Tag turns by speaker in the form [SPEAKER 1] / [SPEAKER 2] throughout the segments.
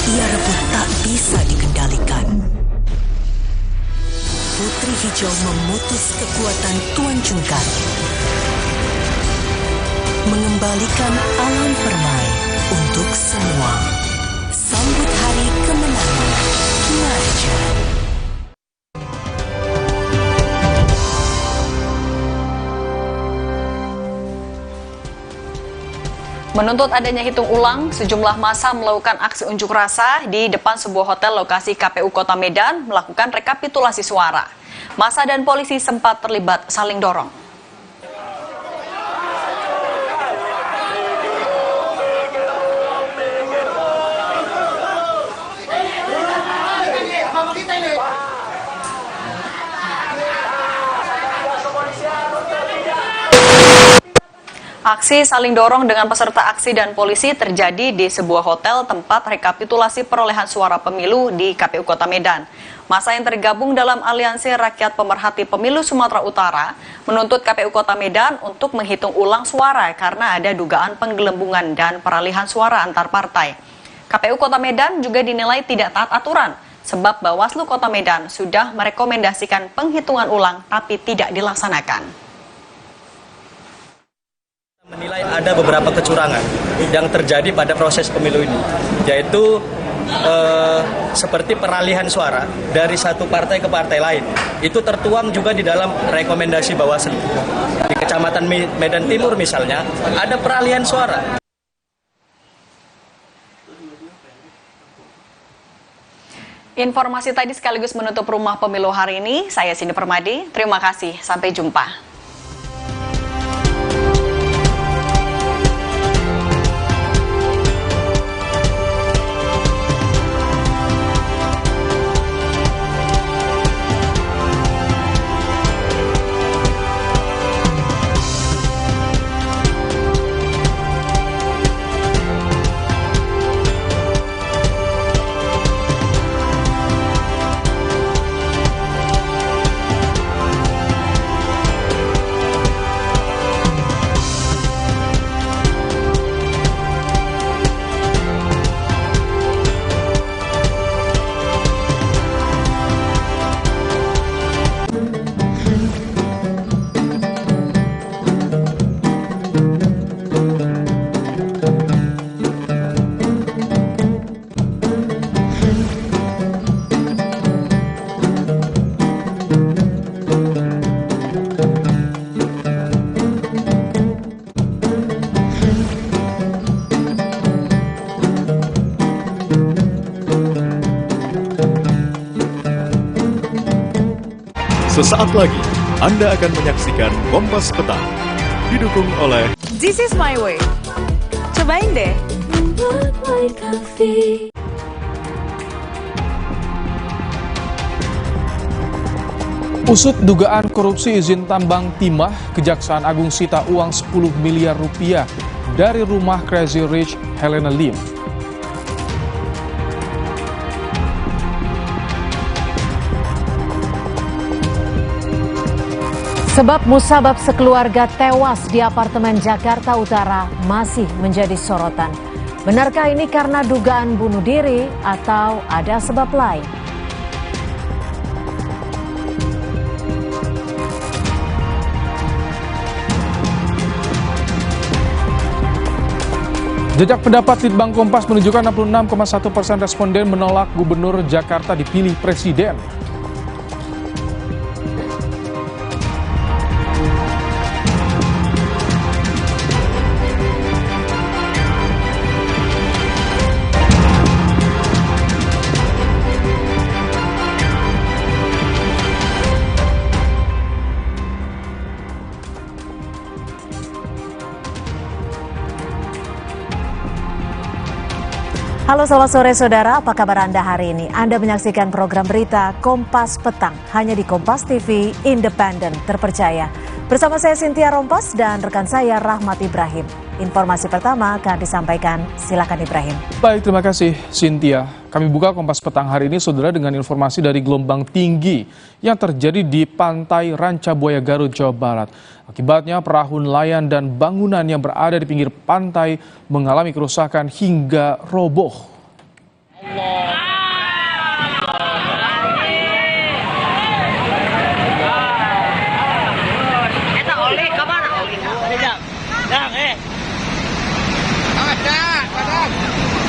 [SPEAKER 1] ia rebut tak bisa dikendalikan. Putri Hijau memutus kekuatan Tuan Cungkar, mengembalikan alam permai untuk semua. Sambut hari kemenangan Marjan.
[SPEAKER 2] Menuntut adanya hitung ulang, sejumlah massa melakukan aksi unjuk rasa di depan sebuah hotel lokasi KPU Kota Medan melakukan rekapitulasi suara. Massa dan polisi sempat terlibat saling dorong. Aksi saling dorong dengan peserta aksi dan polisi terjadi di sebuah hotel tempat rekapitulasi perolehan suara pemilu di KPU Kota Medan. Massa yang tergabung dalam Aliansi Rakyat Pemerhati Pemilu Sumatera Utara menuntut KPU Kota Medan untuk menghitung ulang suara karena ada dugaan penggelembungan dan peralihan suara antar partai. KPU Kota Medan juga dinilai tidak taat aturan sebab Bawaslu Kota Medan sudah merekomendasikan penghitungan ulang tapi tidak dilaksanakan.
[SPEAKER 3] Menilai ada beberapa kecurangan yang terjadi pada proses pemilu ini, yaitu seperti peralihan suara dari satu partai ke partai lain. Itu tertuang juga di dalam rekomendasi Bawaslu. Di Kecamatan Medan Timur misalnya, ada peralihan suara.
[SPEAKER 2] Informasi tadi sekaligus menutup Rumah Pemilu hari ini. Saya Cindy Permadi, terima kasih, sampai jumpa.
[SPEAKER 4] Sesaat lagi, Anda akan menyaksikan Kompas Petang, didukung oleh
[SPEAKER 5] This is my way. Cobain deh.
[SPEAKER 6] Usut dugaan korupsi izin tambang timah, Kejaksaan Agung sita uang 10 miliar rupiah dari rumah Crazy Rich Helena Lim.
[SPEAKER 7] Sebab musabab sekeluarga tewas di apartemen Jakarta Utara masih menjadi sorotan. Benarkah ini karena dugaan bunuh diri atau ada sebab lain?
[SPEAKER 6] Jejak pendapat Litbang Kompas menunjukkan 66,1% responden menolak Gubernur Jakarta dipilih Presiden.
[SPEAKER 7] Halo, selamat sore saudara, apa kabar Anda hari ini? Anda menyaksikan program berita Kompas Petang, hanya di Kompas TV, independen, terpercaya. Bersama saya Cynthia Rompas dan rekan saya Rahmat Ibrahim. Informasi pertama akan disampaikan, silakan Ibrahim.
[SPEAKER 6] Baik, terima kasih Cynthia. Kami buka Kompas Petang hari ini saudara dengan informasi dari gelombang tinggi yang terjadi di Pantai Rancabuaya Garut, Jawa Barat. Akibatnya perahu nelayan dan bangunan yang berada di pinggir pantai mengalami kerusakan hingga roboh.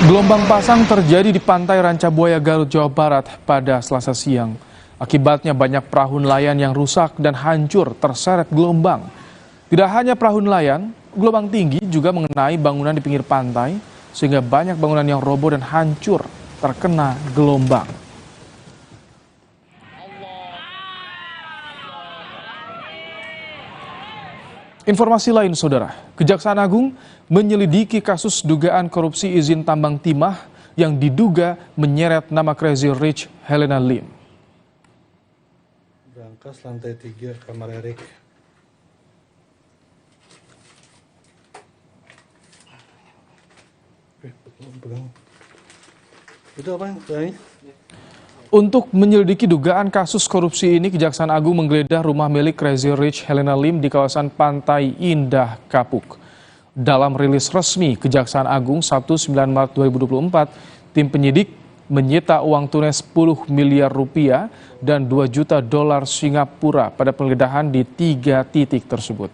[SPEAKER 6] Gelombang pasang terjadi di pantai Rancabuaya, Garut, Jawa Barat pada Selasa siang. Akibatnya banyak perahu nelayan yang rusak dan hancur terseret gelombang. Tidak hanya perahu nelayan, gelombang tinggi juga mengenai bangunan di pinggir pantai, sehingga banyak bangunan yang roboh dan hancur terkena gelombang. Informasi lain, Saudara, Kejaksaan Agung menyelidiki kasus dugaan korupsi izin tambang timah yang diduga menyeret nama Crazy Rich Helena Lim.
[SPEAKER 8] Berangkas lantai 3 kamar Erik. Pegang. Itu apa yang
[SPEAKER 6] Untuk menyelidiki dugaan kasus korupsi ini, Kejaksaan Agung menggeledah rumah milik Crazy Rich Helena Lim di kawasan Pantai Indah Kapuk. Dalam rilis resmi Kejaksaan Agung Sabtu 9 Maret 2024, tim penyidik menyita uang tunai 10 miliar rupiah dan 2 juta dolar Singapura pada penggeledahan di 3 titik tersebut.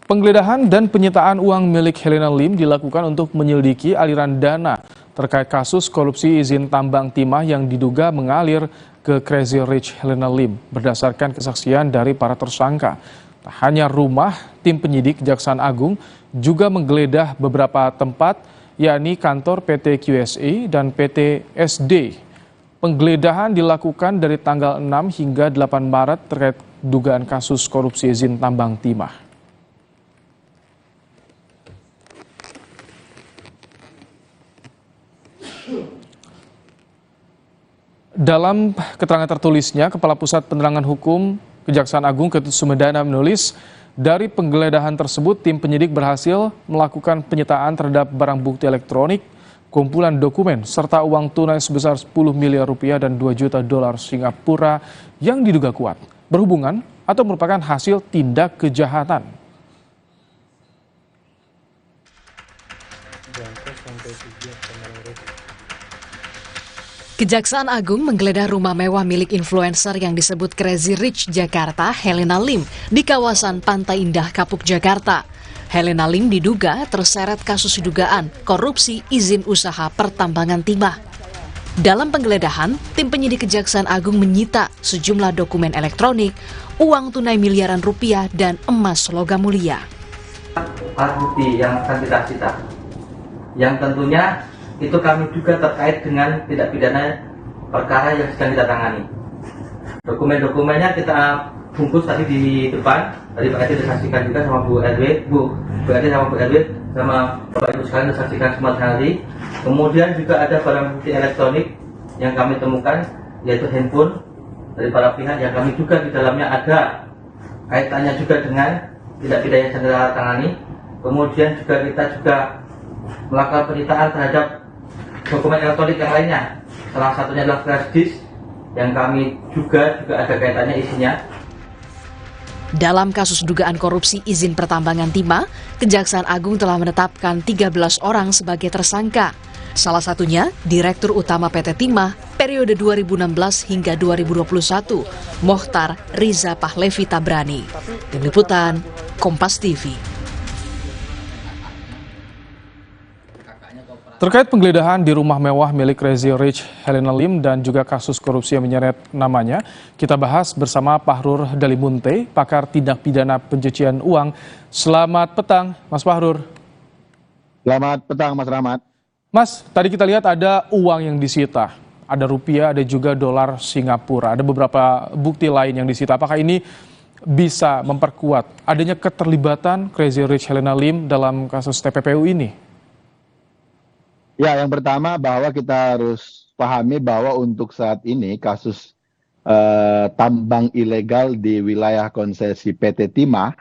[SPEAKER 6] Penggeledahan dan penyitaan uang milik Helena Lim dilakukan untuk menyelidiki aliran dana terkait kasus korupsi izin tambang timah yang diduga mengalir ke Crazy Rich Helena Lim berdasarkan kesaksian dari para tersangka. Tak hanya rumah, tim penyidik Kejaksaan Agung juga menggeledah beberapa tempat, yakni kantor PT QSA dan PT SD. Penggeledahan dilakukan dari tanggal 6 hingga 8 Maret terkait dugaan kasus korupsi izin tambang timah. Dalam keterangan tertulisnya, Kepala Pusat Penerangan Hukum Kejaksaan Agung Ketut Sumedana menulis, dari penggeledahan tersebut tim penyidik berhasil melakukan penyitaan terhadap barang bukti elektronik, kumpulan dokumen, serta uang tunai sebesar 10 miliar rupiah dan 2 juta dolar Singapura yang diduga kuat berhubungan atau merupakan hasil tindak kejahatan.
[SPEAKER 8] berangkas lantai 3 kamar Erik.
[SPEAKER 9] Kejaksaan Agung menggeledah rumah mewah milik influencer yang disebut Crazy Rich Jakarta, Helena Lim, di kawasan Pantai Indah Kapuk, Jakarta. Helena Lim diduga terseret kasus dugaan korupsi izin usaha pertambangan timah. Dalam penggeledahan, tim penyidik Kejaksaan Agung menyita sejumlah dokumen elektronik, uang tunai miliaran rupiah, dan emas logam mulia.
[SPEAKER 10] Alat bukti yang akan kita sita, yang tentunya itu kami juga terkait dengan tindak pidana perkara yang sedang kita tangani. Dokumen-dokumennya kita bungkus tadi di depan, tadi Pak Edi disaksikan juga sama Bu Edi sama Bu Edwin sama Bapak Ibu sekalian disaksikan semua hari. Kemudian juga ada barang bukti elektronik yang kami temukan, yaitu handphone dari para pihak yang kami juga di dalamnya ada kaitannya juga dengan tindak pidana yang sedang kita tangani. Kemudian juga kita melakukan penyitaan terhadap dokumen elektronik yang lainnya. Salah satunya adalah flash disk yang kami juga ada kaitannya isinya.
[SPEAKER 9] Dalam kasus dugaan korupsi izin pertambangan timah, Kejaksaan Agung telah menetapkan 13 orang sebagai tersangka. Salah satunya Direktur Utama PT Timah periode 2016 hingga 2021, Mohtar Riza Pahlevi Tabrani. Tim Liputan, Kompas TV.
[SPEAKER 6] Terkait penggeledahan di rumah mewah milik Crazy Rich Helena Lim dan juga kasus korupsi yang menyeret namanya, kita bahas bersama Pahrur Dalimunte, pakar tindak pidana pencucian uang. Selamat petang, Mas Pahrur.
[SPEAKER 11] Selamat petang, Mas Rahmat.
[SPEAKER 6] Mas, tadi kita lihat ada uang yang disita, ada rupiah, ada juga dolar Singapura, ada beberapa bukti lain yang disita. Apakah ini bisa memperkuat adanya keterlibatan Crazy Rich Helena Lim dalam kasus TPPU ini?
[SPEAKER 11] Ya, yang pertama bahwa kita harus pahami bahwa untuk saat ini kasus tambang ilegal di wilayah konsesi PT Timah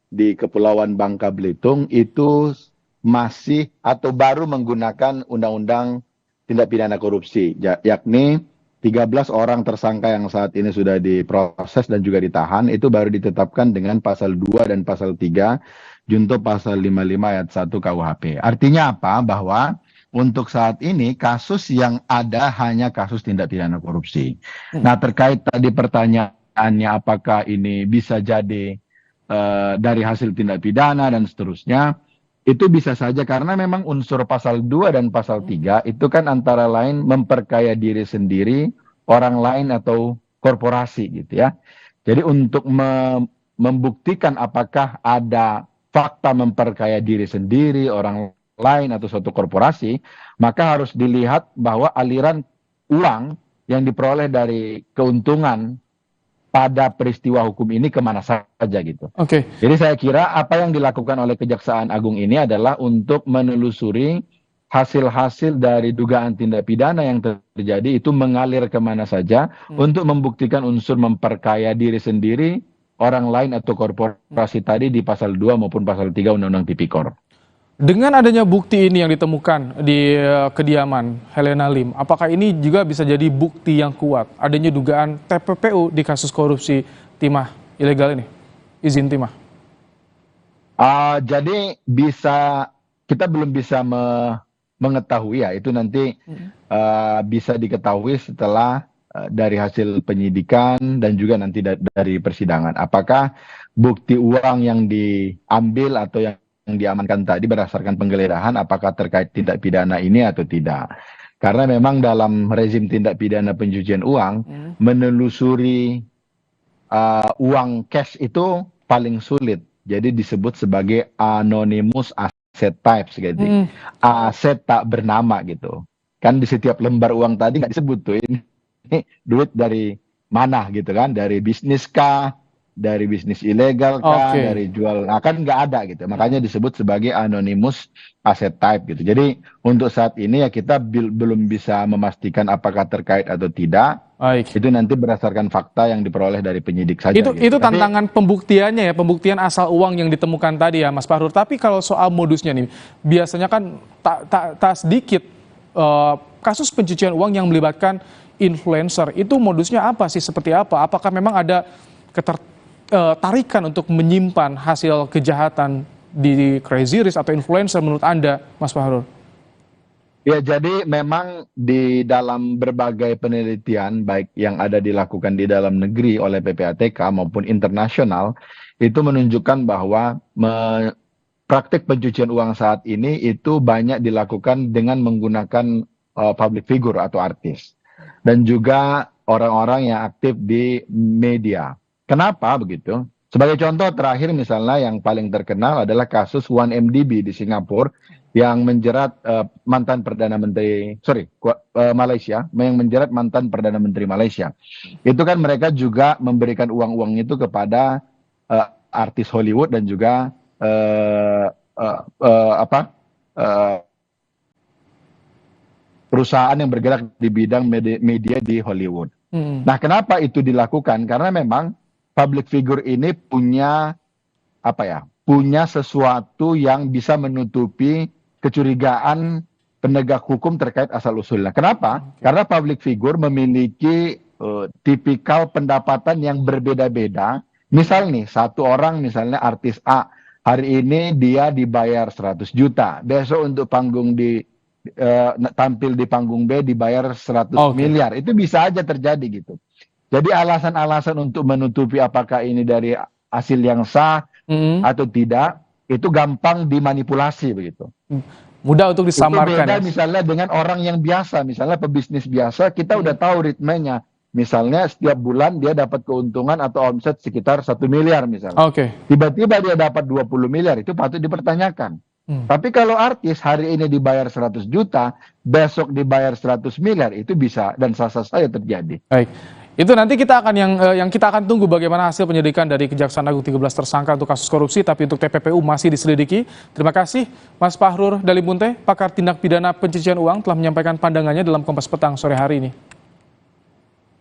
[SPEAKER 11] di Kepulauan Bangka Belitung itu masih atau baru menggunakan undang-undang tindak pidana korupsi, yakni 13 orang tersangka yang saat ini sudah diproses dan juga ditahan itu baru ditetapkan dengan pasal 2 dan pasal 3 junto pasal 55 ayat 1 KUHP. Artinya apa? Bahwa untuk saat ini kasus yang ada hanya kasus tindak pidana korupsi. Nah, terkait tadi pertanyaannya apakah ini bisa jadi dari hasil tindak pidana dan seterusnya, itu bisa saja karena memang unsur pasal 2 dan pasal 3 itu kan antara lain memperkaya diri sendiri, orang lain atau korporasi gitu ya. Jadi untuk membuktikan apakah ada fakta memperkaya diri sendiri, orang lain atau suatu korporasi, maka harus dilihat bahwa aliran uang yang diperoleh dari keuntungan pada peristiwa hukum ini kemana saja gitu.
[SPEAKER 6] Oke.
[SPEAKER 11] Jadi saya kira apa yang dilakukan oleh Kejaksaan Agung ini adalah untuk menelusuri hasil-hasil dari dugaan tindak pidana yang terjadi itu mengalir kemana saja untuk membuktikan unsur memperkaya diri sendiri, orang lain atau korporasi tadi di pasal 2 maupun pasal 3 Undang-Undang Tipikor.
[SPEAKER 6] Dengan adanya bukti ini yang ditemukan di kediaman Helena Lim, apakah ini juga bisa jadi bukti yang kuat adanya dugaan TPPU di kasus korupsi timah ilegal ini, izin timah?
[SPEAKER 11] Jadi kita belum bisa mengetahui ya, itu nanti bisa diketahui setelah dari hasil penyidikan dan juga nanti dari persidangan. Apakah bukti uang yang diambil atau yang diamankan tadi berdasarkan penggeledahan apakah terkait tindak pidana ini atau tidak. Karena memang dalam rezim tindak pidana pencucian uang, menelusuri uang cash itu paling sulit. Jadi disebut sebagai anonymous asset types gitu. Aset tak bernama gitu. Kan di setiap lembar uang tadi nggak disebut tuh ini duit dari mana gitu kan, dari bisnis kah, dari bisnis ilegal kah, dari jual, kan nggak ada gitu. Makanya disebut sebagai anonymous asset type gitu. Jadi untuk saat ini ya kita belum bisa memastikan apakah terkait atau tidak.
[SPEAKER 6] Baik.
[SPEAKER 11] Itu nanti berdasarkan fakta yang diperoleh dari penyidik saja.
[SPEAKER 6] Itu tantangan pembuktiannya ya, pembuktian asal uang yang ditemukan tadi ya Mas Fahrur. Tapi kalau soal modusnya nih, biasanya kan tak sedikit kasus pencucian uang yang melibatkan influencer. Itu modusnya apa sih, seperti apa? Apakah memang ada tarikan untuk menyimpan hasil kejahatan di Crazy Rich atau influencer menurut Anda, Mas Fahrur?
[SPEAKER 11] Ya, jadi memang di dalam berbagai penelitian, baik yang ada dilakukan di dalam negeri oleh PPATK maupun internasional, itu menunjukkan bahwa praktik pencucian uang saat ini itu banyak dilakukan dengan menggunakan public figure atau artis. Dan juga orang-orang yang aktif di media. Kenapa begitu? Sebagai contoh terakhir misalnya yang paling terkenal adalah kasus 1MDB di Singapura yang menjerat mantan Perdana Menteri, Malaysia, yang menjerat mantan Perdana Menteri Malaysia. Itu kan mereka juga memberikan uang-uang itu kepada artis Hollywood dan juga perusahaan yang bergerak di bidang media di Hollywood. Nah, kenapa itu dilakukan? Karena memang public figure ini punya sesuatu yang bisa menutupi kecurigaan penegak hukum terkait asal-usulnya. Kenapa? Karena public figure memiliki tipikal pendapatan yang berbeda-beda. Misal nih, satu orang misalnya artis A, hari ini dia dibayar 100 juta. Besok untuk tampil di panggung B dibayar 100 miliar. Itu bisa aja terjadi gitu. Jadi alasan-alasan untuk menutupi apakah ini dari hasil yang sah atau tidak, itu gampang dimanipulasi begitu.
[SPEAKER 6] Mudah untuk disamarkan.
[SPEAKER 11] Itu beda misalnya dengan orang yang biasa, misalnya pebisnis biasa, kita udah tahu ritmenya. Misalnya setiap bulan dia dapat keuntungan atau omset sekitar 1 miliar misalnya. Tiba-tiba dia dapat 20 miliar, itu patut dipertanyakan. Tapi kalau artis hari ini dibayar 100 juta, besok dibayar 100 miliar, itu bisa dan sah-sah saja terjadi.
[SPEAKER 6] Baik. Itu nanti kita akan yang kita akan tunggu bagaimana hasil penyelidikan dari Kejaksaan Agung 13 tersangka untuk kasus korupsi, tapi untuk TPPU masih diselidiki. Terima kasih Mas Fahrur Dalimunte, pakar tindak pidana pencucian uang, telah menyampaikan pandangannya dalam Kompas Petang sore hari ini.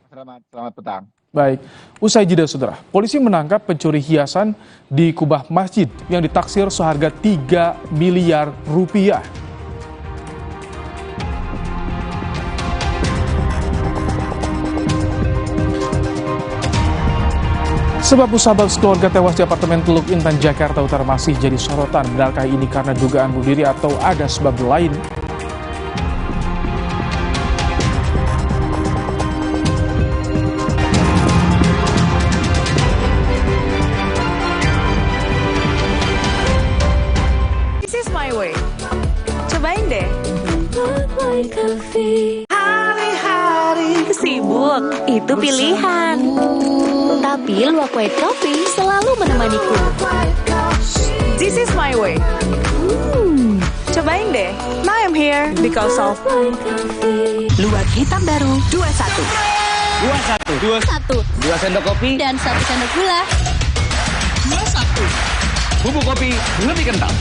[SPEAKER 11] Selamat petang.
[SPEAKER 6] Baik, usai jeda saudara, polisi menangkap pencuri hiasan di kubah masjid yang ditaksir seharga 3 miliar rupiah. Sebab sahabat keluarga tewas di apartemen Teluk Intan, Jakarta Utara masih jadi sorotan. Benarkah ini karena dugaan bunuh diri atau ada sebab lain?
[SPEAKER 5] sibuk, itu pilihan.
[SPEAKER 12] Tapi luwak white coffee selalu menemaniku.
[SPEAKER 5] This is my way. Cobain deh. Now I'm here because of
[SPEAKER 1] Luwak hitam baru 21.
[SPEAKER 12] 2 sendok kopi dan 1 sendok gula.
[SPEAKER 13] 21. Bubuk kopi lebih kental.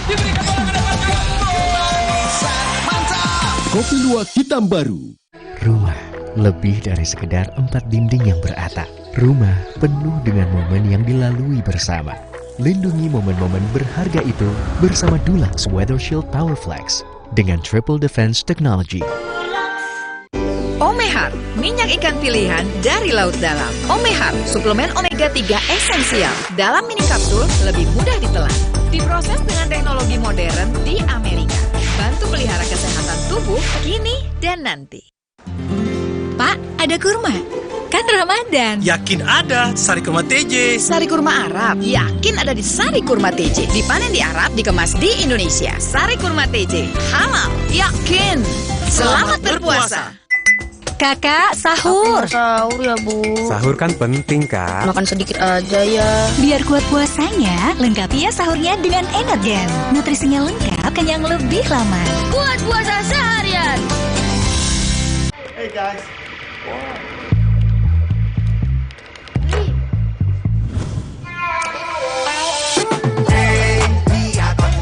[SPEAKER 4] Kopi luwak hitam baru.
[SPEAKER 14] Rumah lebih dari sekedar 4 dinding yang beratap. Rumah penuh dengan momen yang dilalui bersama. Lindungi momen-momen berharga itu bersama Dulux Weather Shield Power Flex dengan Triple Defense Technology.
[SPEAKER 15] Omehar, minyak ikan pilihan dari laut dalam. Omehar, suplemen omega 3 esensial. Dalam mini kapsul, lebih mudah ditelan. Diproses dengan teknologi modern di Amerika. Bantu pelihara kesehatan tubuh kini dan nanti. Pak, ada kurma. Kan Ramadan.
[SPEAKER 16] Yakin ada, Sari Kurma TJ.
[SPEAKER 15] Sari kurma Arab, yakin ada di Sari Kurma TJ. Dipanen di Arab, dikemas di Indonesia. Sari Kurma TJ, halal, yakin. Selamat berpuasa.
[SPEAKER 12] Kakak, sahur.
[SPEAKER 17] Sahur ya, Bu.
[SPEAKER 18] Sahur kan penting, Kak.
[SPEAKER 17] Makan sedikit aja ya.
[SPEAKER 12] Biar kuat puasanya, lengkapi ya sahurnya dengan Energen. Nutrisinya lengkap, kenyang lebih lama.
[SPEAKER 17] Kuat puasa seharian.
[SPEAKER 16] Hey guys.
[SPEAKER 19] Hey, lihat aku.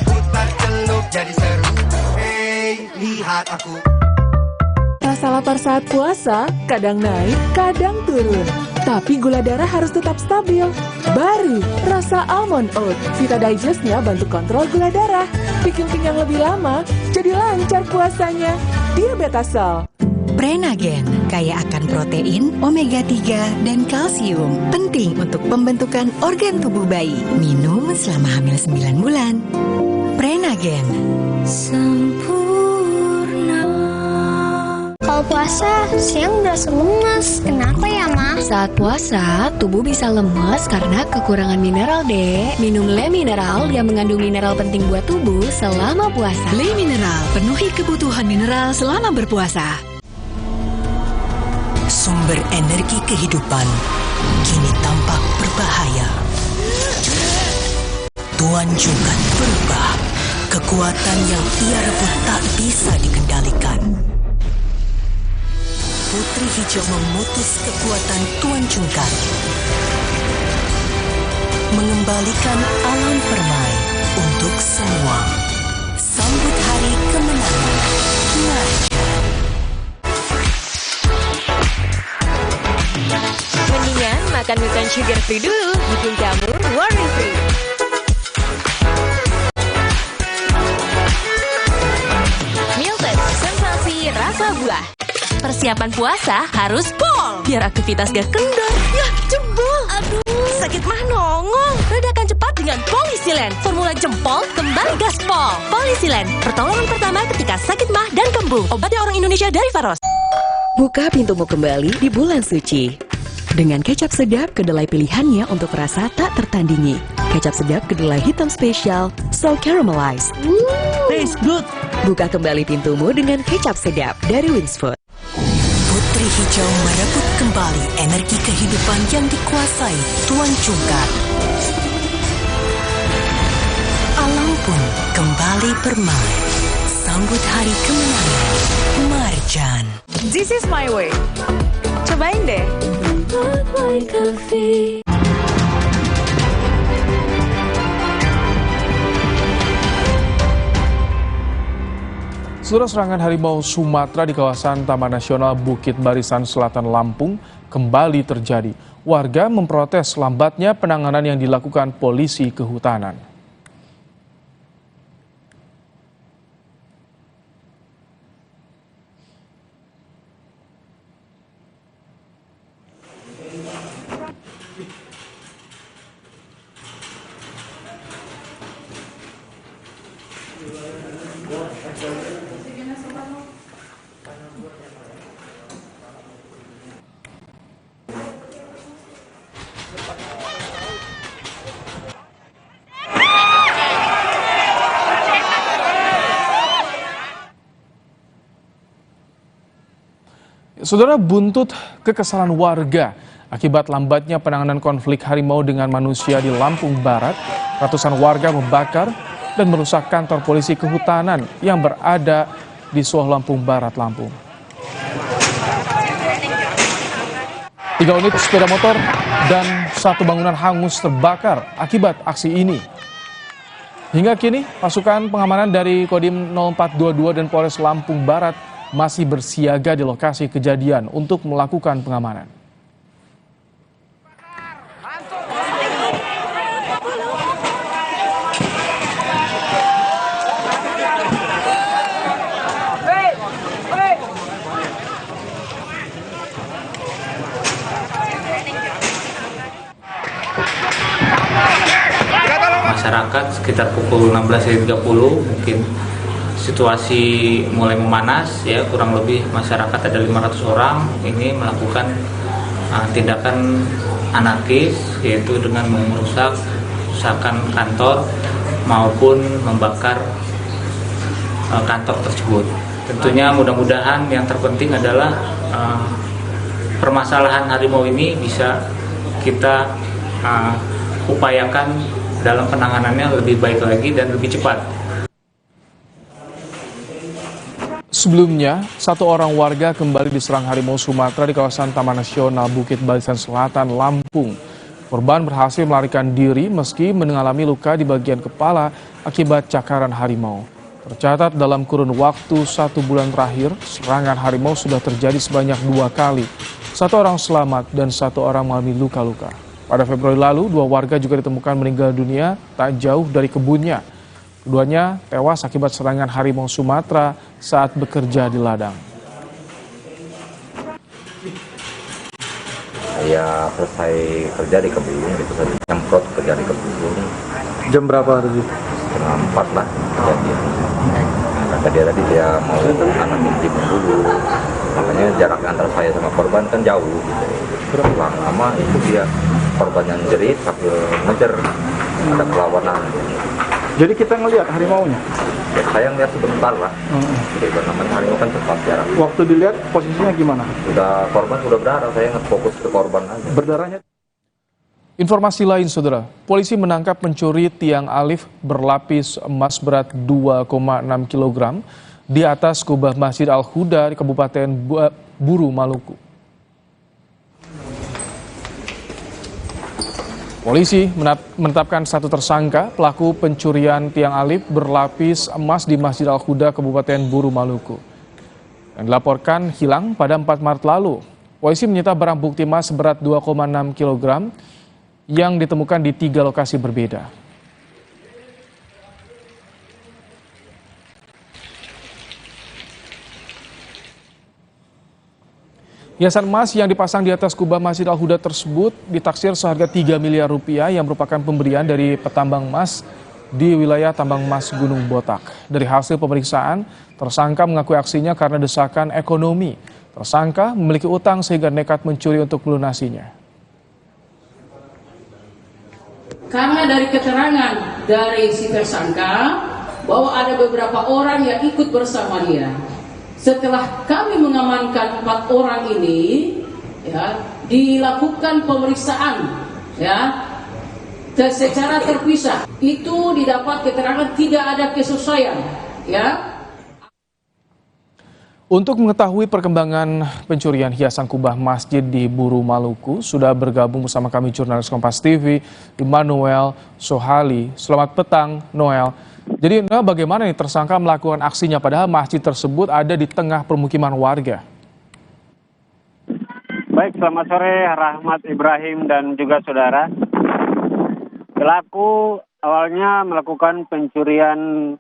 [SPEAKER 19] Putar celup jadi seru. Hey, lihat aku.
[SPEAKER 5] rasa lapar saat puasa, kadang naik, kadang turun. Tapi gula darah harus tetap stabil. Baru, rasa almond oat. Vita Digest-nya bantu kontrol gula darah. Bikin kenyang lebih lama, jadi lancar puasanya. Diabetasol.
[SPEAKER 1] Prenagen, kaya akan protein, omega 3, dan kalsium. Penting untuk pembentukan organ tubuh bayi. Minum selama hamil 9 bulan. Prenagen.
[SPEAKER 20] Kalau puasa, siang berasa lemas. Kenapa ya, Ma?
[SPEAKER 12] Saat puasa, tubuh bisa lemas karena kekurangan mineral, Dek. Minum Le Mineral yang mengandung mineral penting buat tubuh selama puasa.
[SPEAKER 1] Le Mineral, penuhi kebutuhan mineral selama berpuasa. Sumber energi kehidupan kini tampak berbahaya. Tuan Jungkat berubah. Kekuatan yang ia rebut tak bisa dikendalikan. Putri Hijau memutus kekuatan Tuan Jungkat, mengembalikan alam permai untuk semua. Sambut hari kemenangan.
[SPEAKER 12] Mendingan makan bukan sugar free dulu, bikin kamu worry free. Milton, sensasi rasa buah. Persiapan puasa harus pol, biar aktivitas gak kendor. Ya, jebol. Aduh, sakit mah nongol. Redakan cepat dengan Polisilen. Formula jempol, kembali gaspol. Polisilen, pertolongan pertama ketika sakit mah dan kembung. Obatnya orang Indonesia dari Faros.
[SPEAKER 21] Buka pintumu kembali di bulan suci. Dengan kecap sedap kedelai pilihannya untuk rasa tak tertandingi. Kecap sedap kedelai hitam spesial, so caramelized. Taste good. Buka kembali pintumu dengan kecap sedap dari Wings Food.
[SPEAKER 1] Putri Hijau merebut kembali energi kehidupan yang dikuasai Tuan Jungkat. Alam pun kembali bermain. Sambut hari kemenangan. Marjan.
[SPEAKER 5] This is my way. Cobain deh.
[SPEAKER 6] Saudara, serangan harimau Sumatera di kawasan Taman Nasional Bukit Barisan Selatan Lampung kembali terjadi. Warga memprotes lambatnya penanganan yang dilakukan polisi kehutanan. Saudara, buntut kekesalan warga akibat lambatnya penanganan konflik harimau dengan manusia di Lampung Barat, ratusan warga membakar dan merusak kantor polisi kehutanan yang berada di Suoh Lampung Barat, Lampung. 3 unit sepeda motor dan 1 bangunan hangus terbakar akibat aksi ini. Hingga kini, pasukan pengamanan dari Kodim 0422 dan Polres Lampung Barat masih bersiaga di lokasi kejadian untuk melakukan pengamanan.
[SPEAKER 3] Masyarakat sekitar pukul 16.30 mungkin situasi mulai memanas ya, kurang lebih masyarakat ada 500 orang ini melakukan tindakan anarkis, yaitu dengan merusakkan kantor maupun membakar kantor tersebut. Tentunya mudah-mudahan yang terpenting adalah permasalahan harimau ini bisa kita upayakan dalam penanganannya lebih baik lagi dan lebih cepat.
[SPEAKER 6] Sebelumnya, 1 orang warga kembali diserang harimau Sumatera di kawasan Taman Nasional Bukit Barisan Selatan, Lampung. Korban berhasil melarikan diri meski mengalami luka di bagian kepala akibat cakaran harimau. Tercatat dalam kurun waktu 1 bulan terakhir, serangan harimau sudah terjadi sebanyak 2 kali. 1 orang selamat dan 1 orang mengalami luka-luka. Pada Februari lalu, 2 warga juga ditemukan meninggal dunia tak jauh dari kebunnya. Keduanya tewas akibat serangan harimau Sumatera saat bekerja di ladang.
[SPEAKER 22] Saya selesai kerja di kebun, itu saya nyemprot kerja di kebun.
[SPEAKER 8] Jam berapa hari itu?
[SPEAKER 22] Setengah 4 lah kejadian. Nah, kata dia tadi dia mau tanamin timun dulu. Makanya jarak antara saya sama korban kan jauh. Pulang lama itu dia korban yang jerit sambil ngejar, ada perlawanan.
[SPEAKER 8] Jadi kita ngelihat harimaunya?
[SPEAKER 22] Ya, saya ngelihat sebentar lah. Jadi namanya harimau kan cepat jarak.
[SPEAKER 8] Waktu dilihat posisinya gimana?
[SPEAKER 22] Korban sudah berdarah, saya nge-fokus ke korban aja.
[SPEAKER 8] Berdarahnya?
[SPEAKER 6] Informasi lain, saudara, polisi menangkap pencuri tiang alif berlapis emas berat 2,6 kg di atas kubah Masjid Al-Huda di Kabupaten Buru, Maluku. Polisi menetapkan 1 tersangka pelaku pencurian tiang alif berlapis emas di Masjid Al-Huda, Kabupaten Buru, Maluku, yang dilaporkan hilang pada 4 Maret lalu. Polisi menyita barang bukti emas seberat 2,6 kg yang ditemukan di 3 lokasi berbeda. Hiasan emas yang dipasang di atas kubah Masjid Al-Huda tersebut ditaksir seharga 3 miliar rupiah yang merupakan pemberian dari petambang emas di wilayah tambang emas Gunung Botak. Dari hasil pemeriksaan, tersangka mengakui aksinya karena desakan ekonomi. Tersangka memiliki utang sehingga nekat mencuri untuk melunasinya.
[SPEAKER 23] Karena dari keterangan dari si tersangka bahwa ada beberapa orang yang ikut bersama dia. Setelah kami mengamankan 4 orang ini, ya, dilakukan pemeriksaan, ya, secara terpisah. Itu didapat keterangan tidak ada kesesuaian, ya.
[SPEAKER 6] Untuk mengetahui perkembangan pencurian hiasan kubah masjid di Buru, Maluku, sudah bergabung bersama kami jurnalis Kompas TV, Immanuel Sohali. Selamat petang, Noel. Jadi bagaimana nih tersangka melakukan aksinya padahal masjid tersebut ada di tengah permukiman warga?
[SPEAKER 24] Baik, selamat sore Rahmat Ibrahim dan juga saudara. Pelaku awalnya melakukan pencurian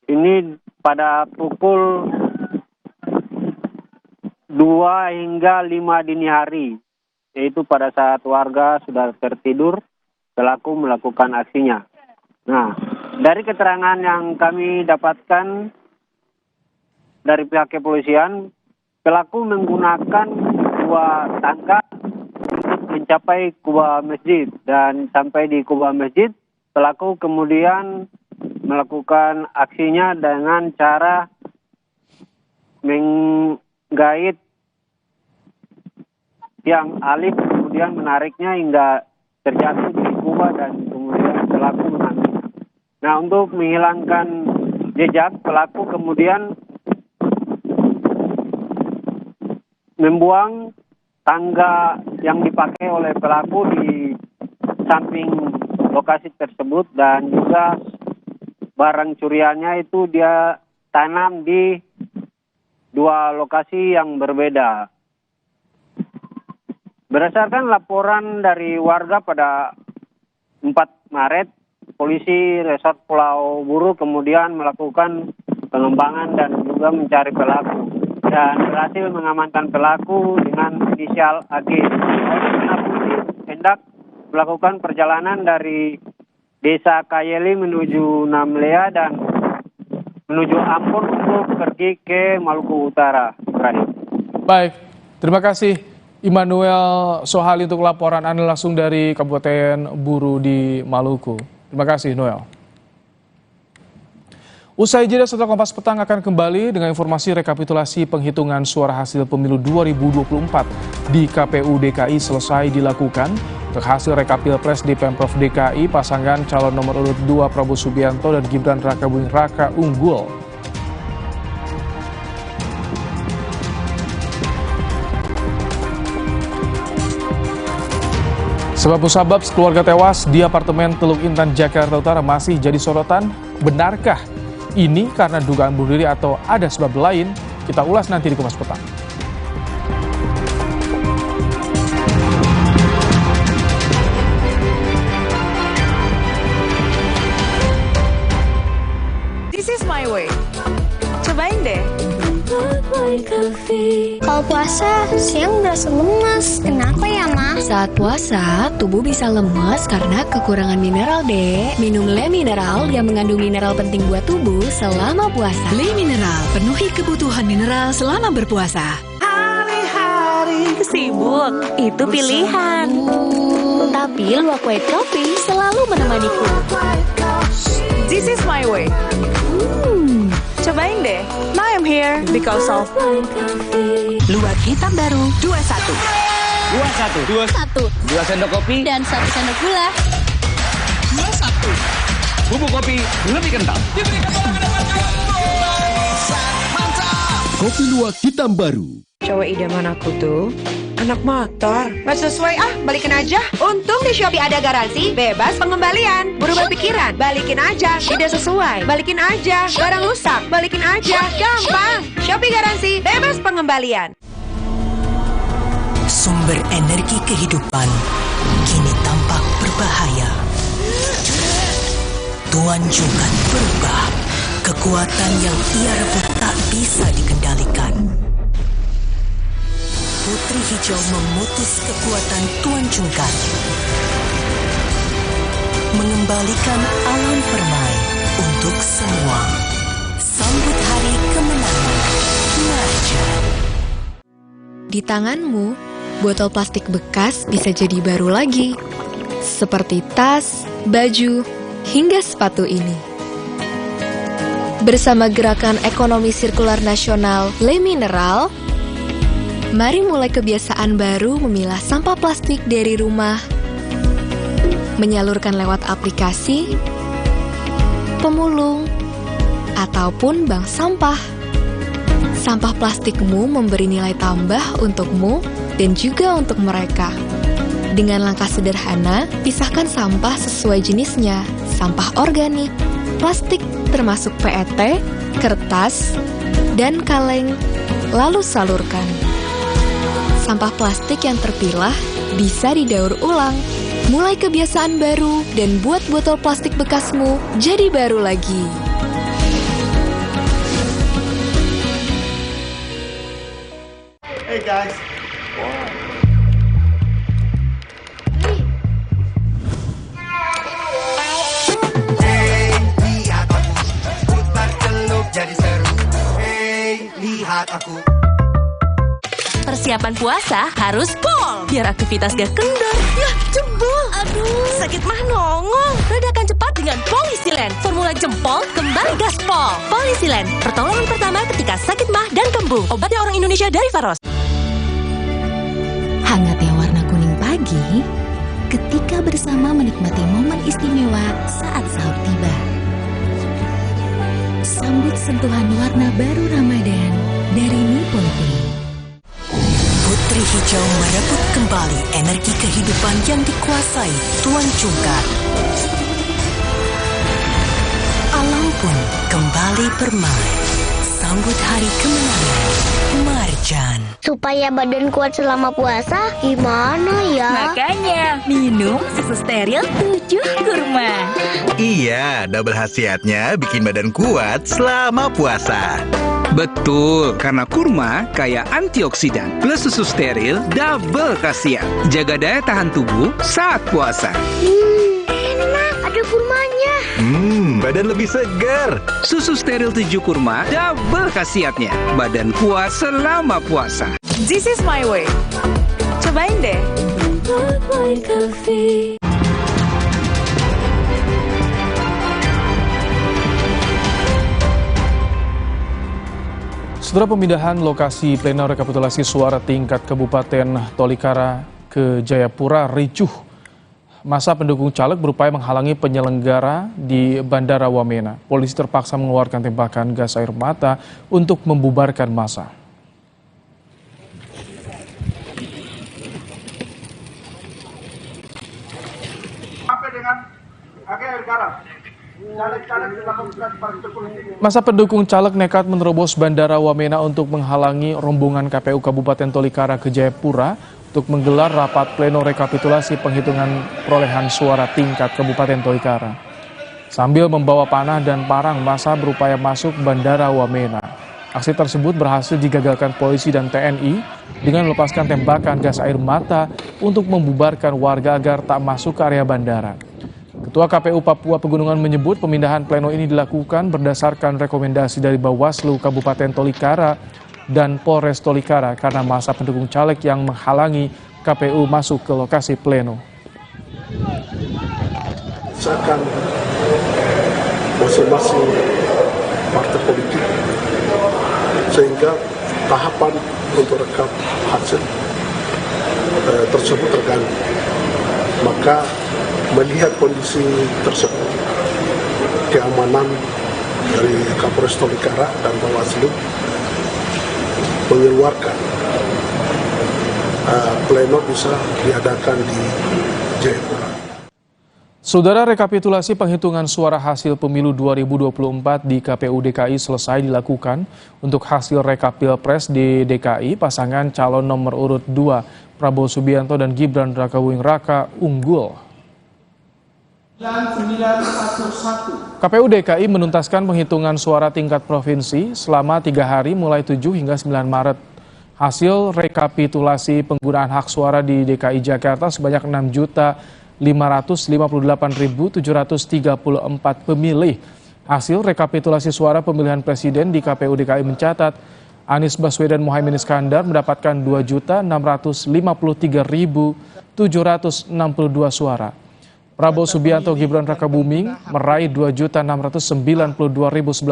[SPEAKER 24] ini pada pukul 2 hingga 5 dini hari. Yaitu pada saat warga sudah tertidur, pelaku melakukan aksinya. Nah, dari keterangan yang kami dapatkan dari pihak kepolisian, pelaku menggunakan 2 tangga untuk mencapai kubah masjid. Dan sampai di kubah masjid, pelaku kemudian melakukan aksinya dengan cara menggait tiang alif, kemudian menariknya hingga terjatuh di kubah dan kemudian pelaku mengambilnya. Nah, untuk menghilangkan jejak, pelaku kemudian membuang tangga yang dipakai oleh pelaku di samping lokasi tersebut, dan juga barang curiannya itu dia tanam di 2 lokasi yang berbeda. Berdasarkan laporan dari warga pada 4 Maret, polisi Resort Pulau Buru kemudian melakukan pengembangan dan juga mencari pelaku, dan berhasil mengamankan pelaku dengan inisial AG. Polisi hendak melakukan perjalanan dari Desa Kayeli menuju Namlea dan menuju Ambon untuk pergi ke Maluku Utara.
[SPEAKER 6] Baik, terima kasih Immanuel Sohali untuk laporan Anda langsung dari Kabupaten Buru di Maluku. Terima kasih, Noel. Usai jeda, setelah Kompas Petang akan kembali dengan informasi rekapitulasi penghitungan suara hasil pemilu 2024 di KPU DKI selesai dilakukan. Untuk hasil rekapilpres di Pemprov DKI, pasangan calon nomor urut 2 Prabowo Subianto dan Gibran Rakabuming Raka unggul. Sebab musabab keluarga tewas di apartemen Teluk Intan, Jakarta Utara masih jadi sorotan. Benarkah ini karena dugaan bunuh diri atau ada sebab lain? Kita ulas nanti di Kompas Petang.
[SPEAKER 2] This is my way. Cobain deh.
[SPEAKER 20] Kalau puasa, siang berasa lemas. Kenapa ya, Ma?
[SPEAKER 21] Saat puasa, tubuh bisa lemas karena kekurangan mineral, Dek. Minum Le Mineral yang mengandung mineral penting buat tubuh selama puasa. Le Mineral, penuhi kebutuhan mineral selama berpuasa.
[SPEAKER 2] Hari-hari sibuk, itu pilihan.
[SPEAKER 21] Tapi luwak white coffee selalu menemaniku.
[SPEAKER 2] This is my way. Cobain deh. Now I'm here because of
[SPEAKER 21] Luwak hitam baru 21.
[SPEAKER 13] 21. 2 sendok kopi
[SPEAKER 17] Dan 1 sendok gula.
[SPEAKER 13] 21. Bubuk kopi lebih kental.
[SPEAKER 4] Kopi luwak hitam baru.
[SPEAKER 7] Cowok idaman aku tuh anak motor. Gak sesuai balikin aja. Untung di Shopee ada garansi bebas pengembalian. Berubah pikiran, balikin aja. Tidak sesuai, balikin aja. Barang rusak, balikin aja. Gampang. Shopee garansi bebas pengembalian.
[SPEAKER 1] Sumber energi kehidupan kini tampak berbahaya. Tuan Jungkat berubah. Kekuatan yang ia rebut tak bisa dikendalikan. Putri Hijau memutus kekuatan Tuan Jungkat, mengembalikan alam permai untuk semua. Sambut hari kemenangan, Marjan.
[SPEAKER 21] Di tanganmu, botol plastik bekas bisa jadi baru lagi. Seperti tas, baju, hingga sepatu ini. Bersama Gerakan Ekonomi Sirkular Nasional Le Mineral, mari mulai kebiasaan baru memilah sampah plastik dari rumah, menyalurkan lewat aplikasi, pemulung, ataupun bank sampah. Sampah plastikmu memberi nilai tambah untukmu dan juga untuk mereka. Dengan langkah sederhana, pisahkan sampah sesuai jenisnya, sampah organik, plastik termasuk PET, kertas, dan kaleng, lalu salurkan. Sampah plastik yang terpilah bisa didaur ulang. Mulai kebiasaan baru dan buat botol plastik bekasmu jadi baru lagi.
[SPEAKER 16] Hey guys.
[SPEAKER 19] Hey, lihat aku putar celup jadi seru. Hey, lihat aku.
[SPEAKER 12] Persiapan puasa harus pol, biar aktivitas gak kendor. Yah, jebol. Aduh, sakit mah nongol. Redakan cepat dengan Polisilen. Formula jempol, kembali gaspol. Polisilen, pertolongan pertama ketika sakit mah dan kembung. Obatnya orang Indonesia dari Faros.
[SPEAKER 1] Hangatnya warna kuning pagi ketika bersama menikmati momen istimewa saat sahur tiba. Sambut sentuhan warna baru Ramadan dari Nippon Paint. Putri Hijau merebut kembali energi kehidupan yang dikuasai Tuan Cungkar. Alam pun kembali bermain. Sambut hari kemenangan Marjan.
[SPEAKER 20] Supaya badan kuat selama puasa, gimana ya?
[SPEAKER 17] Makanya, minum susu steril 7 kurma.
[SPEAKER 9] Iya, double khasiatnya bikin badan kuat selama puasa.
[SPEAKER 13] Betul, karena kurma kaya antioksidan plus susu steril double khasiat. Jaga daya tahan tubuh saat puasa.
[SPEAKER 20] Enak, ada kurmanya.
[SPEAKER 9] Badan lebih segar.
[SPEAKER 13] Susu steril 7 kurma double khasiatnya. Badan kuat selama puasa.
[SPEAKER 2] This is my way. Cobain deh.
[SPEAKER 6] Setelah pemindahan lokasi pleno rekapitulasi suara tingkat Kabupaten Tolikara ke Jayapura ricuh, masa pendukung caleg berupaya menghalangi penyelenggara di Bandara Wamena. Polisi terpaksa mengeluarkan tembakan gas air mata untuk membubarkan massa.
[SPEAKER 16] Sampai dengan akhir garam.
[SPEAKER 6] Masa pendukung caleg nekat menerobos Bandara Wamena untuk menghalangi rombongan KPU Kabupaten Tolikara ke Jayapura untuk menggelar rapat pleno rekapitulasi penghitungan perolehan suara tingkat Kabupaten Tolikara. Sambil membawa panah dan parang, massa berupaya masuk Bandara Wamena. Aksi tersebut berhasil digagalkan polisi dan TNI dengan melepaskan tembakan gas air mata untuk membubarkan warga agar tak masuk ke area bandara. Ketua KPU Papua Pegunungan menyebut pemindahan pleno ini dilakukan berdasarkan rekomendasi dari Bawaslu Kabupaten Tolikara dan Polres Tolikara karena masa pendukung caleg yang menghalangi KPU masuk ke lokasi pleno.
[SPEAKER 10] Misalkan masing-masing partai politik sehingga tahapan untuk rekap hasil tersebut terganggu. Maka melihat kondisi tersebut, keamanan dari Kapolres Tolikara dan Bawaslu mengeluarkan pleno bisa diadakan di Jayapura.
[SPEAKER 6] Saudara, rekapitulasi penghitungan suara hasil pemilu 2024 di KPU DKI selesai dilakukan. Untuk hasil rekap Pilpres di DKI, pasangan calon nomor urut 2 Prabowo Subianto dan Gibran Rakabuming Raka unggul. KPU DKI menuntaskan penghitungan suara tingkat provinsi selama 3 hari mulai 7 hingga 9 Maret. Hasil rekapitulasi penggunaan hak suara di DKI Jakarta sebanyak 6.558.734 pemilih. Hasil rekapitulasi suara pemilihan presiden di KPU DKI mencatat Anies Baswedan Muhaimin Iskandar mendapatkan 2.653.762 suara. Prabowo Subianto Gibran Rakabuming meraih 2.692.011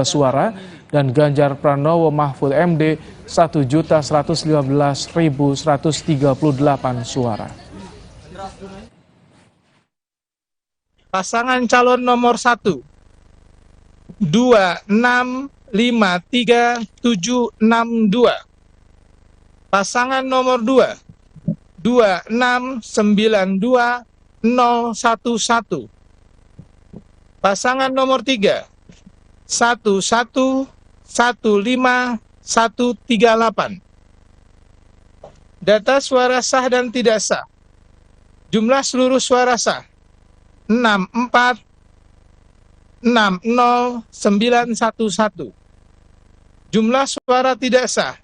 [SPEAKER 6] suara dan Ganjar Pranowo Mahfud MD 1.115.138 suara.
[SPEAKER 11] Pasangan calon nomor 1 2653762. Pasangan nomor 2 2692011. Pasangan nomor 3 1115138. Data suara sah dan tidak sah. Jumlah seluruh suara sah 6460911. Jumlah suara tidak sah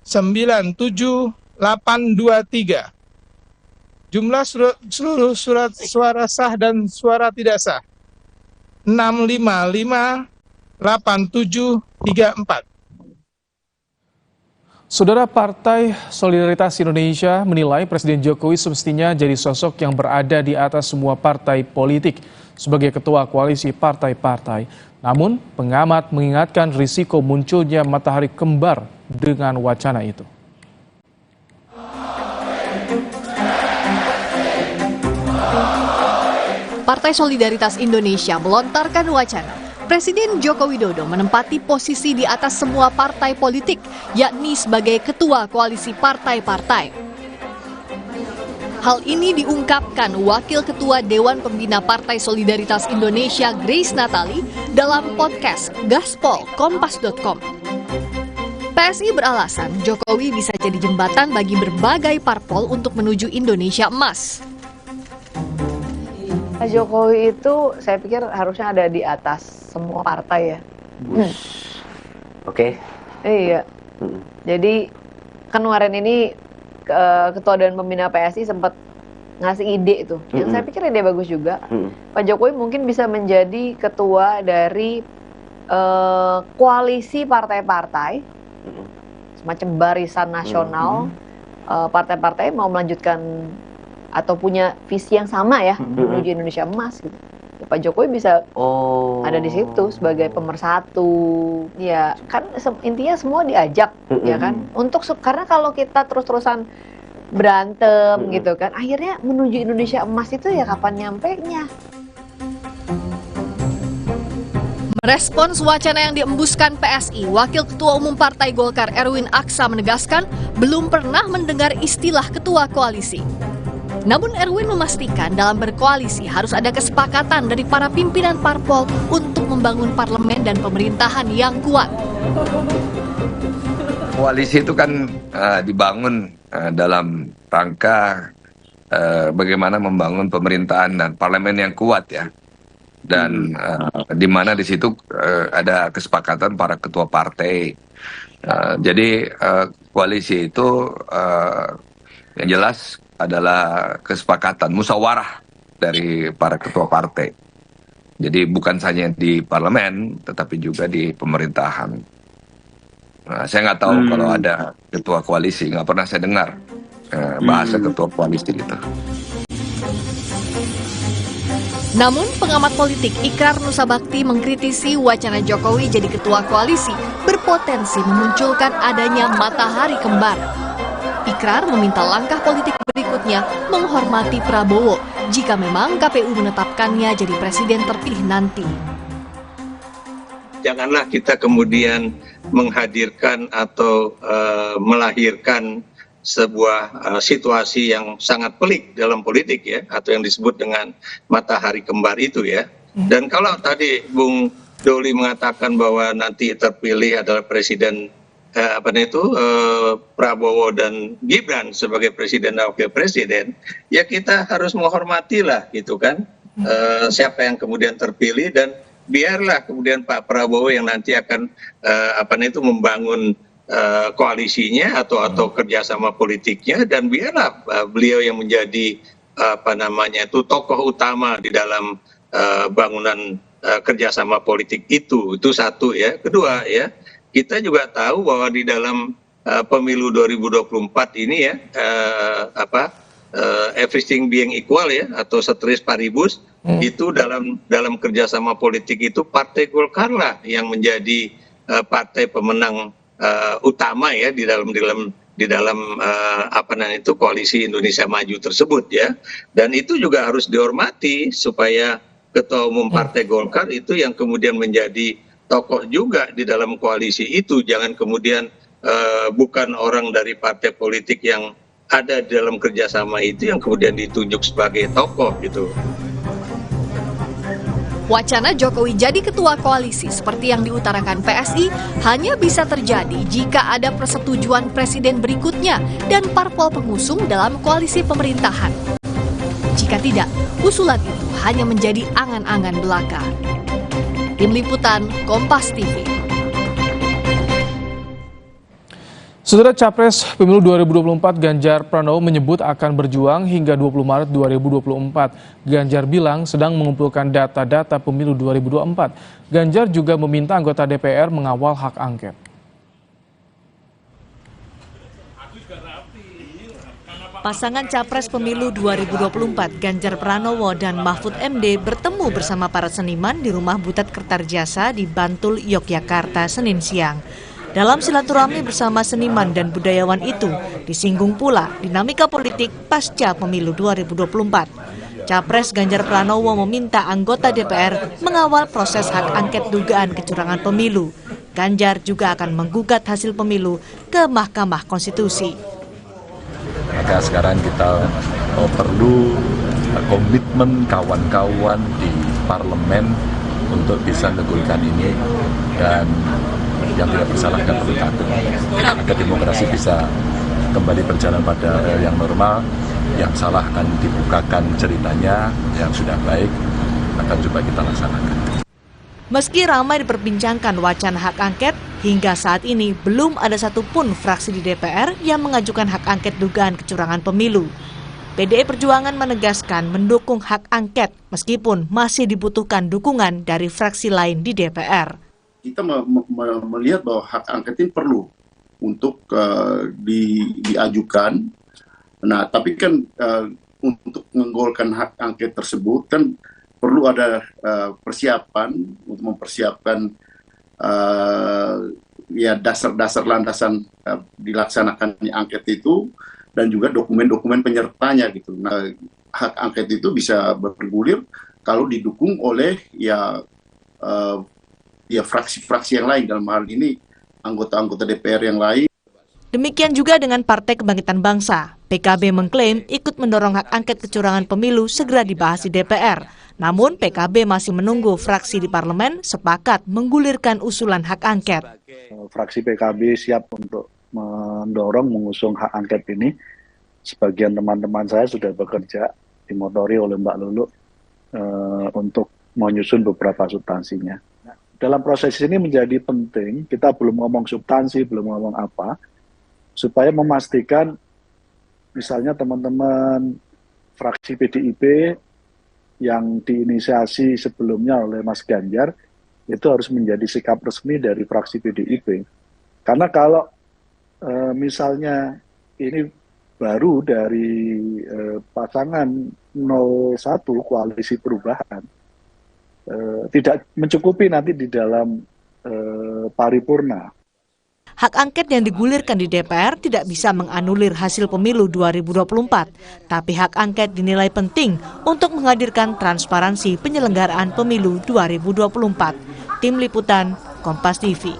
[SPEAKER 11] 97823. Jumlah seluruh surat suara sah dan suara tidak sah 6558734.
[SPEAKER 6] Saudara, Partai Solidaritas Indonesia menilai Presiden Jokowi semestinya jadi sosok yang berada di atas semua partai politik sebagai ketua koalisi partai-partai. Namun, pengamat mengingatkan risiko munculnya matahari kembar dengan wacana itu.
[SPEAKER 5] Partai Solidaritas Indonesia melontarkan wacana Presiden Joko Widodo menempati posisi di atas semua partai politik, yakni sebagai ketua koalisi partai-partai. Hal ini diungkapkan Wakil Ketua Dewan Pembina Partai Solidaritas Indonesia Grace Natali dalam podcast Gaspol Kompas.com. PSI beralasan Jokowi bisa jadi jembatan bagi berbagai parpol untuk menuju Indonesia emas.
[SPEAKER 2] Pak Jokowi itu saya pikir harusnya ada di atas semua partai ya.
[SPEAKER 14] Oke.
[SPEAKER 2] Iya. Jadi kan kemarin ini Ketua Dewan Pembina PSI sempat ngasih ide itu. Yang saya pikir ide bagus juga. Pak Jokowi mungkin bisa menjadi ketua dari koalisi partai-partai, semacam barisan nasional. Partai-partai mau melanjutkan atau punya visi yang sama ya menuju Indonesia emas gitu. Ya, Pak Jokowi bisa ada di situ sebagai pemersatu. Ya kan intinya semua diajak ya kan. Karena kalau kita terus-terusan berantem gitu kan, akhirnya menuju Indonesia emas itu ya kapan nyampenya.
[SPEAKER 5] Merespons wacana yang diembuskan PSI, Wakil Ketua Umum Partai Golkar Erwin Aksa menegaskan belum pernah mendengar istilah ketua koalisi. Namun Erwin memastikan dalam berkoalisi harus ada kesepakatan dari para pimpinan parpol untuk membangun parlemen dan pemerintahan yang kuat.
[SPEAKER 15] Koalisi itu kan dibangun dalam rangka bagaimana membangun pemerintahan dan parlemen yang kuat ya. Dan di mana di situ ada kesepakatan para ketua partai. Jadi koalisi itu yang jelas adalah kesepakatan musyawarah dari para ketua partai. Jadi bukan saja di parlemen, tetapi juga di pemerintahan. Nah, saya nggak tahu kalau ada ketua koalisi, nggak pernah saya dengar bahasa ketua koalisi itu.
[SPEAKER 5] Namun pengamat politik Ikrar Nusa Bakti mengkritisi wacana Jokowi jadi ketua koalisi berpotensi memunculkan adanya matahari kembar. Ikrar meminta langkah politik berikutnya menghormati Prabowo jika memang KPU menetapkannya jadi presiden terpilih nanti.
[SPEAKER 18] Janganlah kita kemudian menghadirkan atau melahirkan sebuah situasi yang sangat pelik dalam politik ya, atau yang disebut dengan matahari kembar itu ya. Dan kalau tadi Bung Doli mengatakan bahwa nanti terpilih adalah presiden Prabowo dan Gibran sebagai presiden dan wakil presiden, ya kita harus menghormati lah gitu kan siapa yang kemudian terpilih, dan biarlah kemudian Pak Prabowo yang nanti akan membangun koalisinya atau kerjasama politiknya, dan biarlah beliau yang menjadi tokoh utama di dalam bangunan kerjasama politik itu satu ya. Kedua ya, kita juga tahu bahwa di dalam pemilu 2024 ini ya everything being equal ya, atau ceteris paribus, itu dalam kerjasama politik itu Partai Golkar lah yang menjadi partai pemenang utama ya di dalam koalisi Indonesia Maju tersebut ya. Dan itu juga harus dihormati supaya ketua umum Partai Golkar itu yang kemudian menjadi tokoh juga di dalam koalisi itu, jangan kemudian bukan orang dari partai politik yang ada di dalam kerjasama itu yang kemudian ditunjuk sebagai tokoh gitu.
[SPEAKER 5] Wacana Jokowi jadi ketua koalisi seperti yang diutarakan PSI hanya bisa terjadi jika ada persetujuan presiden berikutnya dan parpol pengusung dalam koalisi pemerintahan. Jika tidak, usulan itu hanya menjadi angan-angan belaka. Tim Liputan Kompas TV.
[SPEAKER 6] Saudara, Capres Pemilu 2024 Ganjar Pranowo menyebut akan berjuang hingga 20 Maret 2024. Ganjar bilang sedang mengumpulkan data-data pemilu 2024. Ganjar juga meminta anggota DPR mengawal hak angket.
[SPEAKER 3] Pasangan Capres Pemilu 2024 Ganjar Pranowo dan Mahfud MD bertemu bersama para seniman di Rumah Butet Kertarjasa di Bantul, Yogyakarta, Senin siang. Dalam silaturahmi bersama seniman dan budayawan itu, disinggung pula dinamika politik pasca Pemilu 2024. Capres Ganjar Pranowo meminta anggota DPR mengawal proses hak angket dugaan kecurangan pemilu. Ganjar juga akan menggugat hasil pemilu ke Mahkamah Konstitusi.
[SPEAKER 8] Maka sekarang kita perlu komitmen kawan-kawan di parlemen untuk bisa menggulkan ini, dan yang tidak bersalah kan perlu takut. Agar demokrasi bisa kembali berjalan pada rel yang normal, yang salah akan dibukakan ceritanya, yang sudah baik akan coba kita laksanakan.
[SPEAKER 3] Meski ramai diperbincangkan wacana hak angket, hingga saat ini belum ada satupun fraksi di DPR yang mengajukan hak angket dugaan kecurangan pemilu. PDI Perjuangan menegaskan mendukung hak angket meskipun masih dibutuhkan dukungan dari fraksi lain di DPR.
[SPEAKER 14] Kita melihat bahwa hak angket ini perlu untuk diajukan. Nah, tapi kan untuk menggolkan hak angket tersebut kan perlu ada persiapan untuk mempersiapkan ya dasar-dasar landasan dilaksanakannya angket itu, dan juga dokumen-dokumen penyertanya gitu. Nah, hak angket itu bisa bergulir kalau didukung oleh ya fraksi-fraksi yang lain, dalam hal ini anggota-anggota DPR yang lain.
[SPEAKER 3] Demikian juga dengan Partai Kebangkitan Bangsa. PKB mengklaim ikut mendorong hak angket kecurangan pemilu segera dibahas di DPR. Namun PKB masih menunggu fraksi di parlemen sepakat menggulirkan usulan hak angket.
[SPEAKER 22] Fraksi PKB siap untuk mendorong mengusung hak angket ini. Sebagian teman-teman saya sudah bekerja, dimotori oleh Mbak Lulu untuk menyusun beberapa substansinya. Dalam proses ini menjadi penting, kita belum ngomong substansi, belum ngomong apa, supaya memastikan misalnya teman-teman fraksi PDIP yang diinisiasi sebelumnya oleh Mas Ganjar, itu harus menjadi sikap resmi dari fraksi PDIP. Karena kalau misalnya ini baru dari pasangan 01 Koalisi Perubahan, tidak mencukupi nanti di dalam paripurna.
[SPEAKER 3] Hak angket yang digulirkan di DPR tidak bisa menganulir hasil pemilu 2024, tapi hak angket dinilai penting untuk menghadirkan transparansi penyelenggaraan pemilu 2024. Tim Liputan, Kompas TV.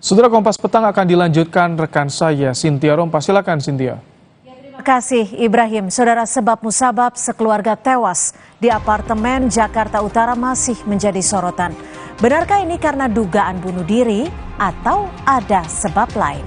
[SPEAKER 6] Saudara, Kompas Petang akan dilanjutkan rekan saya, Cynthia Rompas. Silakan, Cynthia.
[SPEAKER 25] Terima kasih, Ibrahim. Saudara, sebab musabab sekeluarga tewas di apartemen Jakarta Utara masih menjadi sorotan. Benarkah ini karena dugaan bunuh diri atau ada sebab lain?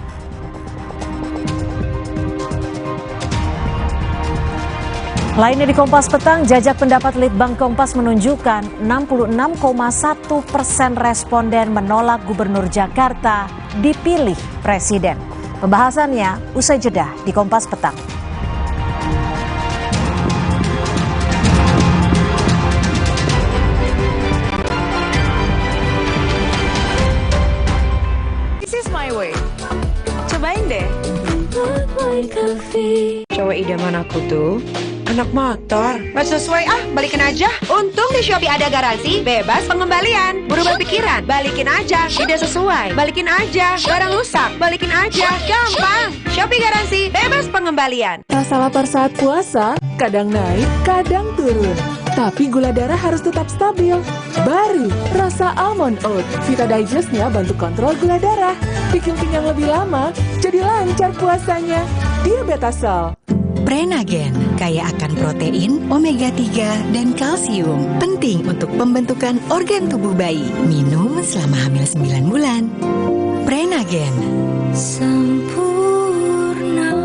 [SPEAKER 25] Lainnya di Kompas Petang, jajak pendapat Litbang Kompas menunjukkan 66,1% responden menolak Gubernur Jakarta dipilih Presiden. Pembahasannya usai jeda di Kompas Petang.
[SPEAKER 7] Cobain deh. Cowok idaman aku tuh anak motor. Gak sesuai balikin aja. Untung di Shopee ada garansi bebas pengembalian. Berubah pikiran, balikin aja. Tidak sesuai, balikin aja. Barang rusak, balikin aja. Gampang. Shopee garansi bebas pengembalian.
[SPEAKER 26] Rasa lapar saat puasa kadang naik, kadang turun. Tapi gula darah harus tetap stabil. Baru rasa almond oat. Vita Digest-nya bantu kontrol gula darah. Bikin kenyang lebih lama, jadi lancar puasanya. Diabetasol.
[SPEAKER 1] Prenagen, kaya akan protein, omega 3, dan kalsium. Penting untuk pembentukan organ tubuh bayi. Minum selama hamil 9 bulan. Prenagen.
[SPEAKER 12] Sempurna.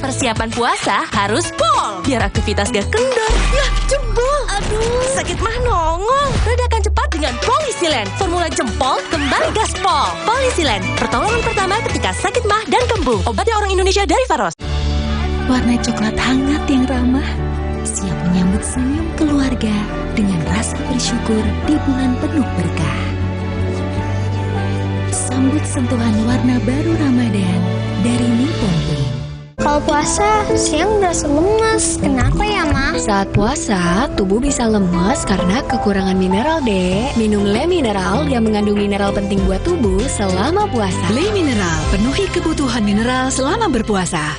[SPEAKER 12] Persiapan puasa harus pol, biar aktivitas gak kendor. Yah, jebol. Aduh, sakit mah nongol. Redakan cepat dengan Polisilen. Formula jempol kembali gaspol. Polisilen, pertolongan pertama ketika sakit mah dan kembung. Obatnya orang Indonesia dari Faros.
[SPEAKER 17] Warna coklat hangat yang ramah, siap menyambut senyum keluarga dengan rasa bersyukur di bulan penuh berkah. Sambut sentuhan warna baru Ramadan dari Nippon Paint.
[SPEAKER 4] Kalau puasa, siang berasa lemas. Kenapa ya, Ma?
[SPEAKER 19] Saat puasa, tubuh bisa lemas karena kekurangan mineral, Dek. Minum Le Mineral yang mengandung mineral penting buat tubuh selama puasa.
[SPEAKER 1] Le Mineral, penuhi kebutuhan mineral selama berpuasa.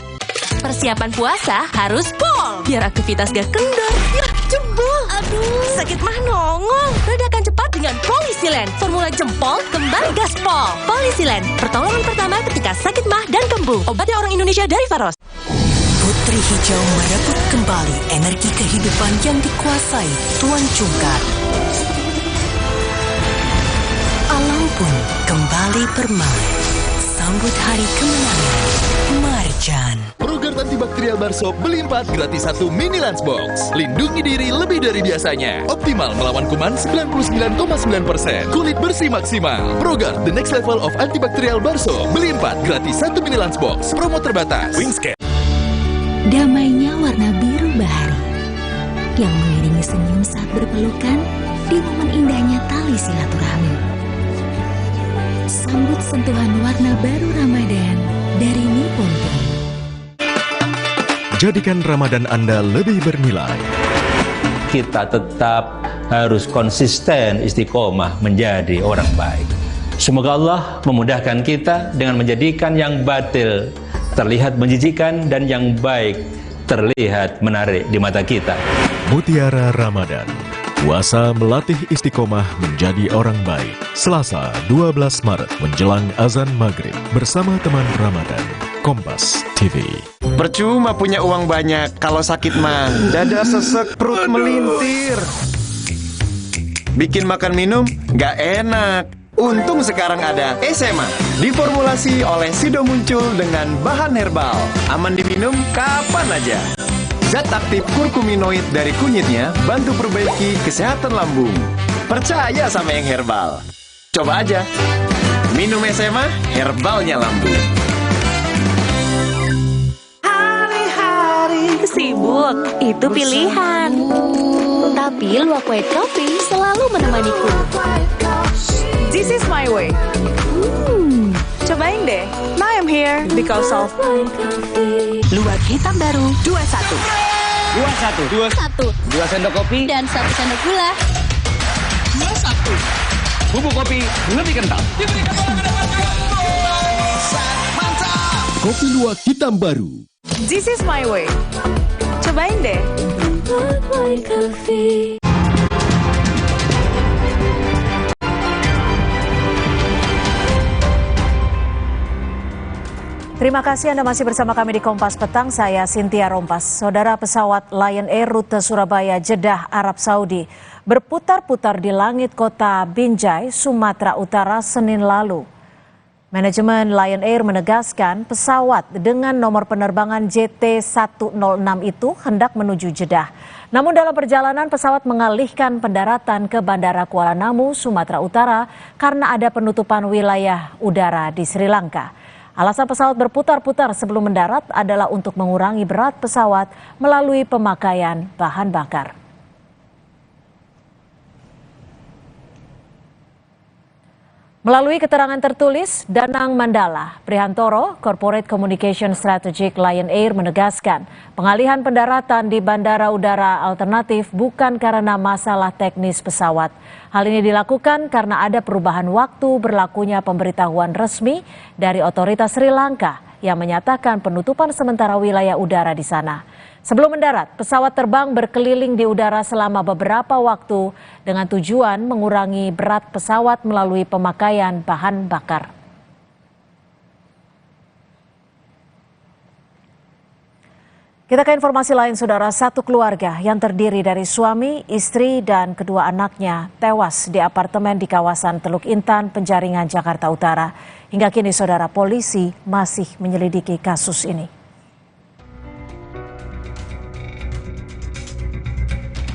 [SPEAKER 12] Persiapan puasa harus pol, biar aktivitas gak kendor. Yah, jebol. Aduh, sakit mah nongol. Redakan cepat dengan Polisilen. Formula jempol, kembali gaspol. Polisilen, pertolongan pertama ketika sakit mah dan kembung. Obatnya orang Indonesia dari Faros.
[SPEAKER 1] Putri Hijau merebut kembali energi kehidupan yang dikuasai Tuan Cungkar. Alam pun kembali bermain. Sambut hari kemenangan. Marjan.
[SPEAKER 20] Progrard antibakterial Barsop beli 4 gratis 1 mini lunchbox. Lindungi diri lebih dari biasanya. Optimal melawan kuman 99,9%. Kulit bersih maksimal. Progrard, the next level of antibakterial Barsop. Beli 4 gratis 1 mini lunchbox. Promo terbatas. Wingscan.
[SPEAKER 17] Damainya warna biru bahari yang mengiringi senyum saat berpelukan di momen indahnya tali silaturahmi. Sambut sentuhan warna baru Ramadan dari Nippon Paint.
[SPEAKER 21] Jadikan Ramadan Anda lebih bernilai.
[SPEAKER 23] Kita tetap harus konsisten istiqomah menjadi orang baik. Semoga Allah memudahkan kita dengan menjadikan yang batil terlihat menjijikan dan yang baik terlihat menarik di mata kita.
[SPEAKER 21] Mutiara Ramadan. Puasa melatih istiqomah menjadi orang baik. Selasa 12 Maret menjelang azan maghrib bersama teman Ramadan. Kompas TV.
[SPEAKER 24] Percuma punya uang banyak kalau sakit mah dada sesek, perut melintir. Bikin makan minum gak enak. Untung sekarang ada SMA, diformulasi oleh Sido Muncul dengan bahan herbal. Aman diminum kapan aja. Zat aktif kurkuminoid dari kunyitnya bantu perbaiki kesehatan lambung. Percaya sama yang herbal. Coba aja. Minum SMA, herbalnya lambung.
[SPEAKER 12] Hari-hari sibuk, itu pilihan. Tapi Luwak White Coffee selalu menemaniku.
[SPEAKER 27] This is my way. Cobain deh. Now I'm here because of
[SPEAKER 12] Luwak hitam baru 21.
[SPEAKER 23] 21. 2 sendok kopi
[SPEAKER 12] Dan 1 sendok gula.
[SPEAKER 23] 21. Bubuk kopi lebih kental.
[SPEAKER 21] Kopi Luwak hitam baru.
[SPEAKER 27] This is my way. Cobain deh.
[SPEAKER 17] Luwak White Coffee.
[SPEAKER 25] Terima kasih Anda masih bersama kami di Kompas Petang, saya Cynthia Rompas. Saudara, pesawat Lion Air rute Surabaya Jeddah, Arab Saudi berputar-putar di langit kota Binjai, Sumatera Utara Senin lalu. Manajemen Lion Air menegaskan pesawat dengan nomor penerbangan JT106 itu hendak menuju Jeddah. Namun dalam perjalanan pesawat mengalihkan pendaratan ke Bandara Kuala Namu, Sumatera Utara karena ada penutupan wilayah udara di Sri Lanka. Alasan pesawat berputar-putar sebelum mendarat adalah untuk mengurangi berat pesawat melalui pemakaian bahan bakar. Melalui keterangan tertulis, Danang Mandala Prihantoro, Corporate Communication Strategic Lion Air menegaskan pengalihan pendaratan di Bandara Udara Alternatif bukan karena masalah teknis pesawat. Hal ini dilakukan karena ada perubahan waktu berlakunya pemberitahuan resmi dari otoritas Sri Lanka yang menyatakan penutupan sementara wilayah udara di sana. Sebelum mendarat, pesawat terbang berkeliling di udara selama beberapa waktu dengan tujuan mengurangi berat pesawat melalui pemakaian bahan bakar. Kita ke informasi lain, saudara. Satu keluarga yang terdiri dari suami, istri, dan kedua anaknya tewas di apartemen di kawasan Teluk Intan, Penjaringan, Jakarta Utara. Hingga kini, saudara, polisi masih menyelidiki kasus ini.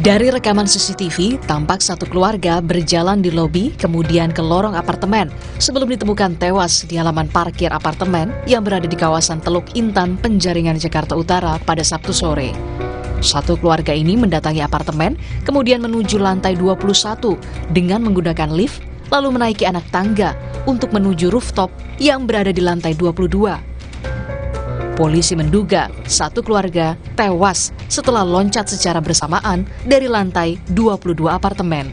[SPEAKER 3] Dari rekaman CCTV, tampak satu keluarga berjalan di lobi, kemudian ke lorong apartemen, sebelum ditemukan tewas di halaman parkir apartemen yang berada di kawasan Teluk Intan, Penjaringan, Jakarta Utara pada Sabtu sore. Satu keluarga ini mendatangi apartemen, kemudian menuju lantai 21 dengan menggunakan lift, lalu menaiki anak tangga untuk menuju rooftop yang berada di lantai 22. Polisi menduga satu keluarga tewas setelah loncat secara bersamaan dari lantai 22 apartemen.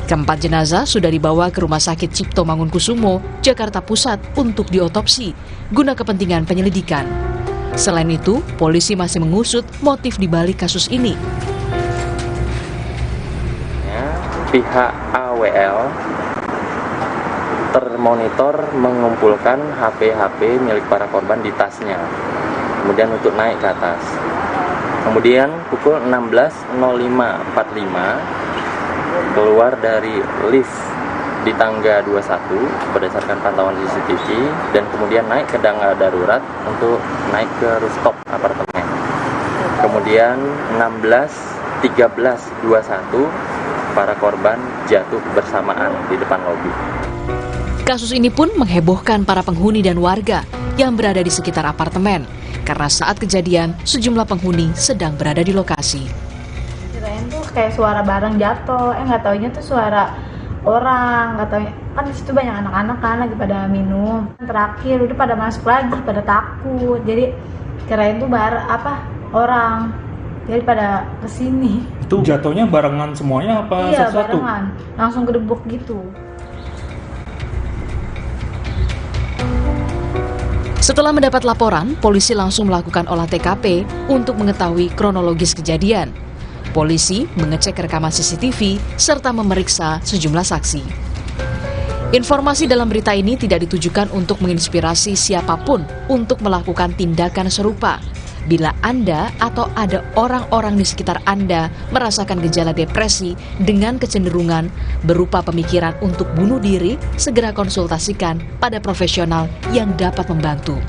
[SPEAKER 3] Keempat jenazah sudah dibawa ke Rumah Sakit Cipto Mangunkusumo, Jakarta Pusat untuk diotopsi guna kepentingan penyelidikan. Selain itu, polisi masih mengusut motif di balik kasus ini.
[SPEAKER 2] Pihak AWL termonitor mengumpulkan HP milik para korban di tasnya, kemudian untuk naik ke atas. Kemudian pukul 16.05.45 keluar dari lift di tangga 21 berdasarkan pantauan CCTV dan kemudian naik ke tangga darurat untuk naik ke rooftop apartemen. Kemudian 16.13.21 para korban jatuh bersamaan di depan lobi.
[SPEAKER 3] Kasus ini pun menghebohkan para penghuni dan warga yang berada di sekitar apartemen karena saat kejadian sejumlah penghuni sedang berada di lokasi.
[SPEAKER 9] Kirain tuh kayak suara barang jatuh, nggak taunya tuh suara orang, nggak taunya kan di situ banyak anak-anak kan lagi pada minum. Terakhir udah pada masuk lagi, pada takut, jadi kirain tuh orang, jadi pada kesini.
[SPEAKER 10] Itu jatuhnya barengan semuanya apa
[SPEAKER 9] iya,
[SPEAKER 10] satu-satu?
[SPEAKER 9] Iya barengan, langsung gedebuk gitu.
[SPEAKER 3] Setelah mendapat laporan, polisi langsung melakukan olah TKP untuk mengetahui kronologis kejadian. Polisi mengecek rekaman CCTV serta memeriksa sejumlah saksi. Informasi dalam berita ini tidak ditujukan untuk menginspirasi siapapun untuk melakukan tindakan serupa. Bila Anda atau ada orang-orang di sekitar Anda merasakan gejala depresi dengan kecenderungan berupa pemikiran untuk bunuh diri, segera konsultasikan pada profesional yang dapat membantu,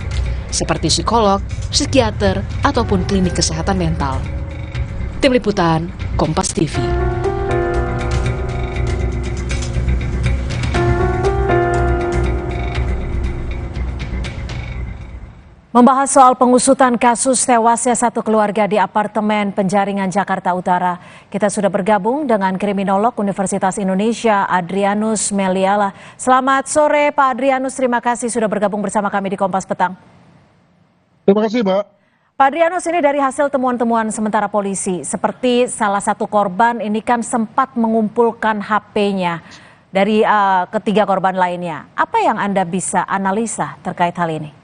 [SPEAKER 3] seperti psikolog, psikiater, ataupun klinik kesehatan mental. Tim Liputan, Kompas TV.
[SPEAKER 25] Membahas soal pengusutan kasus tewasnya satu keluarga di apartemen Penjaringan, Jakarta Utara, kita sudah bergabung dengan kriminolog Universitas Indonesia, Adrianus Meliala. Selamat sore Pak Adrianus, terima kasih sudah bergabung bersama kami di Kompas Petang.
[SPEAKER 11] Terima kasih Mbak.
[SPEAKER 25] Pak Adrianus, ini dari hasil temuan-temuan sementara polisi, seperti salah satu korban ini kan sempat mengumpulkan HP-nya dari ketiga korban lainnya. Apa yang Anda bisa analisa terkait hal ini?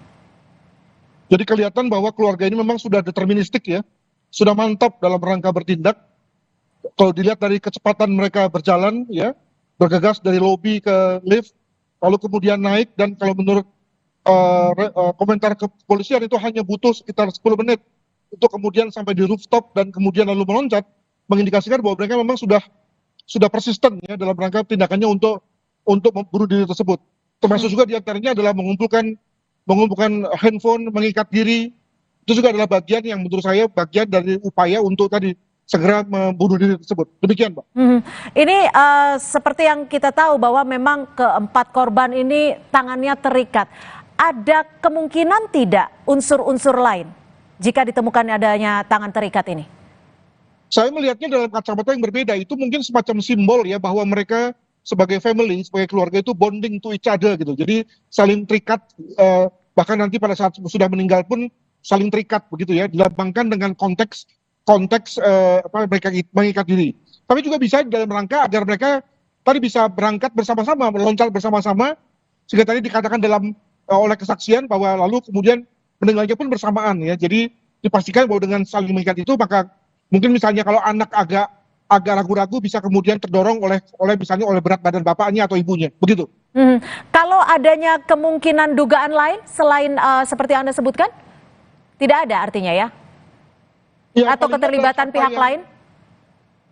[SPEAKER 11] Jadi kelihatan bahwa keluarga ini memang sudah deterministik ya, sudah mantap dalam rangka bertindak. Kalau dilihat dari kecepatan mereka berjalan ya, bergegas dari lobi ke lift, lalu kemudian naik, dan kalau menurut komentar kepolisian itu hanya butuh sekitar 10 menit untuk kemudian sampai di rooftop dan kemudian lalu meloncat, mengindikasikan bahwa mereka memang sudah persisten ya dalam rangka tindakannya untuk bunuh diri tersebut. Termasuk juga diantaranya adalah mengumpulkan handphone, mengikat diri. Itu juga adalah bagian yang menurut saya bagian dari upaya untuk tadi segera membunuh diri tersebut. Demikian, Pak.
[SPEAKER 25] Ini seperti yang kita tahu bahwa memang keempat korban ini tangannya terikat. Ada kemungkinan tidak unsur-unsur lain jika ditemukan adanya tangan terikat ini?
[SPEAKER 11] Saya melihatnya dalam kacamata yang berbeda. Itu mungkin semacam simbol ya bahwa mereka sebagai family, sebagai keluarga itu bonding to each other gitu. Jadi saling terikat, bahkan nanti pada saat sudah meninggal pun saling terikat begitu ya, dilambangkan dengan konteks mereka mengikat diri. Tapi juga bisa dalam rangka agar mereka tadi bisa berangkat bersama-sama, meloncat bersama-sama, sehingga tadi dikatakan oleh kesaksian bahwa lalu kemudian meninggalnya pun bersamaan ya. Jadi dipastikan bahwa dengan saling mengikat itu maka mungkin misalnya kalau anak agak ragu-ragu bisa kemudian terdorong oleh misalnya oleh berat badan bapaknya atau ibunya, begitu.
[SPEAKER 25] Kalau adanya kemungkinan dugaan lain selain seperti Anda sebutkan, tidak ada artinya ya? Atau keterlibatan pihak lain?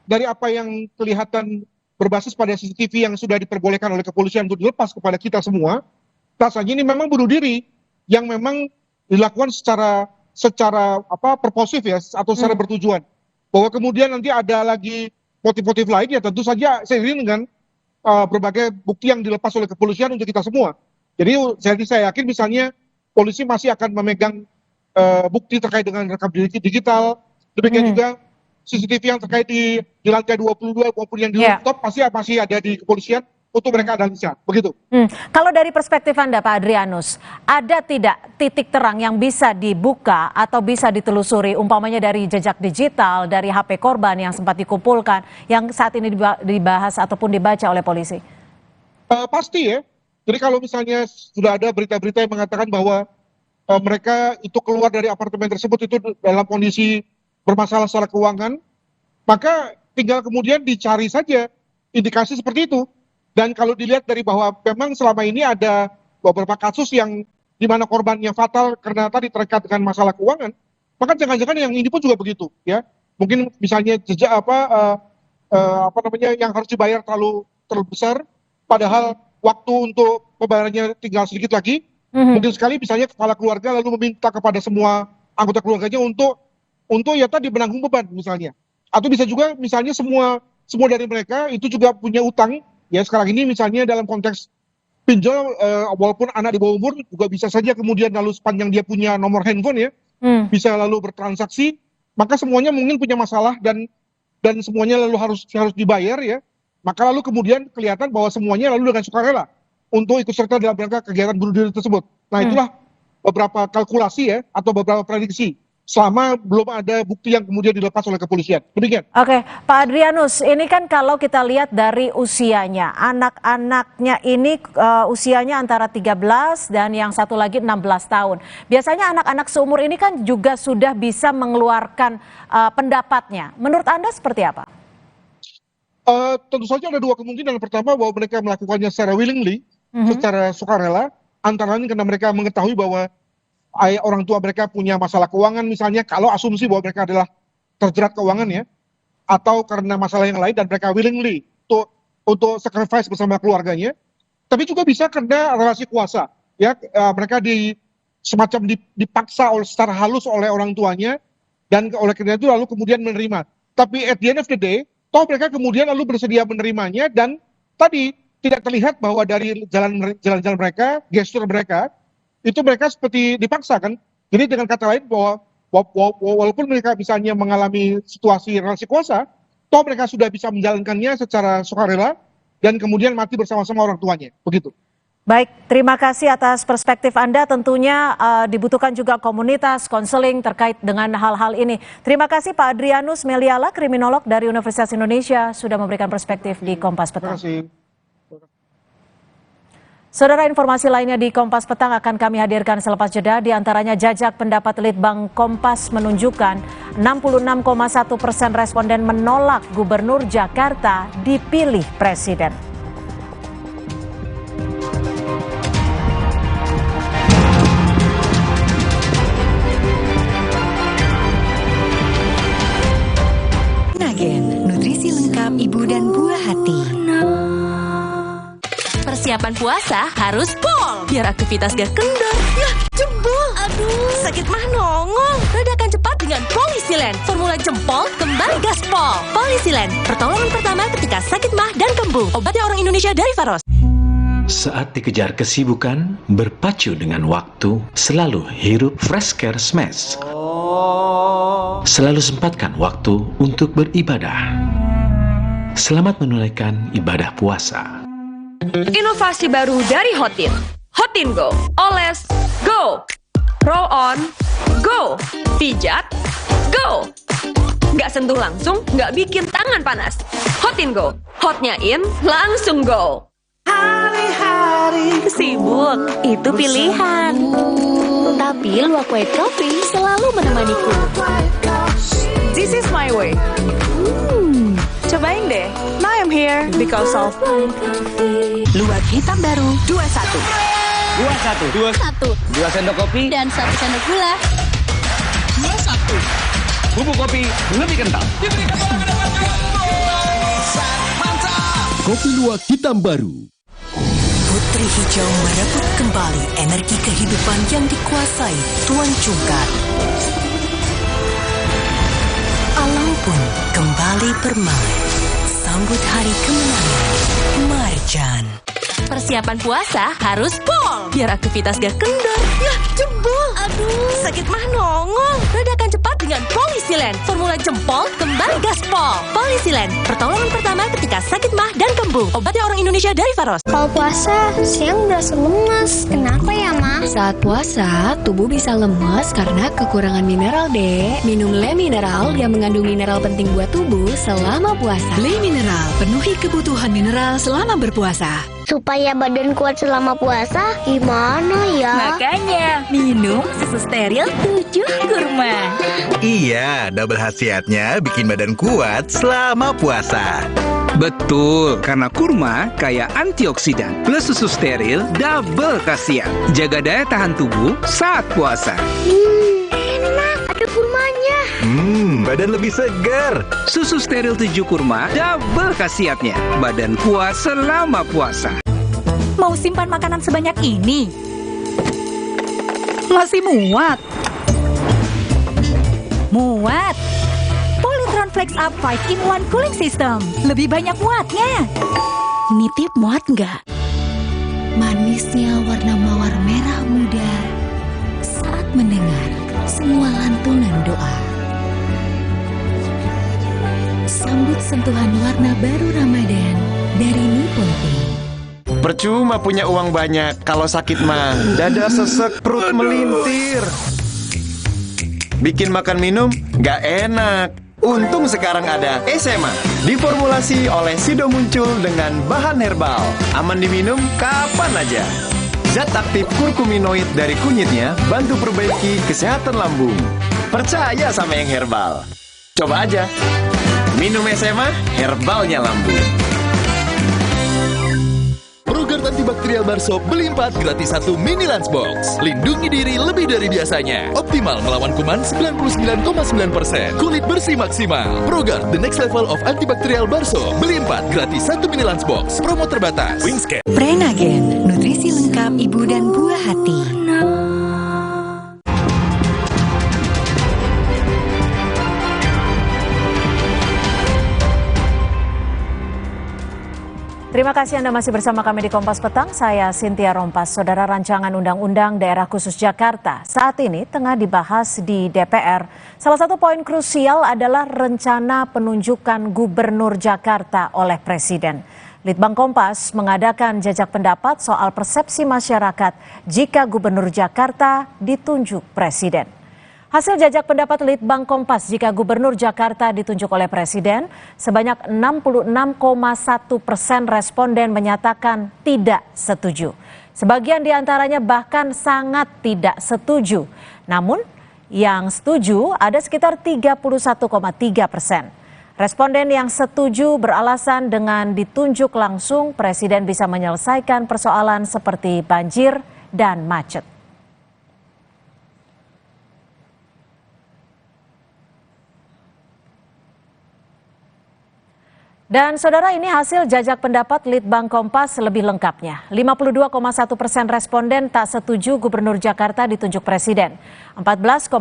[SPEAKER 11] Dari apa yang kelihatan berbasis pada CCTV yang sudah diperbolehkan oleh kepolisian untuk dilepas kepada kita semua, rasanya ini memang bunuh diri yang memang dilakukan secara purposif ya, atau secara bertujuan. Bahwa kemudian nanti ada lagi motif-motif lain ya tentu saja seiring dengan berbagai bukti yang dilepas oleh kepolisian untuk kita semua. Jadi saya yakin misalnya polisi masih akan memegang bukti terkait dengan rekam digital, demikian juga CCTV yang terkait di lantai 22 maupun yang di rooftop pasti masih ada di kepolisian untuk mereka analisa, begitu.
[SPEAKER 25] Kalau dari perspektif Anda, Pak Adrianus, ada tidak titik terang yang bisa dibuka atau bisa ditelusuri, umpamanya dari jejak digital, dari HP korban yang sempat dikumpulkan, yang saat ini dibahas ataupun dibaca oleh polisi?
[SPEAKER 11] Pasti ya. Jadi kalau misalnya sudah ada berita-berita yang mengatakan bahwa mereka itu keluar dari apartemen tersebut itu dalam kondisi bermasalah secara keuangan, maka tinggal kemudian dicari saja indikasi seperti itu. Dan kalau dilihat dari bahwa memang selama ini ada beberapa kasus yang di mana korbannya fatal karena tadi terkait dengan masalah keuangan, maka jangan-jangan yang ini pun juga begitu, ya. Mungkin misalnya jejak yang harus dibayar terlalu besar, padahal waktu untuk pembayarannya tinggal sedikit lagi. Mungkin sekali misalnya kepala keluarga lalu meminta kepada semua anggota keluarganya untuk ya tadi menanggung beban misalnya. Atau bisa juga misalnya semua dari mereka itu juga punya utang. Ya sekarang ini misalnya dalam konteks pinjol, walaupun anak di bawah umur juga bisa saja kemudian lalu sepanjang dia punya nomor handphone ya, bisa lalu bertransaksi, maka semuanya mungkin punya masalah dan semuanya lalu harus dibayar ya, maka lalu kemudian kelihatan bahwa semuanya lalu dengan sukarela untuk ikut serta dalam rangka kegiatan bunuh diri tersebut. Nah itulah beberapa kalkulasi ya atau beberapa prediksi selama belum ada bukti yang kemudian dilepas oleh kepolisian. Demikian.
[SPEAKER 25] Oke, Pak Adrianus, ini kan kalau kita lihat dari usianya, anak-anaknya ini usianya antara 13 dan yang satu lagi 16 tahun. Biasanya anak-anak seumur ini kan juga sudah bisa mengeluarkan pendapatnya. Menurut Anda seperti apa?
[SPEAKER 11] Tentu saja ada dua kemungkinan. Pertama bahwa mereka melakukannya secara willingly, secara sukarela, antara lain karena mereka mengetahui bahwa orang tua mereka punya masalah keuangan misalnya, kalau asumsi bahwa mereka adalah terjerat keuangan ya, atau karena masalah yang lain dan mereka willingly untuk sacrifice bersama keluarganya. Tapi juga bisa karena relasi kuasa ya, mereka semacam dipaksa secara halus oleh orang tuanya dan oleh karena itu lalu kemudian menerima. Tapi at the end of the day, toh mereka kemudian lalu bersedia menerimanya dan tadi tidak terlihat bahwa dari jalan-jalan mereka, gestur mereka itu mereka seperti dipaksa kan. Jadi dengan kata lain bahwa walaupun mereka misalnya mengalami situasi relasi kuasa, toh mereka sudah bisa menjalankannya secara sukarela dan kemudian mati bersama-sama orang tuanya. Begitu.
[SPEAKER 25] Baik, terima kasih atas perspektif Anda. Tentunya dibutuhkan juga komunitas, konseling terkait dengan hal-hal ini. Terima kasih Pak Adrianus Meliala, kriminolog dari Universitas Indonesia, sudah memberikan perspektif di Kompas Petang.
[SPEAKER 11] Terima kasih.
[SPEAKER 25] Saudara, informasi lainnya di Kompas Petang akan kami hadirkan selepas jeda. Di antaranya jajak pendapat Litbang Kompas menunjukkan 66,1% responden menolak Gubernur Jakarta dipilih Presiden.
[SPEAKER 1] Nagen, nutrisi lengkap ibu dan buah hati.
[SPEAKER 12] Persiapan puasa harus pol, biar aktivitas gak kendor. Ya, jebol. Aduh, sakit mah nongol. Redakan cepat dengan Polisilen. Formula jempol kembali gaspol. Polisilen, pertolongan pertama ketika sakit mah dan kembung. Obatnya orang Indonesia dari Faros.
[SPEAKER 5] Saat dikejar kesibukan, berpacu dengan waktu, selalu hirup Fresh Care Smash. Selalu sempatkan waktu untuk beribadah. Selamat menunaikan ibadah puasa.
[SPEAKER 8] Inovasi baru dari Hotin. Hotin Go. Oles, go. Roll on, go. Pijat, go. Nggak sentuh langsung, nggak bikin tangan panas. Hotin Go. Hotnya in, langsung go.
[SPEAKER 12] Hari-hari sibuk, itu pilihan. Tapi Luwak White Coffee selalu menemaniku.
[SPEAKER 27] This is my way. Cobain deh. Now I'm here because of
[SPEAKER 1] Luwak hitam baru 21.
[SPEAKER 13] 21. 2 sendok kopi
[SPEAKER 12] dan 1 sendok gula.
[SPEAKER 13] 21. Bubuk kopi lebih kental.
[SPEAKER 21] Kopi Luwak hitam baru.
[SPEAKER 1] Putri Hijau merebut kembali energi kehidupan yang dikuasai Tuan Cungkar. Alam pun kembali bermain. Sambut hari kemenangan Marjan.
[SPEAKER 12] Persiapan puasa harus pol, biar aktivitas gak kendor. Yah, jebol. Aduh, sakit mah nongol. Redakan cepat dengan Polisilen. Formula jempol kembali gaspol. Polisilen, pertolongan pertama ketika sakit mah dan kembung. Obatnya orang Indonesia dari Faros.
[SPEAKER 4] Kalau puasa, siang berasa lemas. Kenapa ya, Ma?
[SPEAKER 19] Saat puasa, tubuh bisa lemas karena kekurangan mineral, Dek. Minum Le Mineral yang mengandung mineral penting buat tubuh selama puasa.
[SPEAKER 1] Le Mineral, penuhi kebutuhan mineral selama berpuasa.
[SPEAKER 4] Supaya badan kuat selama puasa, gimana ya?
[SPEAKER 12] Makanya, minum susu steril 7 kurma.
[SPEAKER 6] Iya, double khasiatnya bikin badan kuat selama puasa.
[SPEAKER 13] Betul, karena kurma kaya antioksidan plus susu steril double khasiat. Jaga daya tahan tubuh saat puasa.
[SPEAKER 4] Enak, ada kurmanya.
[SPEAKER 6] Badan lebih segar.
[SPEAKER 13] Susu steril 7 kurma double khasiatnya. Badan kuat selama puasa.
[SPEAKER 7] Mau simpan makanan sebanyak ini? Masih muat? Muat! Polytron Flex Up 5-in-1 Cooling System. Lebih banyak muatnya.
[SPEAKER 17] Nitip muat nggak? Manisnya warna mawar merah muda saat mendengar semua lantunan doa. Sambut sentuhan warna baru Ramadan dari Nippon Paint.
[SPEAKER 24] Percuma punya uang banyak, kalau sakit mah dada sesek, perut melintir. Bikin makan minum nggak enak. Untung sekarang ada SMA, diformulasi oleh Sido Muncul dengan bahan herbal. Aman diminum kapan aja. Zat aktif kurkuminoid dari kunyitnya bantu perbaiki kesehatan lambung. Percaya sama yang herbal. Coba aja. Minum SMA, herbalnya lambung.
[SPEAKER 20] Progrard antibakterial Barsop beli 4 gratis 1 mini lunchbox. Lindungi diri lebih dari biasanya. Optimal melawan kuman 99,9%. Kulit bersih maksimal. Progrard, the next level of antibakterial Barsop. Beli 4 gratis 1 mini lunchbox. Promo terbatas. Wingscan.
[SPEAKER 1] Prenagen, nutrisi lengkap ibu dan buah hati.
[SPEAKER 25] Terima kasih Anda masih bersama kami di Kompas Petang. Saya Cynthia Rompas. Saudara, rancangan Undang-Undang Daerah Khusus Jakarta saat ini tengah dibahas di DPR. Salah satu poin krusial adalah rencana penunjukan Gubernur Jakarta oleh Presiden. Litbang Kompas mengadakan jajak pendapat soal persepsi masyarakat jika Gubernur Jakarta ditunjuk Presiden. Hasil jajak pendapat Litbang Kompas jika Gubernur Jakarta ditunjuk oleh Presiden, sebanyak 66,1% responden menyatakan tidak setuju. Sebagian diantaranya bahkan sangat tidak setuju. Namun yang setuju ada sekitar 31,3%. Responden yang setuju beralasan dengan ditunjuk langsung Presiden bisa menyelesaikan persoalan seperti banjir dan macet. Dan saudara, ini hasil jajak pendapat Litbang Kompas lebih lengkapnya. 52,1% responden tak setuju Gubernur Jakarta ditunjuk Presiden. 14,0%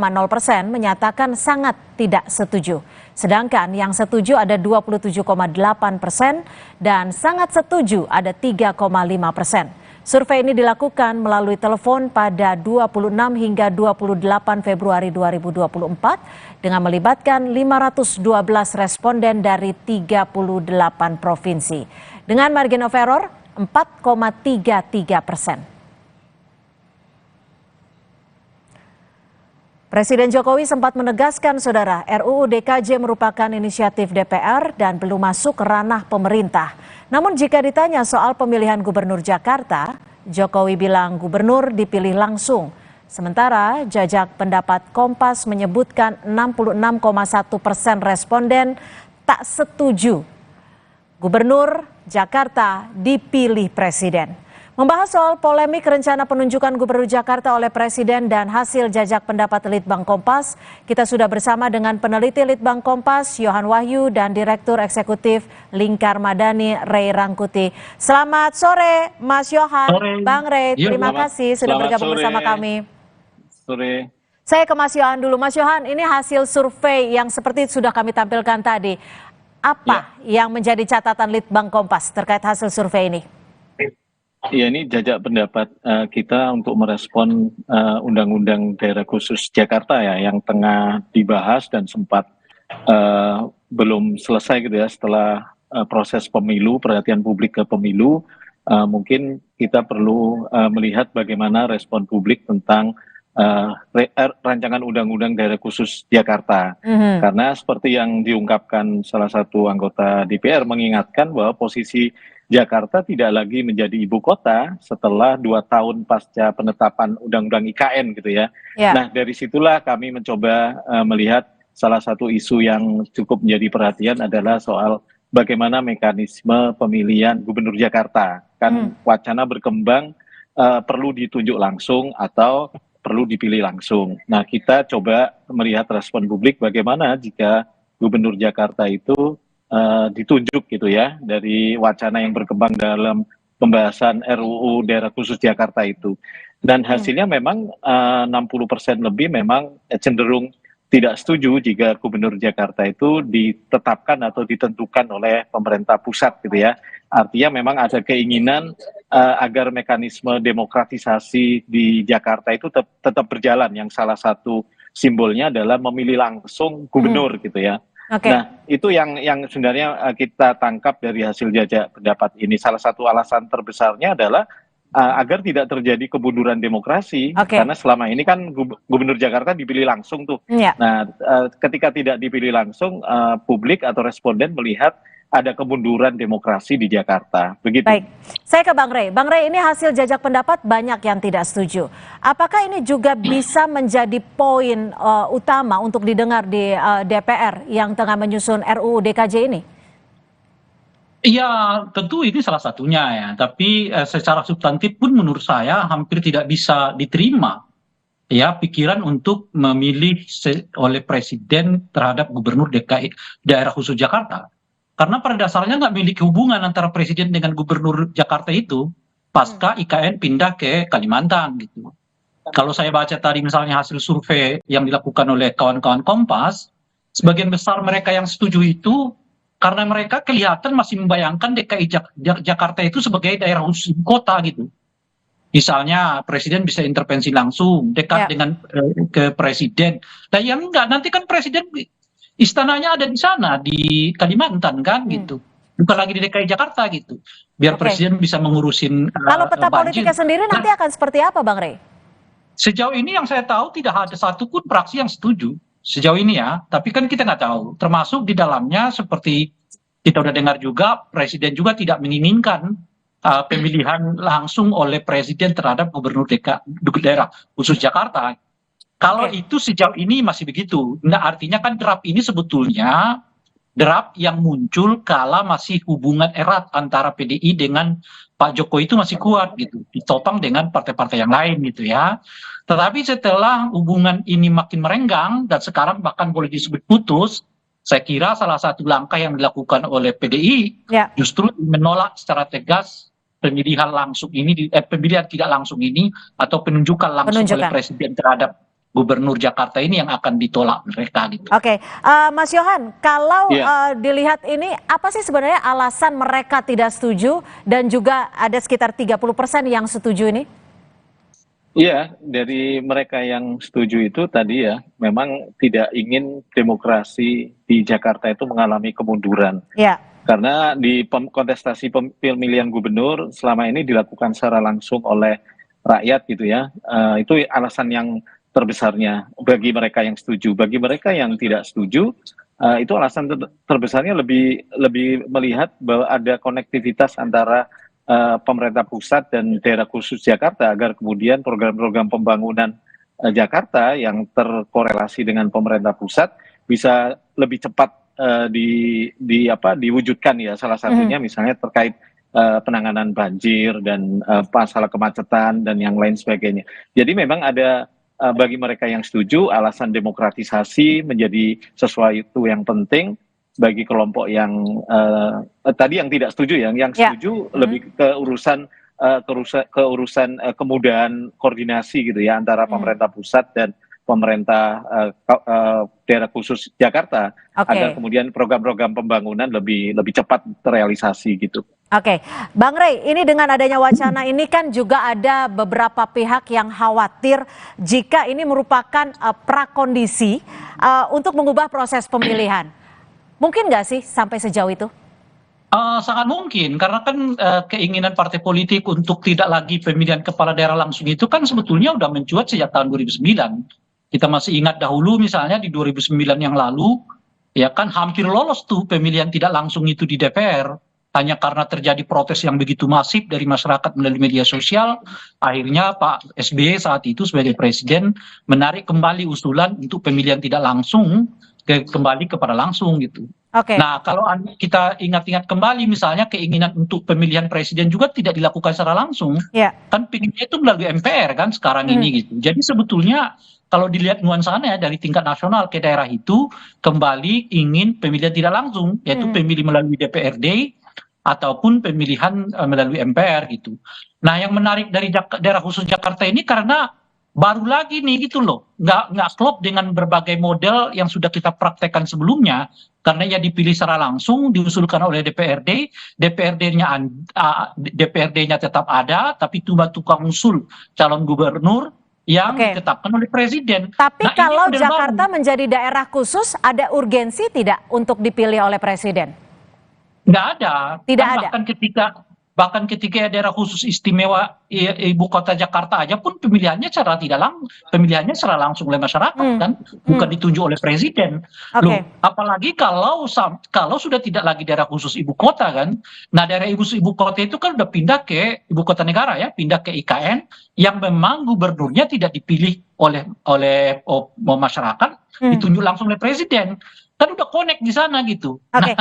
[SPEAKER 25] menyatakan sangat tidak setuju. Sedangkan yang setuju ada 27,8% dan sangat setuju ada 3,5%. Survei ini dilakukan melalui telepon pada 26 hingga 28 Februari 2024 dengan melibatkan 512 responden dari 38 provinsi. Dengan margin of error 4,33%. Presiden Jokowi sempat menegaskan, saudara, RUU DKJ merupakan inisiatif DPR dan belum masuk ke ranah pemerintah. Namun jika ditanya soal pemilihan Gubernur Jakarta, Jokowi bilang gubernur dipilih langsung. Sementara jajak pendapat Kompas menyebutkan 66,1% responden tak setuju Gubernur Jakarta dipilih Presiden. Membahas soal polemik rencana penunjukan Gubernur Jakarta oleh Presiden dan hasil jajak pendapat Litbang Kompas, kita sudah bersama dengan peneliti Litbang Kompas, Yohan Wahyu, dan Direktur Eksekutif Lingkar Madani, Ray Rangkuti. Selamat sore, Mas Yohan, Bang Ray, terima kasih sudah bergabung bersama kami.
[SPEAKER 14] Sore.
[SPEAKER 25] Saya ke Mas Yohan dulu. Mas Yohan, ini hasil survei yang seperti sudah kami tampilkan tadi. Apa yang menjadi catatan Litbang Kompas terkait hasil survei ini?
[SPEAKER 14] Iya, ini jajak pendapat kita untuk merespon Undang-Undang Daerah Khusus Jakarta ya, yang tengah dibahas dan sempat belum selesai gitu ya setelah proses pemilu, perhatian publik ke pemilu. Mungkin kita perlu melihat bagaimana respon publik tentang rancangan Undang-Undang Daerah Khusus Jakarta. Karena seperti yang diungkapkan salah satu anggota DPR mengingatkan bahwa posisi Jakarta tidak lagi menjadi ibu kota setelah 2 tahun pasca penetapan Undang-Undang IKN gitu ya. Nah, dari situlah kami mencoba melihat salah satu isu yang cukup menjadi perhatian adalah soal bagaimana mekanisme pemilihan gubernur Jakarta. Kan wacana berkembang perlu ditunjuk langsung atau perlu dipilih langsung. Nah, kita coba melihat respon publik bagaimana jika gubernur Jakarta itu ditunjuk gitu ya, dari wacana yang berkembang dalam pembahasan RUU Daerah Khusus Jakarta itu. Dan hasilnya memang 60% lebih memang cenderung tidak setuju jika gubernur Jakarta itu ditetapkan atau ditentukan oleh pemerintah pusat gitu ya. Artinya memang ada keinginan agar mekanisme demokratisasi di Jakarta itu tetap berjalan, yang salah satu simbolnya adalah memilih langsung gubernur gitu ya. Nah, itu yang sebenarnya kita tangkap dari hasil jajak pendapat ini. Salah satu alasan terbesarnya adalah agar tidak terjadi kemunduran demokrasi, karena selama ini kan gubernur Jakarta dipilih langsung tuh. Nah, ketika tidak dipilih langsung, publik atau responden melihat ada kemunduran demokrasi di Jakarta. Begitu.
[SPEAKER 25] Baik, saya ke Bang Rey. Bang Rey, ini hasil jajak pendapat banyak yang tidak setuju. Apakah ini juga bisa menjadi poin utama untuk didengar di DPR yang tengah menyusun RUU DKJ ini?
[SPEAKER 15] Iya, tentu ini salah satunya ya. Tapi secara substantif pun menurut saya hampir tidak bisa diterima ya pikiran untuk memilih oleh presiden terhadap gubernur DKI Daerah Khusus Jakarta. Karena pada dasarnya nggak memiliki hubungan antara presiden dengan gubernur Jakarta itu pasca IKN pindah ke Kalimantan gitu. Kalau saya baca tadi misalnya hasil survei yang dilakukan oleh kawan-kawan Kompas, sebagian besar mereka yang setuju itu karena mereka kelihatan masih membayangkan DKI Jakarta itu sebagai daerah khusus ibu kota gitu. Misalnya presiden bisa intervensi langsung, dekat dengan ke presiden. Nah yang enggak, nanti kan presiden istananya ada di sana, di Kalimantan kan gitu. Bukan lagi di DKI Jakarta gitu. Biar presiden bisa mengurusin
[SPEAKER 25] Kalau peta politiknya sendiri nanti akan seperti apa Bang Rey?
[SPEAKER 15] Sejauh ini yang saya tahu tidak ada satupun fraksi yang setuju. Sejauh ini ya, tapi kan kita nggak tahu. Termasuk di dalamnya seperti kita udah dengar juga, presiden juga tidak menginginkan pemilihan langsung oleh presiden terhadap gubernur daerah khusus Jakarta. Kalau itu sejauh ini masih begitu. Nah artinya kan draft ini sebetulnya draft yang muncul kala masih hubungan erat antara PDI dengan Pak Jokowi itu masih kuat gitu. Ditopang dengan partai-partai yang lain gitu ya. Tetapi setelah hubungan ini makin merenggang dan sekarang bahkan boleh disebut putus, saya kira salah satu langkah yang dilakukan oleh PDI justru menolak secara tegas pemilihan langsung ini, pemilihan tidak langsung ini atau penunjukan langsung oleh presiden terhadap gubernur Jakarta ini yang akan ditolak mereka gitu.
[SPEAKER 25] Oke, Mas Yohan, kalau dilihat ini apa sih sebenarnya alasan mereka tidak setuju dan juga ada sekitar 30% yang setuju ini?
[SPEAKER 14] Iya, dari mereka yang setuju itu tadi ya, memang tidak ingin demokrasi di Jakarta itu mengalami kemunduran. Karena di kontestasi pemilihan gubernur selama ini dilakukan secara langsung oleh rakyat gitu ya. Itu alasan yang terbesarnya bagi mereka yang setuju. Bagi mereka yang tidak setuju, itu alasan terbesarnya lebih melihat bahwa ada konektivitas antara pemerintah pusat dan daerah khusus Jakarta agar kemudian program-program pembangunan Jakarta yang terkorelasi dengan pemerintah pusat bisa lebih cepat diwujudkan ya. Salah satunya misalnya terkait penanganan banjir dan masalah kemacetan dan yang lain sebagainya. Jadi memang ada bagi mereka yang setuju, alasan demokratisasi menjadi sesuatu yang penting. Bagi kelompok yang tadi yang tidak setuju, yang setuju lebih ke urusan kemudahan koordinasi gitu ya antara pemerintah pusat dan pemerintah daerah khusus Jakarta agar kemudian program-program pembangunan lebih cepat terrealisasi gitu.
[SPEAKER 25] Oke, Bang Rey, ini dengan adanya wacana ini kan juga ada beberapa pihak yang khawatir jika ini merupakan prakondisi untuk mengubah proses pemilihan. Mungkin nggak sih sampai sejauh itu?
[SPEAKER 15] Sangat mungkin, karena kan keinginan partai politik untuk tidak lagi pemilihan kepala daerah langsung itu kan sebetulnya udah mencuat sejak tahun 2009. Kita masih ingat dahulu misalnya di 2009 yang lalu, ya kan hampir lolos tuh pemilihan tidak langsung itu di DPR. Hanya karena terjadi protes yang begitu masif dari masyarakat melalui media sosial, akhirnya Pak SBY saat itu sebagai presiden menarik kembali usulan untuk pemilihan tidak langsung kembali kepada langsung gitu.
[SPEAKER 25] Oke.
[SPEAKER 15] Nah, kalau kita ingat-ingat kembali misalnya keinginan untuk pemilihan presiden juga tidak dilakukan secara langsung. Kan pinginnya itu melalui MPR kan sekarang ini gitu. Jadi sebetulnya kalau dilihat nuansanya dari tingkat nasional ke daerah itu kembali ingin pemilihan tidak langsung, yaitu pemilih melalui DPRD ataupun pemilihan melalui MPR gitu. Nah, yang menarik dari daerah khusus Jakarta ini karena baru lagi nih gitu loh, nggak klop dengan berbagai model yang sudah kita praktekkan sebelumnya, karena ya dipilih secara langsung, diusulkan oleh DPRD, DPRD-nya tetap ada, tapi cuma tukang usul calon gubernur yang ditetapkan oleh presiden.
[SPEAKER 25] Tapi
[SPEAKER 15] nah,
[SPEAKER 25] kalau Jakarta menjadi daerah khusus, ada urgensi tidak untuk dipilih oleh presiden?
[SPEAKER 15] Nggak ada.
[SPEAKER 25] Tidak ada.
[SPEAKER 15] Bahkan ketika daerah khusus istimewa ibu kota Jakarta aja pun pemilihannya secara secara langsung oleh masyarakat kan, bukan ditunjuk oleh presiden. Loh, apalagi kalau sudah tidak lagi daerah khusus ibu kota kan. Nah, daerah ibu kota itu kan udah pindah ke ibu kota negara ya, pindah ke IKN yang memang gubernurnya tidak dipilih oleh masyarakat, ditunjuk langsung oleh presiden. Kan udah connect di sana gitu.
[SPEAKER 25] Oke,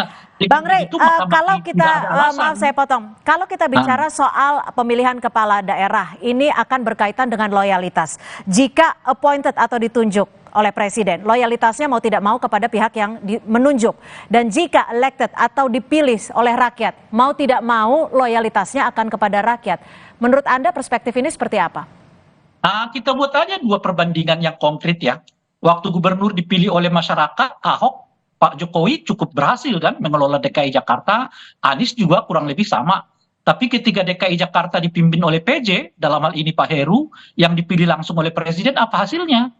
[SPEAKER 25] Bang Rey, kalau kita maaf saya potong, kalau kita bicara soal pemilihan kepala daerah, ini akan berkaitan dengan loyalitas. Jika appointed atau ditunjuk oleh presiden, loyalitasnya mau tidak mau kepada pihak yang menunjuk. Dan jika elected atau dipilih oleh rakyat, mau tidak mau loyalitasnya akan kepada rakyat. Menurut Anda perspektif ini seperti apa?
[SPEAKER 15] Kita buat aja dua perbandingan yang konkret ya. Waktu gubernur dipilih oleh masyarakat, Ahok, Pak Jokowi cukup berhasil kan mengelola DKI Jakarta, Anies juga kurang lebih sama. Tapi ketika DKI Jakarta dipimpin oleh PJ, dalam hal ini Pak Heru, yang dipilih langsung oleh presiden, apa hasilnya?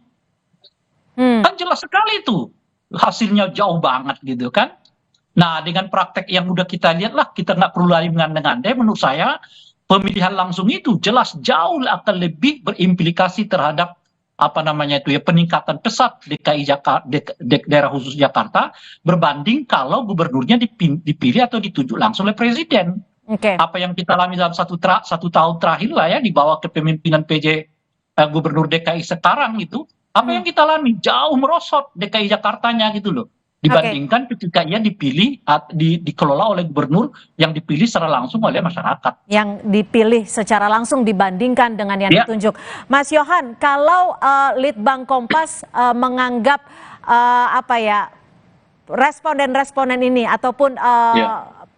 [SPEAKER 15] Kan jelas sekali itu, hasilnya jauh banget gitu kan. Nah, dengan praktek yang udah kita lihat lah, kita nggak perlu lagi mengandai-andai, menurut saya pemilihan langsung itu jelas jauh akan lebih berimplikasi terhadap peningkatan pesat DKI Jakarta, daerah khusus Jakarta berbanding kalau gubernurnya dipilih atau ditunjuk langsung oleh presiden. Apa yang kita alami dalam satu tahun terakhir lah ya di bawah kepemimpinan PJ gubernur DKI sekarang itu, apa yang kita alami jauh merosot DKI Jakartanya gitu loh. Dibandingkan ketika ia dipilih, dikelola oleh gubernur yang dipilih secara langsung oleh masyarakat.
[SPEAKER 25] Yang dipilih secara langsung dibandingkan dengan yang ditunjuk. Mas Yohan, kalau Litbang Kompas menganggap responden-responden ini ataupun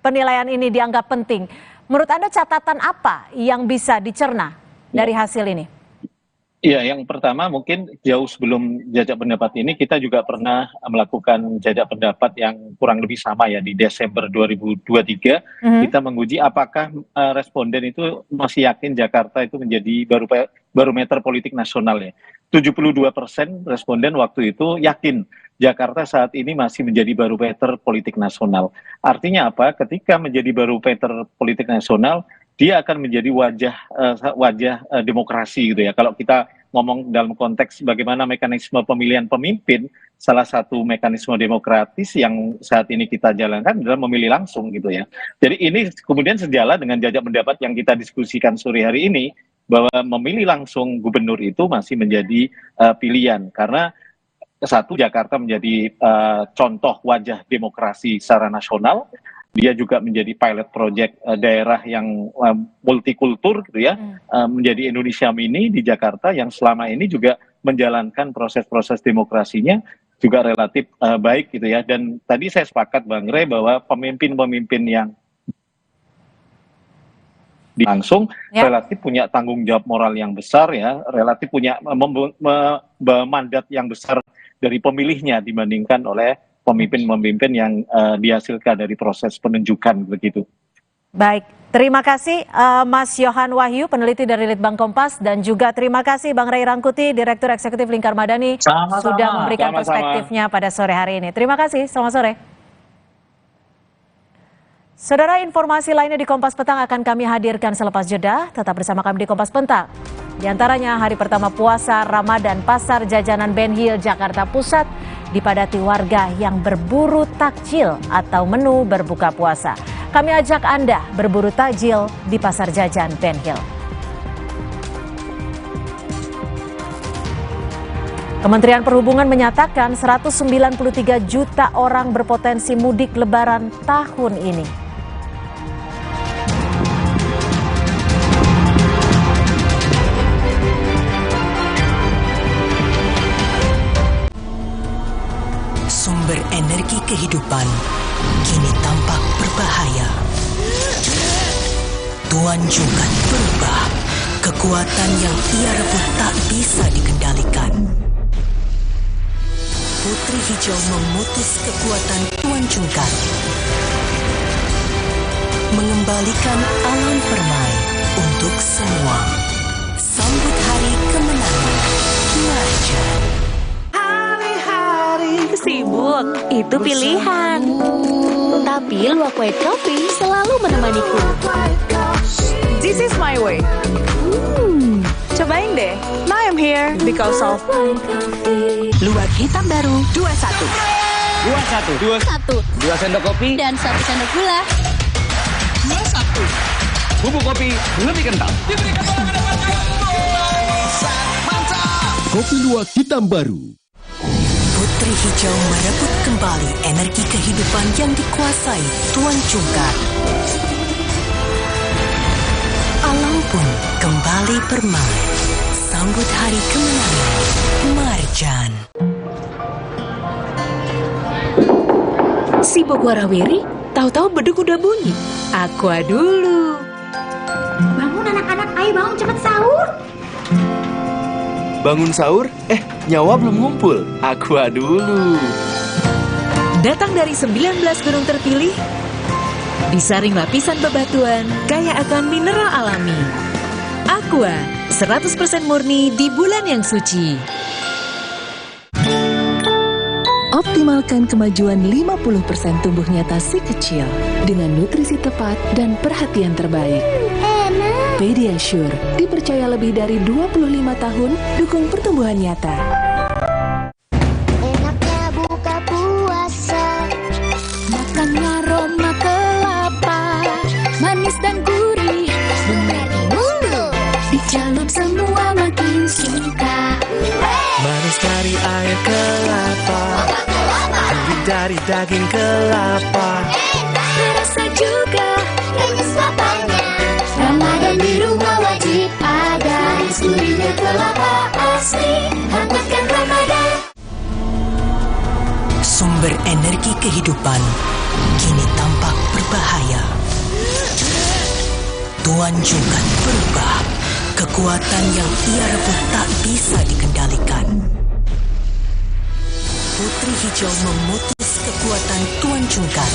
[SPEAKER 25] penilaian ini dianggap penting, menurut Anda catatan apa yang bisa dicerna dari hasil ini?
[SPEAKER 14] Iya, yang pertama mungkin jauh sebelum jajak pendapat ini kita juga pernah melakukan jajak pendapat yang kurang lebih sama ya di Desember 2023. Kita menguji apakah responden itu masih yakin Jakarta itu menjadi barometer politik nasional ya. 72% responden waktu itu yakin Jakarta saat ini masih menjadi barometer politik nasional. Artinya apa? Ketika menjadi barometer politik nasional, dia akan menjadi wajah demokrasi gitu ya. Kalau kita ngomong dalam konteks bagaimana mekanisme pemilihan pemimpin, salah satu mekanisme demokratis yang saat ini kita jalankan adalah memilih langsung gitu ya. Jadi ini kemudian sejalan dengan jajak pendapat yang kita diskusikan sore hari ini, bahwa memilih langsung gubernur itu masih menjadi pilihan. Karena satu, Jakarta menjadi contoh wajah demokrasi secara nasional. Dia juga menjadi pilot project daerah yang multikultur gitu ya, menjadi Indonesia Mini di Jakarta yang selama ini juga menjalankan proses-proses demokrasinya juga relatif baik gitu ya. Dan tadi saya sepakat Bang Rey bahwa pemimpin-pemimpin yang langsung relatif punya tanggung jawab moral yang besar ya, relatif punya mandat yang besar dari pemilihnya dibandingkan oleh pemimpin-pemimpin yang dihasilkan dari proses penunjukan begitu.
[SPEAKER 25] Baik, terima kasih Mas Yohan Wahyu, peneliti dari Litbang Kompas, dan juga terima kasih Bang Ray Rangkuti, Direktur Eksekutif Lingkar Madani, sudah memberikan perspektifnya pada sore hari ini. Terima kasih, selamat sore. Saudara, informasi lainnya di Kompas Petang akan kami hadirkan selepas jeda. Tetap bersama kami di Kompas Petang. Di antaranya hari pertama puasa Ramadan, Pasar Jajanan Ben Hill, Jakarta Pusat dipadati warga yang berburu takjil atau menu berbuka puasa. Kami ajak Anda berburu takjil di Pasar Jajan Ben Hill. Kementerian Perhubungan menyatakan 193 juta orang berpotensi mudik lebaran tahun ini.
[SPEAKER 1] Sumber energi kehidupan kini tampak berbahaya. Tuan Jungkat berubah. Kekuatan yang ia rebut tak bisa dikendalikan. Putri Hijau memutus kekuatan Tuan Jungkat. Mengembalikan alam permai untuk semua. Sambut hari kemenangan Marjan.
[SPEAKER 12] Sibuk, itu pilihan. Tapi Luwak White Coffee selalu menemaniku.
[SPEAKER 27] This is my way. Cobain deh. Now I'm here because of
[SPEAKER 12] Luwak hitam baru 21.
[SPEAKER 2] 21. 2 sendok kopi
[SPEAKER 12] Dan 1 sendok gula.
[SPEAKER 2] 21. Bubuk kopi lebih kental.
[SPEAKER 20] Kopi Luwak hitam baru.
[SPEAKER 1] Putri Hijau merebut kembali energi kehidupan yang dikuasai Tuan Jungkat. Alam pun kembali permai. Sambut hari kemenangan Marjan.
[SPEAKER 12] Sibuk warawiri, tahu-tahu beduk udah bunyi. Aqua dulu.
[SPEAKER 7] Bangun anak-anak, ayo bangun cepet sahur.
[SPEAKER 10] Bangun sahur? Nyawa belum ngumpul. Aqua dulu.
[SPEAKER 12] Datang dari 19 gunung terpilih, disaring lapisan bebatuan, kaya akan mineral alami. Aqua, 100% murni di bulan yang suci.
[SPEAKER 16] Optimalkan kemajuan 50% tumbuh nyata si kecil dengan nutrisi tepat dan perhatian terbaik. Pediasure, dipercaya lebih dari 25 tahun dukung pertumbuhan nyata.
[SPEAKER 4] Enaknya buka puasa,
[SPEAKER 17] Makan aroma kelapa, manis dan gurih,
[SPEAKER 4] berarti mulu.
[SPEAKER 17] dicelup semua makin suka.
[SPEAKER 18] Manis dari air kelapa, gurih dari daging kelapa,
[SPEAKER 17] Terasa juga
[SPEAKER 4] Enak lapanya. Ramadan di rumah wajib ada. Gurihnya kelapa asli. Hangatkan Ramadan.
[SPEAKER 1] Sumber energi kehidupan kini tampak berbahaya. Tuan Jungkat berubah. Kekuatan yang ia rebut tak bisa dikendalikan. Putri Hijau memutus kekuatan Tuan Jungkat.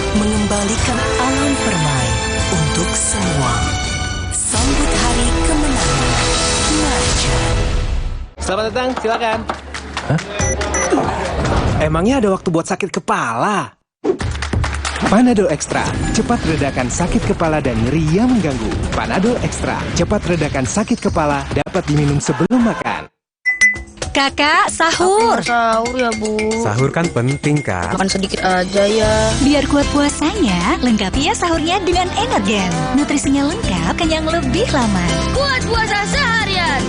[SPEAKER 1] Mengembalikan alam permai untuk semua. Sambut hari kemenangan Marjan.
[SPEAKER 18] Selamat datang, silakan. Emangnya ada waktu buat sakit kepala?
[SPEAKER 22] Panadol Extra, cepat redakan sakit kepala dan nyeri yang mengganggu. Panadol Extra, cepat redakan sakit kepala, dapat diminum sebelum makan.
[SPEAKER 7] Kakak, sahur.
[SPEAKER 23] Sahur ya, Bu.
[SPEAKER 22] Sahur kan penting, Kak.
[SPEAKER 23] Makan sedikit aja ya.
[SPEAKER 7] Biar kuat puasanya, lengkapi ya sahurnya dengan Energen. Nutrisinya lengkap, kenyang lebih lama.
[SPEAKER 23] Kuat puasa seharian.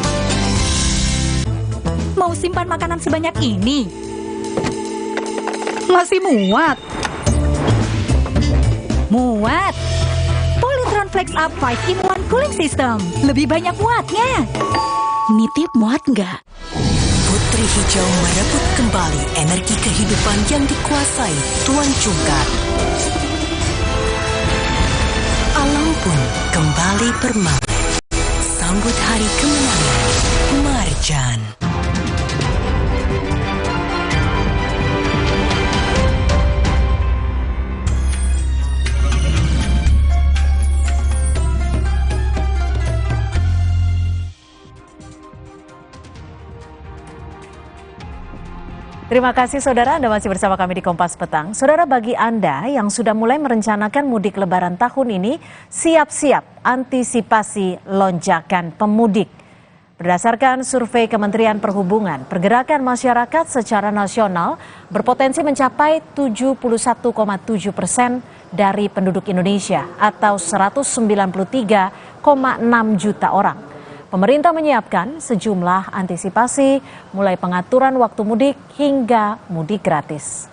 [SPEAKER 7] Mau simpan makanan sebanyak ini? Masih muat? Muat. Polytron Flex Up 5-in-1 Cooling System. Lebih banyak muatnya.
[SPEAKER 12] Nitip muat nggak?
[SPEAKER 1] Putri Hijau merebut kembali energi kehidupan yang dikuasai Tuan Jungkat. Alam pun kembali permai. Sambut hari kemenangan Marjan.
[SPEAKER 25] Terima kasih saudara, Anda masih bersama kami di Kompas Petang. Saudara, bagi Anda yang sudah mulai merencanakan mudik lebaran tahun ini, siap-siap antisipasi lonjakan pemudik. Berdasarkan survei Kementerian Perhubungan, pergerakan masyarakat secara nasional berpotensi mencapai 71,7% dari penduduk Indonesia atau 193,6 juta orang. Pemerintah menyiapkan sejumlah antisipasi mulai pengaturan waktu mudik hingga mudik gratis.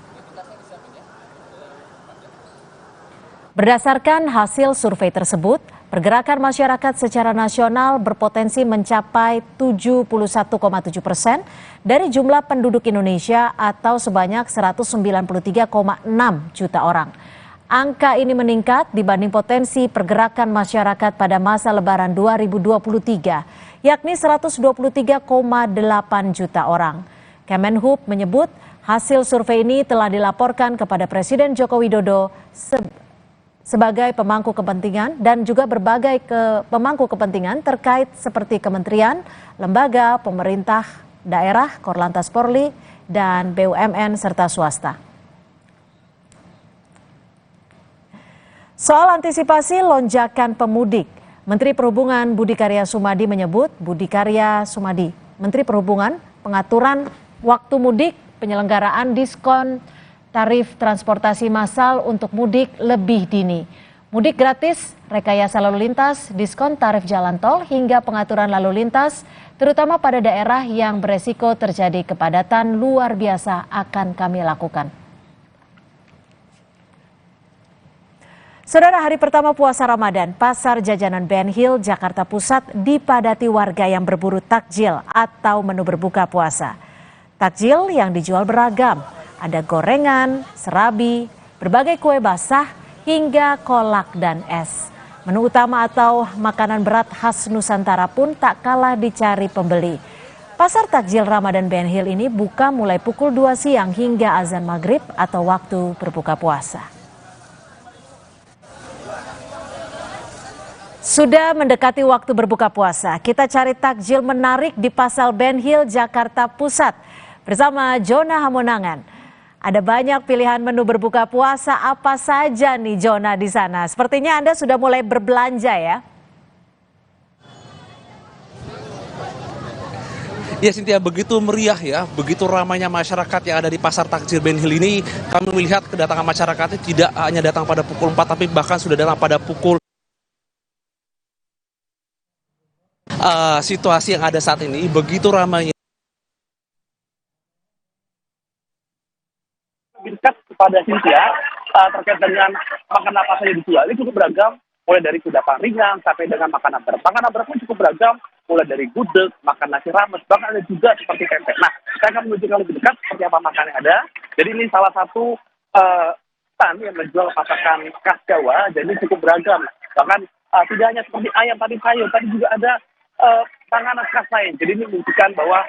[SPEAKER 25] Berdasarkan hasil survei tersebut, pergerakan masyarakat secara nasional berpotensi mencapai 71,7% dari jumlah penduduk Indonesia atau sebanyak 193,6 juta orang. Angka ini meningkat dibanding potensi pergerakan masyarakat pada masa Lebaran 2023, yakni 123,8 juta orang. Kemenhub menyebut hasil survei ini telah dilaporkan kepada Presiden Joko Widodo sebagai pemangku kepentingan dan juga berbagai pemangku kepentingan terkait seperti kementerian, lembaga, pemerintah daerah, Korlantas Polri, dan BUMN serta swasta. Soal antisipasi lonjakan pemudik, Menteri Perhubungan Budi Karya Sumadi menyebut, Menteri Perhubungan, pengaturan waktu mudik, penyelenggaraan diskon tarif transportasi massal untuk mudik lebih dini. Mudik gratis, rekayasa lalu lintas, diskon tarif jalan tol hingga pengaturan lalu lintas, terutama pada daerah yang beresiko terjadi kepadatan luar biasa akan kami lakukan. Saudara, hari pertama puasa Ramadan, Pasar Jajanan Ben Hill, Jakarta Pusat dipadati warga yang berburu takjil atau menu berbuka puasa. Takjil yang dijual beragam, ada gorengan, serabi, berbagai kue basah, hingga kolak dan es. Menu utama atau makanan berat khas Nusantara pun tak kalah dicari pembeli. Pasar takjil Ramadan Ben Hill ini buka mulai pukul 2 siang hingga azan maghrib atau waktu berbuka puasa. Sudah mendekati waktu berbuka puasa, kita cari takjil menarik di Pasar Ben Hill, Jakarta Pusat bersama Jona Hamonangan. Ada banyak pilihan menu berbuka puasa, apa saja nih Jona di sana? Sepertinya Anda sudah mulai berbelanja ya?
[SPEAKER 3] Ya Cynthia, begitu meriah ya, begitu ramainya masyarakat yang ada di Pasar Takjil Ben Hill ini. Kami melihat kedatangan masyarakatnya tidak hanya datang pada pukul 4, tapi bahkan sudah datang pada pukul situasi yang ada saat ini begitu ramainya.
[SPEAKER 5] Dekat kepada Cynthia terkait dengan makanan apa saja dijual ini cukup beragam, mulai dari kudapan ringan sampai dengan makanan berat. Makanan berat pun cukup beragam, mulai dari gudeg, makan nasi rames, bahkan ada juga seperti tempe. Nah, saya akan menunjukkan lebih dekat seperti apa makanan yang ada. Jadi ini salah satu stand yang menjual masakan khas Jawa, jadi cukup beragam. Bahkan tidak hanya seperti ayam tadi sayur, tadi juga ada panganan khas lain. Jadi ini menunjukkan bahwa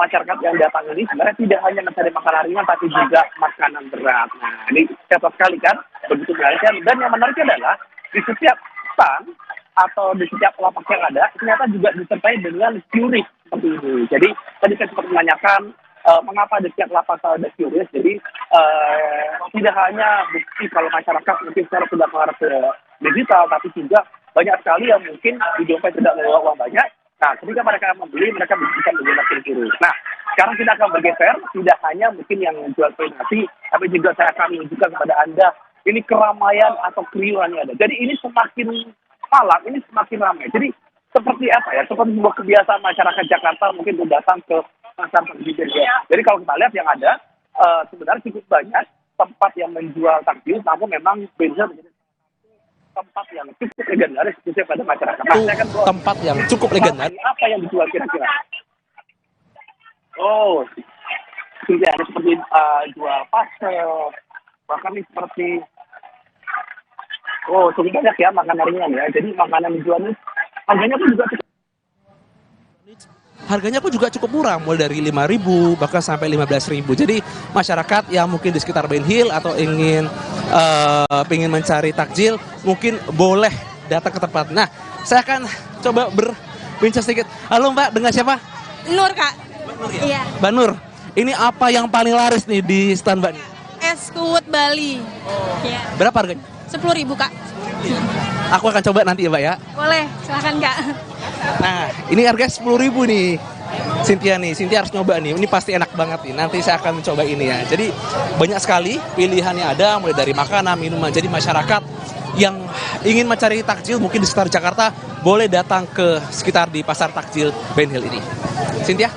[SPEAKER 5] masyarakat yang datang ini sebenarnya tidak hanya mencari makanan ringan, tapi juga makanan berat. Nah, ini cepat sekali kan, begitu menariknya. Dan yang menariknya adalah di setiap stand atau di setiap lapak yang ada, ternyata juga disertai dengan QRIS seperti ini. Jadi tadi saya sempat menanyakan mengapa di setiap lapak ada QRIS. Jadi tidak hanya bukti kalau masyarakat mungkin secara tidak mengarah ke digital, tapi juga banyak sekali yang mungkin di dompet tidak membawa uang banyak. Nah, ketika mereka membeli, mereka bisa menggunakan QRIS. Nah, sekarang kita akan bergeser, tidak hanya mungkin yang menjual kue nasi, tapi juga saya akan menunjukkan kepada Anda, ini keramaian atau keriuhannya ada. Jadi ini semakin malam, ini semakin ramai. Jadi seperti apa ya, seperti sebuah kebiasaan masyarakat Jakarta mungkin datang ke pasar takjil. Jadi kalau kita lihat yang ada, sebenarnya cukup banyak tempat yang menjual takjil, namun memang beda menjadi tempat yang cukup legendaris khususnya pada masyarakat. Nah, saya akan
[SPEAKER 3] tempat yang cukup legendaris.
[SPEAKER 5] Apa yang dijual kira-kira? Oh, tidak ada seperti jual pastel, bahkan ini seperti cukup banyak ya makanan ringan ya. Jadi makanan dijual ini harganya pun juga cukup murah, mulai dari 5.000 bahkan sampai 15.000. Jadi masyarakat yang mungkin di sekitar Ben Hill atau ingin mencari takjil mungkin boleh datang ke tempat. Nah, saya akan coba berbincang sedikit. Halo Mbak, dengan siapa?
[SPEAKER 8] Nur Kak.
[SPEAKER 3] Mbak Nur ya? Iya. Mbak Nur, ini apa yang paling laris nih di stand Mbak nih?
[SPEAKER 6] Es kuwut Bali. Ya.
[SPEAKER 3] Berapa harganya?
[SPEAKER 6] 10.000 Kak.
[SPEAKER 3] Aku akan coba nanti ya Mbak ya.
[SPEAKER 6] Boleh, silahkan Kak.
[SPEAKER 3] Nah, ini harganya 10.000 nih. Cynthia harus nyoba nih. Ini pasti enak banget nih. Nanti saya akan mencoba ini ya. Jadi banyak sekali pilihannya ada, mulai dari makanan, minuman. Jadi masyarakat yang ingin mencari takjil mungkin di sekitar Jakarta boleh datang ke sekitar di pasar takjil Ben Hill ini. Cynthia?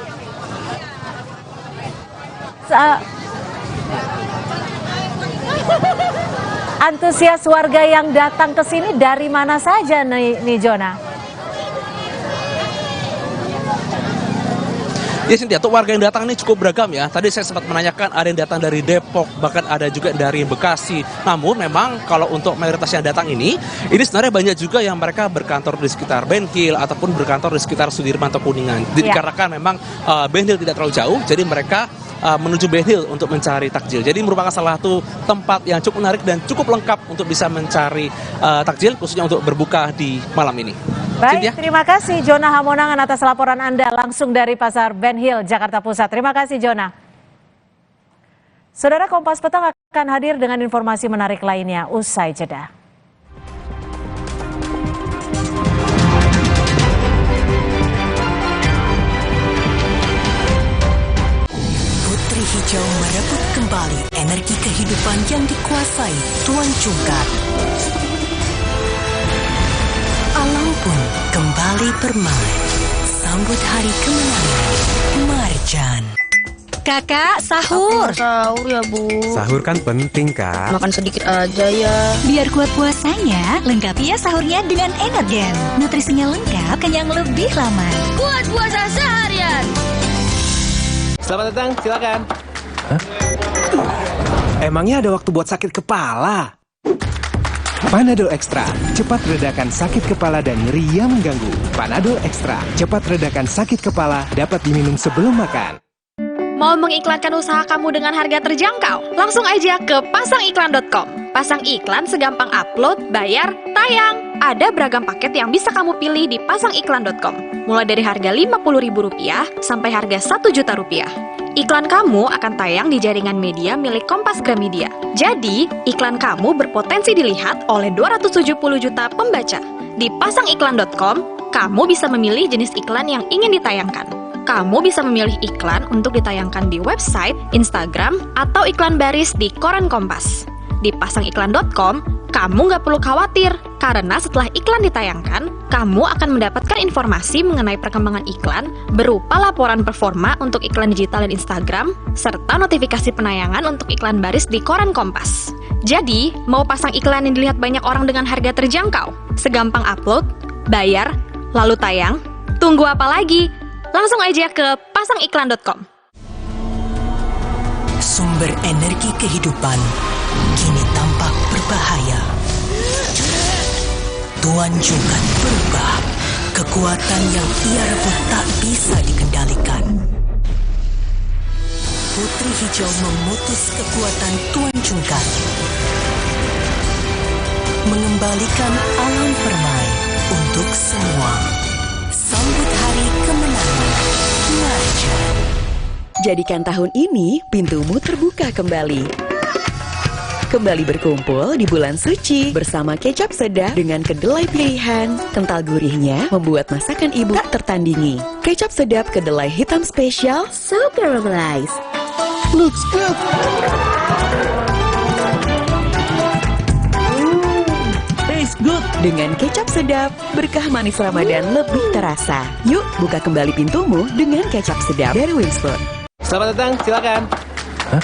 [SPEAKER 25] Antusias warga yang datang ke sini dari mana saja nih Jona?
[SPEAKER 3] Ya Cynthia, untuk warga yang datang ini cukup beragam ya. Tadi saya sempat menanyakan ada yang datang dari Depok, bahkan ada juga dari Bekasi. Namun memang kalau untuk mayoritas yang datang ini sebenarnya banyak juga yang mereka berkantor di sekitar Ben Hill ataupun berkantor di sekitar Sudirman atau Kuningan. Jadi dikarenakan memang Ben Hill tidak terlalu jauh, jadi mereka menuju Ben Hill untuk mencari takjil. Jadi merupakan salah satu tempat yang cukup menarik dan cukup lengkap untuk bisa mencari takjil, khususnya untuk berbuka di malam ini.
[SPEAKER 25] Baik, terima kasih Jona Hamonangan atas laporan Anda langsung dari Pasar Ben Hill, Jakarta Pusat. Terima kasih Jona. Saudara, Kompas Petang akan hadir dengan informasi menarik lainnya usai jeda.
[SPEAKER 1] Putri Hijau merebut kembali energi kehidupan yang dikuasai Tuan Cungkar. Alam pun kembali bermain. Sambut hari kemenangan Marjan.
[SPEAKER 17] Kakak, sahur.
[SPEAKER 23] Sahur ya, Bu.
[SPEAKER 18] Sahur kan penting, Kak.
[SPEAKER 23] Makan sedikit aja ya.
[SPEAKER 17] Biar kuat puasanya, lengkapi ya sahurnya dengan Energen. Nutrisinya lengkap, kenyang lebih lama.
[SPEAKER 23] Kuat puasa seharian.
[SPEAKER 18] Selamat datang, silakan. Hah? Emangnya ada waktu buat sakit kepala?
[SPEAKER 22] Panadol Extra, cepat redakan sakit kepala dan nyeri yang mengganggu. Panadol Extra, cepat redakan sakit kepala, dapat diminum sebelum makan.
[SPEAKER 8] Mau mengiklankan usaha kamu dengan harga terjangkau? Langsung aja ke pasangiklan.com. Pasang iklan segampang upload, bayar, tayang. Ada beragam paket yang bisa kamu pilih di pasangiklan.com. Mulai dari harga Rp50.000 sampai harga Rp1.000.000. Iklan kamu akan tayang di jaringan media milik Kompas Gramedia. Jadi, iklan kamu berpotensi dilihat oleh 270 juta pembaca. Di pasangiklan.com, kamu bisa memilih jenis iklan yang ingin ditayangkan. Kamu bisa memilih iklan untuk ditayangkan di website, Instagram, atau iklan baris di koran Kompas. Di pasangiklan.com, kamu nggak perlu khawatir, karena setelah iklan ditayangkan, kamu akan mendapatkan informasi mengenai perkembangan iklan berupa laporan performa untuk iklan digital dan Instagram, serta notifikasi penayangan untuk iklan baris di koran Kompas. Jadi, mau pasang iklan yang dilihat banyak orang dengan harga terjangkau? Segampang upload, bayar, lalu tayang? Tunggu apa lagi? Langsung aja ke pasangiklan.com.
[SPEAKER 1] Sumber energi kehidupan kini tampak berbahaya. Tuan Cungkar berubah. Kekuatan yang ia rebut tak bisa dikendalikan. Putri Hijau memutus kekuatan Tuan Cungkar. Mengembalikan alam permai untuk semua. Sambut hari kemenangan Marjan.
[SPEAKER 9] Jadikan tahun ini pintumu terbuka kembali. Kembali berkumpul di bulan suci bersama kecap sedap dengan kedelai pilihan. Kental gurihnya membuat masakan ibu tak tertandingi. Kecap sedap kedelai hitam spesial, so caramelized. Looks good. Taste good. Dengan kecap sedap, berkah manis Ramadan lebih terasa. Yuk, buka kembali pintumu dengan kecap sedap dari Winston.
[SPEAKER 18] Selamat datang, silakan. Hah?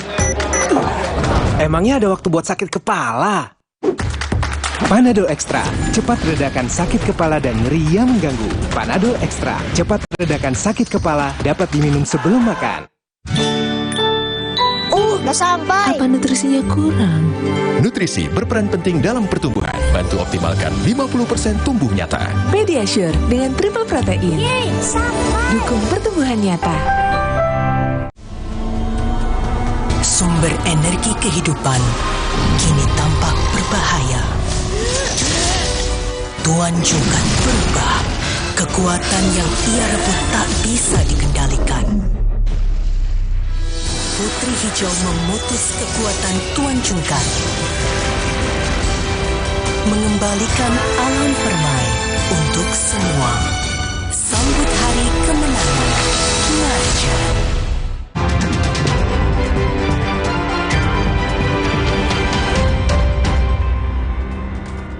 [SPEAKER 22] Emangnya ada waktu buat sakit kepala? Panadol Extra, cepat redakan sakit kepala dan nyeri yang mengganggu. Panadol Extra, cepat redakan sakit kepala, dapat diminum sebelum makan.
[SPEAKER 4] Udah sampai.
[SPEAKER 16] Apa nutrisinya kurang?
[SPEAKER 20] Nutrisi berperan penting dalam pertumbuhan. Bantu optimalkan 50% tumbuh nyata.
[SPEAKER 16] Pediasure dengan triple protein.
[SPEAKER 4] Yeay, sampai.
[SPEAKER 16] Dukung pertumbuhan nyata.
[SPEAKER 1] Sumber energi kehidupan kini tampak berbahaya. Tuan Cungkar berubah. Kekuatan yang ia rebut tak bisa dikendalikan. Putri Hijau memutus kekuatan Tuan Cungkar, mengembalikan alam permai untuk semua. Sambut hari kemenangan Narja.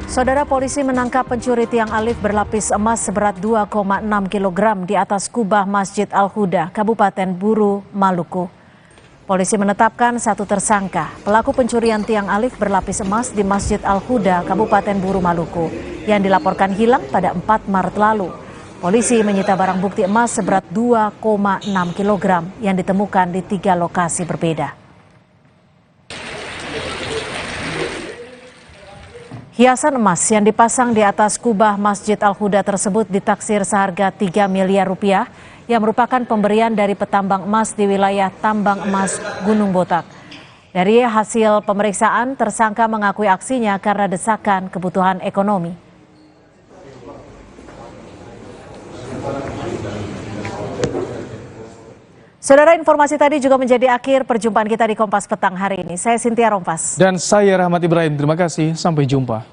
[SPEAKER 25] Saudara, polisi menangkap pencuri tiang alif berlapis emas seberat 2,6 kg di atas kubah Masjid Al-Huda, Kabupaten Buru, Maluku. Polisi menetapkan satu tersangka, pelaku pencurian tiang alif berlapis emas di Masjid Al-Huda, Kabupaten Buru, Maluku, yang dilaporkan hilang pada 4 Maret lalu. Polisi menyita barang bukti emas seberat 2,6 kg yang ditemukan di 3 lokasi berbeda. Hiasan emas yang dipasang di atas kubah Masjid Al-Huda tersebut ditaksir seharga 3 miliar rupiah yang merupakan pemberian dari petambang emas di wilayah Tambang Emas Gunung Botak. Dari hasil pemeriksaan, tersangka mengakui aksinya karena desakan kebutuhan ekonomi. Saudara, informasi tadi juga menjadi akhir perjumpaan kita di Kompas Petang hari ini. Saya Cynthia Rompas.
[SPEAKER 11] Dan saya Rahmat Ibrahim. Terima kasih. Sampai jumpa.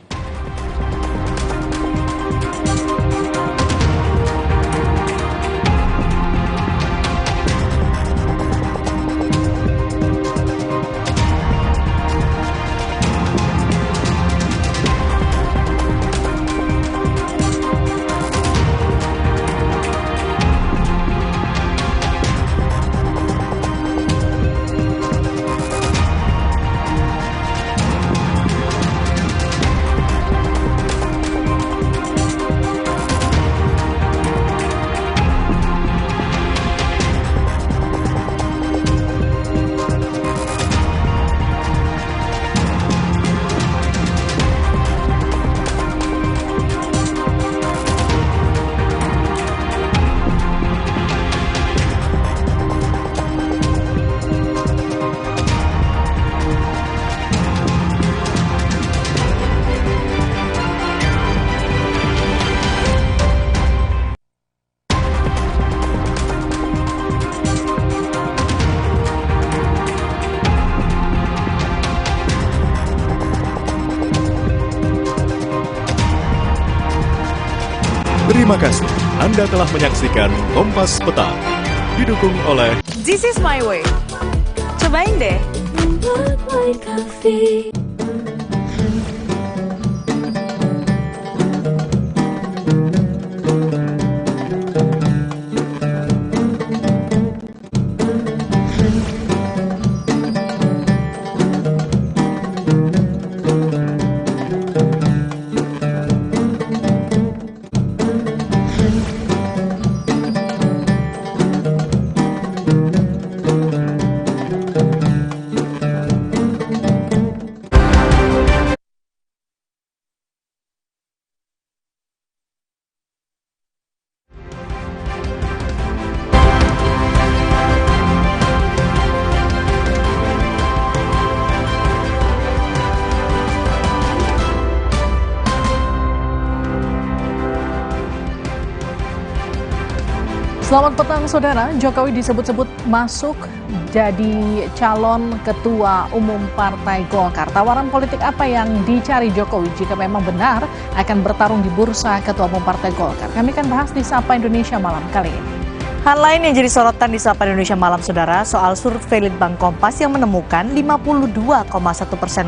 [SPEAKER 13] Terima kasih Anda telah menyaksikan Kompas Petang. Didukung oleh
[SPEAKER 27] This is my way. Cobain deh.
[SPEAKER 15] Selamat petang saudara, Jokowi disebut-sebut masuk jadi calon ketua umum Partai Golkar. Tawaran politik apa yang dicari Jokowi jika memang benar akan bertarung di bursa ketua umum Partai Golkar? Kami akan bahas di Sapa Indonesia Malam kali ini.
[SPEAKER 25] Hal lain yang jadi sorotan di Sapa Indonesia Malam, saudara, soal survei Litbang Kompas yang menemukan 52,1%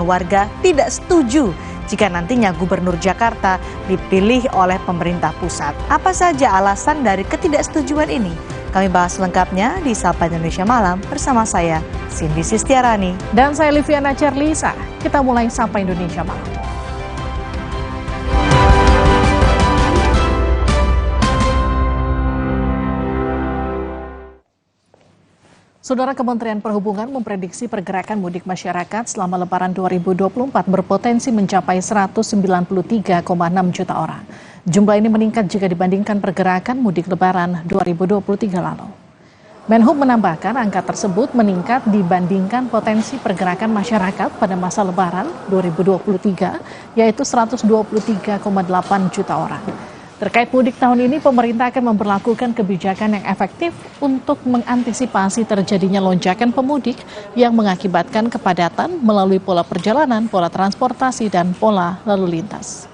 [SPEAKER 25] warga tidak setuju jika nantinya Gubernur Jakarta dipilih oleh pemerintah pusat. Apa saja alasan dari ketidaksetujuan ini? Kami bahas lengkapnya di Sapa Indonesia Malam bersama saya, Cindy Sistiarani.
[SPEAKER 15] Dan saya Liviana Cerlisa. Kita mulai Sapa Indonesia Malam. Saudara, Kementerian Perhubungan memprediksi pergerakan mudik masyarakat selama Lebaran 2024 berpotensi mencapai 193,6 juta orang. Jumlah ini meningkat jika dibandingkan pergerakan mudik Lebaran 2023 lalu. Menhub menambahkan angka tersebut meningkat dibandingkan potensi pergerakan masyarakat pada masa Lebaran 2023, yaitu 123,8 juta orang. Terkait mudik tahun ini, pemerintah akan memberlakukan kebijakan yang efektif untuk mengantisipasi terjadinya lonjakan pemudik yang mengakibatkan kepadatan melalui pola perjalanan, pola transportasi, dan pola lalu lintas.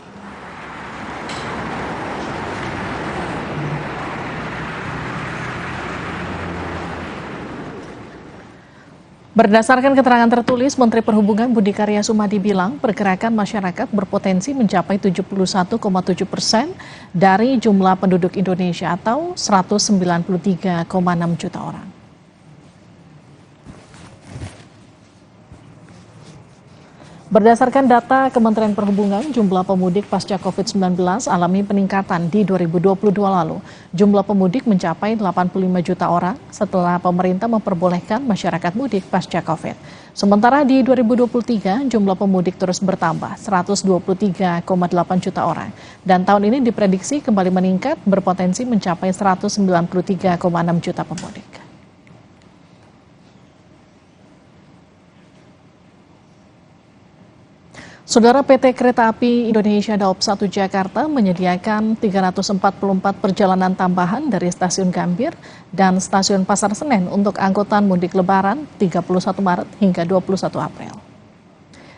[SPEAKER 15] Berdasarkan keterangan tertulis, Menteri Perhubungan Budi Karya Sumadi bilang pergerakan masyarakat berpotensi mencapai 71,7% dari jumlah penduduk Indonesia atau 193,6 juta orang. Berdasarkan data Kementerian Perhubungan, jumlah pemudik pasca COVID-19 alami peningkatan di 2022 lalu. Jumlah pemudik mencapai 85 juta orang setelah pemerintah memperbolehkan masyarakat mudik pasca COVID. Sementara di 2023, jumlah pemudik terus bertambah, 123,8 juta orang. Dan tahun ini diprediksi kembali meningkat, berpotensi mencapai 193,6 juta pemudik. Saudara, PT Kereta Api Indonesia Daob 1 Jakarta menyediakan 344 perjalanan tambahan dari Stasiun Gambir dan Stasiun Pasar Senen untuk angkutan mudik Lebaran 31 Maret hingga 21 April.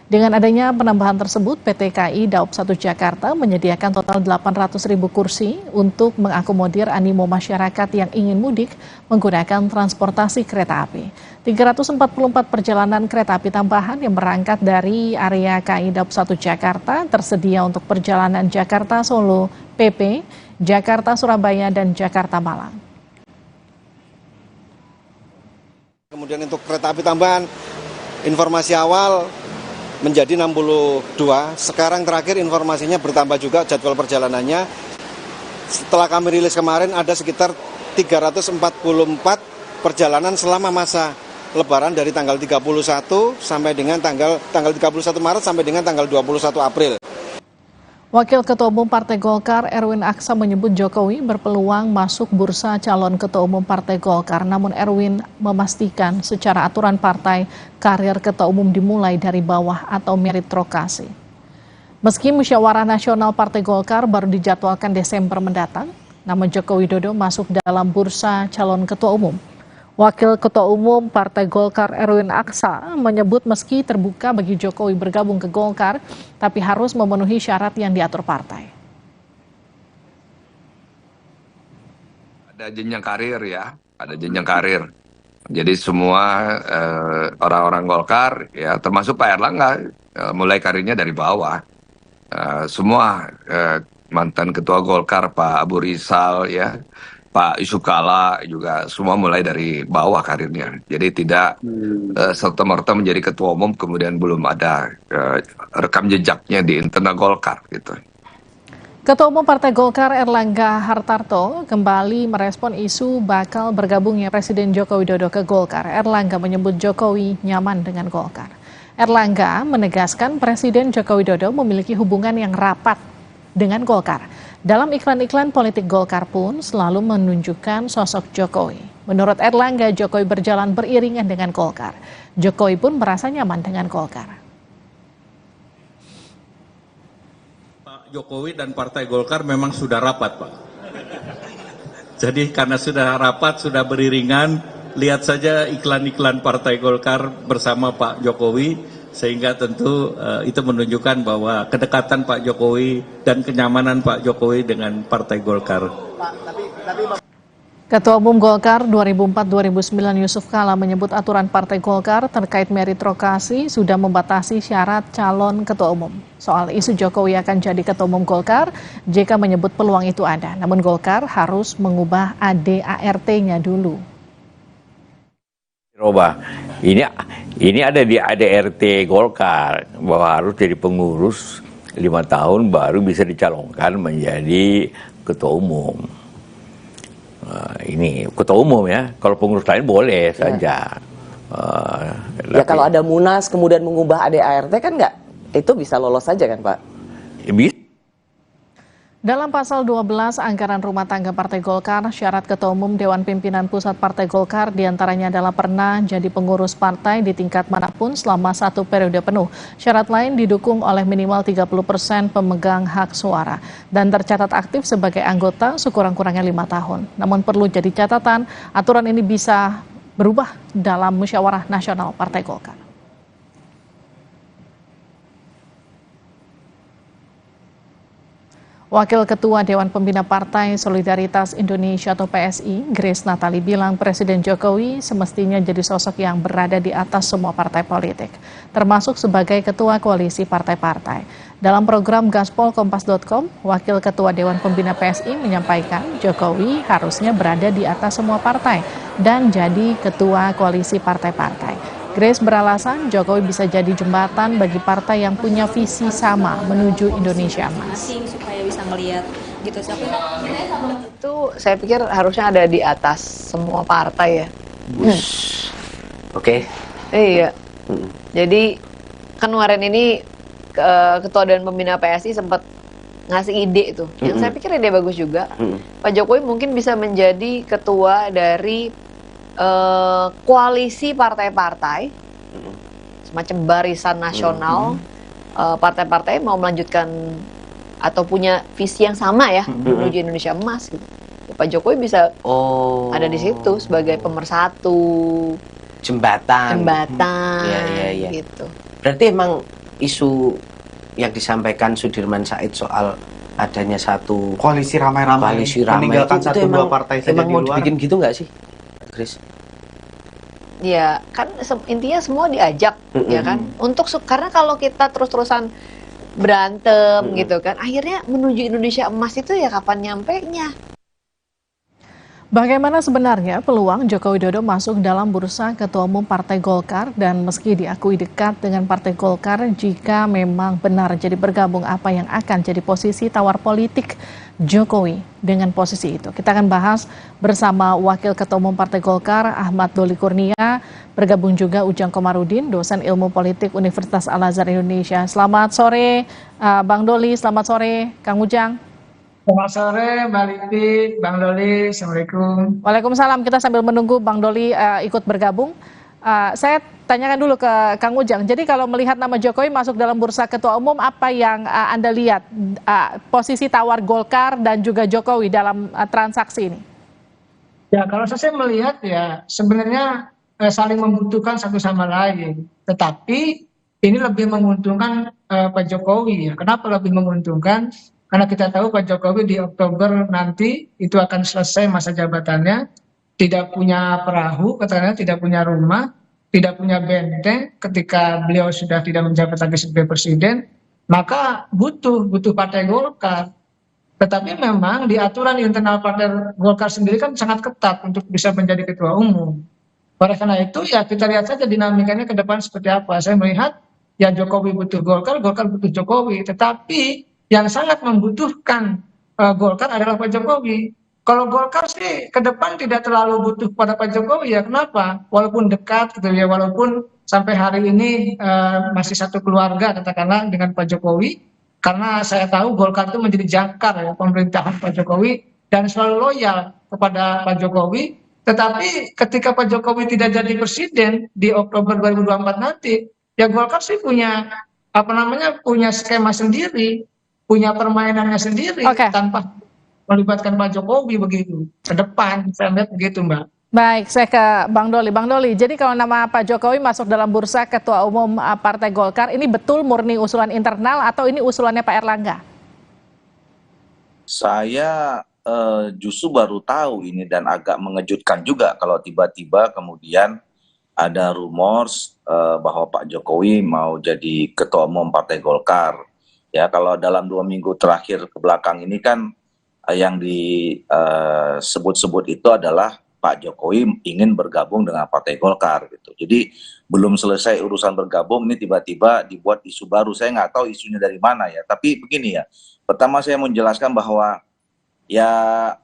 [SPEAKER 15] Dengan adanya penambahan tersebut, PT KAI Daob 1 Jakarta menyediakan total 800.000 kursi untuk mengakomodir animo masyarakat yang ingin mudik menggunakan transportasi kereta api. 344 perjalanan kereta api tambahan yang berangkat dari area KAI Daob 1 Jakarta tersedia untuk perjalanan Jakarta Solo PP, Jakarta Surabaya, dan Jakarta Malang.
[SPEAKER 2] Kemudian untuk kereta api tambahan, informasi awal menjadi 62, sekarang terakhir informasinya bertambah juga jadwal perjalanannya. Setelah kami rilis kemarin ada sekitar 344 perjalanan selama masa Lebaran dari tanggal 31 sampai dengan tanggal 31 Maret sampai dengan tanggal 21 April.
[SPEAKER 15] Wakil Ketua Umum Partai Golkar Erwin Aksa menyebut Jokowi berpeluang masuk bursa calon Ketua Umum Partai Golkar. Namun Erwin memastikan secara aturan partai karir Ketua Umum dimulai dari bawah atau meritokrasi. Meski musyawarah nasional Partai Golkar baru dijadwalkan Desember mendatang, nama Joko Widodo masuk dalam bursa calon Ketua Umum. Wakil Ketua Umum Partai Golkar Erwin Aksa menyebut meski terbuka bagi Jokowi bergabung ke Golkar, tapi harus memenuhi syarat yang diatur partai.
[SPEAKER 10] Ada jenjang karir ya, ada jenjang karir. Jadi semua orang-orang Golkar, ya termasuk Pak Erlangga, mulai karirnya dari bawah. Semua mantan Ketua Golkar, Pak Abu Rizal, ya, Pak Yusuf Kala juga semua mulai dari bawah karirnya. Jadi tidak serta-merta menjadi ketua umum kemudian belum ada rekam jejaknya di internal Golkar gitu.
[SPEAKER 15] Ketua Umum Partai Golkar Erlangga Hartarto kembali merespon isu bakal bergabungnya Presiden Joko Widodo ke Golkar. Erlangga menyebut Jokowi nyaman dengan Golkar. Erlangga menegaskan Presiden Joko Widodo memiliki hubungan yang rapat dengan Golkar. Dalam iklan-iklan politik Golkar pun selalu menunjukkan sosok Jokowi. Menurut Erlangga, Jokowi berjalan beriringan dengan Golkar. Jokowi pun merasa nyaman dengan Golkar.
[SPEAKER 14] Pak Jokowi dan Partai Golkar memang sudah rapat, Pak. Jadi karena sudah rapat, sudah beriringan, lihat saja iklan-iklan Partai Golkar bersama Pak Jokowi, sehingga tentu itu menunjukkan bahwa kedekatan Pak Jokowi dan kenyamanan Pak Jokowi dengan Partai Golkar.
[SPEAKER 15] Ketua Umum Golkar 2004-2009 Yusuf Kala menyebut aturan Partai Golkar terkait meritokrasi sudah membatasi syarat calon Ketua Umum. Soal isu Jokowi akan jadi Ketua Umum Golkar, JK menyebut peluang itu ada. Namun Golkar harus mengubah ADART-nya dulu.
[SPEAKER 19] Ini ada di ADRT Golkar bahwa harus jadi pengurus 5 tahun baru bisa dicalonkan menjadi ketua umum. Ini ketua umum ya, kalau pengurus lain boleh saja.
[SPEAKER 21] Ya kalau ada Munas kemudian mengubah ADART kan nggak, itu bisa lolos saja kan Pak?
[SPEAKER 19] Bisa.
[SPEAKER 15] Dalam pasal 12 anggaran rumah tangga Partai Golkar, syarat Ketua Umum Dewan Pimpinan Pusat Partai Golkar diantaranya adalah pernah jadi pengurus partai di tingkat manapun selama 1 periode penuh. Syarat lain didukung oleh minimal 30% pemegang hak suara dan tercatat aktif sebagai anggota sekurang-kurangnya 5 tahun. Namun perlu jadi catatan, aturan ini bisa berubah dalam musyawarah nasional Partai Golkar. Wakil Ketua Dewan Pembina Partai Solidaritas Indonesia atau PSI, Grace Natali bilang Presiden Jokowi semestinya jadi sosok yang berada di atas semua partai politik, termasuk sebagai Ketua Koalisi Partai-Partai. Dalam program gaspol.kompas.com, Wakil Ketua Dewan Pembina PSI menyampaikan Jokowi harusnya berada di atas semua partai dan jadi Ketua Koalisi Partai-Partai. Grace beralasan Jokowi bisa jadi jembatan bagi partai yang punya visi sama menuju Indonesia Emas.
[SPEAKER 3] Supaya bisa melihat gitu itu saya pikir harusnya ada di atas semua partai ya.
[SPEAKER 18] Oke.
[SPEAKER 3] Iya. Jadi kan kemarin ini Ketua Dewan Pembina PSI sempat ngasih ide itu. Yang saya pikir ide bagus juga. Pak Jokowi mungkin bisa menjadi ketua dari koalisi partai-partai, semacam barisan nasional, partai-partai mau melanjutkan atau punya visi yang sama ya menuju Indonesia Emas gitu. Pak Jokowi bisa ada di situ sebagai pemersatu,
[SPEAKER 18] jembatan
[SPEAKER 3] ya. Gitu.
[SPEAKER 18] Berarti emang isu yang disampaikan Sudirman Said soal adanya satu
[SPEAKER 5] koalisi ramai-ramai meninggalkan satu dua partai saja
[SPEAKER 18] emang mau dibikin gitu nggak sih, Chris?
[SPEAKER 3] Ya kan intinya semua diajak ya kan untuk karena kalau kita terus-terusan berantem gitu kan akhirnya menuju Indonesia Emas itu ya kapan nyampenya.
[SPEAKER 15] Bagaimana sebenarnya peluang Joko Widodo masuk dalam bursa Ketua Umum Partai Golkar dan meski diakui dekat dengan Partai Golkar jika memang benar jadi bergabung apa yang akan jadi posisi tawar politik Jokowi dengan posisi itu. Kita akan bahas bersama Wakil Ketua Umum Partai Golkar Ahmad Doli Kurnia, bergabung juga Ujang Komarudin, dosen ilmu politik Universitas Al-Azhar Indonesia. Selamat sore Bang Doli, selamat sore Kang Ujang.
[SPEAKER 6] Selamat sore Mbak Livi, Bang Doli, Assalamualaikum.
[SPEAKER 15] Waalaikumsalam, kita sambil menunggu Bang Doli ikut bergabung. Saya tanyakan dulu ke Kang Ujang, jadi kalau melihat nama Jokowi masuk dalam bursa Ketua Umum, apa yang Anda lihat posisi tawar Golkar dan juga Jokowi dalam transaksi ini?
[SPEAKER 6] Ya kalau saya melihat ya sebenarnya saling membutuhkan satu sama lain, tetapi ini lebih menguntungkan Pak Jokowi ya. Kenapa lebih menguntungkan? Karena kita tahu Pak Jokowi di Oktober nanti itu akan selesai masa jabatannya, tidak punya perahu, katanya tidak punya rumah, tidak punya benteng ketika beliau sudah tidak menjabat lagi sebagai presiden, maka butuh Partai Golkar. Tetapi memang di aturan internal Partai Golkar sendiri kan sangat ketat untuk bisa menjadi ketua umum. Oleh karena itu ya kita lihat saja dinamikanya ke depan seperti apa. Saya melihat ya Jokowi butuh Golkar, Golkar butuh Jokowi, tetapi yang sangat membutuhkan Golkar adalah Pak Jokowi. Kalau Golkar sih ke depan tidak terlalu butuh pada Pak Jokowi ya. Kenapa? Walaupun dekat gitu ya, walaupun sampai hari ini masih satu keluarga katakanlah dengan Pak Jokowi, karena saya tahu Golkar itu menjadi jangkar ya pemerintahan Pak Jokowi dan selalu loyal kepada Pak Jokowi. Tetapi ketika Pak Jokowi tidak jadi presiden di Oktober 2024 nanti, ya Golkar sih punya punya skema sendiri, punya permainannya sendiri tanpa melibatkan Pak Jokowi begitu. Ke depan saya lihat begitu Mbak.
[SPEAKER 15] Baik, saya ke Bang Doli. Bang Doli, jadi kalau nama Pak Jokowi masuk dalam bursa Ketua Umum Partai Golkar, ini betul murni usulan internal atau ini usulannya Pak Erlangga?
[SPEAKER 7] Saya justru baru tahu ini dan agak mengejutkan juga kalau tiba-tiba kemudian ada rumors bahwa Pak Jokowi mau jadi Ketua Umum Partai Golkar. Ya, kalau dalam 2 minggu terakhir ke belakang ini kan yang disebut-sebut itu adalah Pak Jokowi ingin bergabung dengan Partai Golkar gitu. Jadi belum selesai urusan bergabung ini tiba-tiba dibuat isu baru. Saya nggak tahu isunya dari mana ya. Tapi begini ya, pertama saya mau menjelaskan bahwa ya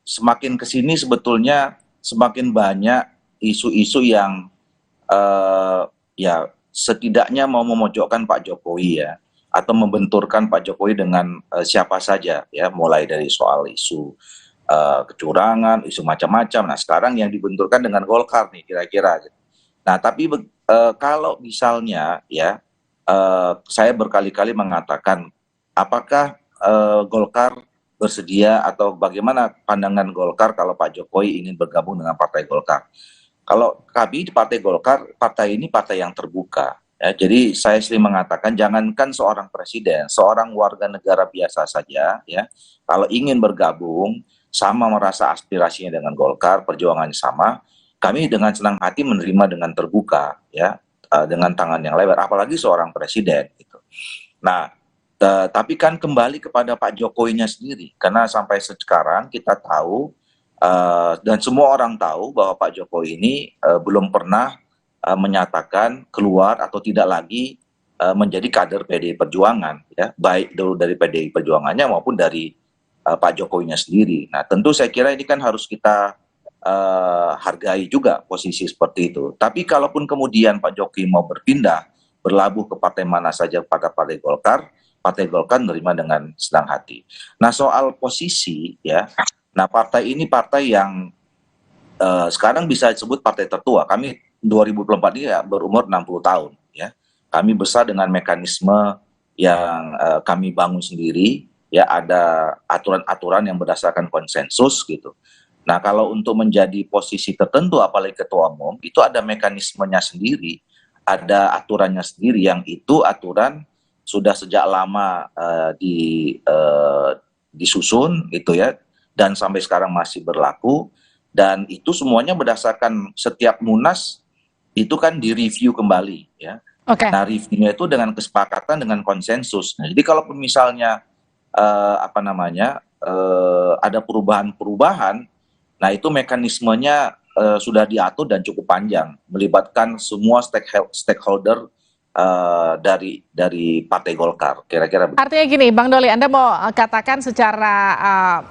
[SPEAKER 7] semakin kesini sebetulnya semakin banyak isu-isu yang ya setidaknya mau memojokkan Pak Jokowi ya. atau membenturkan Pak Jokowi dengan siapa saja ya, mulai dari soal isu kecurangan, isu macam-macam. Nah sekarang yang dibenturkan dengan Golkar nih kira-kira. Nah tapi kalau misalnya ya saya berkali-kali mengatakan apakah Golkar bersedia atau bagaimana pandangan Golkar kalau Pak Jokowi ingin bergabung dengan Partai Golkar. Kalau kami di Partai Golkar, partai ini partai yang terbuka. Ya, jadi saya sering mengatakan jangankan seorang presiden, seorang warga negara biasa saja ya, kalau ingin bergabung sama merasa aspirasinya dengan Golkar, perjuangannya sama, kami dengan senang hati menerima dengan terbuka ya, dengan tangan yang lebar, apalagi seorang presiden gitu. Nah, tapi kan kembali kepada Pak Jokowinya sendiri, karena sampai sekarang kita tahu dan semua orang tahu bahwa Pak Jokowi ini belum pernah menyatakan keluar atau tidak lagi menjadi kader PDI Perjuangan ya, baik dulu dari PDI Perjuangannya maupun dari Pak Jokowinya sendiri. Nah tentu saya kira ini kan harus kita hargai juga posisi seperti itu. Tapi kalaupun kemudian Pak Jokowi mau berpindah berlabuh ke partai mana saja pada Partai Golkar menerima dengan senang hati. Nah soal posisi ya, nah partai ini partai yang sekarang bisa disebut partai tertua. Kami 2024 ini ya berumur 60 tahun ya. Kami besar dengan mekanisme yang kami bangun sendiri ya, ada aturan-aturan yang berdasarkan konsensus gitu. Nah, kalau untuk menjadi posisi tertentu apalagi ketua umum itu ada mekanismenya sendiri, ada aturannya sendiri yang itu aturan sudah sejak lama disusun gitu ya, dan sampai sekarang masih berlaku, dan itu semuanya berdasarkan setiap munas itu kan direview kembali ya. Okay. Nah reviewnya itu dengan kesepakatan dengan konsensus. Nah, jadi kalaupun misalnya ada perubahan-perubahan, nah itu mekanismenya sudah diatur dan cukup panjang, melibatkan semua stakeholder dari Partai Golkar, kira-kira begitu.
[SPEAKER 15] Artinya gini, Bang Doli, Anda mau katakan secara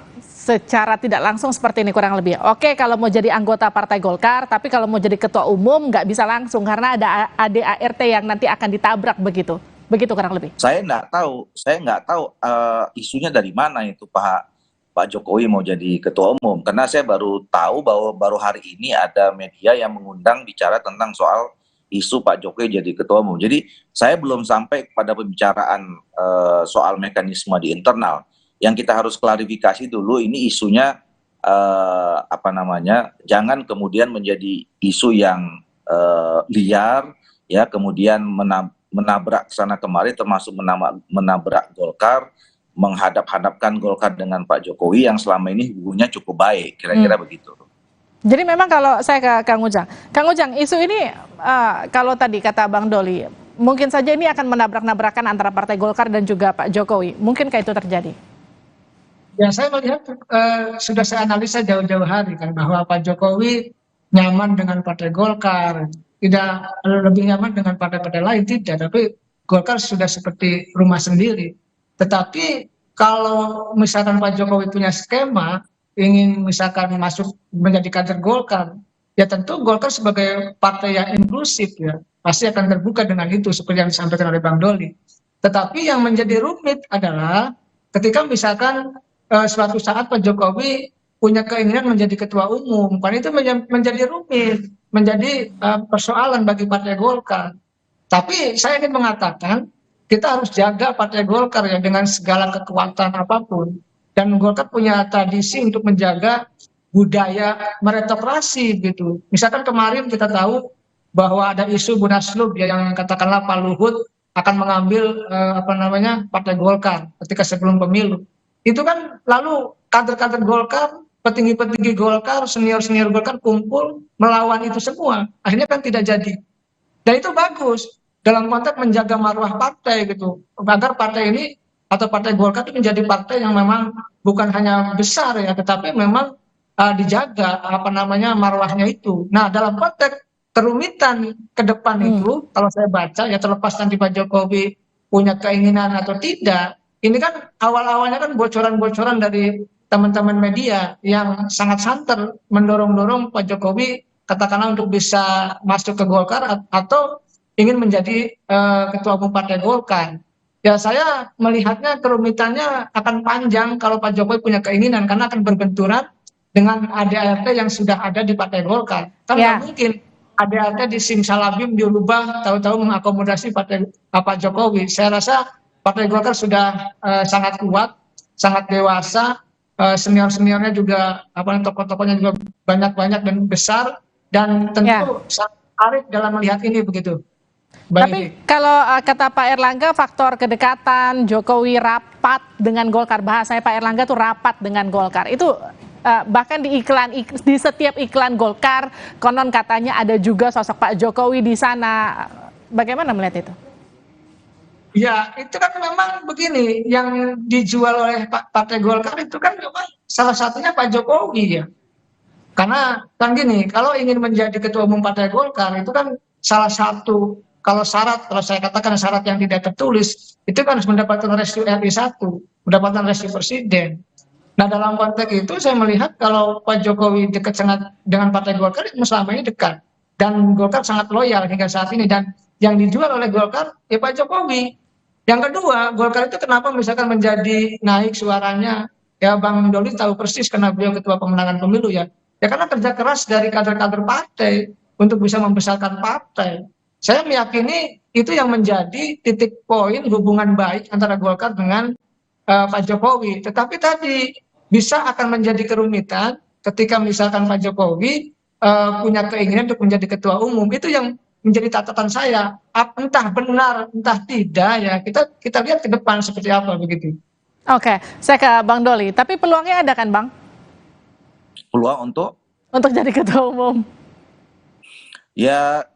[SPEAKER 15] tidak langsung seperti ini kurang lebih. Oke, kalau mau jadi anggota Partai Golkar, tapi kalau mau jadi ketua umum nggak bisa langsung karena ada ADART yang nanti akan ditabrak begitu kurang lebih. Saya nggak
[SPEAKER 7] tahu isunya dari mana itu Pak Jokowi mau jadi ketua umum, karena saya baru tahu bahwa baru hari ini ada media yang mengundang bicara tentang soal isu Pak Jokowi jadi ketua umum. Jadi saya belum sampai pada pembicaraan soal mekanisme di internal. Yang kita harus klarifikasi dulu ini isunya jangan kemudian menjadi isu yang liar ya, kemudian menabrak sana kemari, termasuk menabrak Golkar, menghadap-hadapkan Golkar dengan Pak Jokowi yang selama ini hubungannya cukup baik, kira-kira begitu.
[SPEAKER 15] Jadi memang kalau saya ke Kang Ujang, isu ini kalau tadi kata Bang Doli, mungkin saja ini akan menabrak-nabrakan antara Partai Golkar dan juga Pak Jokowi. Mungkinkah itu terjadi?
[SPEAKER 6] Ya saya melihat sudah saya analisa jauh-jauh hari kan bahwa Pak Jokowi nyaman dengan Partai Golkar, tidak lebih nyaman dengan partai-partai lain, tidak, tapi Golkar sudah seperti rumah sendiri. Tetapi kalau misalkan Pak Jokowi punya skema ingin misalkan masuk menjadi kader Golkar, ya tentu Golkar sebagai partai yang inklusif ya pasti akan terbuka dengan itu seperti yang disampaikan oleh Bang Doli. Tetapi yang menjadi rumit adalah ketika misalkan suatu saat Pak Jokowi punya keinginan menjadi ketua umum, kan itu menjadi rumit, menjadi persoalan bagi Partai Golkar. Tapi saya ingin mengatakan kita harus jaga Partai Golkar ya dengan segala kekuatan apapun. Dan Golkar punya tradisi untuk menjaga budaya meritokrasi gitu. Misalkan kemarin kita tahu bahwa ada isu Munaslup ya, yang katakanlah Pak Luhut akan mengambil Partai Golkar ketika sebelum pemilu. Itu kan lalu kader-kader Golkar, petinggi-petinggi Golkar, senior-senior Golkar kumpul melawan itu semua. Akhirnya kan tidak jadi. Dan itu bagus dalam konteks menjaga marwah partai gitu. Agar partai ini atau Partai Golkar itu menjadi partai yang memang bukan hanya besar ya, tetapi memang dijaga marwahnya itu. Nah, dalam konteks kerumitan ke depan itu, kalau saya baca ya, terlepas nanti Pak Jokowi punya keinginan atau tidak, ini kan awal-awalnya kan bocoran-bocoran dari teman-teman media yang sangat santer mendorong-dorong Pak Jokowi katakanlah untuk bisa masuk ke Golkar atau ingin menjadi ketua umum Partai Golkar. ya saya melihatnya kerumitannya akan panjang kalau Pak Jokowi punya keinginan, karena akan berbenturan dengan ADART yang sudah ada di Partai Golkar. Kan nggak mungkin ADART di simsalabim diubah tahu-tahu mengakomodasi Pak Jokowi. Saya rasa Partai Golkar sudah sangat kuat, sangat dewasa, senior-seniornya juga, tokoh-tokohnya juga banyak-banyak dan besar, dan tentu sangat arif dalam melihat ini begitu.
[SPEAKER 15] Tapi kalau kata Pak Erlangga, faktor kedekatan Jokowi rapat dengan Golkar, bahasanya Pak Erlangga tuh rapat dengan Golkar, itu bahkan di setiap iklan Golkar konon katanya ada juga sosok Pak Jokowi di sana. Bagaimana melihat itu?
[SPEAKER 6] Ya, itu kan memang begini, yang dijual oleh Partai Golkar itu kan memang salah satunya Pak Jokowi ya. Karena kan gini, kalau ingin menjadi ketua umum Partai Golkar itu kan salah satu, kalau saya katakan syarat yang tidak tertulis, itu kan harus mendapatkan restu RI 1, mendapatkan restu presiden. Nah, dalam konteks itu saya melihat kalau Pak Jokowi dekat sangat dengan Partai Golkar, itu selama ini dekat. Dan Golkar sangat loyal hingga saat ini. Dan yang dijual oleh Golkar, ya Pak Jokowi. Yang kedua, Golkar itu kenapa misalkan menjadi naik suaranya, ya Bang Doli tahu persis karena beliau ketua pemenangan pemilu ya. Ya karena kerja keras dari kader-kader partai untuk bisa membesarkan partai. Saya meyakini itu yang menjadi titik poin hubungan baik antara Golkar dengan Pak Jokowi. Tetapi tadi bisa akan menjadi kerumitan ketika misalkan Pak Jokowi punya keinginan untuk menjadi ketua umum. Itu yang menjadi catatan saya. Entah benar, entah tidak ya. Kita lihat ke depan seperti apa begitu.
[SPEAKER 15] Oke, saya ke Bang Doli. Tapi peluangnya ada kan, Bang?
[SPEAKER 7] Peluang untuk
[SPEAKER 15] jadi ketua umum?
[SPEAKER 7] Ya,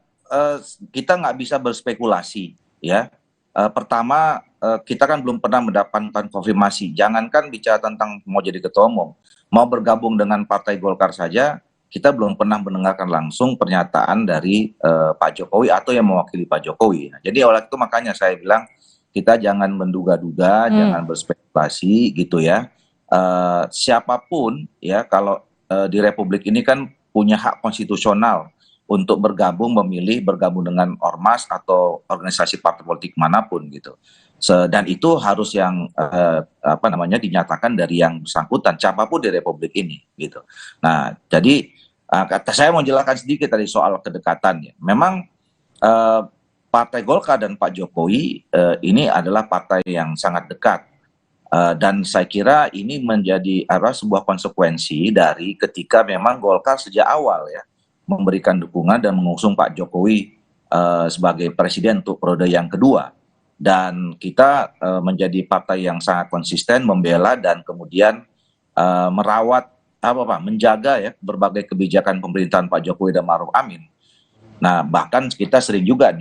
[SPEAKER 7] kita nggak bisa berspekulasi ya. Pertama, kita kan belum pernah mendapatkan konfirmasi. Jangankan bicara tentang mau jadi ketua umum, mau bergabung dengan Partai Golkar saja, kita belum pernah mendengarkan langsung pernyataan dari Pak Jokowi atau yang mewakili Pak Jokowi. Nah, jadi oleh itu makanya saya bilang kita jangan menduga-duga, jangan berspekulasi gitu ya. Siapapun ya, kalau di Republik ini kan punya hak konstitusional untuk bergabung dengan ormas atau organisasi partai politik manapun gitu. Dan itu harus yang dinyatakan dari yang bersangkutan siapapun di Republik ini gitu. Nah, jadi saya mau jelaskan sedikit tadi soal kedekatan ya. Memang Partai Golkar dan Pak Jokowi ini adalah partai yang sangat dekat. Dan saya kira ini menjadi sebuah konsekuensi dari ketika memang Golkar sejak awal ya memberikan dukungan dan mengusung Pak Jokowi sebagai presiden untuk periode yang kedua. Dan kita menjadi partai yang sangat konsisten membela dan kemudian merawat menjaga ya berbagai kebijakan pemerintahan Pak Jokowi dan Ma'ruf Amin. Nah, bahkan kita sering juga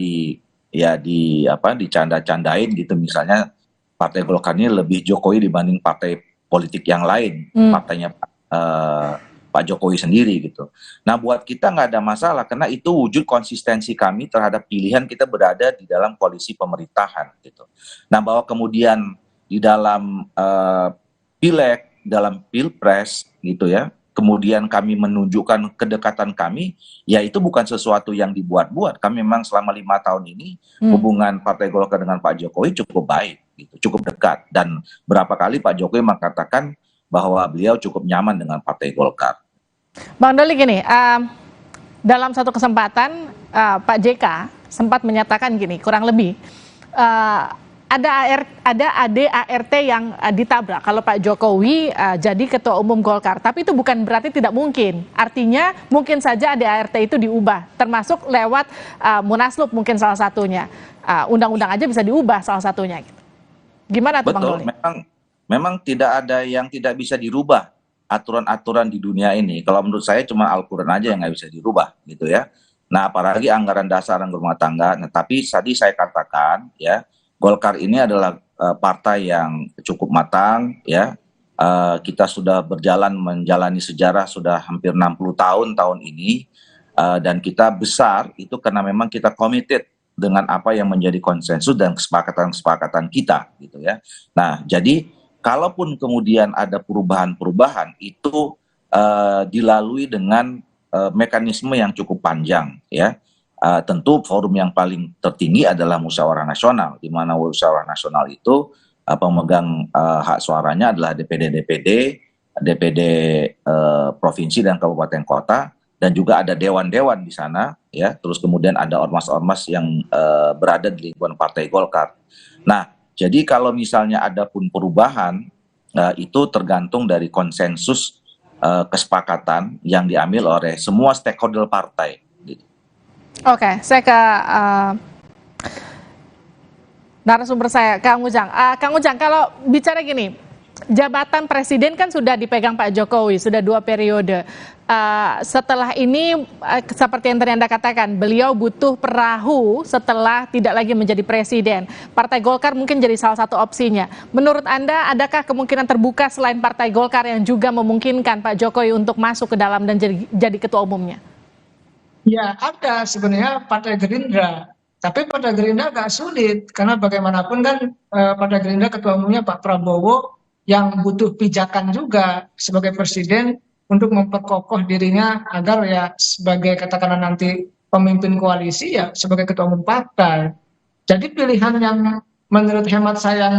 [SPEAKER 7] dicanda-candain gitu, misalnya Partai Golkar ini lebih Jokowi dibanding partai politik yang lain, partainya Pak Jokowi sendiri gitu. Nah, buat kita nggak ada masalah karena itu wujud konsistensi kami terhadap pilihan kita berada di dalam koalisi pemerintahan gitu. Nah, bahwa kemudian di dalam pileg, dalam pilpres gitu ya, kemudian kami menunjukkan kedekatan kami, ya itu bukan sesuatu yang dibuat-buat. Kami memang selama 5 tahun ini hubungan Partai Golkar dengan Pak Jokowi cukup baik, gitu, cukup dekat. Dan berapa kali Pak Jokowi mengatakan bahwa beliau cukup nyaman dengan Partai Golkar.
[SPEAKER 15] Bang Doli gini, dalam satu kesempatan Pak JK sempat menyatakan gini, kurang lebih ada ADART yang ditabrak kalau Pak Jokowi jadi ketua umum Golkar, tapi itu bukan berarti tidak mungkin. Artinya mungkin saja ADART itu diubah, termasuk lewat Munaslup mungkin salah satunya. Undang-undang aja bisa diubah salah satunya. Gitu. Gimana tuh Bang Doli?
[SPEAKER 7] Memang tidak ada yang tidak bisa dirubah aturan-aturan di dunia ini. Kalau menurut saya cuma Al-Quran aja yang nggak bisa dirubah gitu ya. Nah, apalagi anggaran dasar anggaran rumah tangga. Nah, tapi tadi saya katakan ya, Golkar ini adalah partai yang cukup matang ya. Kita sudah berjalan menjalani sejarah sudah hampir 60 tahun ini, dan kita besar itu karena memang kita committed dengan apa yang menjadi konsensus dan kesepakatan kita gitu ya. Nah, jadi kalaupun kemudian ada perubahan-perubahan itu dilalui dengan mekanisme yang cukup panjang ya. tentu forum yang paling tertinggi adalah musyawarah nasional, di mana musyawarah nasional itu pemegang hak suaranya adalah DPD provinsi dan kabupaten kota, dan juga ada dewan-dewan di sana, ya. Terus kemudian ada ormas-ormas yang berada di lingkungan Partai Golkar. Nah, jadi kalau misalnya ada pun perubahan, itu tergantung dari konsensus kesepakatan yang diambil oleh semua stakeholder partai.
[SPEAKER 15] Oke, saya ke narasumber saya, Kang Ujang. Kang Ujang, kalau bicara gini, jabatan presiden kan sudah dipegang Pak Jokowi, sudah 2 periode. Setelah ini, seperti yang tadi Anda katakan, beliau butuh perahu setelah tidak lagi menjadi presiden. Partai Golkar mungkin jadi salah satu opsinya. Menurut Anda, adakah kemungkinan terbuka selain Partai Golkar yang juga memungkinkan Pak Jokowi untuk masuk ke dalam dan jadi ketua umumnya?
[SPEAKER 6] Ya, ada sebenarnya Partai Gerindra. Tapi Partai Gerindra agak sulit, karena bagaimanapun kan Partai Gerindra ketua umumnya Pak Prabowo yang butuh pijakan juga sebagai presiden untuk memperkokoh dirinya agar ya sebagai katakanlah nanti pemimpin koalisi ya sebagai ketua umum partai. Jadi pilihan yang menurut hemat saya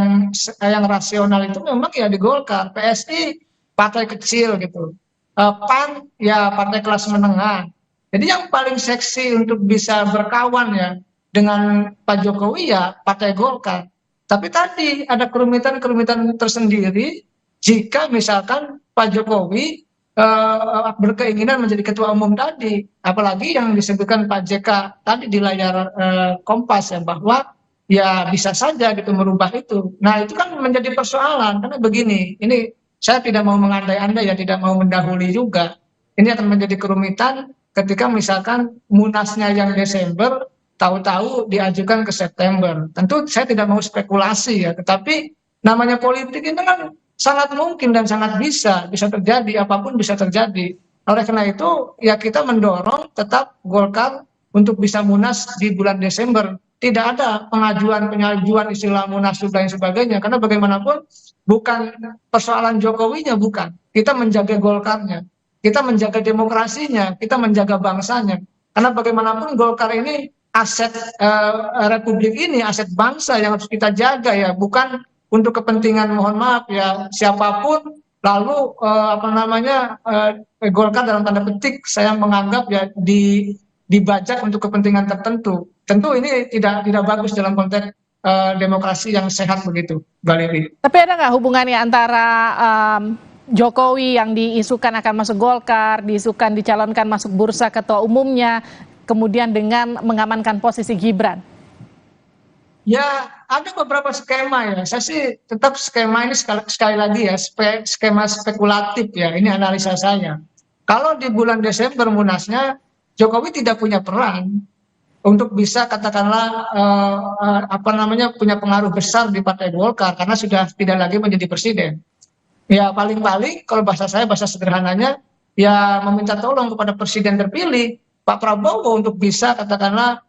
[SPEAKER 6] yang rasional itu memang ya di Golkar. PSI partai kecil gitu. PAN ya partai kelas menengah. Jadi yang paling seksi untuk bisa berkawan ya dengan Pak Jokowi ya Partai Golkar. Tapi tadi ada kerumitan-kerumitan tersendiri jika misalkan Pak Jokowi berkeinginan menjadi ketua umum tadi. Apalagi yang disebutkan Pak JK tadi di layar Kompas ya, bahwa ya bisa saja gitu merubah itu. Nah itu kan menjadi persoalan, karena begini, ini saya tidak mau mengandai-andai ya, tidak mau mendahului juga. Ini akan menjadi kerumitan ketika misalkan munasnya yang Desember tahu-tahu diajukan ke September. Tentu saya tidak mau spekulasi ya, tetapi namanya politik ini kan sangat mungkin dan sangat bisa terjadi, apapun bisa terjadi. Oleh karena itu ya kita mendorong tetap Golkar untuk bisa munas di bulan Desember. Tidak ada pengajuan istilah munaslup dan sebagainya, karena bagaimanapun bukan persoalan Jokowinya, bukan. Kita menjaga Golkarnya, kita menjaga demokrasinya, kita menjaga bangsanya. Karena bagaimanapun Golkar ini aset republik ini, aset bangsa yang harus kita jaga ya, bukan untuk kepentingan, mohon maaf ya, siapapun. Lalu Golkar dalam tanda petik saya menganggap ya dibajak untuk kepentingan tertentu. Tentu ini tidak bagus dalam konteks demokrasi yang sehat begitu, Mbak Lili.
[SPEAKER 15] Tapi ada nggak hubungannya antara Jokowi yang diisukan akan masuk Golkar, diisukan dicalonkan masuk bursa ketua umumnya, kemudian dengan mengamankan posisi Gibran?
[SPEAKER 6] Ya, ada beberapa skema ya. Saya sih tetap skema ini sekali lagi ya, skema spekulatif ya. Ini analisa saya. Kalau di bulan Desember munasnya, Jokowi tidak punya peran untuk bisa katakanlah punya pengaruh besar di Partai Golkar karena sudah tidak lagi menjadi presiden. Ya paling-paling kalau bahasa sederhananya ya meminta tolong kepada presiden terpilih Pak Prabowo untuk bisa katakanlah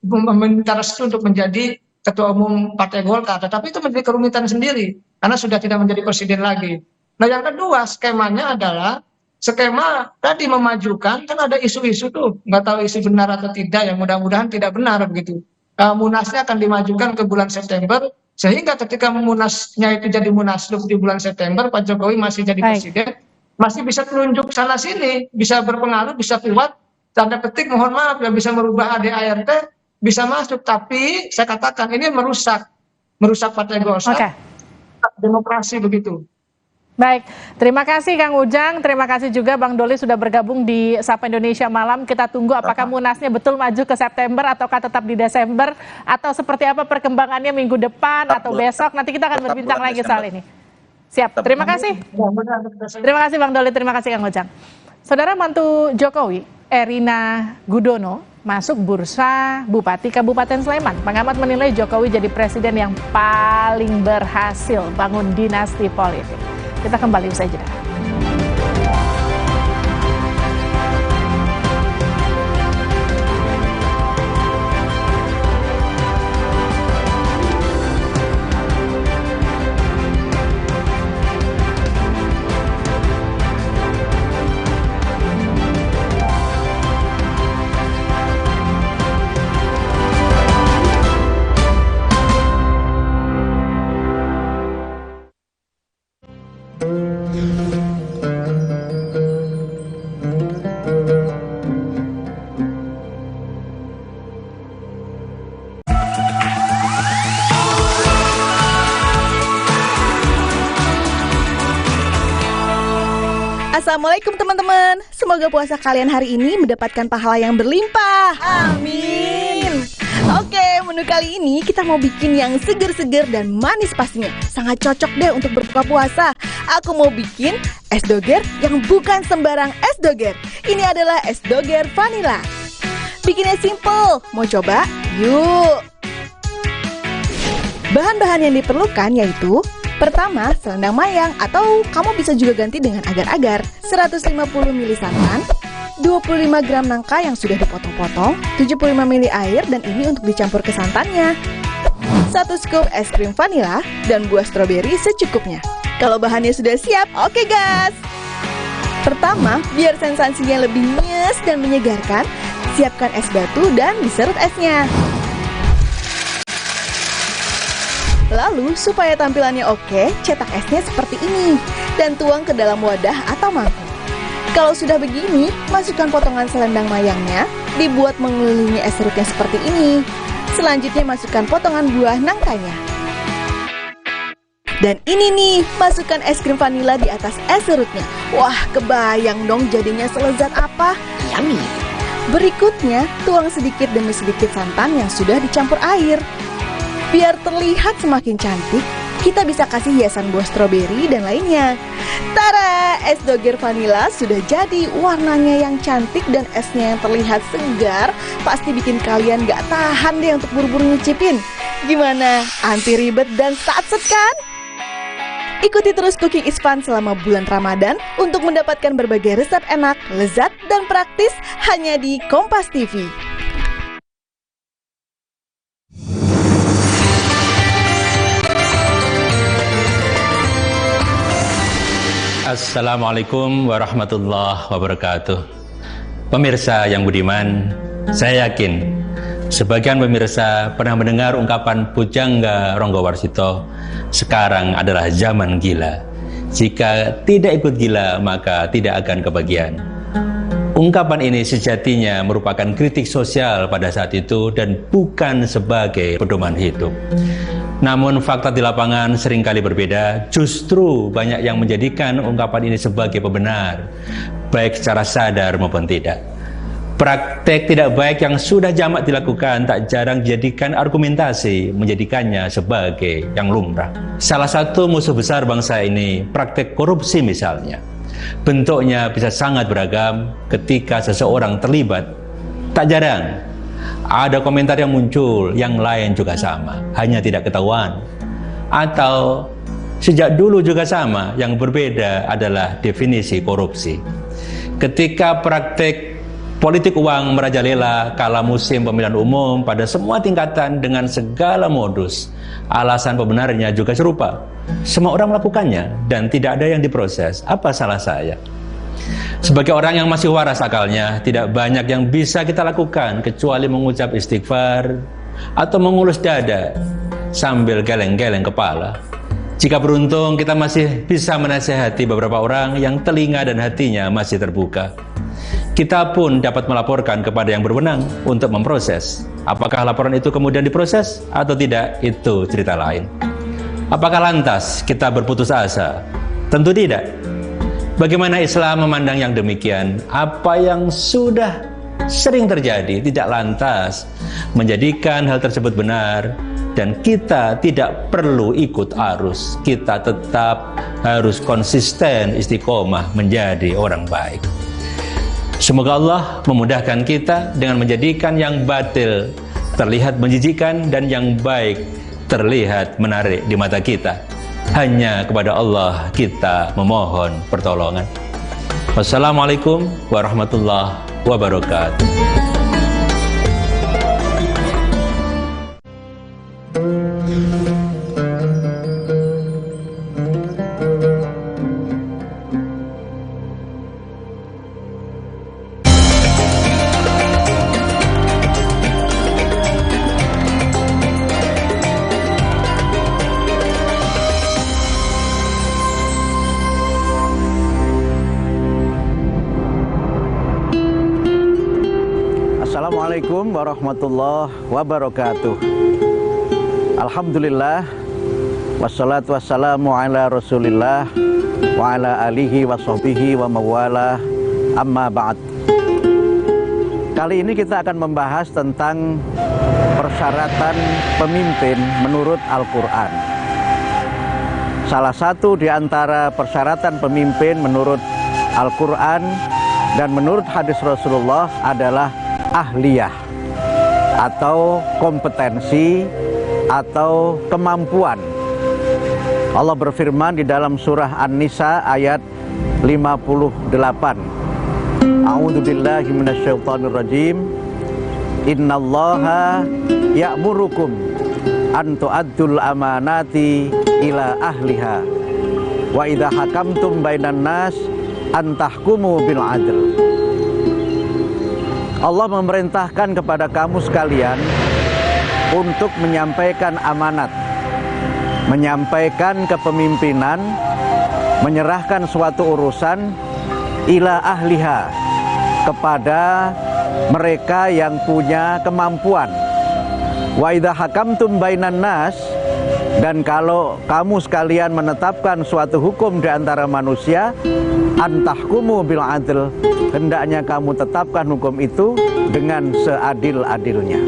[SPEAKER 6] meminta restu untuk menjadi ketua umum Partai Golkar. Tetapi itu menjadi kerumitan sendiri karena sudah tidak menjadi presiden lagi. Nah yang kedua skemanya adalah skema tadi memajukan, kan ada isu-isu tuh, nggak tahu isu benar atau tidak, ya mudah-mudahan tidak benar begitu. Munasnya akan dimajukan ke bulan September, sehingga ketika munasnya itu jadi munaslup di bulan September, Pak Jokowi masih jadi presiden, masih bisa telunjuk sana sini, bisa berpengaruh, bisa kuat, tanda petik mohon maaf ya bisa merubah ADART, bisa masuk. Tapi saya katakan ini merusak Partai Golkar, demokrasi begitu.
[SPEAKER 15] Baik, terima kasih Kang Ujang, terima kasih juga Bang Doli sudah bergabung di Sapa Indonesia Malam. Kita tunggu apakah munasnya betul maju ke September ataukah tetap di Desember, atau seperti apa perkembangannya minggu depan atau besok. Nanti kita akan berbincang lagi soal ini. Siap, terima kasih. Terima kasih Bang Doli, terima kasih Kang Ujang. Saudara mantu Jokowi, Erina Gudono, masuk bursa Bupati Kabupaten Sleman. Pengamat menilai Jokowi jadi presiden yang paling berhasil bangun dinasti politik. Kita kembali usai jeda.
[SPEAKER 8] Assalamualaikum teman-teman. Semoga puasa kalian hari ini mendapatkan pahala yang berlimpah. Amin. Oke, menu kali ini kita mau bikin yang seger-seger dan manis pastinya. Sangat cocok deh untuk berbuka puasa. Aku mau bikin es doger yang bukan sembarang es doger. Ini adalah es doger vanila. Bikinnya simple. Mau coba? Yuk. Bahan-bahan yang diperlukan yaitu: pertama, selendang mayang atau kamu bisa juga ganti dengan agar-agar, 150 ml santan, 25 gram nangka yang sudah dipotong-potong, 75 ml air dan ini untuk dicampur ke santannya, 1 scoop es krim vanila, dan buah stroberi secukupnya. Kalau bahannya sudah siap, oke gas! Pertama, biar sensasinya lebih nyes dan menyegarkan, siapkan es batu dan diserut esnya. Lalu, supaya tampilannya oke, cetak esnya seperti ini dan tuang ke dalam wadah atau mangkuk. Kalau sudah begini, masukkan potongan selendang mayangnya, dibuat mengelilingi es serutnya seperti ini. Selanjutnya masukkan potongan buah nangkanya. Dan ini nih, masukkan es krim vanila di atas es serutnya. Wah, kebayang dong jadinya selezat apa? Yummy! Berikutnya, tuang sedikit demi sedikit santan yang sudah dicampur air. Biar terlihat semakin cantik, kita bisa kasih hiasan buah stroberi dan lainnya. Tara, es doger vanila sudah jadi. Warnanya yang cantik dan esnya yang terlihat segar pasti bikin kalian gak tahan deh untuk buru-buru nyicipin. Gimana? Anti ribet dan satset kan? Ikuti terus Cooking is Fun selama bulan Ramadan untuk mendapatkan berbagai resep enak, lezat, dan praktis hanya di Kompas TV.
[SPEAKER 9] Assalamualaikum warahmatullahi wabarakatuh. Pemirsa yang budiman, saya yakin sebagian pemirsa pernah mendengar ungkapan Pujangga Ronggowarsito, sekarang adalah zaman gila. Jika tidak ikut gila, maka tidak akan kebagian. Ungkapan ini sejatinya merupakan kritik sosial pada saat itu dan bukan sebagai pedoman hidup. Namun fakta di lapangan seringkali berbeda. Justru banyak yang menjadikan ungkapan ini sebagai pembenar, baik secara sadar maupun tidak. Praktek tidak baik yang sudah jamak dilakukan tak jarang dijadikan argumentasi, menjadikannya sebagai yang lumrah. Salah satu musuh besar bangsa ini, praktek korupsi misalnya. Bentuknya bisa sangat beragam ketika seseorang terlibat. Tak jarang ada komentar yang muncul, yang lain juga sama, hanya tidak ketahuan. Atau sejak dulu juga sama, yang berbeda adalah definisi korupsi. Ketika praktek politik uang merajalela kala musim pemilihan umum pada semua tingkatan dengan segala modus, alasan pembenarnya juga serupa. Semua orang melakukannya dan tidak ada yang diproses. Apa salah saya? Sebagai orang yang masih waras akalnya, tidak banyak yang bisa kita lakukan kecuali mengucap istighfar atau mengulus dada sambil geleng-geleng kepala. Jika beruntung, kita masih bisa menasihati beberapa orang yang telinga dan hatinya masih terbuka. Kita pun dapat melaporkan kepada yang berwenang untuk memproses. Apakah laporan itu kemudian diproses atau tidak, itu cerita lain. Apakah lantas kita berputus asa? Tentu tidak. Bagaimana Islam memandang yang demikian? Apa yang sudah sering terjadi tidak lantas menjadikan hal tersebut benar, dan kita tidak perlu ikut arus. Kita tetap harus konsisten istiqomah menjadi orang baik. Semoga Allah memudahkan kita dengan menjadikan yang batil terlihat menjijikkan dan yang baik terlihat menarik di mata kita. Hanya kepada Allah kita memohon pertolongan. Wassalamualaikum warahmatullahi wabarakatuh.
[SPEAKER 12] Assalamualaikum warahmatullahi wabarakatuh. Alhamdulillah, Wassalatu wassalamu ala Rasulillah wa ala alihi wa sahbihi wa mawala, amma ba'd. Kali ini kita akan membahas tentang persyaratan pemimpin menurut Al-Quran. Salah satu di antara persyaratan pemimpin menurut Al-Quran dan menurut hadis Rasulullah adalah ahliyah atau kompetensi atau kemampuan. Allah berfirman di dalam surah An-Nisa ayat 58. A'udzu billahi minasyaitonir rajim. Innallaha ya'murukum an tu'addul amanati ila ahliha wa idza hakamtum bainan nas an tahkumu bil adl. Allah memerintahkan kepada kamu sekalian untuk menyampaikan amanat, menyampaikan kepemimpinan, menyerahkan suatu urusan ila ahliha, kepada mereka yang punya kemampuan. Wa idza hakamtum bainan nas, dan kalau kamu sekalian menetapkan suatu hukum di antara manusia, antahkumu bil adl, hendaknya kamu tetapkan hukum itu dengan seadil-adilnya.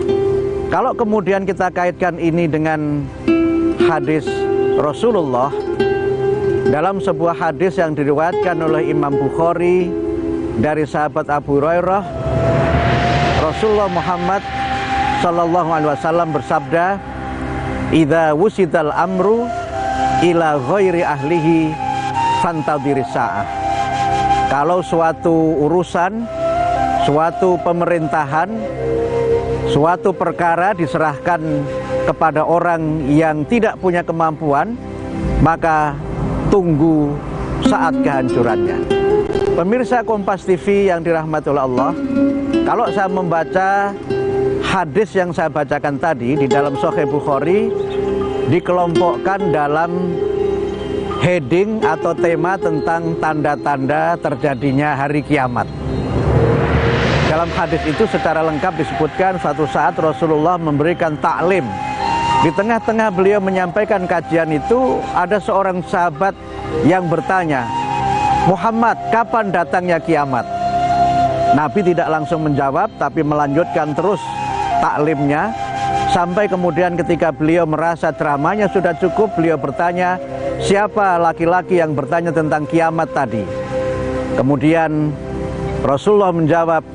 [SPEAKER 12] Kalau kemudian kita kaitkan ini dengan hadis Rasulullah, dalam sebuah hadis yang diriwayatkan oleh Imam Bukhari dari sahabat Abu Hurairah, Rasulullah Muhammad sallallahu alaihi wasallam bersabda, "Idza wusidal amru ila ghairi ahlihi fantadhiris sa'ah." Kalau suatu urusan, suatu pemerintahan, suatu perkara diserahkan kepada orang yang tidak punya kemampuan, maka tunggu saat kehancurannya. Pemirsa Kompas TV yang dirahmati oleh Allah, kalau saya membaca hadis yang saya bacakan tadi di dalam Sahih Bukhari, dikelompokkan dalam heading atau tema tentang tanda-tanda terjadinya hari kiamat. Dalam hadis itu secara lengkap disebutkan suatu saat Rasulullah memberikan taklim. Di tengah-tengah beliau menyampaikan kajian itu, ada seorang sahabat yang bertanya, "Muhammad, kapan datangnya kiamat?" Nabi tidak langsung menjawab, tapi melanjutkan terus taklimnya, sampai kemudian ketika beliau merasa ceramahnya sudah cukup, beliau bertanya, "Siapa laki-laki yang bertanya tentang kiamat tadi?" Kemudian Rasulullah menjawab,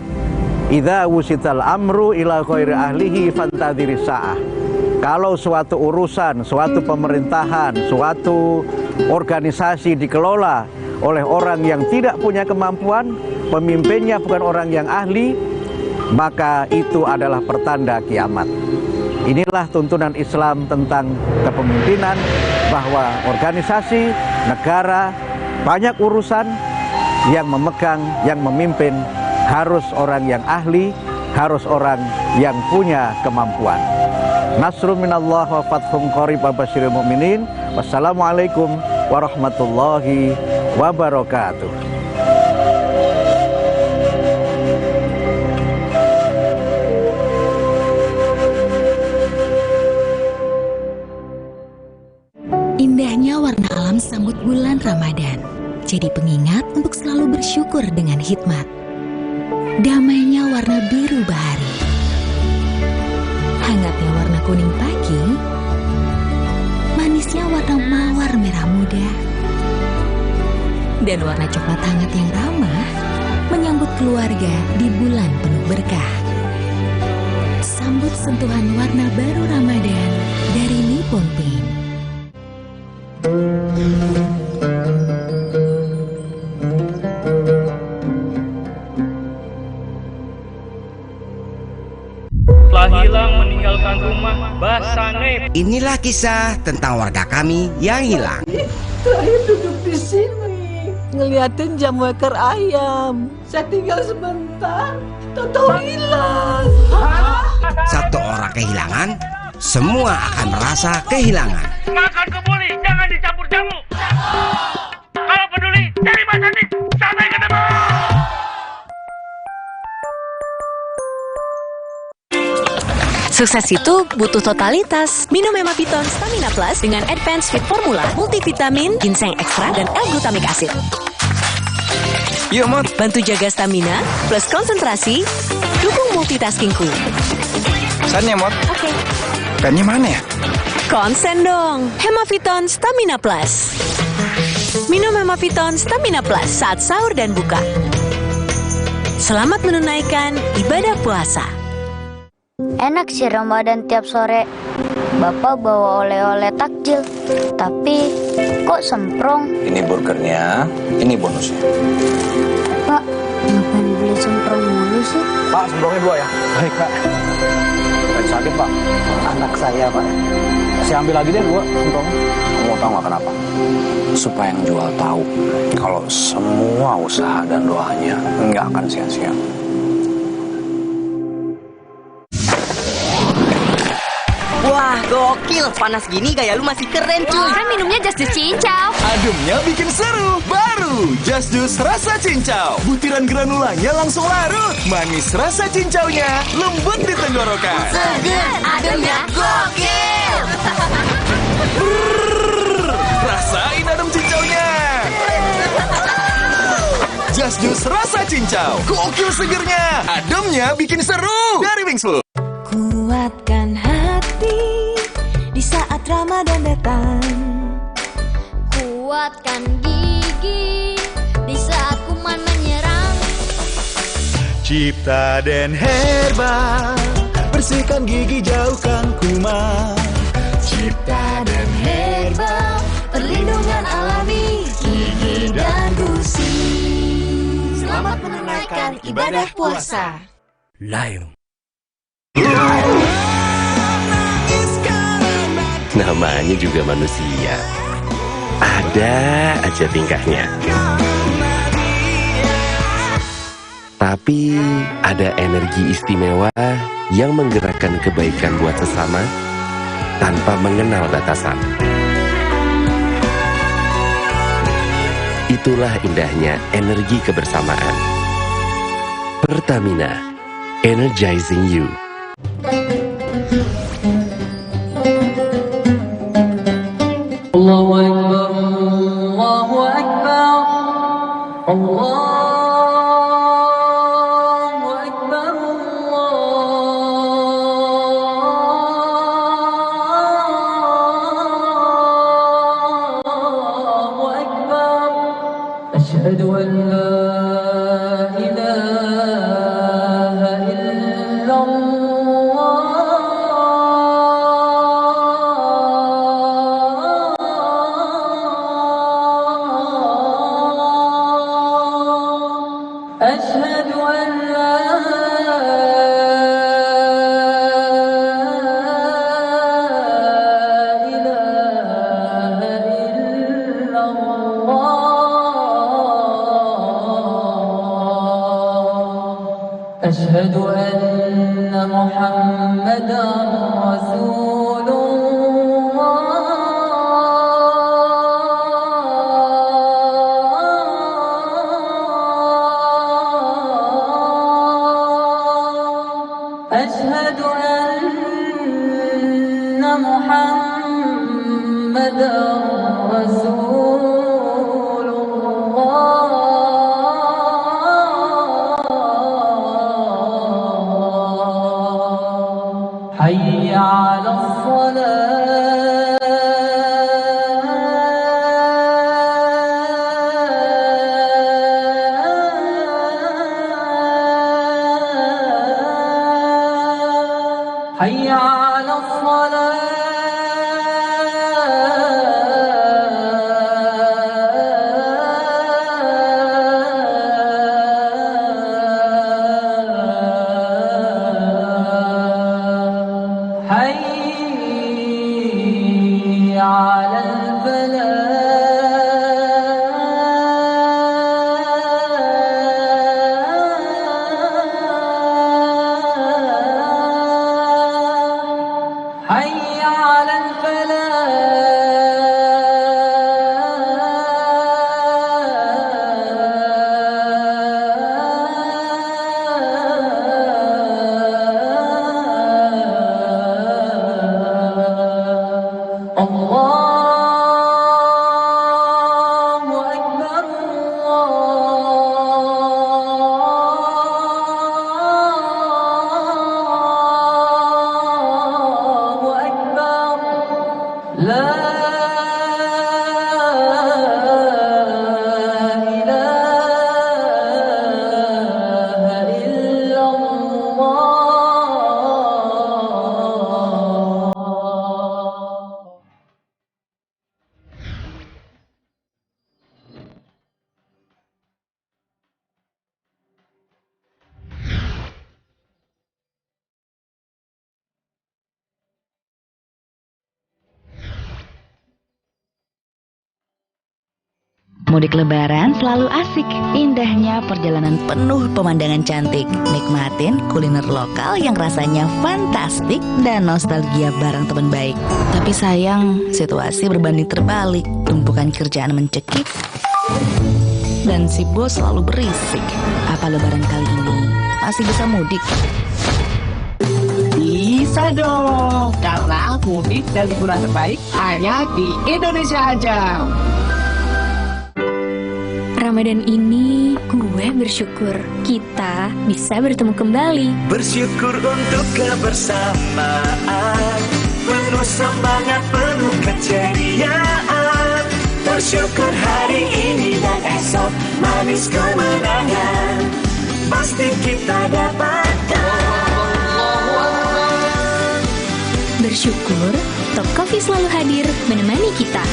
[SPEAKER 12] "Idza wusital amru ila ghairi ahlihi fantadhiris sa'ah." Kalau suatu urusan, suatu pemerintahan, suatu organisasi dikelola oleh orang yang tidak punya kemampuan, pemimpinnya bukan orang yang ahli, maka itu adalah pertanda kiamat. Inilah tuntunan Islam tentang kepemimpinan, bahwa organisasi, negara, banyak urusan, yang memegang, yang memimpin harus orang yang ahli, harus orang yang punya kemampuan. Nasrun minallah wa fathun qarib wa basyiril mu'minin. Wassalamualaikum warahmatullahi wabarakatuh.
[SPEAKER 1] Indahnya warna alam sambut bulan Ramadan, jadi pengingat untuk selalu bersyukur dengan hikmat. Damainya warna biru bahari, hangatnya warna kuning pagi, manisnya warna mawar merah muda, dan warna coklat hangat yang ramah menyambut keluarga di bulan penuh berkah. Sambut sentuhan warna baru Ramadan dari Nippon Paint.
[SPEAKER 17] Telah hilang meninggalkan rumah Basane.
[SPEAKER 20] Inilah kisah tentang warga kami yang hilang.
[SPEAKER 22] Saya duduk di sini ngeliatin jam weker ayam. Saya tinggal sebentar, tahu hilang.
[SPEAKER 20] Satu orang kehilangan, semua akan merasa kehilangan.
[SPEAKER 17] Makan kebuli, jangan dicampur jamu. Kalau peduli, cari Basane. Sampai ketemu.
[SPEAKER 4] Sukses itu butuh totalitas. Minum Hemaviton Stamina Plus dengan Advanced Fit Formula, multivitamin, ginseng ekstra, dan L-glutamic acid.
[SPEAKER 11] Yuk, Mot.
[SPEAKER 4] Bantu jaga stamina, plus konsentrasi, dukung multitaskingku.
[SPEAKER 11] Pesannya, Mot.
[SPEAKER 4] Oke.
[SPEAKER 11] Pennya mana ya?
[SPEAKER 4] Konsen dong. Hemaviton Stamina Plus. Minum Hemaviton Stamina Plus saat sahur dan buka. Selamat menunaikan ibadah puasa.
[SPEAKER 13] Enak sih Ramadan tiap sore. Bapak bawa oleh-oleh takjil, tapi kok semprong?
[SPEAKER 7] Ini burgernya, ini bonusnya.
[SPEAKER 13] Pak, ngapain beli semprong mulu sih?
[SPEAKER 12] Pak, semprongnya 2 ya. Baik, Pak. Lagi sakit, Pak. Anak saya, Pak. Saya ambil lagi deh 2 semprongnya.
[SPEAKER 7] Kamu mau tahu nggak kenapa? Supaya yang jual tahu kalau semua usaha dan doanya nggak akan sia-sia.
[SPEAKER 21] Wah, gokil. Panas gini gaya lu masih keren, cuy.
[SPEAKER 27] Kan minumnya Just Jus Cincau.
[SPEAKER 16] Ademnya bikin seru. Baru Just Jus rasa cincau. Butiran granulanya langsung larut. Manis rasa cincaunya, lembut di tenggorokan.
[SPEAKER 27] Seger, ademnya gokil.
[SPEAKER 16] Rasain adem cincaunya. Just Jus rasa cincau. Gokil segernya. Ademnya bikin seru. Dari Wings Food.
[SPEAKER 23] Kuatkan hati di saat Ramadan datang.
[SPEAKER 13] Kuatkan gigi di saat kuman menyerang.
[SPEAKER 16] Cipta dan Herba, bersihkan gigi, jauhkan kuman.
[SPEAKER 23] Cipta dan Herba, perlindungan alami gigi dan gusi. Selamat menunaikan ibadah puasa.
[SPEAKER 24] Lion. Namanya juga manusia. Ada aja tingkahnya. Tapi ada energi istimewa yang menggerakkan kebaikan buat sesama tanpa mengenal batasan. Itulah indahnya energi kebersamaan. Pertamina, energizing you.
[SPEAKER 23] Allahu Akbar, Allahu Akbar, Allahu Akbar, Allahu Akbar. Asyhadu an la ilaha illallah. أشهد أن لا إله إلا الله. أشهد أن محمدا رسول أشهد أن محمدا رسول الله. حي على الصلاة. حي على الصلاة. حي على الفلاح. حي
[SPEAKER 2] Mudik lebaran selalu asik, indahnya perjalanan penuh pemandangan cantik. Nikmatin kuliner lokal yang rasanya fantastik dan nostalgia bareng teman baik. Tapi sayang, situasi berbanding terbalik. Tumpukan kerjaan mencekik dan si bos selalu berisik. Apa lebaran kali ini masih bisa mudik?
[SPEAKER 22] Bisa dong, karena mudik dan liburan terbaik hanya di Indonesia aja.
[SPEAKER 5] Ramadan ini gue bersyukur kita bisa bertemu kembali.
[SPEAKER 16] Bersyukur untuk kebersamaan, penuh semangat, penuh keceriaan. Bersyukur hari ini dan esok manis kemenangan pasti kita dapatkan.
[SPEAKER 5] Bersyukur Top Coffee selalu hadir menemani kita.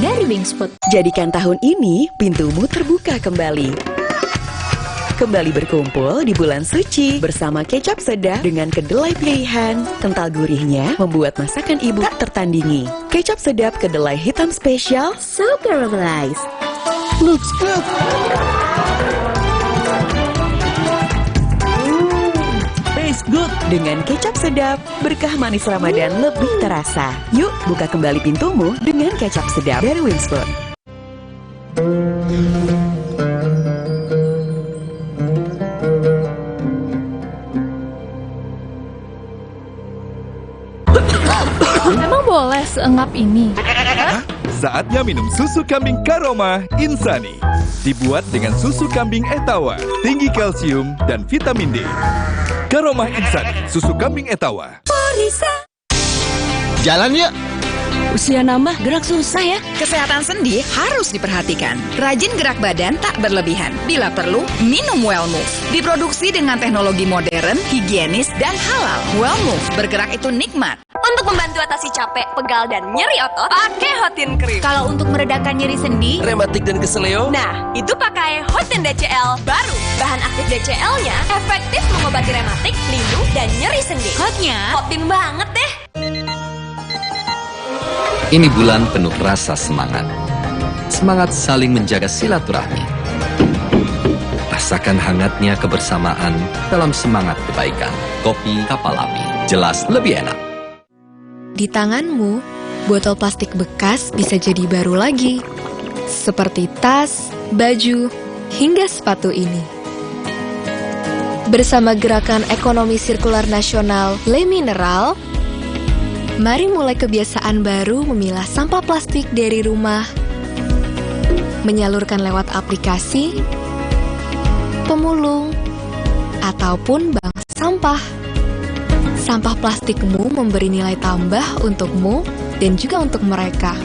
[SPEAKER 5] Dari Wingspot.
[SPEAKER 1] Jadikan tahun ini pintumu terbuka kembali. Kembali berkumpul di bulan suci bersama kecap sedap dengan kedelai pilihan. Kental gurihnya membuat masakan ibu tak tertandingi. Kecap sedap kedelai hitam spesial, so caramelized. Looks good. Taste good. Dengan kecap sedap, berkah manis Ramadan lebih terasa. Yuk, buka kembali pintumu dengan kecap sedap dari Wingspot.
[SPEAKER 10] Emang boleh seengap ini?
[SPEAKER 16] Saatnya minum susu kambing Karoma Insani. Dibuat dengan susu kambing Etawa, tinggi kalsium dan vitamin D. Karoma Insani, susu kambing Etawa.
[SPEAKER 14] Jalan yuk.
[SPEAKER 19] Usia nambah, gerak susah ya.
[SPEAKER 25] Kesehatan sendi harus diperhatikan. Rajin gerak badan tak berlebihan. Bila perlu, minum Wellmove. Diproduksi dengan teknologi modern, higienis, dan halal. Wellmove, bergerak itu nikmat.
[SPEAKER 5] Untuk membantu atasi capek, pegal, dan nyeri otot, pakai Hotin Cream. Kalau untuk meredakan nyeri sendi,
[SPEAKER 14] Rematik dan keseleo.
[SPEAKER 5] nah, itu pakai Hotin DCL baru. Bahan aktif DCL-nya efektif mengobati rematik, lindu, dan nyeri sendi. Hotnya, Hotin banget deh.
[SPEAKER 26] Ini bulan penuh rasa semangat. Semangat saling menjaga silaturahmi. Rasakan hangatnya kebersamaan dalam semangat kebaikan. Kopi Kapal Api, jelas lebih enak.
[SPEAKER 28] Di tanganmu, botol plastik bekas bisa jadi baru lagi. Seperti tas, baju, hingga sepatu ini. Bersama Gerakan Ekonomi Sirkular Nasional Le Mineral, mari mulai kebiasaan baru memilah sampah plastik dari rumah, menyalurkan lewat aplikasi, pemulung, ataupun bank sampah. Sampah plastikmu memberi nilai tambah untukmu dan juga untuk mereka.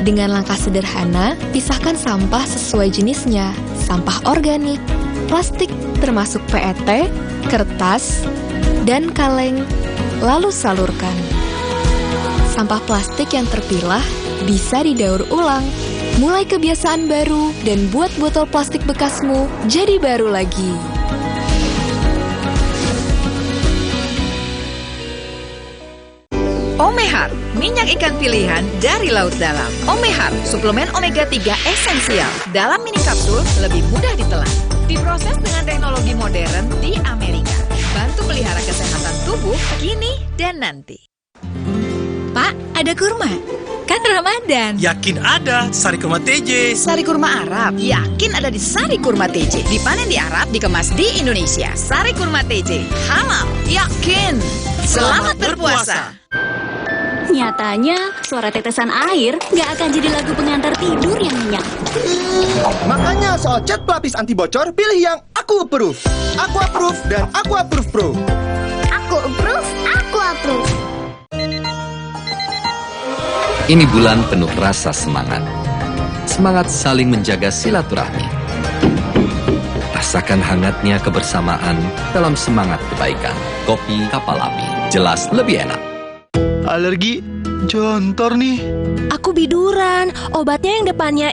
[SPEAKER 28] Dengan langkah sederhana, pisahkan sampah sesuai jenisnya, sampah organik, plastik termasuk PET, kertas, dan kaleng, lalu salurkan. Sampah plastik yang terpilah bisa didaur ulang. Mulai kebiasaan baru dan buat botol plastik bekasmu jadi baru lagi.
[SPEAKER 25] Omehar, minyak ikan pilihan dari laut dalam. Omehar, suplemen omega 3 esensial. Dalam mini kapsul, lebih mudah ditelan. Diproses dengan teknologi modern di Amerika. Bantu pelihara kesehatan tubuh kini dan nanti. Pak, ada kurma. Kan Ramadan.
[SPEAKER 29] Yakin ada, Sari Kurma TJ.
[SPEAKER 25] Sari kurma Arab, yakin ada di Sari Kurma TJ. Dipanen di Arab, dikemas di Indonesia. Sari Kurma TJ, halal, yakin. Selamat berpuasa.
[SPEAKER 5] Nyatanya, suara tetesan air nggak akan jadi lagu pengantar tidur yang nyenyak.
[SPEAKER 14] Makanya soal cat pelapis anti bocor, pilih yang Aku Approve. Aku Approve dan Aku Approve Pro.
[SPEAKER 13] Aku approve, aku approve.
[SPEAKER 26] Ini bulan penuh rasa semangat. Semangat saling menjaga silaturahmi. Rasakan hangatnya kebersamaan dalam semangat kebaikan. Kopi Kapal Api, jelas lebih enak.
[SPEAKER 14] Alergi jontor nih.
[SPEAKER 19] Aku biduran, obatnya yang depannya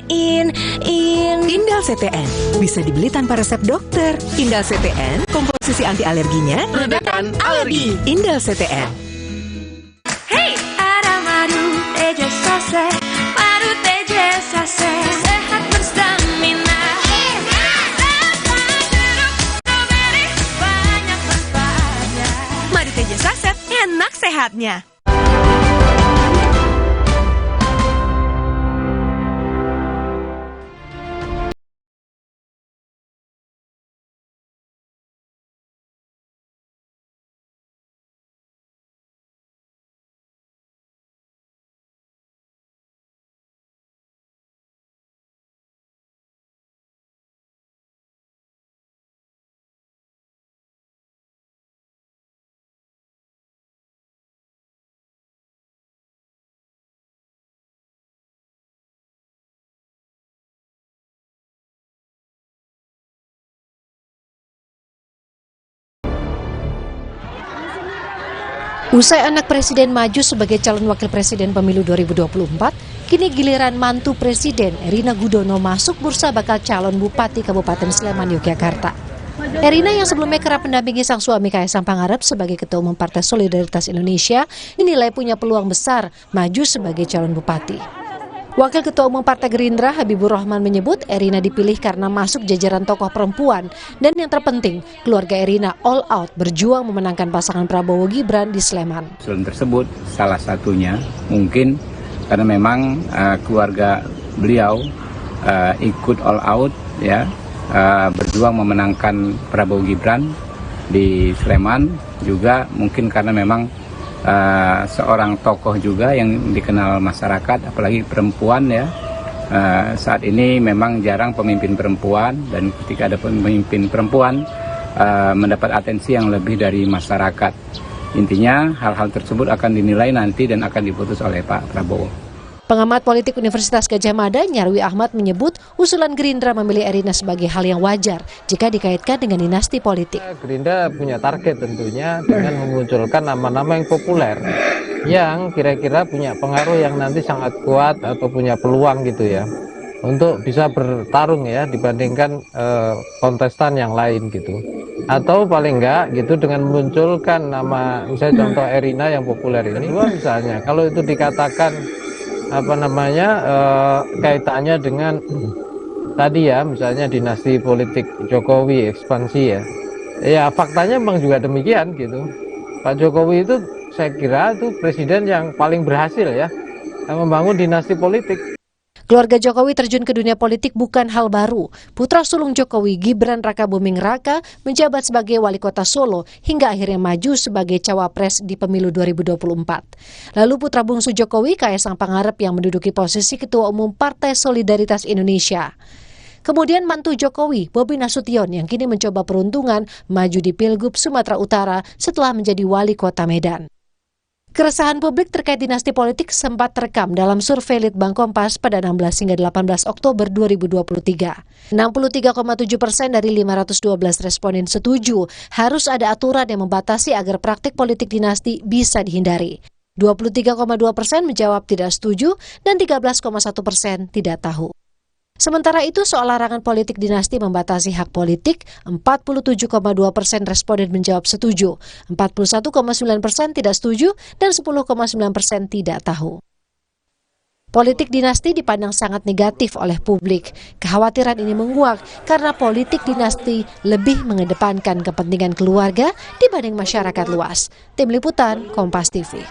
[SPEAKER 1] Indal CTN bisa dibeli tanpa resep dokter. Indal CTN, komposisi anti alerginya
[SPEAKER 19] redakan alergi.
[SPEAKER 1] Indal CTN.
[SPEAKER 5] Hey, ada madu teje sase, madu teje sase.
[SPEAKER 19] melihatnya.
[SPEAKER 3] Usai anak presiden maju sebagai calon wakil presiden pemilu 2024, kini giliran mantu presiden Erina Gudono masuk bursa bakal calon Bupati Kabupaten Sleman, Yogyakarta. Erina yang sebelumnya kerap mendampingi sang suami Kaisang Pangarep sebagai Ketua Umum Partai Solidaritas Indonesia dinilai punya peluang besar maju sebagai calon bupati. Wakil Ketua Umum Partai Gerindra Habibur Rahman menyebut Erina dipilih karena masuk jajaran tokoh perempuan dan yang terpenting keluarga Erina all out berjuang memenangkan pasangan Prabowo Gibran di Sleman.
[SPEAKER 6] Usulan tersebut salah satunya mungkin karena memang keluarga beliau ikut all out ya berjuang memenangkan Prabowo Gibran di Sleman, juga mungkin karena memang seorang tokoh juga yang dikenal masyarakat, apalagi perempuan ya. Saat ini memang jarang pemimpin perempuan, dan ketika ada pemimpin perempuan mendapat atensi yang lebih dari masyarakat. Intinya hal-hal tersebut akan dinilai nanti dan akan diputus oleh Pak Prabowo.
[SPEAKER 3] Pengamat politik Universitas Gadjah Mada Nyarwi Ahmad menyebut usulan Gerindra memilih Erina sebagai hal yang wajar jika dikaitkan dengan dinasti politik.
[SPEAKER 8] Gerindra punya target tentunya dengan memunculkan nama-nama yang populer, yang kira-kira punya pengaruh yang nanti sangat kuat atau punya peluang gitu ya, untuk bisa bertarung ya dibandingkan kontestan yang lain gitu. Atau paling enggak gitu dengan memunculkan nama, misalnya contoh Erina yang populer ini. Kedua misalnya, kalau itu dikatakan kaitannya dengan tadi ya, misalnya dinasti politik Jokowi ekspansi ya. Ya faktanya memang juga demikian gitu. Pak Jokowi itu saya kira itu presiden yang paling berhasil ya membangun dinasti politik.
[SPEAKER 3] Keluarga Jokowi terjun ke dunia politik bukan hal baru. Putra sulung Jokowi, Gibran Rakabuming Raka, menjabat sebagai wali kota Solo hingga akhirnya maju sebagai cawapres di pemilu 2024. Lalu putra bungsu Jokowi, Kaisang Pangarep, yang menduduki posisi Ketua Umum Partai Solidaritas Indonesia. Kemudian mantu Jokowi, Bobi Nasution, yang kini mencoba peruntungan maju di Pilgub Sumatera Utara setelah menjadi wali kota Medan. Keresahan publik terkait dinasti politik sempat terekam dalam survei Litbang Kompas pada 16 hingga 18 Oktober 2023. 63,7% dari 512 responden setuju harus ada aturan yang membatasi agar praktik politik dinasti bisa dihindari. 23,2% menjawab tidak setuju dan 13,1% tidak tahu. Sementara itu, soal larangan politik dinasti membatasi hak politik, 47,2% responden menjawab setuju, 41,9% tidak setuju, dan 10,9% tidak tahu. Politik dinasti dipandang sangat negatif oleh publik. Kekhawatiran ini menguak karena politik dinasti lebih mengedepankan kepentingan keluarga dibanding masyarakat luas. Tim Liputan, Kompas TV.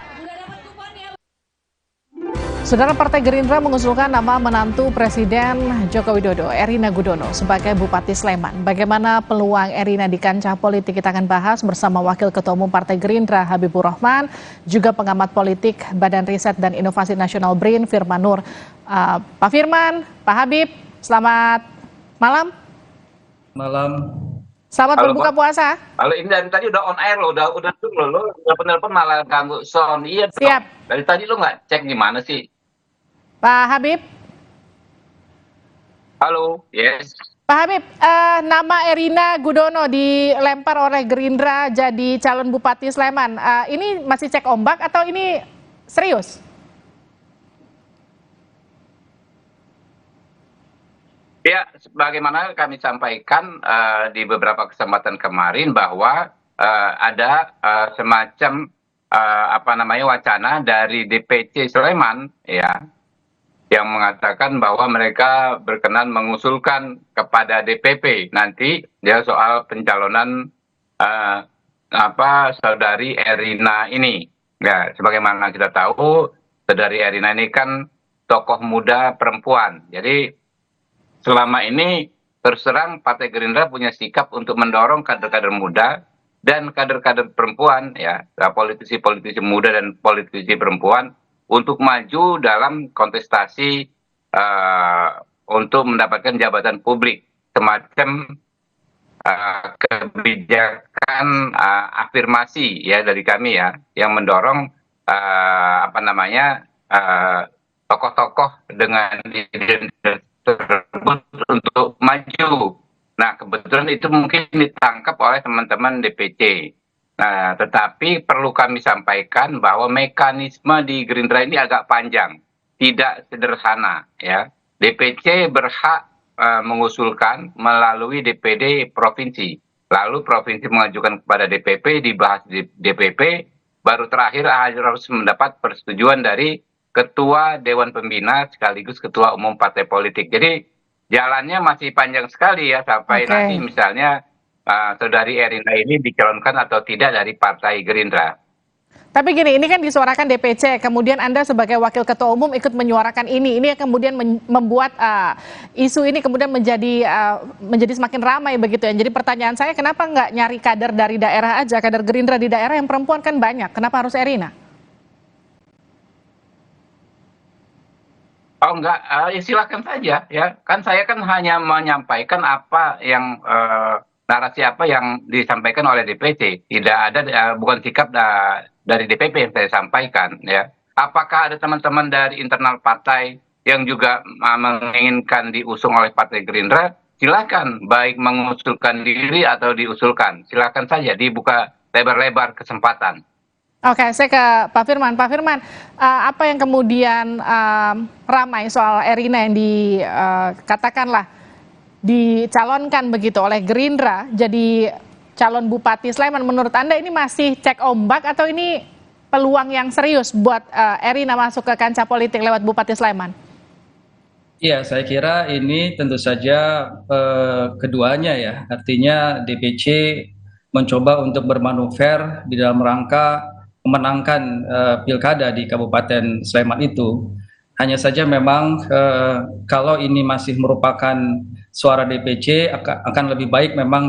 [SPEAKER 9] Saudara, Partai Gerindra mengusulkan nama menantu Presiden Joko Widodo, Erina Gudono, sebagai Bupati Sleman. Bagaimana peluang Erina di kancah politik, kita akan bahas bersama Wakil Ketua Umum Partai Gerindra Habibur Rahman, juga pengamat politik Badan Riset dan Inovasi Nasional BRIN, Firman Nur. Pak Firman, Pak Habib, selamat malam.
[SPEAKER 11] Malam.
[SPEAKER 9] Selamat berbuka puasa.
[SPEAKER 11] Halo, ini dari tadi udah on air lo, udah lo telepon malah ganggu sound. Iya.
[SPEAKER 9] Siap.
[SPEAKER 11] Dari tadi lo nggak cek gimana sih?
[SPEAKER 9] Pak Habib.
[SPEAKER 11] Halo, yes.
[SPEAKER 9] Pak Habib, nama Erina Gudono dilempar oleh Gerindra jadi calon Bupati Sleman. Ini masih cek ombak atau ini serius?
[SPEAKER 11] Ya, sebagaimana kami sampaikan di beberapa kesempatan kemarin bahwa ada semacam wacana dari DPC Sleman ya, yang mengatakan bahwa mereka berkenan mengusulkan kepada DPP nanti dia soal pencalonan saudari Erina ini
[SPEAKER 6] Ya, sebagaimana kita tahu, Saudari Erina ini kan tokoh muda perempuan. Jadi selama ini terus terang Partai Gerindra punya sikap untuk mendorong kader-kader muda dan kader-kader perempuan, ya, politisi-politisi muda dan politisi perempuan untuk maju dalam kontestasi untuk mendapatkan jabatan publik, semacam kebijakan afirmasi ya dari kami ya, yang mendorong tokoh-tokoh dengan identitas tersebut untuk maju. Nah, kebetulan itu mungkin ditangkap oleh teman-teman DPC. Nah, tetapi perlu kami sampaikan bahwa mekanisme di Gerindra ini agak panjang, tidak sederhana ya. DPC berhak mengusulkan melalui DPD provinsi, lalu provinsi mengajukan kepada DPP, dibahas di DPP, baru terakhir harus mendapat persetujuan dari Ketua Dewan Pembina sekaligus Ketua Umum Partai Politik. Jadi jalannya masih panjang sekali ya sampai nanti misalnya Saudari Erina ini dicalonkan atau tidak dari Partai Gerindra.
[SPEAKER 9] Tapi gini, ini kan disuarakan DPC, kemudian Anda sebagai Wakil Ketua Umum ikut menyuarakan ini yang kemudian membuat isu ini kemudian menjadi semakin ramai begitu ya. Jadi pertanyaan saya, kenapa nggak nyari kader dari daerah aja, kader Gerindra di daerah yang perempuan kan banyak, kenapa harus Erina?
[SPEAKER 6] Oh enggak, ya silakan saja ya. Kan saya kan hanya menyampaikan apa yang narasi apa yang disampaikan oleh DPC. Tidak ada bukan sikap dari DPP yang saya sampaikan ya. Apakah ada teman-teman dari internal partai yang juga menginginkan diusung oleh Partai Gerindra? Silakan, baik mengusulkan diri atau diusulkan. Silakan saja, dibuka lebar-lebar kesempatan.
[SPEAKER 9] Oke, saya ke Pak Firman. Pak Firman, apa yang kemudian ramai soal Erina yang katakanlah dicalonkan begitu oleh Gerindra jadi calon Bupati Sleman? Menurut Anda ini masih cek ombak atau ini peluang yang serius buat Erina masuk ke kancah politik lewat Bupati Sleman?
[SPEAKER 4] Iya, saya kira ini tentu saja keduanya ya. Artinya DPC mencoba untuk bermanuver di dalam rangka memenangkan pilkada di Kabupaten Sleman itu. Hanya saja memang kalau ini masih merupakan suara DPC, akan lebih baik memang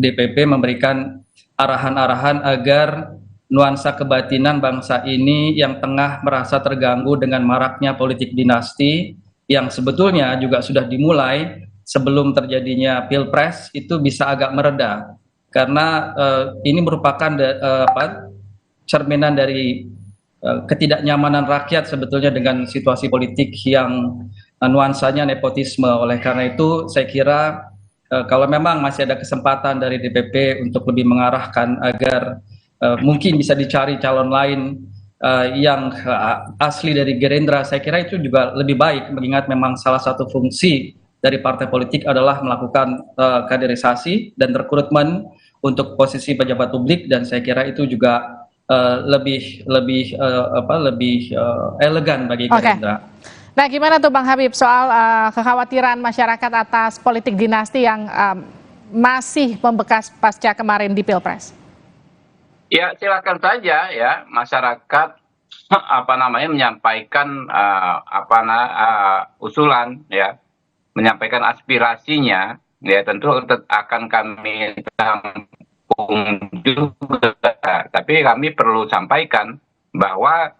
[SPEAKER 4] DPP memberikan arahan-arahan agar nuansa kebatinan bangsa ini yang tengah merasa terganggu dengan maraknya politik dinasti yang sebetulnya juga sudah dimulai sebelum terjadinya Pilpres itu bisa agak mereda. Karena ini merupakan cerminan dari ketidaknyamanan rakyat sebetulnya dengan situasi politik yang nuansanya nepotisme. Oleh karena itu saya kira kalau memang masih ada kesempatan dari DPP untuk lebih mengarahkan agar mungkin bisa dicari calon lain yang asli dari Gerindra, saya kira itu juga lebih baik, mengingat memang salah satu fungsi dari partai politik adalah melakukan kaderisasi dan rekrutmen untuk posisi pejabat publik, dan saya kira itu juga lebih elegan bagi Gerindra.
[SPEAKER 9] Nah, gimana tuh Bang Habib soal kekhawatiran masyarakat atas politik dinasti yang masih membekas pasca kemarin di Pilpres?
[SPEAKER 6] Ya, silakan saja ya masyarakat menyampaikan usulan ya, menyampaikan aspirasinya ya, tentu akan kami tampung juga. Tapi kami perlu sampaikan bahwa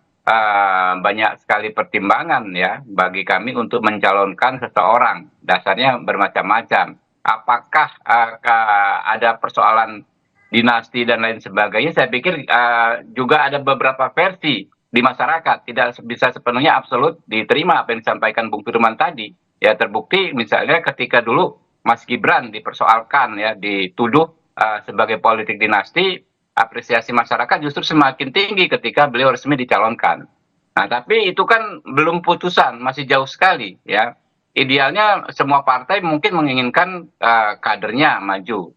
[SPEAKER 6] banyak sekali pertimbangan ya bagi kami untuk mencalonkan seseorang. Dasarnya bermacam-macam. Apakah ada persoalan dinasti dan lain sebagainya? Saya pikir juga ada beberapa versi di masyarakat, tidak bisa sepenuhnya absolut diterima apa yang disampaikan Bung Firman tadi. Ya, terbukti misalnya ketika dulu Mas Gibran dipersoalkan ya, dituduh sebagai politik dinasti, apresiasi masyarakat justru semakin tinggi ketika beliau resmi dicalonkan. Nah, tapi itu kan belum putusan, masih jauh sekali ya. Idealnya semua partai mungkin menginginkan kadernya maju,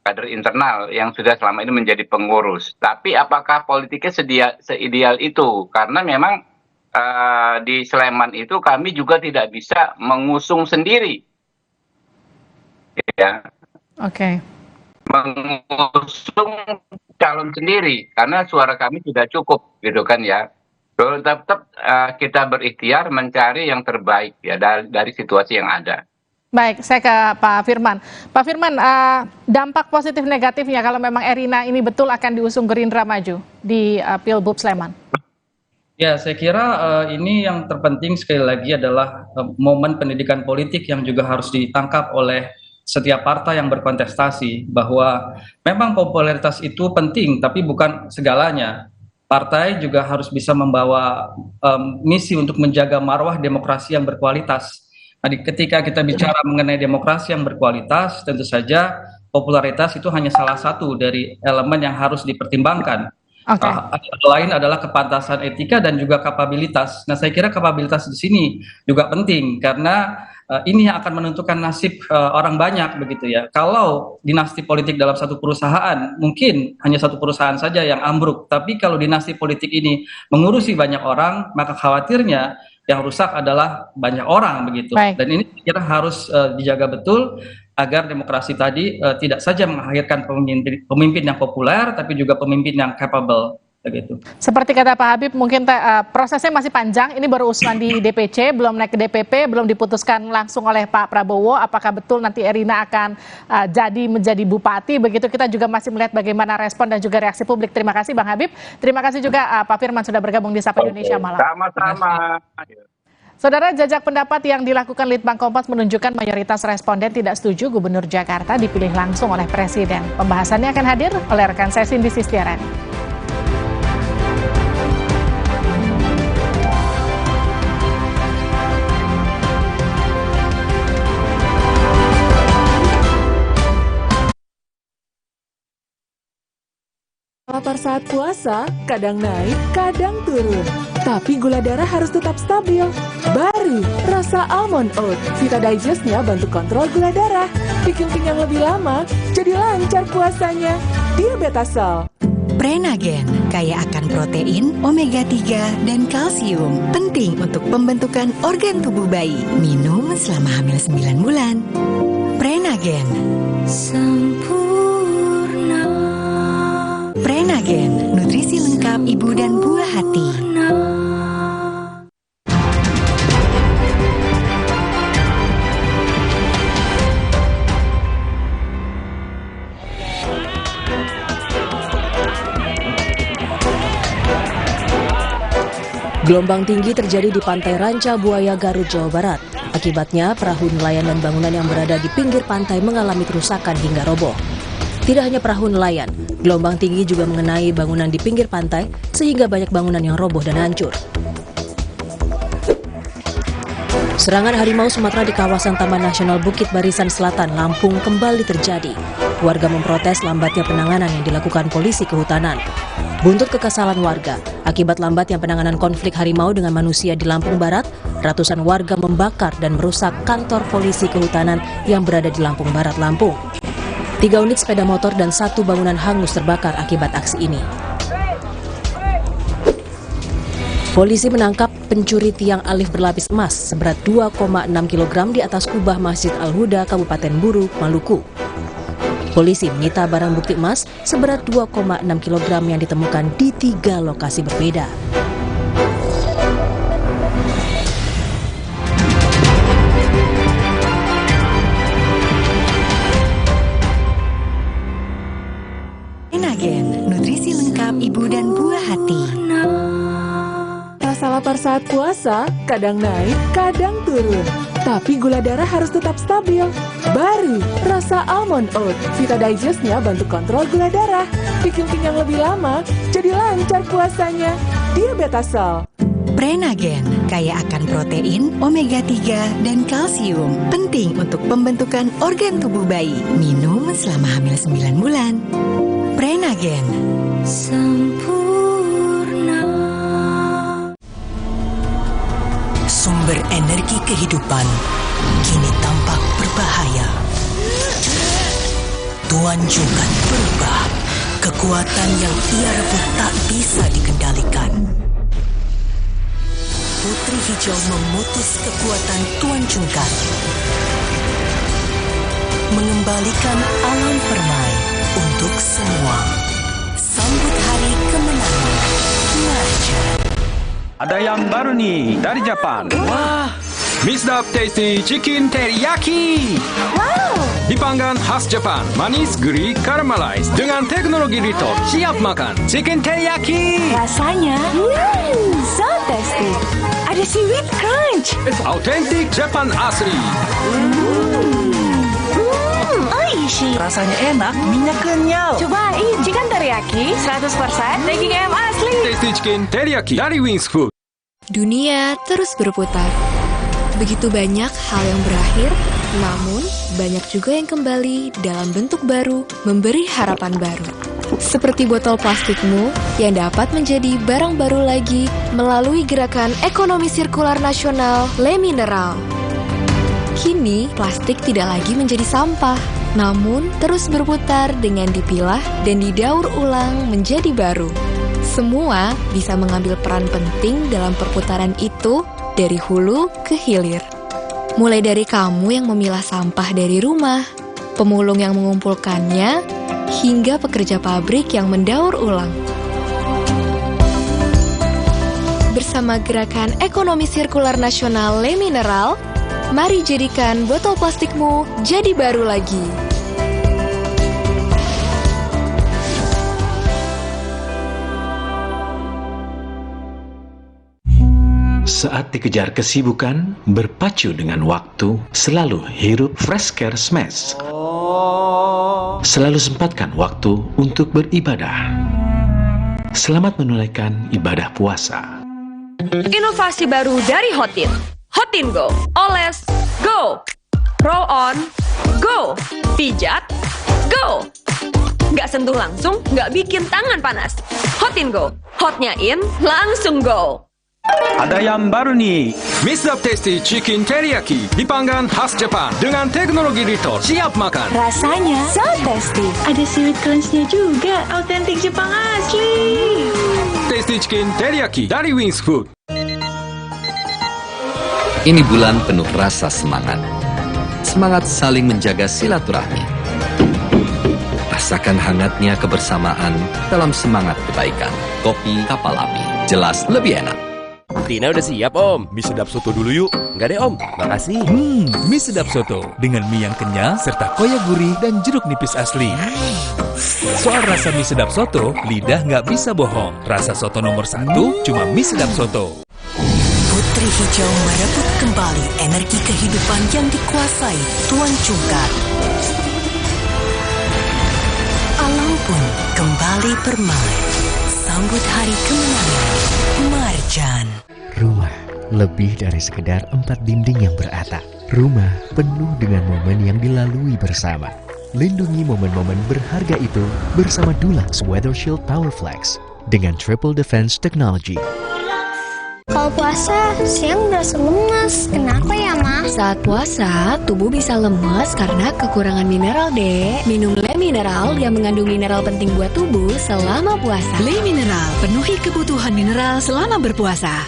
[SPEAKER 6] kader internal yang sudah selama ini menjadi pengurus. Tapi apakah politiknya seideal itu? Karena memang di Sleman itu kami juga tidak bisa mengusung sendiri. Ya.
[SPEAKER 9] Oke.
[SPEAKER 6] Mengusung
[SPEAKER 11] calon sendiri karena suara kami tidak cukup gitu kan ya. Tetap kita berikhtiar mencari yang terbaik ya dari situasi yang ada.
[SPEAKER 9] Baik, saya ke Pak Firman. Pak Firman, dampak positif negatifnya kalau memang Erina ini betul akan diusung Gerindra maju di Pilbub Sleman?
[SPEAKER 4] Ya, saya kira ini yang terpenting sekali lagi adalah momen pendidikan politik yang juga harus ditangkap oleh setiap partai yang berkontestasi, bahwa memang popularitas itu penting, tapi bukan segalanya. Partai juga harus bisa membawa misi untuk menjaga marwah demokrasi yang berkualitas. Nah, ketika kita bicara mengenai demokrasi yang berkualitas, tentu saja popularitas itu hanya salah satu dari elemen yang harus dipertimbangkan. Lain adalah kepantasan etika dan juga kapabilitas. Nah, saya kira kapabilitas di sini juga penting karena ini yang akan menentukan nasib orang banyak begitu ya. Kalau dinasti politik dalam satu perusahaan, mungkin hanya satu perusahaan saja yang ambruk. Tapi kalau dinasti politik ini mengurusi banyak orang, maka khawatirnya yang rusak adalah banyak orang begitu. Dan ini kira harus dijaga betul agar demokrasi tadi tidak saja mengakhirkan pemimpin yang populer, tapi juga pemimpin yang capable begitu.
[SPEAKER 9] Seperti kata Pak Habib, mungkin prosesnya masih panjang. Ini baru usulan di DPC, belum naik ke DPP, belum diputuskan langsung oleh Pak Prabowo. Apakah betul nanti Erina akan menjadi bupati? Begitu kita juga masih melihat bagaimana respon dan juga reaksi publik. Terima kasih Bang Habib. Terima kasih juga Pak Firman sudah bergabung di Sapa Indonesia Malam.
[SPEAKER 11] Sama-sama.
[SPEAKER 9] Saudara, jajak pendapat yang dilakukan Litbang Kompas menunjukkan mayoritas responden tidak setuju Gubernur Jakarta dipilih langsung oleh Presiden. Pembahasannya akan hadir oleh rekan saya Cindy Sistiarani.
[SPEAKER 7] Lapar saat puasa, kadang naik, kadang turun. Tapi gula darah harus tetap stabil. Baru, rasa almond oat. Vita Digest-nya bantu kontrol gula darah. Bikin kenyang lebih lama, jadi lancar puasanya. Diabetasol.
[SPEAKER 1] Prenagen, kaya akan protein, omega 3, dan kalsium. Penting untuk pembentukan organ tubuh bayi. Minum selama hamil 9 bulan. Prenagen. Prenagen, nutrisi lengkap ibu dan buah hati.
[SPEAKER 19] Gelombang tinggi terjadi di Pantai Ranca Buaya, Garut, Jawa Barat. Akibatnya, perahu nelayan dan bangunan yang berada di pinggir pantai mengalami kerusakan hingga roboh. Tidak hanya perahu nelayan, gelombang tinggi juga mengenai bangunan di pinggir pantai sehingga banyak bangunan yang roboh dan hancur. Serangan harimau Sumatera di kawasan Taman Nasional Bukit Barisan Selatan, Lampung kembali terjadi. Warga memprotes lambatnya penanganan yang dilakukan polisi kehutanan. Buntut kekesalan warga, akibat lambatnya penanganan konflik harimau dengan manusia di Lampung Barat, ratusan warga membakar dan merusak kantor polisi kehutanan yang berada di Lampung Barat, Lampung. 3 unit sepeda motor dan 1 bangunan hangus terbakar akibat aksi ini. Polisi menangkap pencuri tiang alif berlapis emas seberat 2,6 kg di atas kubah Masjid Al-Huda, Kabupaten Buru, Maluku. Polisi menyita barang bukti emas seberat 2,6 kg yang ditemukan di 3 lokasi berbeda.
[SPEAKER 1] Prenagen, nutrisi lengkap ibu dan buah hati.
[SPEAKER 7] Rasa lapar saat puasa, kadang naik, kadang turun. Tapi gula darah harus tetap stabil. Baru, rasa almond oat. Vita Digest-nya bantu kontrol gula darah. Bikin kenyang lebih lama, jadi lancar puasanya. Diabetasol.
[SPEAKER 1] Prenagen, kaya akan protein, omega 3, dan kalsium. Penting untuk pembentukan organ tubuh bayi. Minum selama hamil 9 bulan. Prenagen. Sempurna. Sumber energi kehidupan kini tampak berbahaya. Tuan Jungkat berubah. Kekuatan yang ia rebut tak bisa dikendalikan. Putri Hijau memutus kekuatan Tuan Jungkat. Mengembalikan alam permai untuk semua.
[SPEAKER 12] Ada yang baru nih dari Jepang. Wah, Misdap Tasty Chicken Teriyaki. Wow. Dipanggang khas Jepang, manis, gurih, caramelized dengan teknologi retort. Siap makan chicken teriyaki.
[SPEAKER 15] Rasanya, so tasty. Ada seaweed crunch.
[SPEAKER 12] Authentic Jepang asli.
[SPEAKER 15] Oishi.
[SPEAKER 12] Rasanya enak, minyak kenyal.
[SPEAKER 15] Cobain chicken teriyaki 100% daging ayam asli.
[SPEAKER 12] Tasty Chicken Teriyaki dari Wings Food.
[SPEAKER 28] Dunia terus berputar. Begitu banyak hal yang berakhir, namun banyak juga yang kembali dalam bentuk baru, memberi harapan baru. Seperti botol plastikmu yang dapat menjadi barang baru lagi melalui gerakan ekonomi sirkular nasional Le Mineral. Kini, plastik tidak lagi menjadi sampah, namun terus berputar dengan dipilah dan didaur ulang menjadi baru. Semua bisa mengambil peran penting dalam perputaran itu dari hulu ke hilir. Mulai dari kamu yang memilah sampah dari rumah, pemulung yang mengumpulkannya, hingga pekerja pabrik yang mendaur ulang. Bersama gerakan ekonomi sirkular nasional Le Mineral, mari jadikan botol plastikmu jadi baru lagi.
[SPEAKER 17] Saat dikejar kesibukan, berpacu dengan waktu, selalu hirup Fresh Care Smash. Selalu sempatkan waktu untuk beribadah. Selamat menunaikan ibadah puasa.
[SPEAKER 5] Inovasi baru dari Hotin. Hotin Go. Oles, go. Roll on, go. Pijat, go. Nggak sentuh langsung, nggak bikin tangan panas. Hotin Go. Hotnya in, langsung go.
[SPEAKER 12] Ada yang baru nih, Misdap Tasty Chicken Teriyaki dipanggang khas Jepang dengan teknologi retort. Siap makan.
[SPEAKER 15] Rasanya so tasty. Ada seaweed crunch-nya juga, autentik Jepang asli.
[SPEAKER 12] Tasty Chicken Teriyaki dari Wings Food.
[SPEAKER 26] Ini bulan penuh rasa semangat. Semangat saling menjaga silaturahmi. Rasakan hangatnya kebersamaan dalam semangat kebaikan. Kopi Kapal Api, jelas lebih enak.
[SPEAKER 18] Tina udah siap om, mie sedap soto dulu yuk. Enggak deh om, makasih.
[SPEAKER 20] Mie sedap soto dengan mie yang kenyal serta koya gurih dan jeruk nipis asli. Soal rasa mie sedap soto, lidah nggak bisa bohong. Rasa soto nomor 1 cuma mie sedap soto.
[SPEAKER 1] Putri Hijau merebut kembali energi kehidupan yang dikuasai Tuan Cungkar. Alam pun kembali bermain. Sambut hari kemenangan Marjan.
[SPEAKER 21] Rumah lebih dari sekedar 4 dinding yang beratap. Rumah penuh dengan momen yang dilalui bersama. Lindungi momen-momen berharga itu bersama Dulux Weather Shield Powerflex dengan Triple Defense Technology.
[SPEAKER 13] Kalau puasa, siang berasa lemas. Kenapa ya, Ma?
[SPEAKER 28] Saat puasa, tubuh bisa lemas karena kekurangan mineral, Dek. Minum Le Mineral yang mengandung mineral penting buat tubuh selama puasa.
[SPEAKER 1] Le Mineral, penuhi kebutuhan mineral selama berpuasa.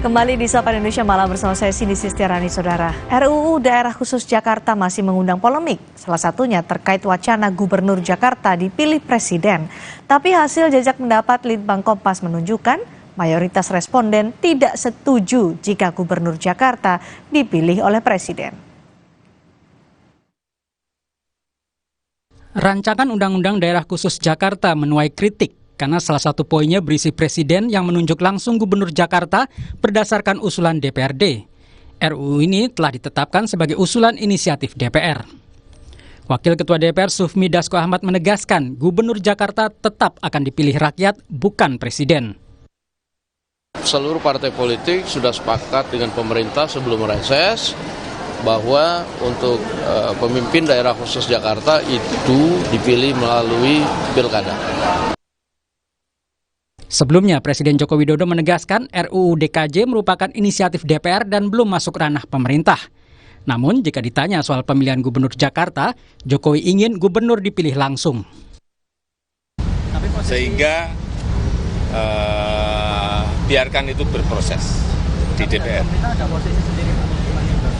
[SPEAKER 9] Kembali di Sapa Indonesia Malam bersama saya Cindy Sistiarani, Saudara. RUU Daerah Khusus Jakarta masih mengundang polemik. Salah satunya terkait wacana Gubernur Jakarta dipilih Presiden. Tapi hasil jajak pendapat Litbang Kompas menunjukkan mayoritas responden tidak setuju jika Gubernur Jakarta dipilih oleh Presiden.
[SPEAKER 23] Rancangan Undang-Undang Daerah Khusus Jakarta menuai kritik karena salah satu poinnya berisi presiden yang menunjuk langsung Gubernur Jakarta berdasarkan usulan DPRD. RUU ini telah ditetapkan sebagai usulan inisiatif DPR. Wakil Ketua DPR Sufmi Dasko Ahmad menegaskan Gubernur Jakarta tetap akan dipilih rakyat, bukan presiden.
[SPEAKER 24] Seluruh partai politik sudah sepakat dengan pemerintah sebelum reses bahwa untuk pemimpin daerah khusus Jakarta itu dipilih melalui pilkada.
[SPEAKER 23] Sebelumnya, Presiden Joko Widodo menegaskan RUU DKJ merupakan inisiatif DPR dan belum masuk ranah pemerintah. Namun, jika ditanya soal pemilihan Gubernur Jakarta, Jokowi ingin Gubernur dipilih langsung.
[SPEAKER 27] Sehingga biarkan itu berproses di DPR.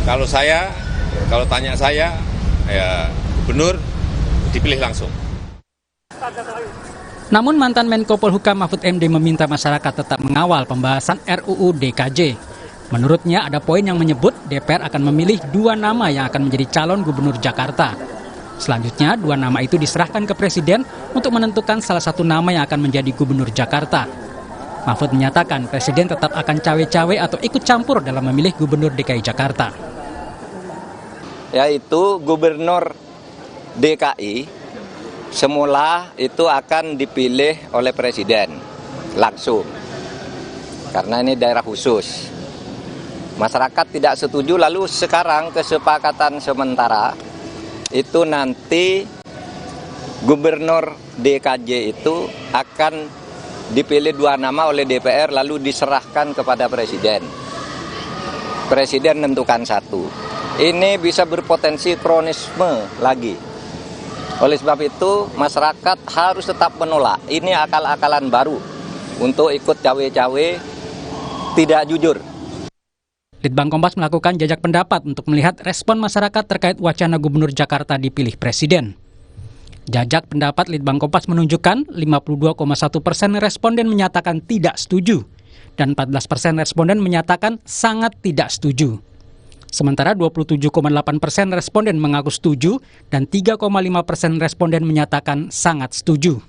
[SPEAKER 27] Kalau tanya saya, ya Gubernur dipilih langsung.
[SPEAKER 23] Namun mantan Menko Polhukam Mahfud MD meminta masyarakat tetap mengawal pembahasan RUU DKJ. Menurutnya ada poin yang menyebut DPR akan memilih 2 nama yang akan menjadi calon gubernur Jakarta. Selanjutnya 2 nama itu diserahkan ke Presiden untuk menentukan salah satu nama yang akan menjadi gubernur Jakarta. Mahfud menyatakan Presiden tetap akan cawe-cawe atau ikut campur dalam memilih gubernur DKI Jakarta.
[SPEAKER 2] Yaitu gubernur DKI semula itu akan dipilih oleh Presiden langsung, karena ini daerah khusus. Masyarakat tidak setuju, lalu sekarang kesepakatan sementara itu nanti gubernur DKJ itu akan dipilih 2 nama oleh DPR lalu diserahkan kepada Presiden. Presiden menentukan 1. Ini bisa berpotensi kronisme lagi. Oleh sebab itu, masyarakat harus tetap menolak. Ini akal-akalan baru untuk ikut cawe-cawe tidak jujur.
[SPEAKER 23] Litbang Kompas melakukan jajak pendapat untuk melihat respon masyarakat terkait wacana gubernur Jakarta dipilih Presiden. Jajak pendapat Litbang Kompas menunjukkan 52,1% responden menyatakan tidak setuju dan 14% responden menyatakan sangat tidak setuju. Sementara 27,8% responden mengaku setuju dan 3,5% responden menyatakan sangat setuju.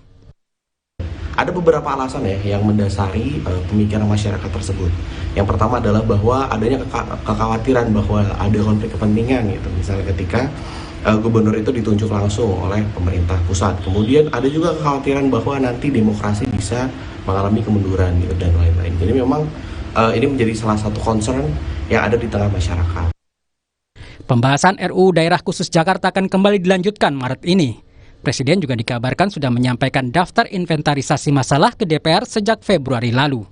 [SPEAKER 3] Ada beberapa alasan ya yang mendasari pemikiran masyarakat tersebut. Yang pertama adalah bahwa adanya kekhawatiran bahwa ada konflik kepentingan gitu. Misalnya ketika gubernur itu ditunjuk langsung oleh pemerintah pusat. Kemudian ada juga kekhawatiran bahwa nanti demokrasi bisa mengalami kemunduran gitu, dan lain-lain. Jadi memang ini menjadi salah satu concern yang ada di tengah masyarakat.
[SPEAKER 23] Pembahasan RUU Daerah Khusus Jakarta akan kembali dilanjutkan Maret ini. Presiden juga dikabarkan sudah menyampaikan daftar inventarisasi masalah ke DPR sejak Februari lalu.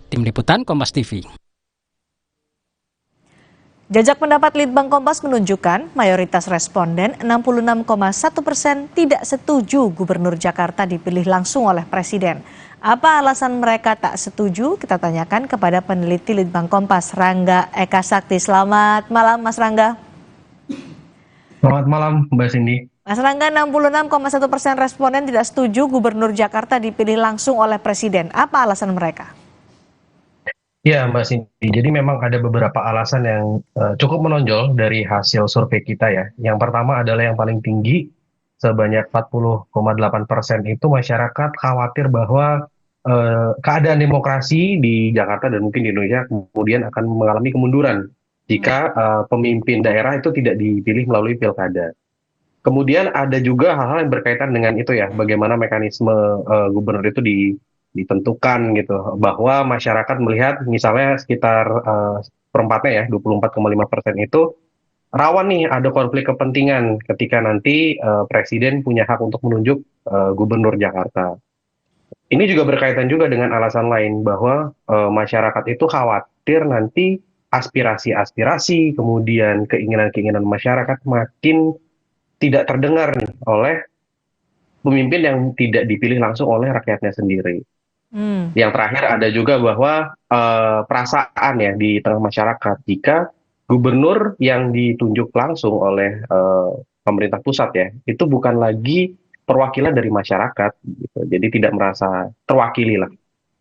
[SPEAKER 23] Tim Liputan Kompas TV.
[SPEAKER 9] Jajak pendapat Litbang Kompas menunjukkan mayoritas responden 66,1% tidak setuju Gubernur Jakarta dipilih langsung oleh Presiden. Apa alasan mereka tak setuju? Kita tanyakan kepada peneliti Litbang Kompas, Rangga Eka Sakti. Selamat malam, Mas Rangga.
[SPEAKER 8] Selamat malam, Mbak Cindy.
[SPEAKER 9] Mas Rangga, 66,1% responden tidak setuju Gubernur Jakarta dipilih langsung oleh Presiden. Apa alasan mereka?
[SPEAKER 8] Ya, Mbak Cindy. Jadi memang ada beberapa alasan yang cukup menonjol dari hasil survei kita ya. Yang pertama adalah yang paling tinggi, sebanyak 40,8% itu masyarakat khawatir bahwa keadaan demokrasi di Jakarta dan mungkin di Indonesia kemudian akan mengalami kemunduran jika pemimpin daerah itu tidak dipilih melalui pilkada. Kemudian ada juga hal-hal yang berkaitan dengan itu ya, bagaimana mekanisme gubernur itu ditentukan gitu, bahwa masyarakat melihat misalnya sekitar perempatnya ya, 24,5% itu rawan nih ada konflik kepentingan ketika nanti Presiden punya hak untuk menunjuk gubernur Jakarta. Ini juga berkaitan juga dengan alasan lain bahwa masyarakat itu khawatir nanti aspirasi-aspirasi, kemudian keinginan-keinginan masyarakat makin tidak terdengar nih oleh pemimpin yang tidak dipilih langsung oleh rakyatnya sendiri. Yang terakhir ada juga bahwa perasaan ya di tengah masyarakat jika gubernur yang ditunjuk langsung oleh pemerintah pusat ya, itu bukan lagi perwakilan dari masyarakat, gitu. Jadi tidak merasa terwakili lah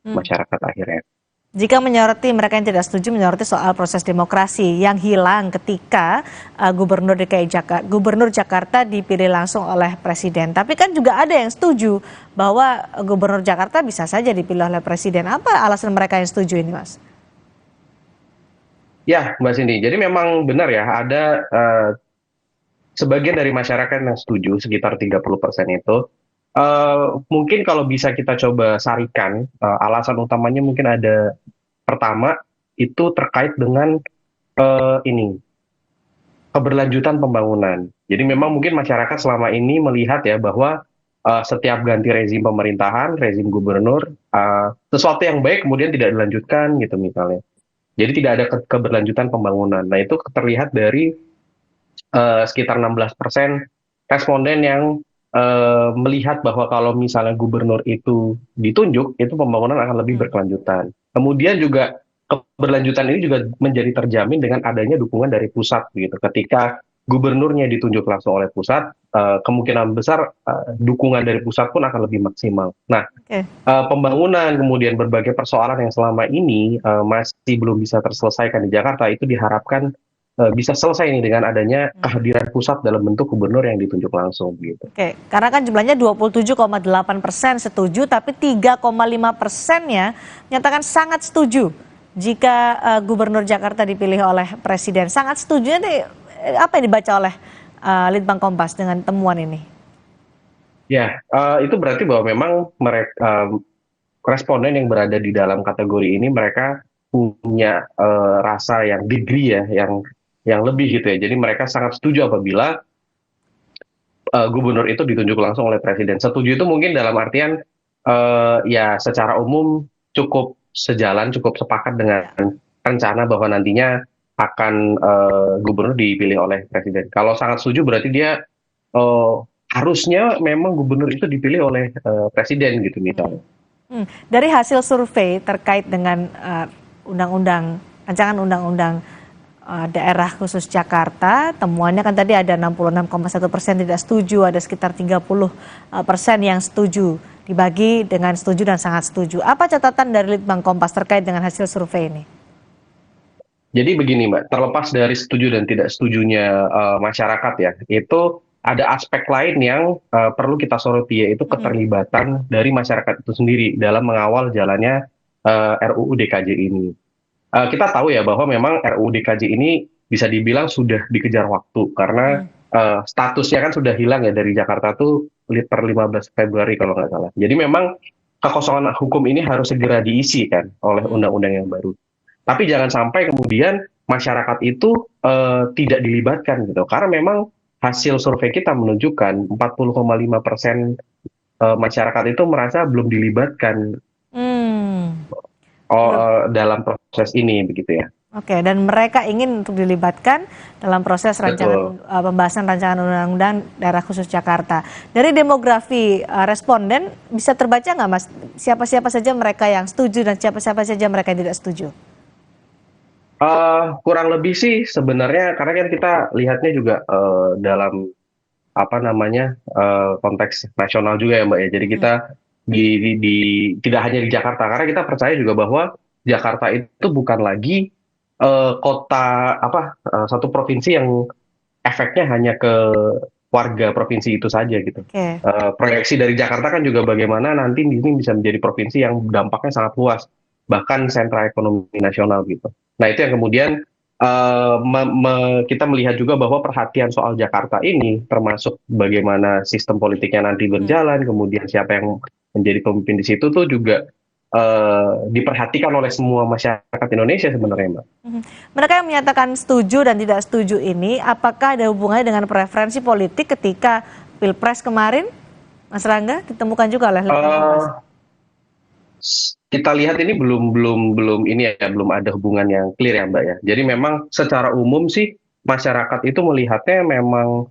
[SPEAKER 8] masyarakat akhirnya.
[SPEAKER 9] Jika menyoroti, mereka yang tidak setuju menyoroti soal proses demokrasi yang hilang ketika Gubernur Jakarta dipilih langsung oleh Presiden. Tapi kan juga ada yang setuju bahwa Gubernur Jakarta bisa saja dipilih oleh Presiden. Apa alasan mereka yang setuju ini, Mas?
[SPEAKER 8] Ya, Mbak Cindy. Jadi memang benar ya, ada sebagian dari masyarakat yang setuju, sekitar 30% itu. Mungkin kalau bisa kita coba sarikan, alasan utamanya mungkin ada, pertama, itu terkait dengan keberlanjutan pembangunan. Jadi memang mungkin masyarakat selama ini melihat ya bahwa setiap ganti rezim pemerintahan, rezim gubernur, sesuatu yang baik kemudian tidak dilanjutkan gitu misalnya. Jadi tidak ada keberlanjutan pembangunan. Nah itu terlihat dari sekitar 16% responden yang melihat bahwa kalau misalnya gubernur itu ditunjuk, itu pembangunan akan lebih berkelanjutan. Kemudian juga keberlanjutan ini juga menjadi terjamin dengan adanya dukungan dari pusat gitu. Ketika gubernurnya ditunjuk langsung oleh pusat, kemungkinan besar dukungan dari pusat pun akan lebih maksimal. Nah,
[SPEAKER 9] Oke.
[SPEAKER 8] pembangunan kemudian berbagai persoalan yang selama ini masih belum bisa terselesaikan di Jakarta itu diharapkan bisa selesai nih dengan adanya kehadiran pusat dalam bentuk gubernur yang ditunjuk langsung gitu.
[SPEAKER 9] Oke, karena kan jumlahnya 27,8% setuju, tapi 3,5%-nya nyatakan sangat setuju jika Gubernur Jakarta dipilih oleh Presiden. Sangat setuju nih, apa yang dibaca oleh Litbang Kompas dengan temuan ini?
[SPEAKER 8] Ya, itu berarti bahwa memang mereka responden yang berada di dalam kategori ini mereka punya rasa yang degree ya, yang lebih gitu ya. Jadi mereka sangat setuju apabila gubernur itu ditunjuk langsung oleh presiden. Setuju itu mungkin dalam artian ya secara umum cukup sejalan, cukup sepakat dengan rencana bahwa nantinya akan gubernur dipilih oleh presiden. Kalau sangat setuju berarti dia harusnya memang gubernur itu dipilih oleh presiden gitu misalnya.
[SPEAKER 9] Dari hasil survei terkait dengan rancangan undang-undang daerah khusus Jakarta, temuannya kan tadi ada 66,1% tidak setuju, ada sekitar 30% yang setuju, dibagi dengan setuju dan sangat setuju. Apa catatan dari Litbang Kompas terkait dengan hasil survei ini?
[SPEAKER 8] Jadi begini Mbak, terlepas dari setuju dan tidak setujunya masyarakat ya, itu ada aspek lain yang perlu kita soroti, yaitu keterlibatan dari masyarakat itu sendiri dalam mengawal jalannya RUU DKJ ini. Kita tahu ya bahwa memang RUU DKJ ini bisa dibilang sudah dikejar waktu karena statusnya kan sudah hilang ya dari Jakarta tuh per 15 Februari kalau nggak salah. Jadi memang kekosongan hukum ini harus segera diisi kan oleh undang-undang yang baru. Tapi jangan sampai kemudian masyarakat itu tidak dilibatkan gitu. Karena memang hasil survei kita menunjukkan 40,5% masyarakat itu merasa belum dilibatkan dalam proses ini begitu ya.
[SPEAKER 9] Oke, dan mereka ingin untuk dilibatkan dalam proses pembahasan rancangan undang-undang daerah khusus Jakarta. Dari demografi responden bisa terbaca nggak Mas, siapa-siapa saja mereka yang setuju dan siapa-siapa saja mereka yang tidak setuju?
[SPEAKER 8] Kurang lebih sih sebenarnya karena kan kita lihatnya juga dalam konteks nasional juga ya Mbak ya. Jadi kita tidak hanya di Jakarta karena kita percaya juga bahwa Jakarta itu bukan lagi satu provinsi yang efeknya hanya ke warga provinsi itu saja gitu. Proyeksi dari Jakarta kan juga bagaimana nanti ini bisa menjadi provinsi yang dampaknya sangat luas, bahkan sentra ekonomi nasional gitu. Nah itu yang kemudian kita melihat juga bahwa perhatian soal Jakarta ini termasuk bagaimana sistem politiknya nanti berjalan, kemudian siapa yang menjadi pemimpin di situ tuh juga diperhatikan oleh semua masyarakat Indonesia sebenarnya Mbak.
[SPEAKER 9] Mereka yang menyatakan setuju dan tidak setuju ini, apakah ada hubungannya dengan preferensi politik ketika Pilpres kemarin, Mas Rangga, ditemukan juga oleh
[SPEAKER 8] kita lihat ini belum ada hubungan yang clear ya Mbak ya. Jadi memang secara umum sih masyarakat itu melihatnya memang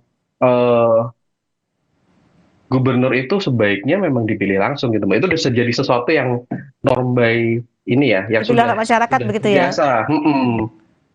[SPEAKER 8] gubernur itu sebaiknya memang dipilih langsung gitu Mbak. Itu sudah jadi sesuatu yang norm by ini ya, yang sudah
[SPEAKER 9] masyarakat begitu ya.
[SPEAKER 8] Biasa.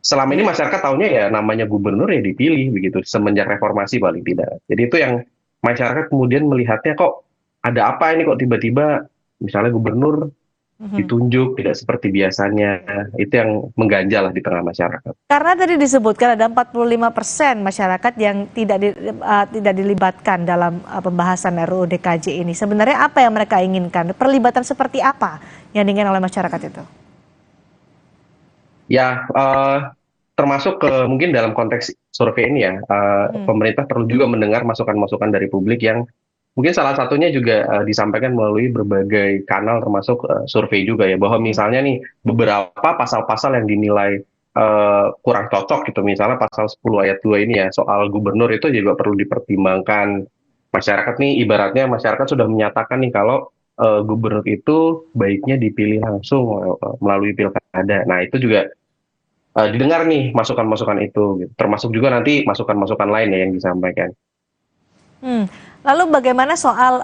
[SPEAKER 8] Selama ini masyarakat taunya ya namanya gubernur ya dipilih begitu semenjak reformasi paling tidak. Jadi itu yang masyarakat kemudian melihatnya kok ada apa ini kok tiba-tiba misalnya gubernur ditunjuk tidak seperti biasanya, itu yang mengganjal lah di tengah masyarakat.
[SPEAKER 9] Karena tadi disebutkan ada 45% masyarakat yang tidak dilibatkan dalam pembahasan RUU DKJ ini. Sebenarnya apa yang mereka inginkan? Perlibatan seperti apa yang diinginkan oleh masyarakat itu?
[SPEAKER 8] Ya, termasuk mungkin dalam konteks survei ini ya, pemerintah perlu juga mendengar masukan-masukan dari publik yang mungkin salah satunya juga disampaikan melalui berbagai kanal termasuk survei juga ya, bahwa misalnya nih beberapa pasal-pasal yang dinilai kurang cocok gitu, misalnya pasal 10 ayat 2 ini ya, soal gubernur itu juga perlu dipertimbangkan. Masyarakat nih ibaratnya masyarakat sudah menyatakan nih kalau gubernur itu baiknya dipilih langsung melalui pilkada. Nah itu juga didengar nih masukan-masukan itu gitu. Termasuk juga nanti masukan-masukan lain ya yang disampaikan.
[SPEAKER 9] Lalu bagaimana soal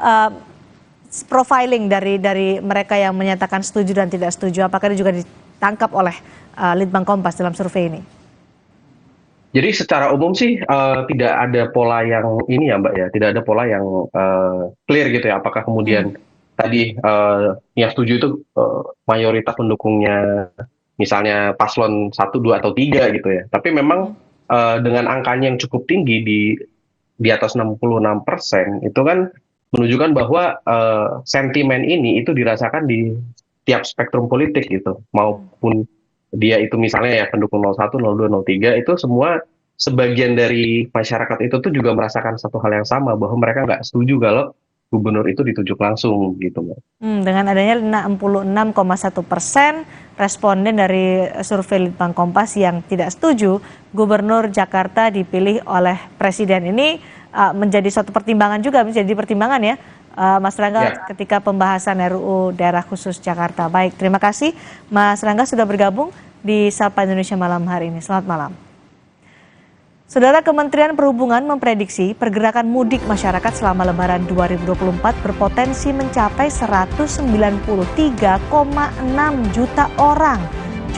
[SPEAKER 9] profiling dari mereka yang menyatakan setuju dan tidak setuju? Apakah ini juga ditangkap oleh Litbang Kompas dalam survei ini?
[SPEAKER 8] Jadi secara umum sih tidak ada pola yang ini ya Mbak ya, tidak ada pola yang clear gitu ya. Apakah kemudian tadi yang setuju itu mayoritas pendukungnya misalnya paslon 1, 2, atau 3 gitu ya. Tapi memang dengan angkanya yang cukup tinggi di atas 66% itu kan menunjukkan bahwa sentimen ini itu dirasakan di tiap spektrum politik gitu, maupun dia itu misalnya ya pendukung 01, 02, 03 itu semua sebagian dari masyarakat itu tuh juga merasakan satu hal yang sama, bahwa mereka nggak setuju kalau gubernur itu ditunjuk langsung gitu Mbak.
[SPEAKER 4] Dengan adanya 66,1% responden dari survei Litbang Kompas yang tidak setuju gubernur Jakarta dipilih oleh presiden ini menjadi suatu pertimbangan juga, menjadi pertimbangan ya Mas Rangga ketika pembahasan RUU Daerah Khusus Jakarta. Baik, terima kasih Mas Rangga sudah bergabung di Sapa Indonesia malam hari ini. Selamat malam. Saudara, Kementerian Perhubungan memprediksi pergerakan mudik masyarakat selama Lebaran 2024 berpotensi mencapai 193,6 juta orang.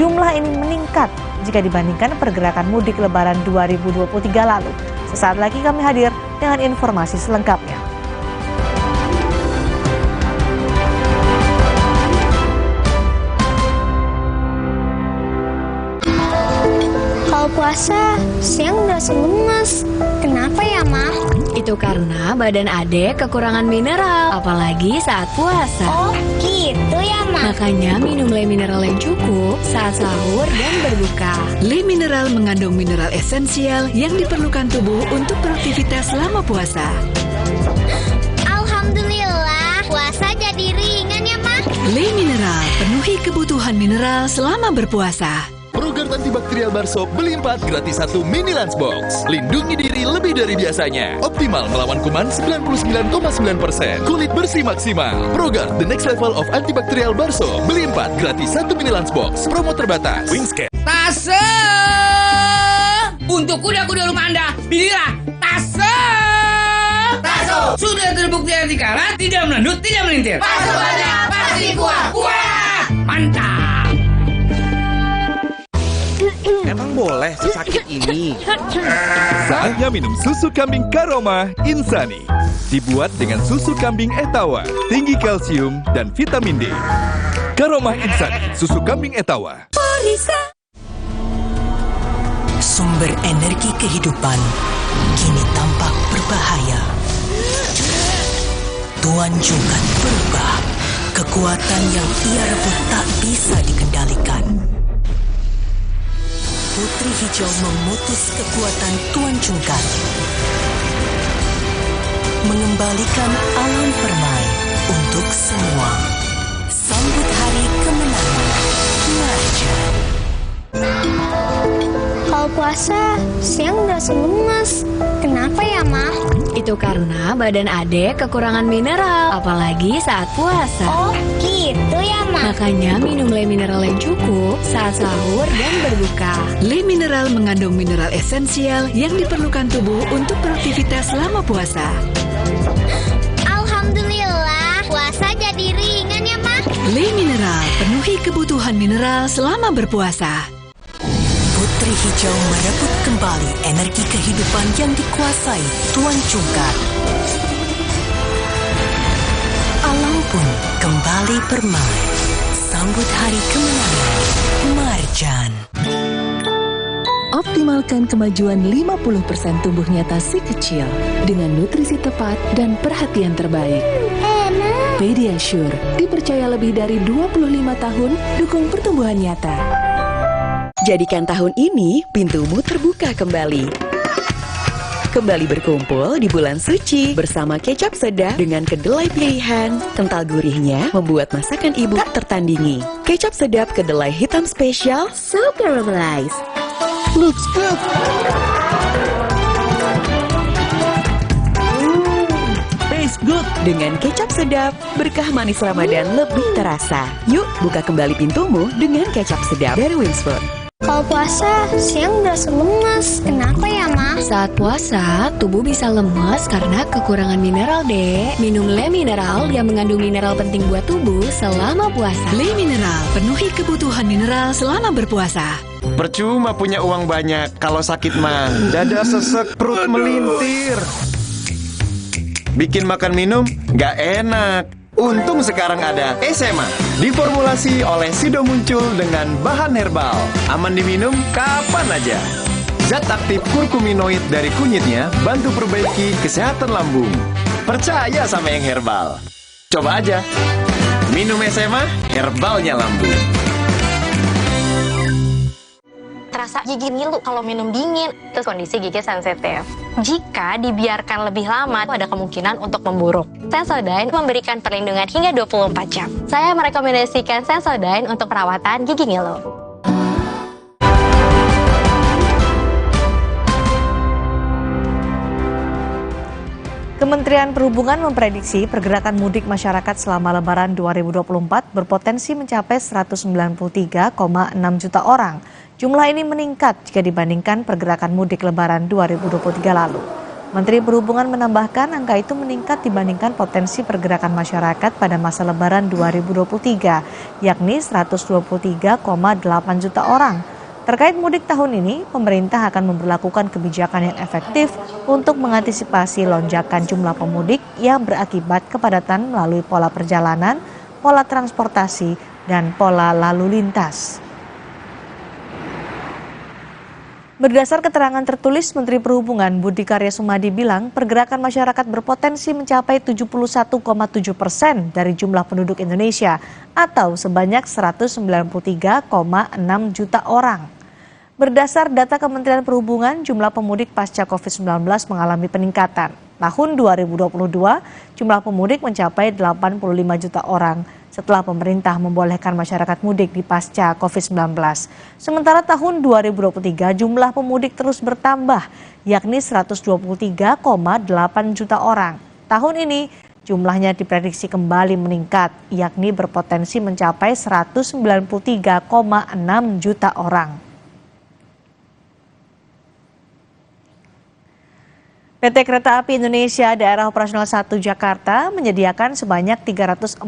[SPEAKER 4] Jumlah ini meningkat jika dibandingkan pergerakan mudik Lebaran 2023 lalu. Sesaat lagi kami hadir dengan informasi selengkapnya.
[SPEAKER 6] Kalau puasa, siang udah lemes. Kenapa ya, Ma?
[SPEAKER 28] Itu karena badan Ade kekurangan mineral, apalagi saat puasa.
[SPEAKER 6] Oh, gitu ya, Ma?
[SPEAKER 28] Makanya minum Le Mineral yang cukup saat sahur dan berbuka.
[SPEAKER 1] Le Mineral mengandung mineral esensial yang diperlukan tubuh untuk beraktivitas selama puasa.
[SPEAKER 6] Alhamdulillah, puasa jadi ringan ya, Ma?
[SPEAKER 1] Le Mineral, penuhi kebutuhan mineral selama berpuasa.
[SPEAKER 10] ProGuard antibakterial Barso beli 4 gratis 1 mini lunchbox. Lindungi diri lebih dari biasanya. Optimal melawan kuman 99,9%. Kulit bersih maksimal. ProGuard, the next level of antibakterial Barso. Beli 4 gratis 1 mini lunchbox. Promo terbatas. Wingscan.
[SPEAKER 11] Tase! Untuk kuda-kuda rumah Anda, pilihlah Tase! Taso! Sudah terbukti anti karat, tidak melendut, tidak melintir. Paso banyak, pasti kuat. Wah! Mantap!
[SPEAKER 18] Emang boleh sesakit ini?
[SPEAKER 20] Saatnya minum susu kambing Karoma Insani. Dibuat dengan susu kambing Etawa, tinggi kalsium dan vitamin D. Karoma Insani, susu kambing Etawa.
[SPEAKER 1] Sumber energi kehidupan kini tampak berbahaya. Tuan Jungkat berubah. Kekuatan yang ia rebut tak bisa dikendalikan. Putri Hijau memutus kekuatan Tuan Jungkat, mengembalikan alam permai untuk semua. Sambut hari kemenangan, Marjan.
[SPEAKER 6] Kalau puasa, siang udah lemes. Kenapa ya, Ma?
[SPEAKER 28] Itu karena badan Ade kekurangan mineral, apalagi saat puasa.
[SPEAKER 6] Oh, gitu ya, Ma?
[SPEAKER 28] Makanya minum Le Mineral yang cukup saat sahur dan berbuka.
[SPEAKER 1] Le Mineral mengandung mineral esensial yang diperlukan tubuh untuk beraktivitas selama puasa.
[SPEAKER 6] Alhamdulillah, puasa jadi ringan ya, Ma?
[SPEAKER 1] Le Mineral, penuhi kebutuhan mineral selama berpuasa. Putri Hijau merebut kembali energi kehidupan yang dikuasai Tuan Jungkat. Alam pun kembali permai. Sambut hari kemenangan, Marjan.
[SPEAKER 7] Optimalkan kemajuan 50% tubuh nyata si kecil dengan nutrisi tepat dan perhatian terbaik. Pediasure, dipercaya lebih dari 25 tahun dukung pertumbuhan nyata.
[SPEAKER 1] Jadikan tahun ini pintumu terbuka kembali. Kembali berkumpul di bulan suci bersama kecap sedap dengan kedelai pilihan. Kental gurihnya membuat masakan ibu tak tertandingi. Kecap sedap kedelai hitam spesial, so caramelized. Looks good. Taste good. Dengan kecap sedap, berkah manis Ramadan lebih terasa. Yuk buka kembali pintumu dengan kecap sedap dari Wings Food.
[SPEAKER 6] Kalau puasa, siang udah lemes. Kenapa ya, Ma?
[SPEAKER 28] Saat puasa, tubuh bisa lemas karena kekurangan mineral, Dek. Minum Le Mineral yang mengandung mineral penting buat tubuh selama puasa.
[SPEAKER 1] Le Mineral, penuhi kebutuhan mineral selama berpuasa.
[SPEAKER 5] Percuma punya uang banyak, kalau sakit mah dada sesek, perut melintir. Bikin makan minum nggak enak. Untung sekarang ada SMA, diformulasi oleh Sido Muncul dengan bahan herbal. Aman diminum kapan aja. Zat aktif kurkuminoid dari kunyitnya bantu perbaiki kesehatan lambung. Percaya sama yang herbal. Coba aja. Minum SMA, herbalnya lambung.
[SPEAKER 14] Terasa gigi ngilu kalau minum dingin, terus kondisi gigi sensitif. Jika dibiarkan lebih lama, ada kemungkinan untuk memburuk. Sensodyne memberikan perlindungan hingga 24 jam. Saya merekomendasikan Sensodyne untuk perawatan gigi ngilu.
[SPEAKER 4] Kementerian Perhubungan memprediksi pergerakan mudik masyarakat selama Lebaran 2024 berpotensi mencapai 193,6 juta orang. Jumlah ini meningkat jika dibandingkan pergerakan mudik Lebaran 2023 lalu. Menteri Perhubungan menambahkan angka itu meningkat dibandingkan potensi pergerakan masyarakat pada masa Lebaran 2023, yakni 123,8 juta orang. Terkait mudik tahun ini, pemerintah akan memberlakukan kebijakan yang efektif untuk mengantisipasi lonjakan jumlah pemudik yang berakibat kepadatan melalui pola perjalanan, pola transportasi, dan pola lalu lintas. Berdasar keterangan tertulis Menteri Perhubungan Budi Karya Sumadi bilang pergerakan masyarakat berpotensi mencapai 71,7% dari jumlah penduduk Indonesia atau sebanyak 193,6 juta orang. Berdasar data Kementerian Perhubungan, jumlah pemudik pasca COVID-19 mengalami peningkatan. Tahun 2022, jumlah pemudik mencapai 85 juta orang setelah pemerintah membolehkan masyarakat mudik di pasca COVID-19. Sementara tahun 2023 jumlah pemudik terus bertambah, yakni 123,8 juta orang. Tahun ini jumlahnya diprediksi kembali meningkat, yakni berpotensi mencapai 193,6 juta orang. PT Kereta Api Indonesia Daerah Operasional 1 Jakarta menyediakan sebanyak 344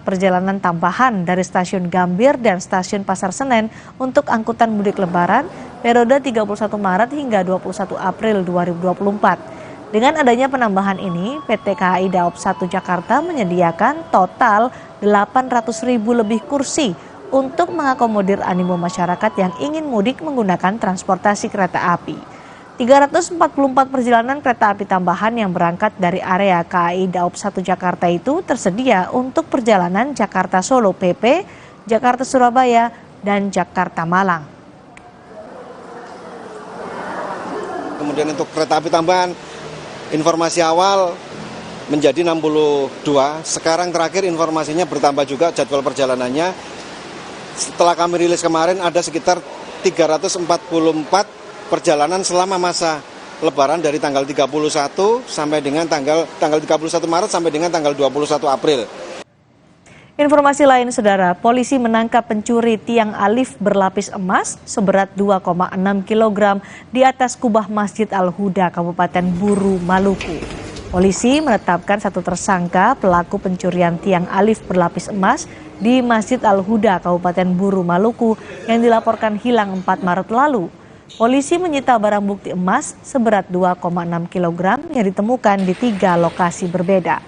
[SPEAKER 4] perjalanan tambahan dari Stasiun Gambir dan Stasiun Pasar Senen untuk angkutan mudik Lebaran periode 31 Maret hingga 21 April 2024. Dengan adanya penambahan ini, PT KAI Daop 1 Jakarta menyediakan total 800.000 lebih kursi untuk mengakomodir animo masyarakat yang ingin mudik menggunakan transportasi kereta api. 344 perjalanan kereta api tambahan yang berangkat dari area KAI Daop 1 Jakarta itu tersedia untuk perjalanan Jakarta Solo PP, Jakarta Surabaya, dan Jakarta Malang.
[SPEAKER 15] Kemudian untuk kereta api tambahan, informasi awal menjadi 62, sekarang terakhir informasinya bertambah juga jadwal perjalanannya. Setelah kami rilis kemarin ada sekitar 344 perjalanan selama masa Lebaran dari tanggal 31 sampai dengan tanggal 31 Maret sampai dengan tanggal 21 April.
[SPEAKER 4] Informasi lain, Saudara, polisi menangkap pencuri tiang alif berlapis emas seberat 2,6 kg di atas kubah Masjid Al-Huda, Kabupaten Buru, Maluku. Polisi menetapkan satu tersangka pelaku pencurian tiang alif berlapis emas di Masjid Al-Huda, Kabupaten Buru, Maluku yang dilaporkan hilang 4 Maret lalu. Polisi menyita barang bukti emas seberat 2,6 kg yang ditemukan di 3 lokasi berbeda.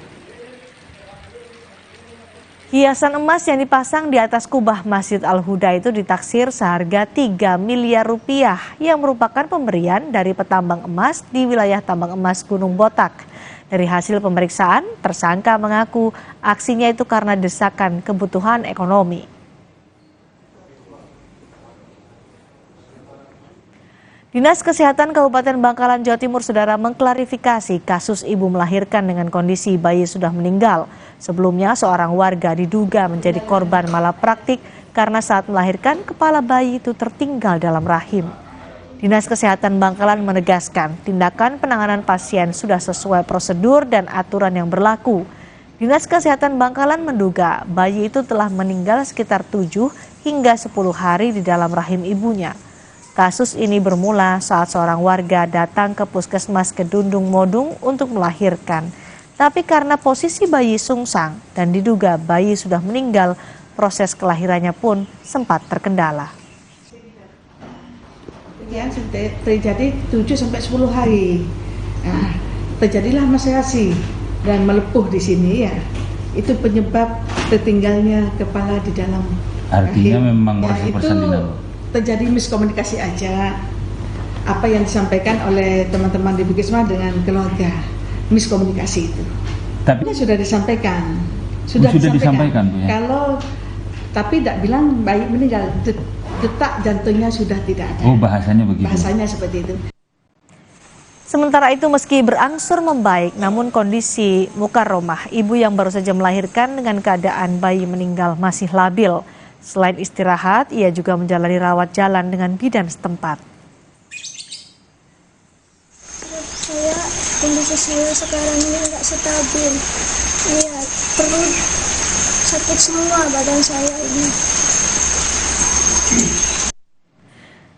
[SPEAKER 4] Hiasan emas yang dipasang di atas kubah Masjid Al-Huda itu ditaksir seharga 3 miliar rupiah yang merupakan pemberian dari petambang emas di wilayah tambang emas Gunung Botak. Dari hasil pemeriksaan, tersangka mengaku aksinya itu karena desakan kebutuhan ekonomi. Dinas Kesehatan Kabupaten Bangkalan, Jawa Timur, Saudara, mengklarifikasi kasus ibu melahirkan dengan kondisi bayi sudah meninggal. Sebelumnya, seorang warga diduga menjadi korban malapraktik karena saat melahirkan, kepala bayi itu tertinggal dalam rahim. Dinas Kesehatan Bangkalan menegaskan tindakan penanganan pasien sudah sesuai prosedur dan aturan yang berlaku. Dinas Kesehatan Bangkalan menduga bayi itu telah meninggal sekitar 7 hingga 10 hari di dalam rahim ibunya. Kasus ini bermula saat seorang warga datang ke Puskesmas Kedundung Modung untuk melahirkan. Tapi karena posisi bayi sungsang dan diduga bayi sudah meninggal, proses kelahirannya pun sempat terkendala.
[SPEAKER 12] Demikian sudah terjadi 7-10 hari. Nah, terjadilah maserasi dan melepuh di sini ya. Itu penyebab tertinggalnya kepala di dalam
[SPEAKER 16] Artinya
[SPEAKER 12] rahim.
[SPEAKER 16] memang
[SPEAKER 12] Ya,
[SPEAKER 16] proses
[SPEAKER 12] itu
[SPEAKER 16] persalinan.
[SPEAKER 12] terjadi miskomunikasi aja. Apa yang disampaikan oleh teman-teman di Bukisma dengan keluarga, miskomunikasi itu.
[SPEAKER 16] Tapi
[SPEAKER 12] sudah disampaikan.
[SPEAKER 16] Sudah disampaikan, Bu, ya?
[SPEAKER 12] Kalau tapi tidak bilang bayi meninggal, detak jantungnya sudah tidak ada.
[SPEAKER 16] Oh, bahasanya begitu.
[SPEAKER 12] Bahasanya seperti itu.
[SPEAKER 4] Sementara itu meski berangsur membaik, namun kondisi Mukarromah, ibu yang baru saja melahirkan dengan keadaan bayi meninggal masih labil. Selain istirahat, ia juga menjalani rawat jalan dengan bidan setempat.
[SPEAKER 6] Kondisi saya sekarang ini nggak stabil. Iya, perut sakit semua badan saya ini.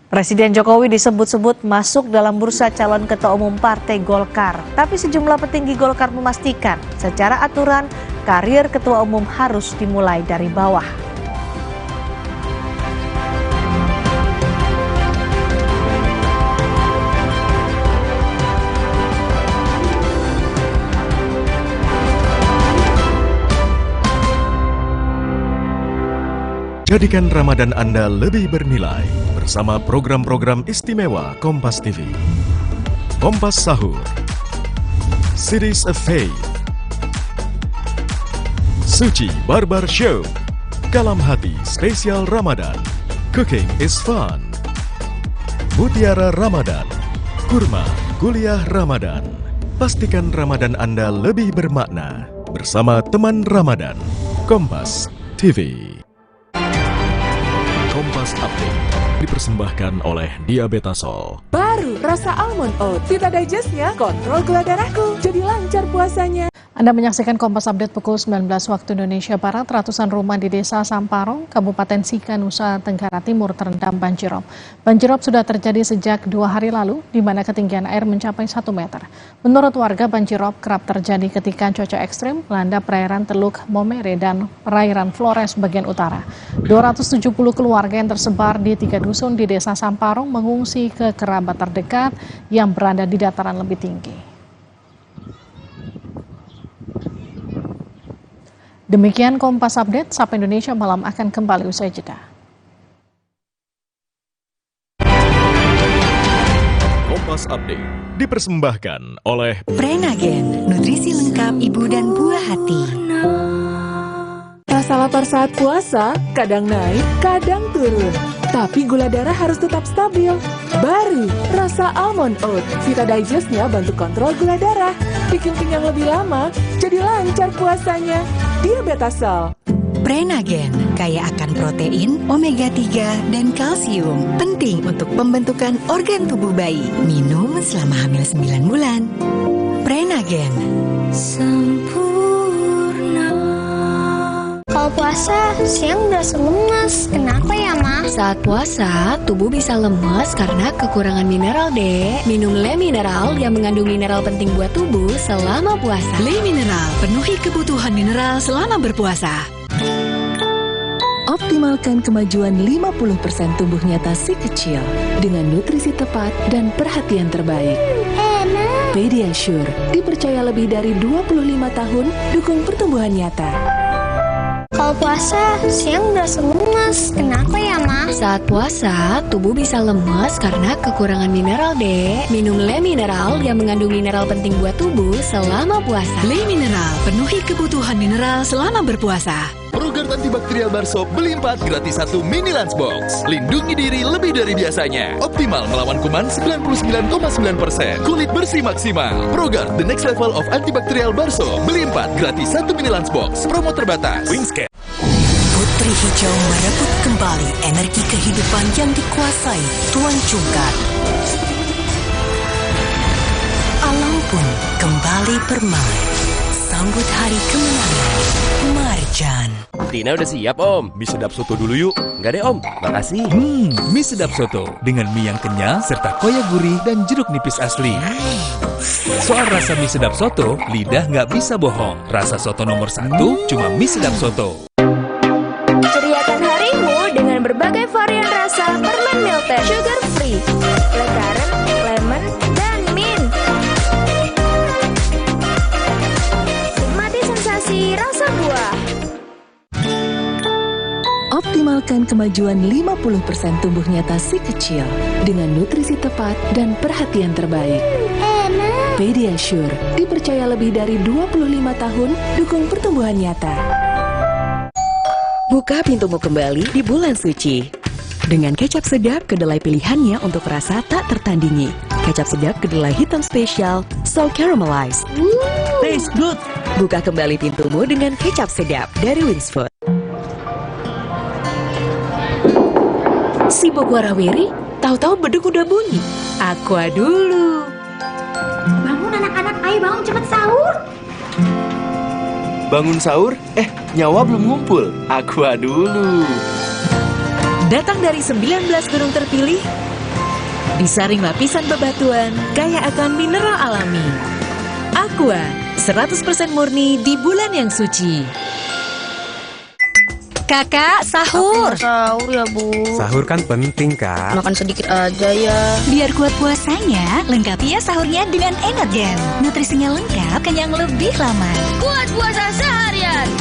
[SPEAKER 4] Presiden Jokowi disebut-sebut masuk dalam bursa calon ketua umum Partai Golkar. Tapi sejumlah petinggi Golkar memastikan secara aturan karir ketua umum harus dimulai dari bawah.
[SPEAKER 5] Jadikan Ramadan Anda lebih bernilai bersama program-program istimewa Kompas TV. Kompas Sahur, Series of Faith, Suci Barbar Show, Kalam Hati Spesial Ramadan, Cooking is Fun, Mutiara Ramadan, Kurma Kuliah Ramadan. Pastikan Ramadan Anda lebih bermakna bersama teman Ramadan. Kompas TV. Kompas Update dipersembahkan oleh Diabetasol.
[SPEAKER 7] Baru rasa almond oat. Vita Digest-nya kontrol gula darahku. Jadi lancar puasanya.
[SPEAKER 9] Anda menyaksikan Kompas Update pukul 19 waktu Indonesia Barat. Ratusan rumah di Desa Samparong, Kabupaten Sika, Nusa Tenggara Timur terendam banjirop. Banjirop sudah terjadi sejak 2 hari lalu, di mana ketinggian air mencapai 1 meter. Menurut warga, banjirop kerap terjadi ketika cuaca ekstrim melanda perairan Teluk Momere dan perairan Flores bagian utara. 270 keluarga yang tersebar di 3 dusun di Desa Samparong mengungsi ke kerabat terdekat yang berada di dataran lebih tinggi. Demikian Kompas Update, Sapa Indonesia Malam akan kembali usai jeda.
[SPEAKER 5] Kompas Update dipersembahkan oleh
[SPEAKER 1] Prenagen, nutrisi lengkap ibu dan buah hati.
[SPEAKER 7] Rasa lapar saat puasa, kadang naik, kadang turun. Tapi gula darah harus tetap stabil. Baru rasa almond oat. Vita Digest-nya bantu kontrol gula darah. Bikin kenyang lebih lama, jadi lancar puasanya. Diabetasol.
[SPEAKER 1] Prenagen, kaya akan protein, omega 3, dan kalsium. Penting untuk pembentukan organ tubuh bayi. Minum selama hamil 9 bulan. Prenagen.
[SPEAKER 6] Kalau puasa, siang berasa lemas. Kenapa ya, Ma?
[SPEAKER 28] Saat puasa, tubuh bisa lemas karena kekurangan mineral, Dek. Minum Le Mineral yang mengandung mineral penting buat tubuh selama puasa.
[SPEAKER 1] Le Mineral, penuhi kebutuhan mineral selama berpuasa.
[SPEAKER 7] Optimalkan kemajuan 50% tumbuh nyata si kecil dengan nutrisi tepat dan perhatian terbaik.
[SPEAKER 6] Enak.
[SPEAKER 7] Pediasure, dipercaya lebih dari 25 tahun dukung pertumbuhan nyata.
[SPEAKER 6] Kalau puasa, siang berasa lemas. Kenapa ya, Ma?
[SPEAKER 28] Saat puasa, tubuh bisa lemas karena kekurangan mineral, Dek. Minum Le Mineral yang mengandung mineral penting buat tubuh selama puasa.
[SPEAKER 1] Le Mineral, penuhi kebutuhan mineral selama berpuasa.
[SPEAKER 10] Program antibakterial Barsop beli 4 gratis 1 mini lunchbox. Lindungi diri lebih dari biasanya. Optimal melawan kuman 99,9%. Kulit bersih maksimal. Program The Next Level of Antibakterial Barsop. Beli 4 gratis 1 mini lunchbox. Promo terbatas. Wingscan.
[SPEAKER 1] Putri Hijau merebut kembali energi kehidupan yang dikuasai Tuan Cungkar. Alam pun kembali bermain. Sambut hari kemenangan. Marjan.
[SPEAKER 18] Tina udah siap, Om. Mie sedap soto dulu yuk. Enggak deh, Om. Makasih.
[SPEAKER 20] Mie sedap soto dengan mie yang kenyal serta koya gurih dan jeruk nipis asli. Soal rasa mie sedap soto, lidah nggak bisa bohong. Rasa soto nomor 1 cuma mie sedap soto.
[SPEAKER 17] Ceriakan harimu dengan berbagai varian rasa permen Milten sugar free.
[SPEAKER 7] memastikan kemajuan 50% tumbuh nyata si kecil dengan nutrisi tepat dan perhatian terbaik. Pediasure, dipercaya lebih dari 25 tahun dukung pertumbuhan nyata.
[SPEAKER 1] Buka pintumu kembali di bulan suci. Dengan kecap sedap kedelai pilihannya untuk rasa tak tertandingi. Kecap sedap kedelai hitam spesial, so caramelized. Taste good. Buka kembali pintumu dengan kecap sedap dari Wings Food. Sibuk warawiri, tahu-tahu beduk udah bunyi. Aqua dulu.
[SPEAKER 13] Bangun anak-anak, ayo bangun cepet sahur.
[SPEAKER 5] Bangun sahur? Nyawa belum ngumpul. Aqua dulu.
[SPEAKER 1] Datang dari 19 gunung terpilih, disaring lapisan bebatuan, kaya akan mineral alami. Aqua, 100% murni di bulan yang suci. Kakak, sahur.
[SPEAKER 17] Sahur ya, Bu.
[SPEAKER 18] Sahur kan penting, Kak.
[SPEAKER 17] Makan sedikit aja ya.
[SPEAKER 1] Biar kuat puasanya, lengkapi ya sahurnya dengan Energen. Nutrisinya lengkap, kenyang lebih lama.
[SPEAKER 17] Kuat puasa seharian.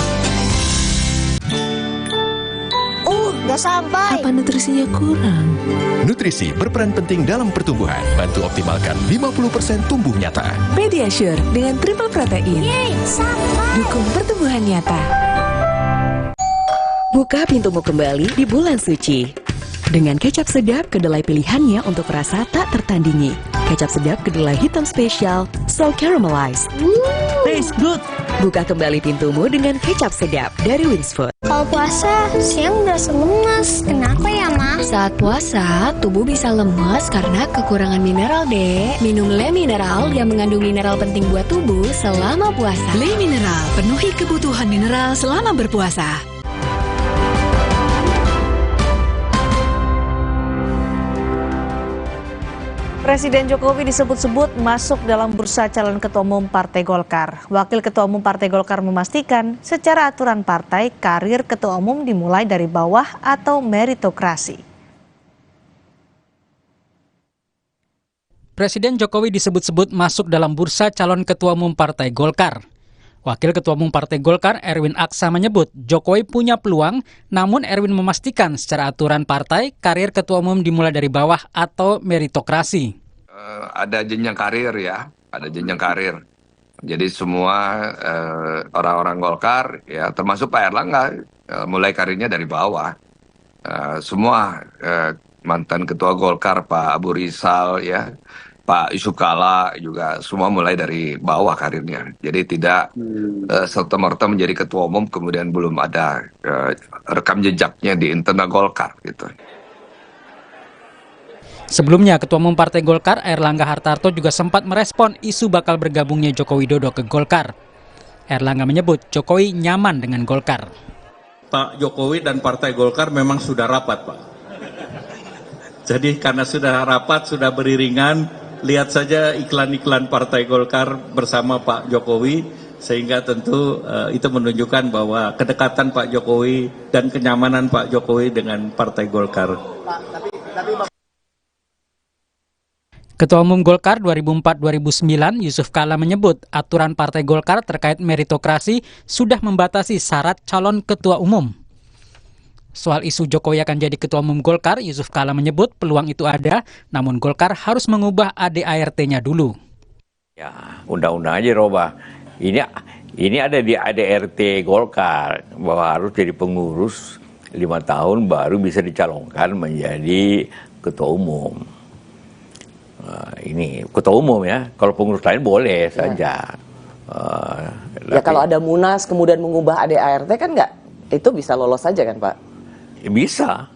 [SPEAKER 17] Udah sampai.
[SPEAKER 7] Apa nutrisinya kurang?
[SPEAKER 10] Nutrisi berperan penting dalam pertumbuhan. Bantu optimalkan 50% tumbuh nyata.
[SPEAKER 7] Pediasure dengan triple protein.
[SPEAKER 17] Yeay, sampai.
[SPEAKER 7] Dukung pertumbuhan nyata.
[SPEAKER 1] Buka pintumu kembali di bulan suci. Dengan kecap sedap kedelai pilihannya untuk rasa tak tertandingi. Kecap sedap kedelai hitam spesial, so caramelized. Taste good. Buka kembali pintumu dengan kecap sedap dari Wings Food.
[SPEAKER 6] Kalau puasa, siang berasa lemas. Kenapa ya, Ma?
[SPEAKER 28] Saat puasa, tubuh bisa lemas karena kekurangan mineral, Dek. Minum Le Mineral yang mengandung mineral penting buat tubuh selama puasa.
[SPEAKER 1] Le Mineral, penuhi kebutuhan mineral selama berpuasa.
[SPEAKER 4] Presiden Jokowi disebut-sebut masuk dalam bursa calon ketua umum Partai Golkar. Wakil Ketua Umum Partai Golkar memastikan secara aturan partai karir ketua umum dimulai dari bawah atau meritokrasi.
[SPEAKER 23] Presiden Jokowi disebut-sebut masuk dalam bursa calon ketua umum Partai Golkar. Wakil Ketua Umum Partai Golkar Erwin Aksa menyebut Jokowi punya peluang, namun Erwin memastikan secara aturan partai karir ketua umum dimulai dari bawah atau meritokrasi.
[SPEAKER 2] Ada jenjang karir ya, ada jenjang karir. Jadi semua orang-orang Golkar ya termasuk Pak Erlangga mulai karirnya dari bawah. Semua mantan ketua Golkar Pak Abu Rizal ya, Pak Yusuf Kalla juga semua mulai dari bawah karirnya. Jadi tidak serta-merta menjadi ketua umum kemudian belum ada rekam jejaknya di internal Golkar gitu.
[SPEAKER 23] Sebelumnya, Ketua Umum Partai Golkar Airlangga Hartarto juga sempat merespon isu bakal bergabungnya Joko Widodo ke Golkar. Airlangga menyebut Jokowi nyaman dengan Golkar.
[SPEAKER 19] Pak Jokowi dan Partai Golkar memang sudah rapat, Pak. Jadi karena sudah rapat, sudah beriringan, lihat saja iklan-iklan Partai Golkar bersama Pak Jokowi, sehingga tentu itu menunjukkan bahwa kedekatan Pak Jokowi dan kenyamanan Pak Jokowi dengan Partai Golkar.
[SPEAKER 23] Ketua Umum Golkar 2004-2009 Yusuf Kalla menyebut aturan Partai Golkar terkait meritokrasi sudah membatasi syarat calon ketua umum. Soal isu Jokowi akan jadi ketua umum Golkar, Yusuf Kalla menyebut peluang itu ada, namun Golkar harus mengubah ADART-nya dulu.
[SPEAKER 21] Ya, undang-undang aja robah. Ini ada di ADART Golkar bahwa harus jadi pengurus 5 tahun baru bisa dicalonkan menjadi ketua umum. Ini ketua umum ya, kalau pengurus lain boleh saja.
[SPEAKER 22] Ya kalau ada Munas kemudian mengubah ADART kan nggak, itu bisa lolos saja kan Pak?
[SPEAKER 21] Bisa.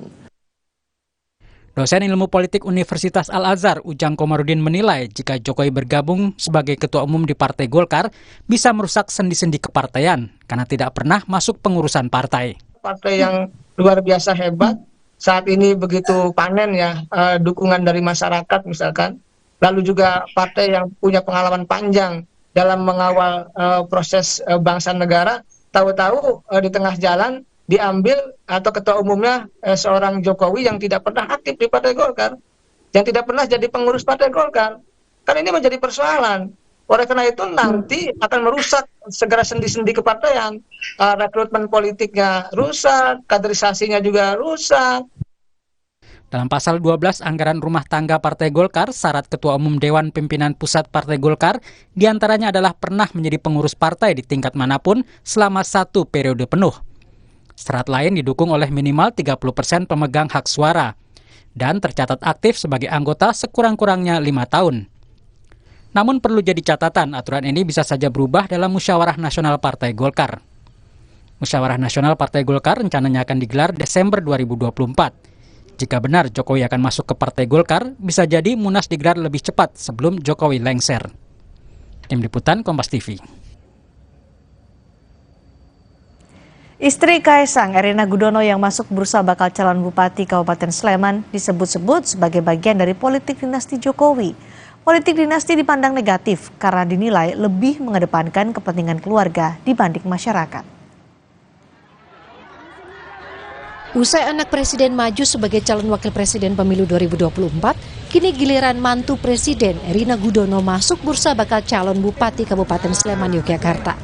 [SPEAKER 23] Dosen Ilmu Politik Universitas Al-Azhar Ujang Komarudin menilai jika Jokowi bergabung sebagai ketua umum di Partai Golkar bisa merusak sendi-sendi kepartaian karena tidak pernah masuk pengurusan partai.
[SPEAKER 24] Partai yang luar biasa hebat, saat ini begitu panen ya dukungan dari masyarakat misalkan, lalu juga partai yang punya pengalaman panjang dalam mengawal proses bangsa negara, tahu-tahu di tengah jalan diambil atau ketua umumnya seorang Jokowi yang tidak pernah aktif di Partai Golkar, yang tidak pernah jadi pengurus Partai Golkar. Kan ini menjadi persoalan. Oleh karena itu nanti akan merusak segala sendi-sendi kepartaian, rekrutmen politiknya rusak, kaderisasinya juga rusak.
[SPEAKER 23] Dalam pasal 12 anggaran rumah tangga Partai Golkar, syarat Ketua Umum Dewan Pimpinan Pusat Partai Golkar diantaranya adalah pernah menjadi pengurus partai di tingkat manapun selama 1 periode penuh. Syarat lain didukung oleh minimal 30% pemegang hak suara dan tercatat aktif sebagai anggota sekurang-kurangnya 5 tahun. Namun perlu jadi catatan, aturan ini bisa saja berubah dalam Musyawarah Nasional Partai Golkar. Musyawarah Nasional Partai Golkar rencananya akan digelar Desember 2024. Jika benar Jokowi akan masuk ke Partai Golkar, bisa jadi Munas digelar lebih cepat sebelum Jokowi lengser. Tim Liputan Kompas TV.
[SPEAKER 4] Istri Kaisang, Erina Gudono yang masuk bursa bakal calon Bupati Kabupaten Sleman disebut-sebut sebagai bagian dari politik dinasti Jokowi. Politik dinasti dipandang negatif karena dinilai lebih mengedepankan kepentingan keluarga dibanding masyarakat.
[SPEAKER 3] Usai anak presiden maju sebagai calon wakil presiden pemilu 2024, kini giliran mantu presiden Erina Gudono masuk bursa bakal calon Bupati Kabupaten Sleman, Yogyakarta.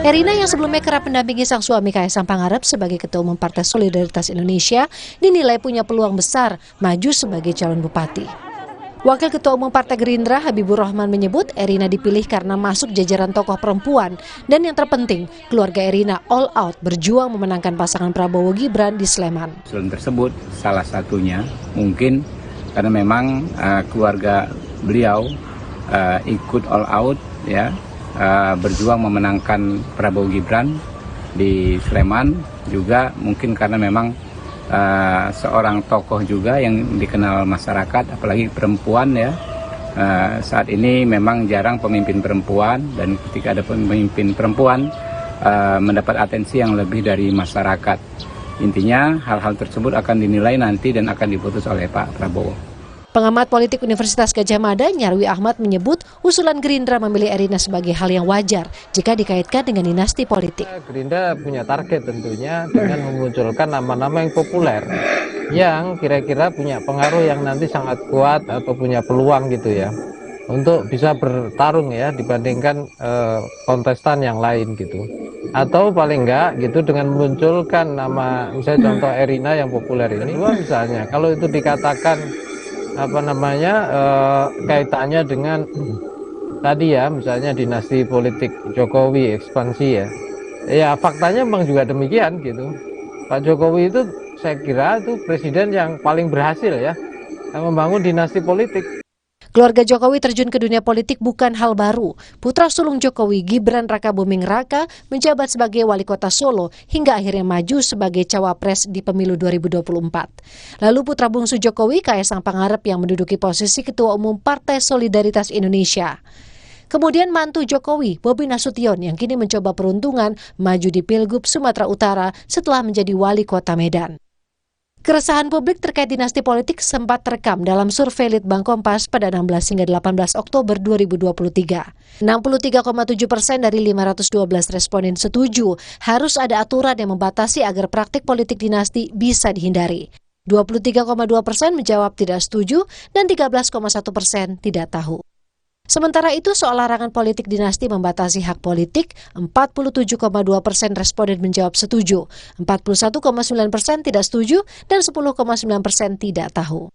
[SPEAKER 3] Erina yang sebelumnya kerap mendampingi sang suami Kaisang Pangarep sebagai Ketua Umum Partai Solidaritas Indonesia dinilai punya peluang besar maju sebagai calon bupati. Wakil Ketua Umum Partai Gerindra Habibur Rahman menyebut Erina dipilih karena masuk jajaran tokoh perempuan dan yang terpenting keluarga Erina all out berjuang memenangkan pasangan Prabowo Gibran di Sleman.
[SPEAKER 8] Usulan tersebut salah satunya mungkin karena memang keluarga beliau ikut all out ya berjuang memenangkan Prabowo Gibran di Sleman, juga mungkin karena memang seorang tokoh juga yang dikenal masyarakat, apalagi perempuan ya. Saat ini memang jarang pemimpin perempuan, dan ketika ada pemimpin perempuan mendapat atensi yang lebih dari masyarakat. Intinya hal-hal tersebut akan dinilai nanti dan akan diputus oleh Pak Prabowo.
[SPEAKER 3] Pengamat politik Universitas Gadjah Mada, Nyarwi Ahmad menyebut usulan Gerindra memilih Erina sebagai hal yang wajar jika dikaitkan dengan dinasti politik.
[SPEAKER 11] Gerindra punya target tentunya dengan memunculkan nama-nama yang populer, yang kira-kira punya pengaruh yang nanti sangat kuat atau punya peluang gitu ya, untuk bisa bertarung ya dibandingkan kontestan yang lain gitu. Atau paling enggak gitu dengan memunculkan nama, misalnya contoh Erina yang populer ini, misalnya kalau itu dikatakan kaitannya dengan tadi ya, misalnya dinasti politik Jokowi ekspansi ya faktanya memang juga demikian gitu. Pak Jokowi itu saya kira itu presiden yang paling berhasil ya membangun dinasti politik.
[SPEAKER 3] Keluarga Jokowi terjun ke dunia politik bukan hal baru. Putra sulung Jokowi, Gibran Rakabuming Raka, menjabat sebagai wali kota Solo hingga akhirnya maju sebagai cawapres di pemilu 2024. Lalu putra bungsu Jokowi, Kaisang Pangarep, yang menduduki posisi Ketua Umum Partai Solidaritas Indonesia. Kemudian mantu Jokowi, Bobi Nasution, yang kini mencoba peruntungan maju di Pilgub Sumatera Utara setelah menjadi wali kota Medan. Keresahan publik terkait dinasti politik sempat terekam dalam survei Litbang Kompas pada 16 hingga 18 Oktober 2023. 63,7% dari 512 responden setuju harus ada aturan yang membatasi agar praktik politik dinasti bisa dihindari. 23,2% menjawab tidak setuju dan 13,1% tidak tahu. Sementara itu, soal larangan politik dinasti membatasi hak politik, 47,2% responden menjawab setuju, 41,9% tidak setuju, dan 10,9% tidak tahu.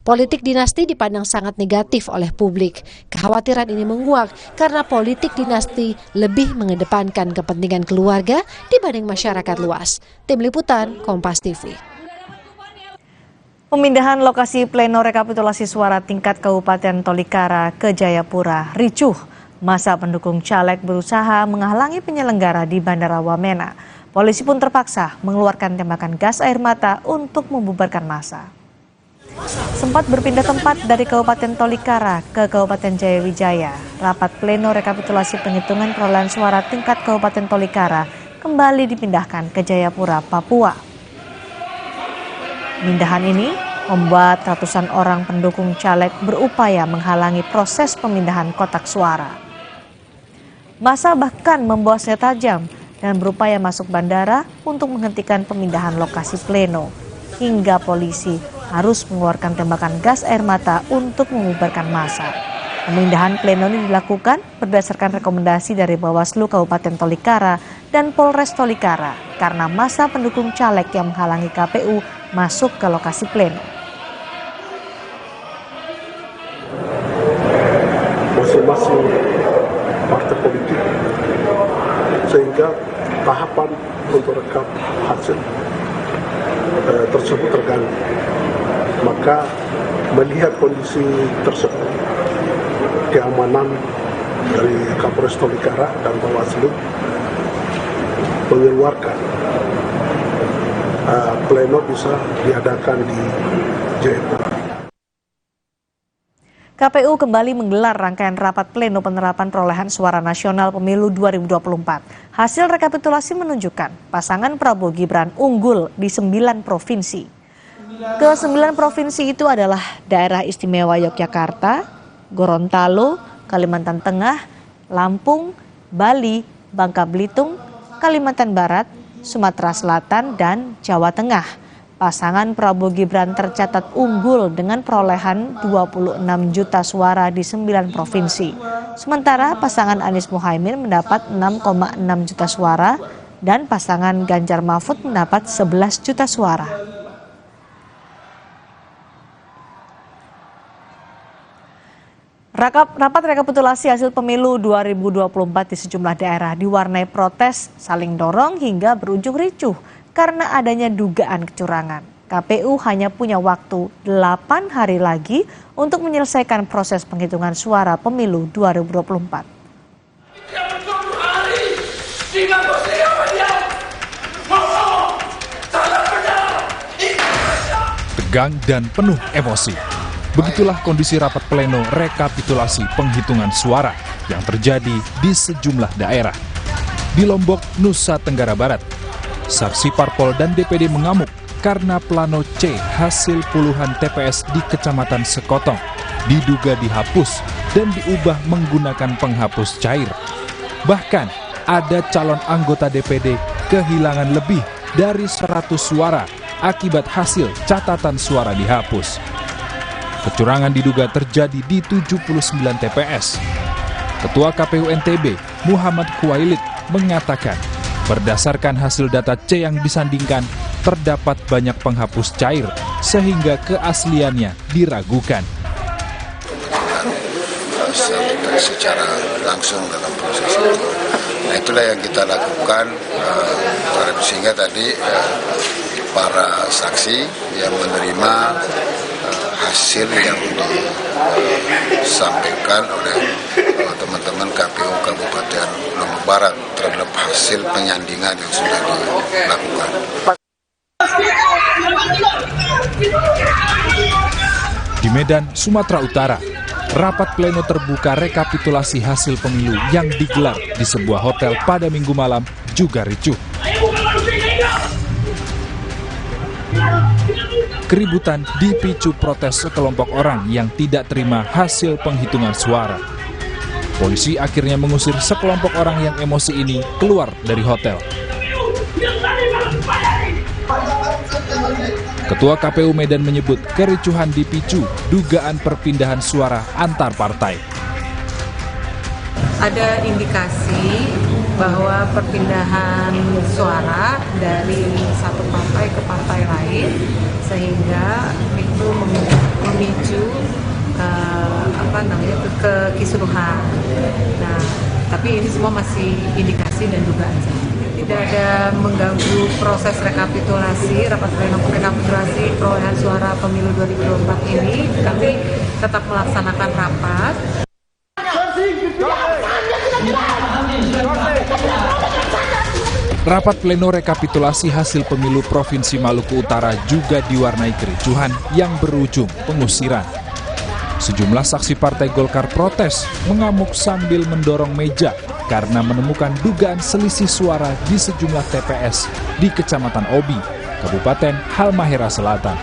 [SPEAKER 3] Politik dinasti dipandang sangat negatif oleh publik. Kekhawatiran ini menguak karena politik dinasti lebih mengedepankan kepentingan keluarga dibanding masyarakat luas. Tim Liputan, Kompas TV.
[SPEAKER 4] Pemindahan lokasi pleno rekapitulasi suara tingkat Kabupaten Tolikara ke Jayapura ricuh. Masa pendukung caleg berusaha menghalangi penyelenggara di Bandara Wamena. Polisi pun terpaksa mengeluarkan tembakan gas air mata untuk membubarkan massa. Sempat berpindah tempat dari Kabupaten Tolikara ke Kabupaten Jayawijaya, rapat pleno rekapitulasi penghitungan perolehan suara tingkat Kabupaten Tolikara kembali dipindahkan ke Jayapura, Papua. Pemindahan ini membuat ratusan orang pendukung caleg berupaya menghalangi proses pemindahan kotak suara. Massa bahkan membawa senjata tajam dan berupaya masuk bandara untuk menghentikan pemindahan lokasi pleno, hingga polisi harus mengeluarkan tembakan gas air mata untuk membubarkan massa. Pemindahan pleno ini dilakukan berdasarkan rekomendasi dari Bawaslu Kabupaten Tolikara dan Polres Tolikara karena masa pendukung caleg yang menghalangi KPU masuk ke lokasi pleno.
[SPEAKER 9] Masing-masing partai politik, sehingga tahapan untuk rekap hasil tersebut terganggu. Maka melihat kondisi tersebut, keamanan dari Kapolres Tolikara dan Bawaslu mengeluarkan pleno bisa diadakan di Jayapura.
[SPEAKER 4] KPU kembali menggelar rangkaian rapat pleno penerapan perolehan suara nasional pemilu 2024. Hasil rekapitulasi menunjukkan pasangan Prabowo Gibran unggul di 9 provinsi. Ke-9 provinsi itu adalah Daerah Istimewa Yogyakarta, Gorontalo, Kalimantan Tengah, Lampung, Bali, Bangka Belitung, Kalimantan Barat, Sumatera Selatan, dan Jawa Tengah. Pasangan Prabowo Gibran tercatat unggul dengan perolehan 26 juta suara di 9 provinsi. Sementara pasangan Anies Muhaimin mendapat 6,6 juta suara dan pasangan Ganjar Mahfud mendapat 11 juta suara. Rapat rekapitulasi hasil pemilu 2024 di sejumlah daerah diwarnai protes, saling dorong hingga berujung ricuh karena adanya dugaan kecurangan. KPU hanya punya waktu 8 hari lagi untuk menyelesaikan proses penghitungan suara pemilu 2024.
[SPEAKER 12] Tegang dan penuh emosi. Begitulah kondisi rapat pleno rekapitulasi penghitungan suara yang terjadi di sejumlah daerah. Di Lombok, Nusa Tenggara Barat, saksi parpol dan DPD mengamuk karena plano C hasil puluhan TPS di Kecamatan Sekotong diduga dihapus dan diubah menggunakan penghapus cair. Bahkan ada calon anggota DPD kehilangan lebih dari 100 suara akibat hasil catatan suara dihapus. Kecurangan diduga terjadi di 79 TPS. Ketua KPU NTB, Muhammad Khuwailid, mengatakan berdasarkan hasil data C yang disandingkan, terdapat banyak penghapus cair sehingga keasliannya diragukan.
[SPEAKER 14] Secara langsung dalam proses itu. Nah, itulah yang kita lakukan sehingga tadi para saksi yang menerima hasil yang disampaikan oleh teman-teman KPU Kabupaten Lombok Barat terhadap hasil penyandingan yang sudah dilakukan.
[SPEAKER 12] Di Medan, Sumatera Utara, rapat pleno terbuka rekapitulasi hasil pemilu yang digelar di sebuah hotel pada Minggu malam juga ricuh. Keributan dipicu protes sekelompok orang yang tidak terima hasil penghitungan suara. Polisi akhirnya mengusir sekelompok orang yang emosi ini keluar dari hotel. Ketua KPU Medan menyebut kericuhan dipicu dugaan perpindahan suara antar partai.
[SPEAKER 15] Ada indikasi bahwa perpindahan suara dari satu partai ke partai lain sehingga itu memicu kekisruhan. Nah, tapi ini semua masih indikasi dan dugaan. Tidak ada mengganggu proses rekapitulasi, rapat pleno rekapitulasi perolehan suara pemilu 2024 ini. Kami tetap melaksanakan rapat.
[SPEAKER 12] Rapat pleno rekapitulasi hasil pemilu Provinsi Maluku Utara juga diwarnai kericuhan yang berujung pengusiran. Sejumlah saksi Partai Golkar protes, mengamuk sambil mendorong meja karena menemukan dugaan selisih suara di sejumlah TPS di Kecamatan Obi, Kabupaten Halmahera Selatan.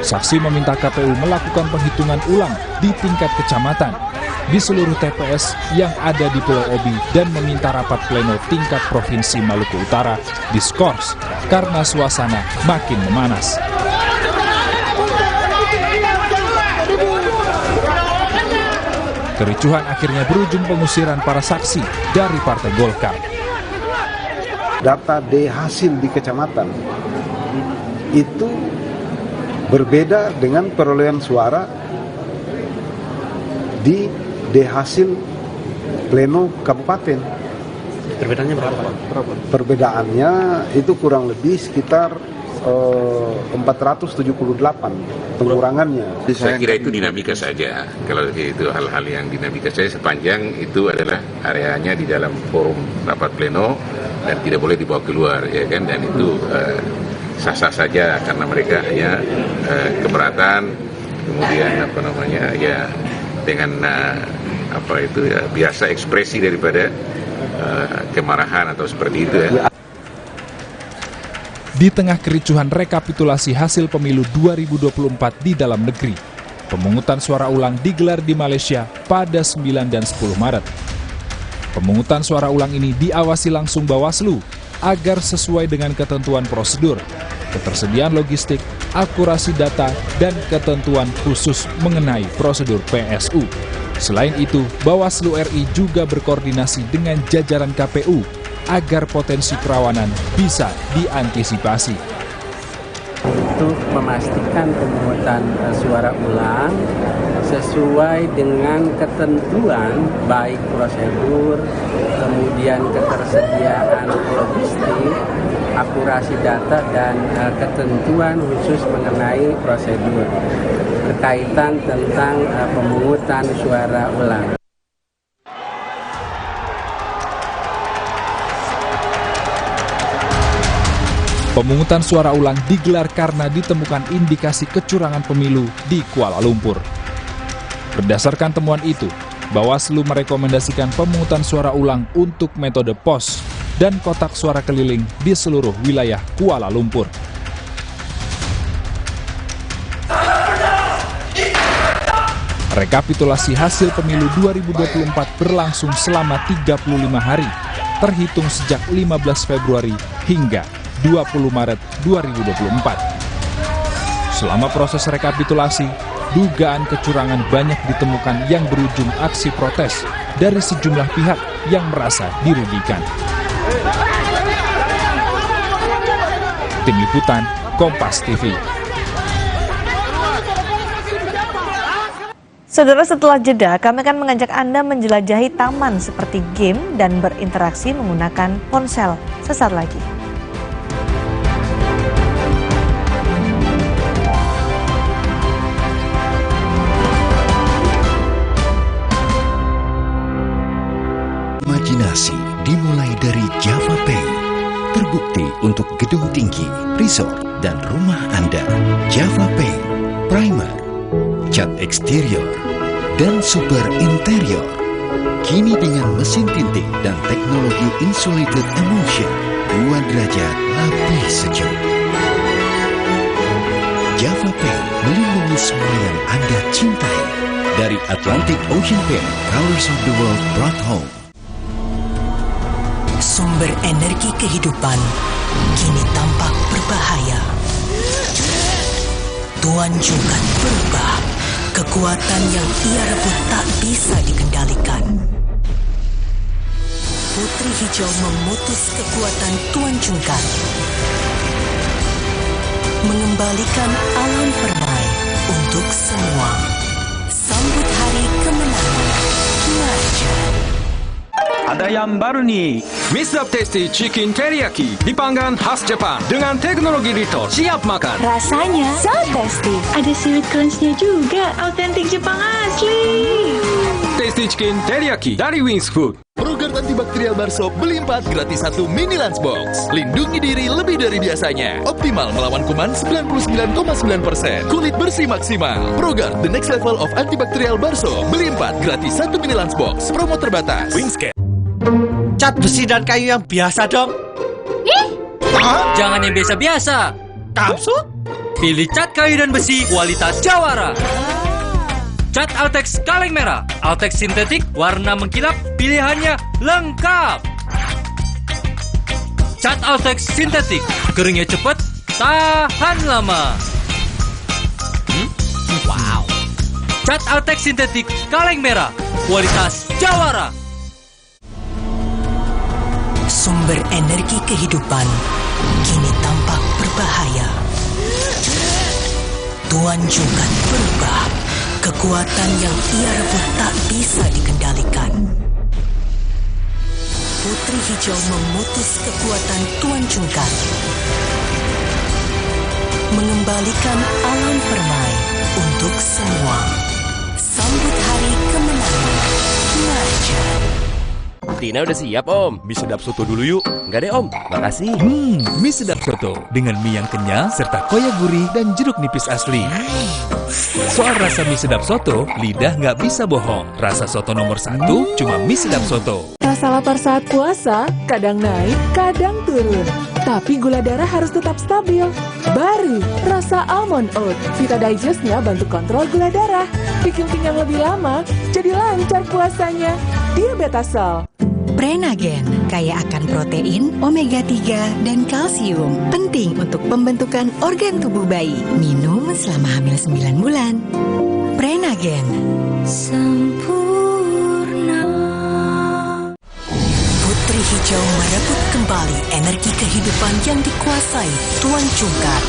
[SPEAKER 12] Saksi meminta KPU melakukan penghitungan ulang di tingkat kecamatan di seluruh TPS yang ada di Pulau Obi dan meminta rapat pleno tingkat Provinsi Maluku Utara diskors karena suasana makin memanas. Kericuhan akhirnya berujung pengusiran para saksi dari Partai Golkar.
[SPEAKER 9] Data D hasil di kecamatan itu berbeda dengan perolehan suara di D hasil pleno kabupaten.
[SPEAKER 5] Perbedaannya berapa?
[SPEAKER 9] Perbedaannya itu kurang lebih sekitar 478 pengurangannya.
[SPEAKER 13] Saya kira itu dinamika saja. Kalau itu hal-hal yang dinamika saja sepanjang itu adalah areanya di dalam forum rapat pleno dan tidak boleh dibawa keluar, ya kan? Dan itu sah-sah saja karena mereka hanya keberatan, kemudian ya dengan biasa ekspresi daripada kemarahan atau seperti itu ya.
[SPEAKER 12] Di tengah kericuhan rekapitulasi hasil pemilu 2024 di dalam negeri, pemungutan suara ulang digelar di Malaysia pada 9 dan 10 Maret. Pemungutan suara ulang ini diawasi langsung Bawaslu agar sesuai dengan ketentuan prosedur, ketersediaan logistik, akurasi data, dan ketentuan khusus mengenai prosedur PSU. Selain itu, Bawaslu RI juga berkoordinasi dengan jajaran KPU agar potensi kerawanan bisa diantisipasi.
[SPEAKER 16] Untuk memastikan pemungutan suara ulang sesuai dengan ketentuan baik prosedur, kemudian ketersediaan logistik, akurasi data, dan ketentuan khusus mengenai prosedur berkaitan tentang pemungutan suara ulang.
[SPEAKER 12] Pemungutan suara ulang digelar karena ditemukan indikasi kecurangan pemilu di Kuala Lumpur. Berdasarkan temuan itu, Bawaslu merekomendasikan pemungutan suara ulang untuk metode pos dan kotak suara keliling di seluruh wilayah Kuala Lumpur. Rekapitulasi hasil pemilu 2024 berlangsung selama 35 hari, terhitung sejak 15 Februari hingga 20 Maret 2024. Selama proses rekapitulasi, dugaan kecurangan banyak ditemukan yang berujung aksi protes dari sejumlah pihak yang merasa dirugikan. Tim Liputan, Kompas TV.
[SPEAKER 4] Saudara, setelah jeda, kami akan mengajak Anda menjelajahi taman seperti game dan berinteraksi menggunakan ponsel. Sesaat lagi.
[SPEAKER 18] Imajinasi dimulai dari Java Pay. Terbukti untuk gedung tinggi, resort, dan rumah Anda. Java Pay, primer, cat eksterior, dan super interior. Kini dengan mesin tinting dan teknologi insulated emulsion, 2 derajat lebih sejuk. Java Pay melindungi semua yang Anda cintai. Dari Atlantic Ocean Paint, Colors of the World brought home.
[SPEAKER 1] Sumber energi kehidupan kini tampak berbahaya. Tuan Jungkat berubah. Kekuatan yang ia rebut tak bisa dikendalikan. Putri Hijau memutus kekuatan Tuan Jungkat, mengembalikan alam permai untuk semua. Sambut hari kemenangan Marjan.
[SPEAKER 20] Ada yang baru nih, Mr. Tasty Chicken Teriyaki dipanggang khas Jepang dengan teknologi Rito. Siap makan.
[SPEAKER 25] Rasanya so tasty. Ada seaweed crunch-nya juga, autentik Jepang asli.
[SPEAKER 20] Tasty Chicken Teriyaki dari Wings Food.
[SPEAKER 10] Progrard antibakterial Barsop beli 4 gratis 1 mini lunchbox. Lindungi diri lebih dari biasanya. Optimal melawan kuman 99,9%. Kulit bersih maksimal. Progrard the next level of antibakterial Barsop. Beli 4 gratis 1 mini lunchbox. Promo terbatas. Wingscan.
[SPEAKER 5] Cat besi dan kayu yang biasa dong.
[SPEAKER 23] Jangan yang biasa-biasa.
[SPEAKER 5] Kapsul?
[SPEAKER 23] Pilih cat kayu dan besi kualitas Jawara.
[SPEAKER 2] Cat Altex kaleng merah, Altex sintetik, warna mengkilap, pilihannya lengkap. Cat Altex sintetik, keringnya cepat, tahan lama. Wow. Cat Altex sintetik kaleng merah, kualitas jawara.
[SPEAKER 1] Sumber energi kehidupan kini tampak berbahaya. Tuan Jungkat berubah. Kekuatan yang ia rebut tak bisa dikendalikan. Putri Hijau memutus kekuatan Tuan Jungkat, mengembalikan alam permai untuk semua. Sambut hari kemenangan, Marjan.
[SPEAKER 6] Tina udah siap, Om. Mie sedap soto dulu yuk. Enggak deh, Om. Makasih.
[SPEAKER 7] Mie sedap soto dengan mie yang kenyal serta koya gurih dan jeruk nipis asli. Soal rasa mie sedap soto, lidah nggak bisa bohong. Rasa soto nomor 1 cuma mie sedap soto.
[SPEAKER 17] Rasa lapar saat puasa kadang naik, kadang turun. Tapi gula darah harus tetap stabil. Baru rasa almond oat. Vita Digest-nya bantu kontrol gula darah. Bikin kenyang lebih lama, jadi lancar puasanya. Diabetasol.
[SPEAKER 1] Prenagen, kaya akan protein, omega 3, dan kalsium. Penting untuk pembentukan organ tubuh bayi. Minum selama hamil 9 bulan. Prenagen. Sempurna. Putri Hijau merebut kembali energi kehidupan yang dikuasai Tuan Jungkat.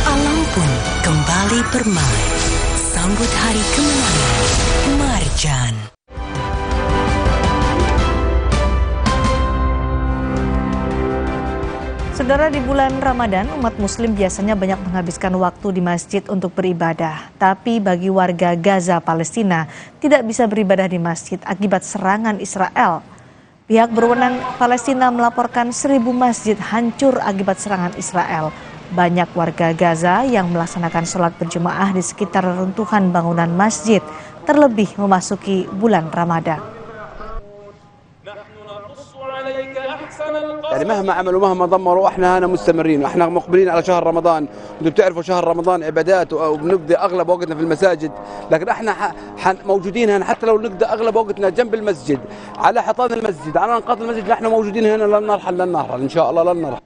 [SPEAKER 1] Alam pun kembali permai. Sambut hari kemenangan, Marjan.
[SPEAKER 4] Saudara, di bulan Ramadan, umat Muslim biasanya banyak menghabiskan waktu di masjid untuk beribadah. Tapi bagi warga Gaza, Palestina, tidak bisa beribadah di masjid akibat serangan Israel. Pihak berwenang Palestina melaporkan 1.000 masjid hancur akibat serangan Israel. Banyak warga Gaza yang melaksanakan sholat berjemaah di sekitar reruntuhan bangunan masjid, terlebih memasuki bulan Ramadan.
[SPEAKER 19] يعني مهما عملوا مهما دمروا احنا هنا مستمرين واحنا مقبلين على شهر رمضان. انتم بتعرفوا شهر رمضان عبادات وبنقضي اغلب وقتنا في المساجد، لكن احنا موجودين هنا حتى لو نقضي اغلب وقتنا جنب المسجد على حيطان المسجد على انقاض المسجد. نحن موجودين هنا لن نرحل ان شاء الله لن نرحل.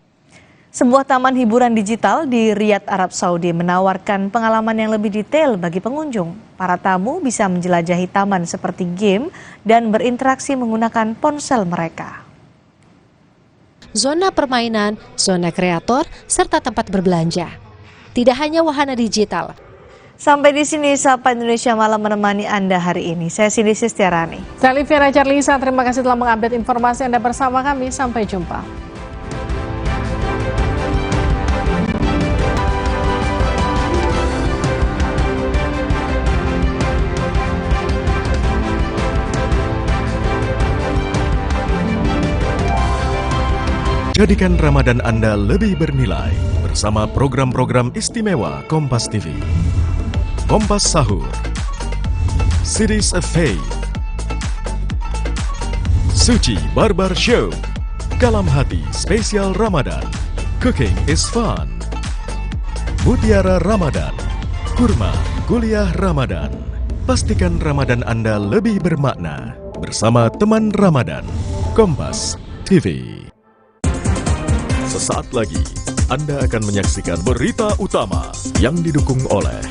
[SPEAKER 4] Sebuah taman hiburan digital di Riyadh, Arab Saudi menawarkan pengalaman yang lebih detail bagi pengunjung. Para tamu bisa menjelajahi taman seperti game dan berinteraksi menggunakan ponsel mereka.
[SPEAKER 3] Zona permainan, zona kreator, serta tempat berbelanja. Tidak hanya wahana digital.
[SPEAKER 4] Sampai di sini Sapa Indonesia Malam menemani Anda hari ini. Saya Cindy Sistiarani.
[SPEAKER 26] Saya Liviana Charlisa, terima kasih telah mengupdate informasi Anda bersama kami. Sampai jumpa.
[SPEAKER 27] Jadikan Ramadan Anda lebih bernilai bersama program-program istimewa Kompas TV. Kompas Sahur, Series of Faith, Suci Barbar Show, Kalam Hati Spesial Ramadan, Cooking is Fun, Mutiara Ramadan, Kurma Kuliah Ramadan. Pastikan Ramadan Anda lebih bermakna bersama teman Ramadan, Kompas TV. Sesaat lagi, Anda akan menyaksikan berita utama yang didukung oleh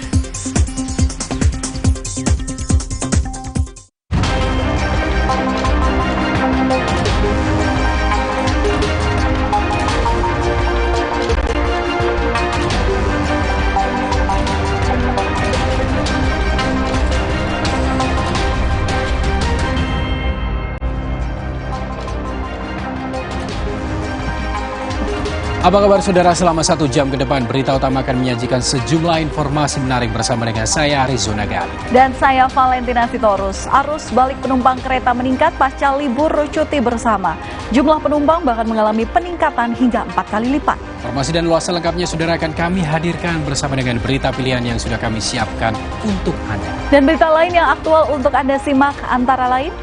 [SPEAKER 28] Apa kabar saudara? Selama 1 jam ke depan berita utama akan menyajikan sejumlah informasi menarik bersama dengan saya Arizona Gali.
[SPEAKER 29] Dan saya Valentina Sitorus. Arus balik penumpang kereta meningkat pasca libur cuti bersama. Jumlah penumpang bahkan mengalami peningkatan hingga 4 kali lipat.
[SPEAKER 28] Informasi dan ulasan lengkapnya saudara akan kami hadirkan bersama dengan berita pilihan yang sudah kami siapkan untuk Anda.
[SPEAKER 29] Dan berita lain yang aktual untuk Anda simak antara lain.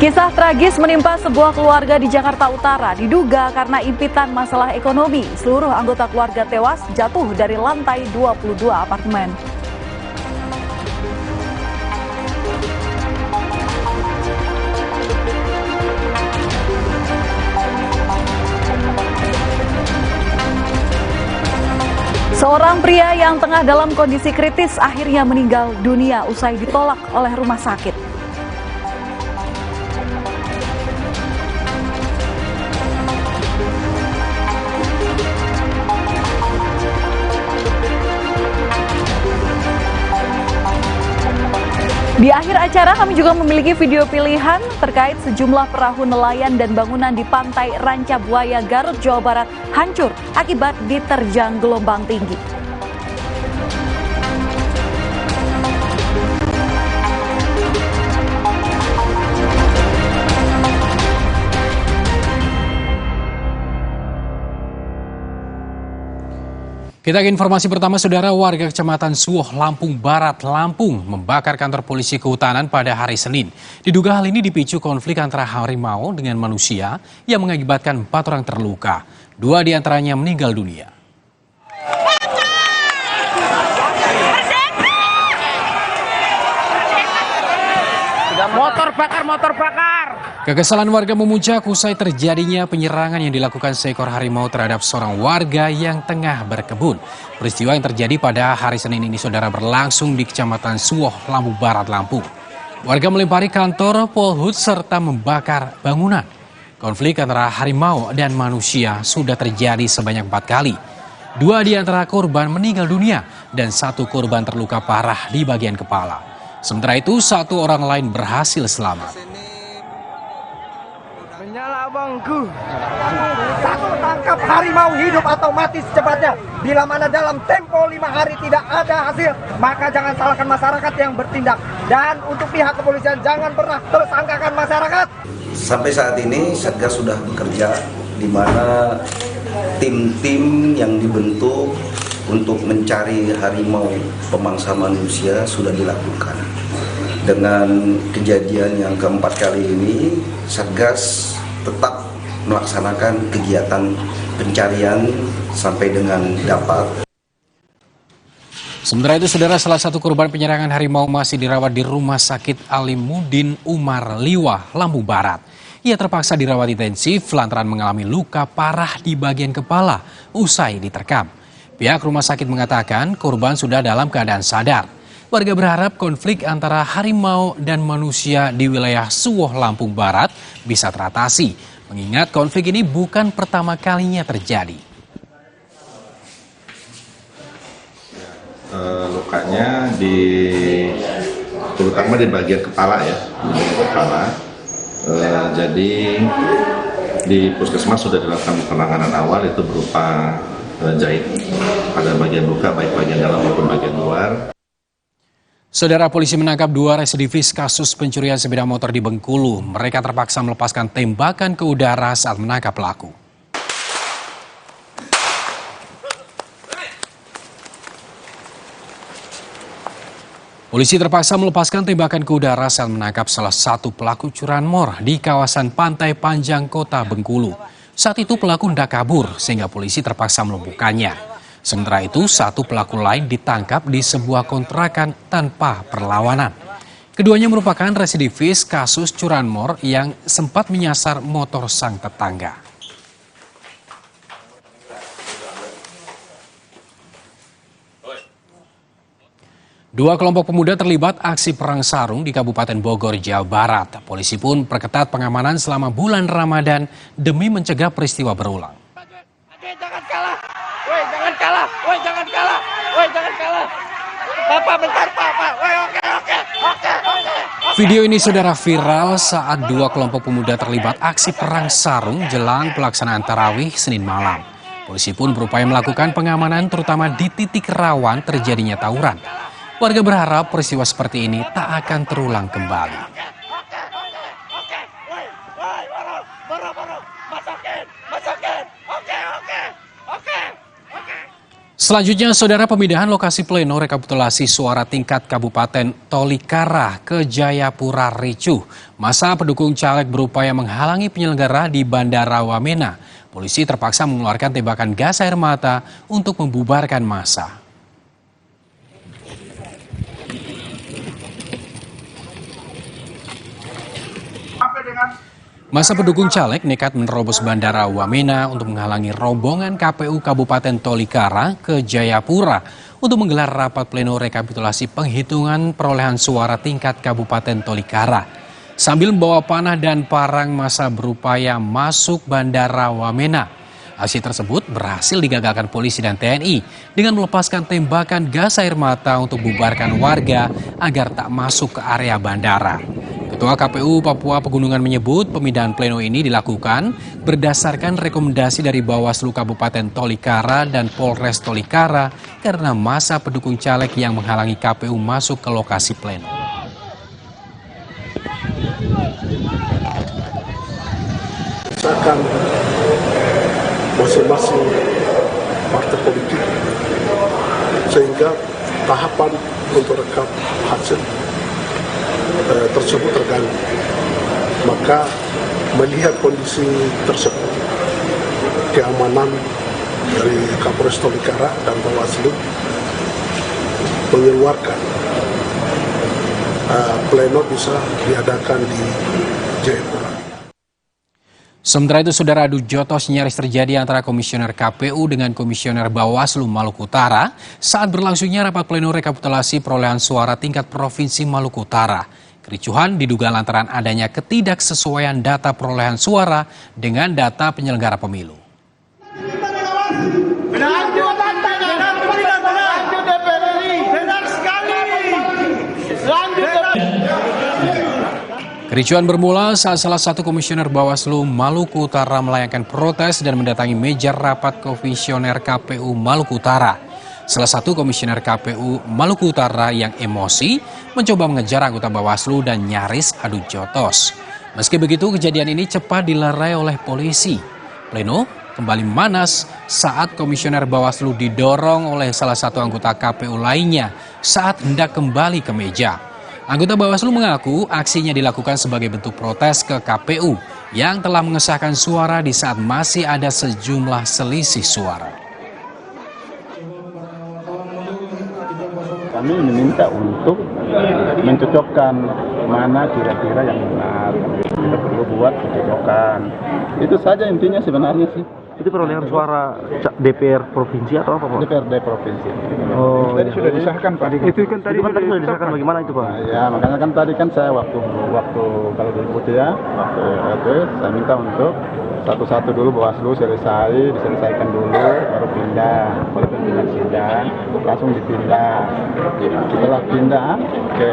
[SPEAKER 29] Kisah tragis menimpa sebuah keluarga di Jakarta Utara. Diduga karena impitan masalah ekonomi, seluruh anggota keluarga tewas jatuh dari lantai 22 apartemen. Seorang pria yang tengah dalam kondisi kritis akhirnya meninggal dunia usai ditolak oleh rumah sakit. Di akhir acara kami juga memiliki video pilihan terkait sejumlah perahu nelayan dan bangunan di pantai Rancabuaya, Garut, Jawa Barat hancur akibat diterjang gelombang tinggi.
[SPEAKER 28] Kita ke informasi pertama, saudara. Warga Kecamatan Suwoh, Lampung Barat, Lampung membakar kantor polisi kehutanan pada hari Senin. Diduga hal ini dipicu konflik antara harimau dengan manusia yang mengakibatkan 4 orang terluka. 2 diantaranya meninggal dunia.
[SPEAKER 8] Motor bakar.
[SPEAKER 28] Kekesalan warga memuncak usai terjadinya penyerangan yang dilakukan seekor harimau terhadap seorang warga yang tengah berkebun. Peristiwa yang terjadi pada hari Senin ini, saudara, berlangsung di Kecamatan Suwoh, Lampung Barat, Lampung. Warga melempari kantor Polhut serta membakar bangunan. Konflik antara harimau dan manusia sudah terjadi sebanyak 4 kali. 2 di antara korban meninggal dunia dan 1 korban terluka parah di bagian kepala. Sementara itu, 1 orang lain berhasil selamat.
[SPEAKER 8] Menyala abangku. Satu, tangkap harimau hidup atau mati secepatnya. Bila mana dalam tempo 5 hari tidak ada hasil, maka jangan salahkan masyarakat yang bertindak. Dan untuk pihak kepolisian jangan pernah tersangkakan masyarakat.
[SPEAKER 9] Sampai saat ini Satgas sudah bekerja, di mana tim-tim yang dibentuk untuk mencari harimau pemangsa manusia sudah dilakukan. Dengan kejadian yang keempat kali ini, Satgas tetap melaksanakan kegiatan pencarian sampai dengan dapat.
[SPEAKER 28] Sementara itu, saudara, salah satu korban penyerangan harimau masih dirawat di Rumah Sakit Alimuddin Umar Liwah, Lampung Barat. Ia terpaksa dirawat intensif lantaran mengalami luka parah di bagian kepala usai diterkam. Pihak rumah sakit mengatakan korban sudah dalam keadaan sadar. Warga berharap konflik antara harimau dan manusia di wilayah Suwoh, Lampung Barat bisa teratasi, mengingat konflik ini bukan pertama kalinya terjadi.
[SPEAKER 11] Lukanya terutama di bagian kepala ya, di bagian kepala. Jadi di puskesmas sudah dilakukan penanganan awal, itu berupa jahit pada bagian luka, baik bagian dalam maupun bagian luar.
[SPEAKER 28] Saudara, polisi menangkap 2 residivis kasus pencurian sepeda motor di Bengkulu. Mereka terpaksa melepaskan tembakan ke udara saat menangkap pelaku. Polisi terpaksa melepaskan tembakan ke udara saat menangkap salah satu pelaku curanmor di kawasan Pantai Panjang, Kota Bengkulu. Saat itu pelaku hendak kabur sehingga polisi terpaksa melumpuhkannya. Sementara itu, 1 pelaku lain ditangkap di sebuah kontrakan tanpa perlawanan. Keduanya merupakan residivis kasus curanmor yang sempat menyasar motor sang tetangga. Dua kelompok pemuda terlibat aksi perang sarung di Kabupaten Bogor, Jawa Barat. Polisi pun perketat pengamanan selama bulan Ramadan demi mencegah peristiwa berulang.
[SPEAKER 8] Jangan kalah, woi jangan kalah, woi jangan kalah, woi jangan kalah. Bapak bentar Pak, woi oke.
[SPEAKER 28] Video ini, saudara, viral saat 2 kelompok pemuda terlibat aksi perang sarung jelang pelaksanaan tarawih Senin malam. Polisi pun berupaya melakukan pengamanan terutama di titik rawan terjadinya tawuran. Warga berharap peristiwa seperti ini tak akan terulang kembali. Selanjutnya, saudara, pemindahan lokasi pleno rekapitulasi suara tingkat Kabupaten Tolikara ke Jayapura ricuh. Masa pendukung caleg berupaya menghalangi penyelenggara di Bandara Wamena. Polisi terpaksa mengeluarkan tembakan gas air mata untuk membubarkan massa. Masa pendukung caleg nekat menerobos Bandara Wamena untuk menghalangi rombongan KPU Kabupaten Tolikara ke Jayapura untuk menggelar rapat pleno rekapitulasi penghitungan perolehan suara tingkat Kabupaten Tolikara. Sambil membawa panah dan parang, masa berupaya masuk Bandara Wamena. Aksi tersebut berhasil digagalkan polisi dan TNI dengan melepaskan tembakan gas air mata untuk bubarkan warga agar tak masuk ke area bandara. Ketua KPU Papua Pegunungan menyebut pemindahan pleno ini dilakukan berdasarkan rekomendasi dari Bawaslu Kabupaten Tolikara dan Polres Tolikara karena masa pendukung caleg yang menghalangi KPU masuk ke lokasi pleno.
[SPEAKER 12] Misalkan masing-masing partai politik sehingga tahapan untuk rekap hasil tersebut terganggu. Maka melihat kondisi tersebut, keamanan dari Kapolres Tolikara dan Bawaslu mengeluarkan pleno bisa diadakan di Jayapura.
[SPEAKER 28] Sementara itu, saudara, adu jotos nyaris terjadi antara Komisioner KPU dengan Komisioner Bawaslu Maluku Utara saat berlangsungnya rapat pleno rekapitulasi perolehan suara tingkat Provinsi Maluku Utara. Kericuhan diduga lantaran adanya ketidaksesuaian data perolehan suara dengan data penyelenggara pemilu. Kericuhan bermula saat salah satu Komisioner Bawaslu Maluku Utara melayangkan protes dan mendatangi meja rapat Komisioner KPU Maluku Utara. Salah satu Komisioner KPU Maluku Utara yang emosi mencoba mengejar anggota Bawaslu dan nyaris adu jotos. Meski begitu, kejadian ini cepat dilerai oleh polisi. Pleno kembali memanas saat Komisioner Bawaslu didorong oleh salah satu anggota KPU lainnya saat hendak kembali ke meja. Anggota Bawaslu mengaku aksinya dilakukan sebagai bentuk protes ke KPU yang telah mengesahkan suara di saat masih ada sejumlah selisih suara.
[SPEAKER 13] Kami meminta untuk mencocokkan mana kira-kira yang benar. Kita perlu buat pencocokan. Itu saja intinya sebenarnya sih.
[SPEAKER 5] Itu perolehan suara DPR provinsi atau apa, Pak?
[SPEAKER 13] DPRD provinsi.
[SPEAKER 5] Oh,
[SPEAKER 13] tadi sudah disahkan, Pak.
[SPEAKER 5] Itu kan tadi sudah disahkan, bagaimana itu, Pak?
[SPEAKER 13] Ya, makanya kan tadi kan saya waktu kalau diikuti ya, waktu saya minta untuk satu-satu dulu Bawaslu diselesaikan dulu, baru pindah. Kalau pimpinan sidang langsung dipindah. Setelah pindah ke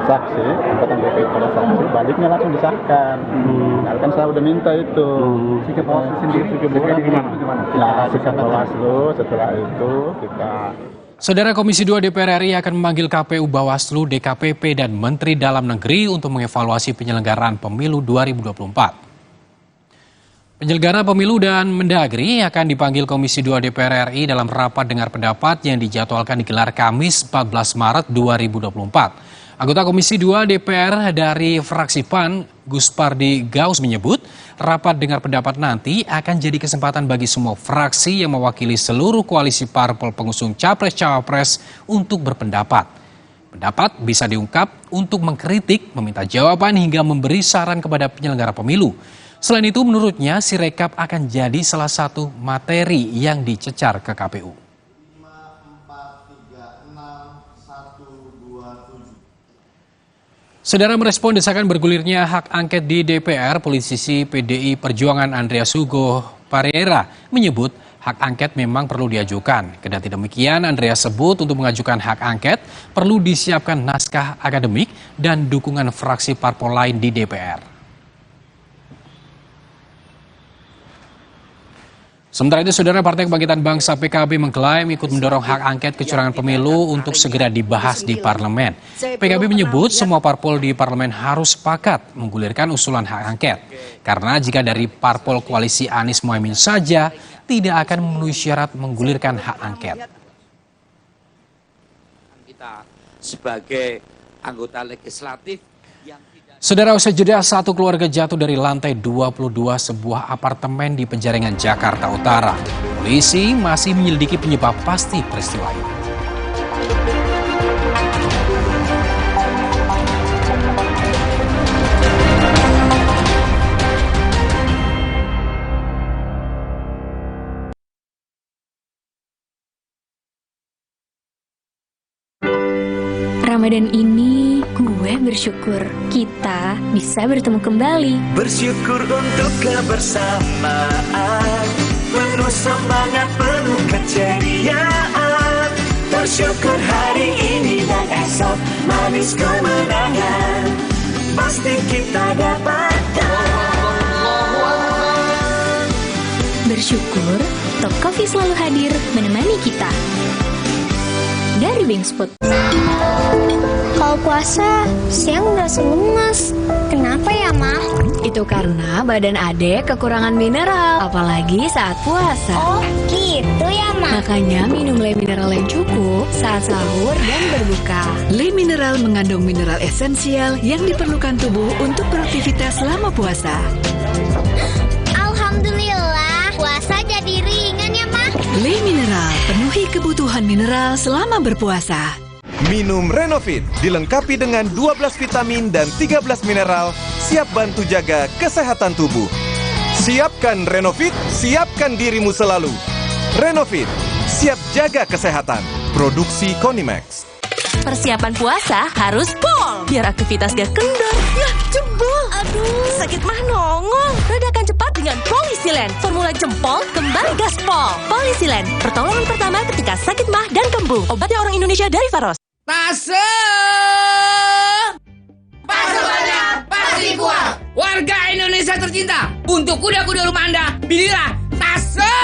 [SPEAKER 13] saksi, angkatan DPR pada saksi, baliknya langsung disahkan. Nah, kan saya udah minta itu. Sikap Bawaslu sendiri gimana? Ya, sikap Bawaslu setelah itu kita.
[SPEAKER 28] Saudara, Komisi 2 DPR RI akan memanggil KPU, Bawaslu, DKPP, dan Menteri Dalam Negeri untuk mengevaluasi penyelenggaraan pemilu 2024. Penyelenggara pemilu dan Mendagri akan dipanggil Komisi 2 DPR RI dalam rapat dengar pendapat yang dijadwalkan digelar Kamis 14 Maret 2024. Anggota Komisi 2 DPR dari fraksi PAN, Guspardi Gaus menyebut rapat dengar pendapat nanti akan jadi kesempatan bagi semua fraksi yang mewakili seluruh koalisi parpol pengusung Capres-Cawapres untuk berpendapat. Pendapat bisa diungkap untuk mengkritik, meminta jawaban hingga memberi saran kepada penyelenggara pemilu. Selain itu, menurutnya Sirekap akan jadi salah satu materi yang dicecar ke KPU. Saudara, merespon desakan bergulirnya hak angket di DPR, politisi PDI Perjuangan Andreas Hugo Pereira menyebut hak angket memang perlu diajukan. Kendati demikian, Andreas sebut untuk mengajukan hak angket perlu disiapkan naskah akademik dan dukungan fraksi parpol lain di DPR. Sementara itu, saudara, Partai Kebangkitan Bangsa PKB mengklaim ikut mendorong hak angket kecurangan pemilu untuk segera dibahas di parlemen. PKB menyebut semua parpol di parlemen harus sepakat menggulirkan usulan hak angket. Karena jika dari parpol koalisi Anies Mohaimin saja tidak akan memenuhi syarat menggulirkan hak angket.
[SPEAKER 14] kita sebagai anggota legislatif yang
[SPEAKER 28] Saudara, usai jeda, satu keluarga jatuh dari lantai 22 sebuah apartemen di Penjaringan, Jakarta Utara. Polisi masih menyelidiki penyebab pasti peristiwa ini.
[SPEAKER 15] Ramadan ini gue bersyukur kita bisa bertemu kembali.
[SPEAKER 16] Bersyukur untuk kebersamaan, penuh semangat, penuh keceriaan. Bersyukur hari ini dan esok manis kemenangan pasti kita dapatkan.
[SPEAKER 15] Bersyukur Top Coffee selalu hadir menemani kita. Dari Bingsput.
[SPEAKER 18] Kalau puasa, siang udah lemas. Kenapa ya, Mah?
[SPEAKER 15] Itu karena badan adek kekurangan mineral, apalagi saat puasa.
[SPEAKER 18] Oh, gitu ya, Mah?
[SPEAKER 15] Makanya minum Le Mineral yang cukup saat sahur dan berbuka.
[SPEAKER 1] Le Mineral mengandung mineral esensial yang diperlukan tubuh untuk beraktivitas selama puasa.
[SPEAKER 18] Alhamdulillah, puasa jadi ringan ya, Mah?
[SPEAKER 1] Le Mineral, penuhi kebutuhan mineral selama berpuasa.
[SPEAKER 20] Minum Renovit, dilengkapi dengan 12 vitamin dan 13 mineral, siap bantu jaga kesehatan tubuh. Siapkan Renovit, siapkan dirimu selalu. Renovit, siap jaga kesehatan. Produksi Konimax.
[SPEAKER 21] Persiapan puasa harus pol, biar aktivitas gak kendor. Ya, jebol. Aduh, sakit mah nongol. Redakan cepat dengan Polisilen. Formula jempol kembali gaspol. Polisilen, pertolongan pertama ketika sakit mah dan kembung. Obatnya orang Indonesia dari Faros.
[SPEAKER 22] Tase! Pase banyak, pasti kuat. Warga Indonesia tercinta, untuk kuda-kuda rumah Anda, pilihlah Tase!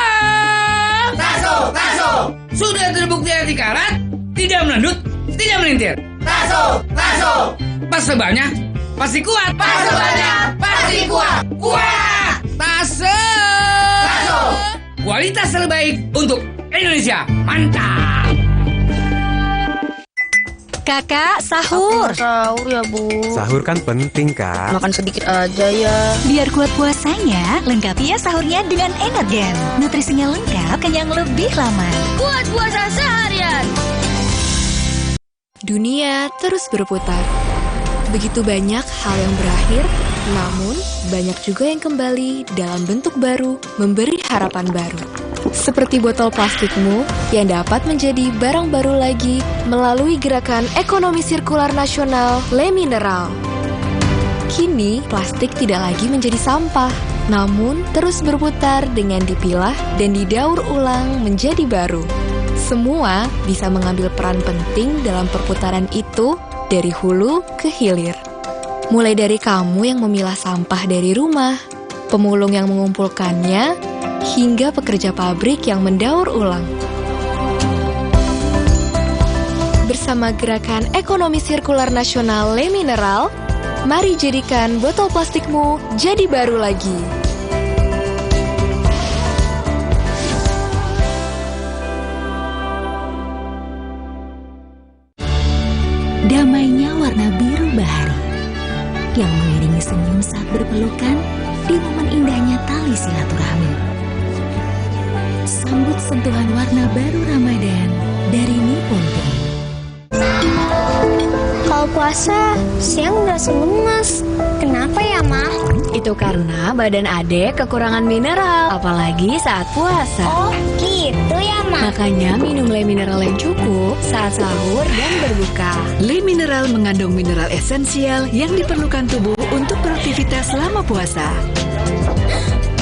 [SPEAKER 22] Taso, Taso! Sudah terbukti anti karat, tidak melendut, tidak melintir. Taso, Taso! Pase banyak, pasti kuat. Pase banyak, pasti kuat. Kuat! Tase! Taso! Kualitas terbaik untuk Indonesia. Mantap!
[SPEAKER 15] Kakak, sahur.
[SPEAKER 24] Sahur ya, Bu.
[SPEAKER 25] Sahur kan penting, Kak.
[SPEAKER 24] Makan sedikit aja ya.
[SPEAKER 15] Biar kuat puasanya, lengkapi ya sahurnya dengan Energen. Nutrisinya lengkap, kenyang lebih lama.
[SPEAKER 24] Kuat puasa seharian.
[SPEAKER 30] Dunia terus berputar. Begitu banyak hal yang berakhir, namun banyak juga yang kembali dalam bentuk baru, memberi harapan baru. Seperti botol plastikmu yang dapat menjadi barang baru lagi melalui gerakan ekonomi sirkular nasional Le Mineral. Kini, plastik tidak lagi menjadi sampah, namun terus berputar dengan dipilah dan didaur ulang menjadi baru. Semua bisa mengambil peran penting dalam perputaran itu dari hulu ke hilir. Mulai dari kamu yang memilah sampah dari rumah, pemulung yang mengumpulkannya, hingga pekerja pabrik yang mendaur ulang. Bersama gerakan ekonomi sirkular nasional Le Mineral, mari jadikan botol plastikmu jadi baru lagi.
[SPEAKER 15] Damainya warna biru bahari yang mengiringi senyum saat berpelukan di momen indahnya tali silaturahmi. Sambut sentuhan warna baru Ramadan dari Nippon Paint.
[SPEAKER 18] Kalau puasa, siang udah lemas. Kenapa ya, Mah?
[SPEAKER 15] Itu karena badan adek kekurangan mineral, apalagi saat puasa.
[SPEAKER 18] Oh, gitu ya, Mah?
[SPEAKER 15] Makanya minum Le Mineral yang cukup saat sahur dan berbuka.
[SPEAKER 1] Le Mineral mengandung mineral esensial yang diperlukan tubuh untuk beraktivitas selama puasa.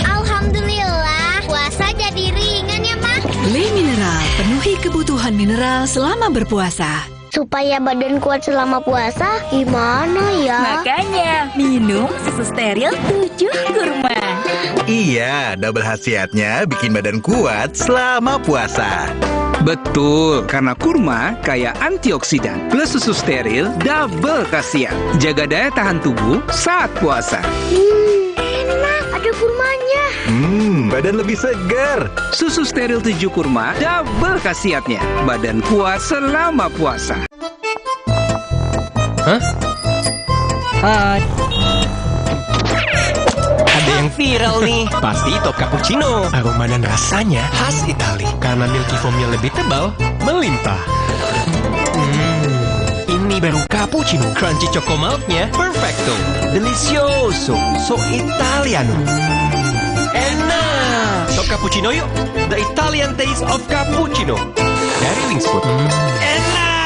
[SPEAKER 18] Alhamdulillah, puasa jadi ringan ya, Mah?
[SPEAKER 1] Le Mineral, penuhi kebutuhan mineral selama berpuasa.
[SPEAKER 18] Supaya badan kuat selama puasa, gimana ya?
[SPEAKER 15] Makanya, minum susu steril 7 kurma.
[SPEAKER 31] Iya, double khasiatnya bikin badan kuat selama puasa.
[SPEAKER 32] Betul, karena kurma kaya antioksidan plus susu steril double khasiat. Jaga daya tahan tubuh saat puasa.
[SPEAKER 18] Enak, ada kurmanya.
[SPEAKER 31] Badan lebih segar.
[SPEAKER 32] Susu steril 7 kurma double khasiatnya. Badan kuat selama puasa.
[SPEAKER 2] Hah? Hai. Ada yang viral nih. Pasti top cappuccino. Aroma dan rasanya khas Itali. Karena milky foamnya lebih tebal, melimpah. Ini baru cappuccino. Crunchy choco milknya perfecto. Delicioso. So Italiano. Enak. Top cappuccino yuk. The Italian taste of cappuccino. Dari Wings Food. Enak.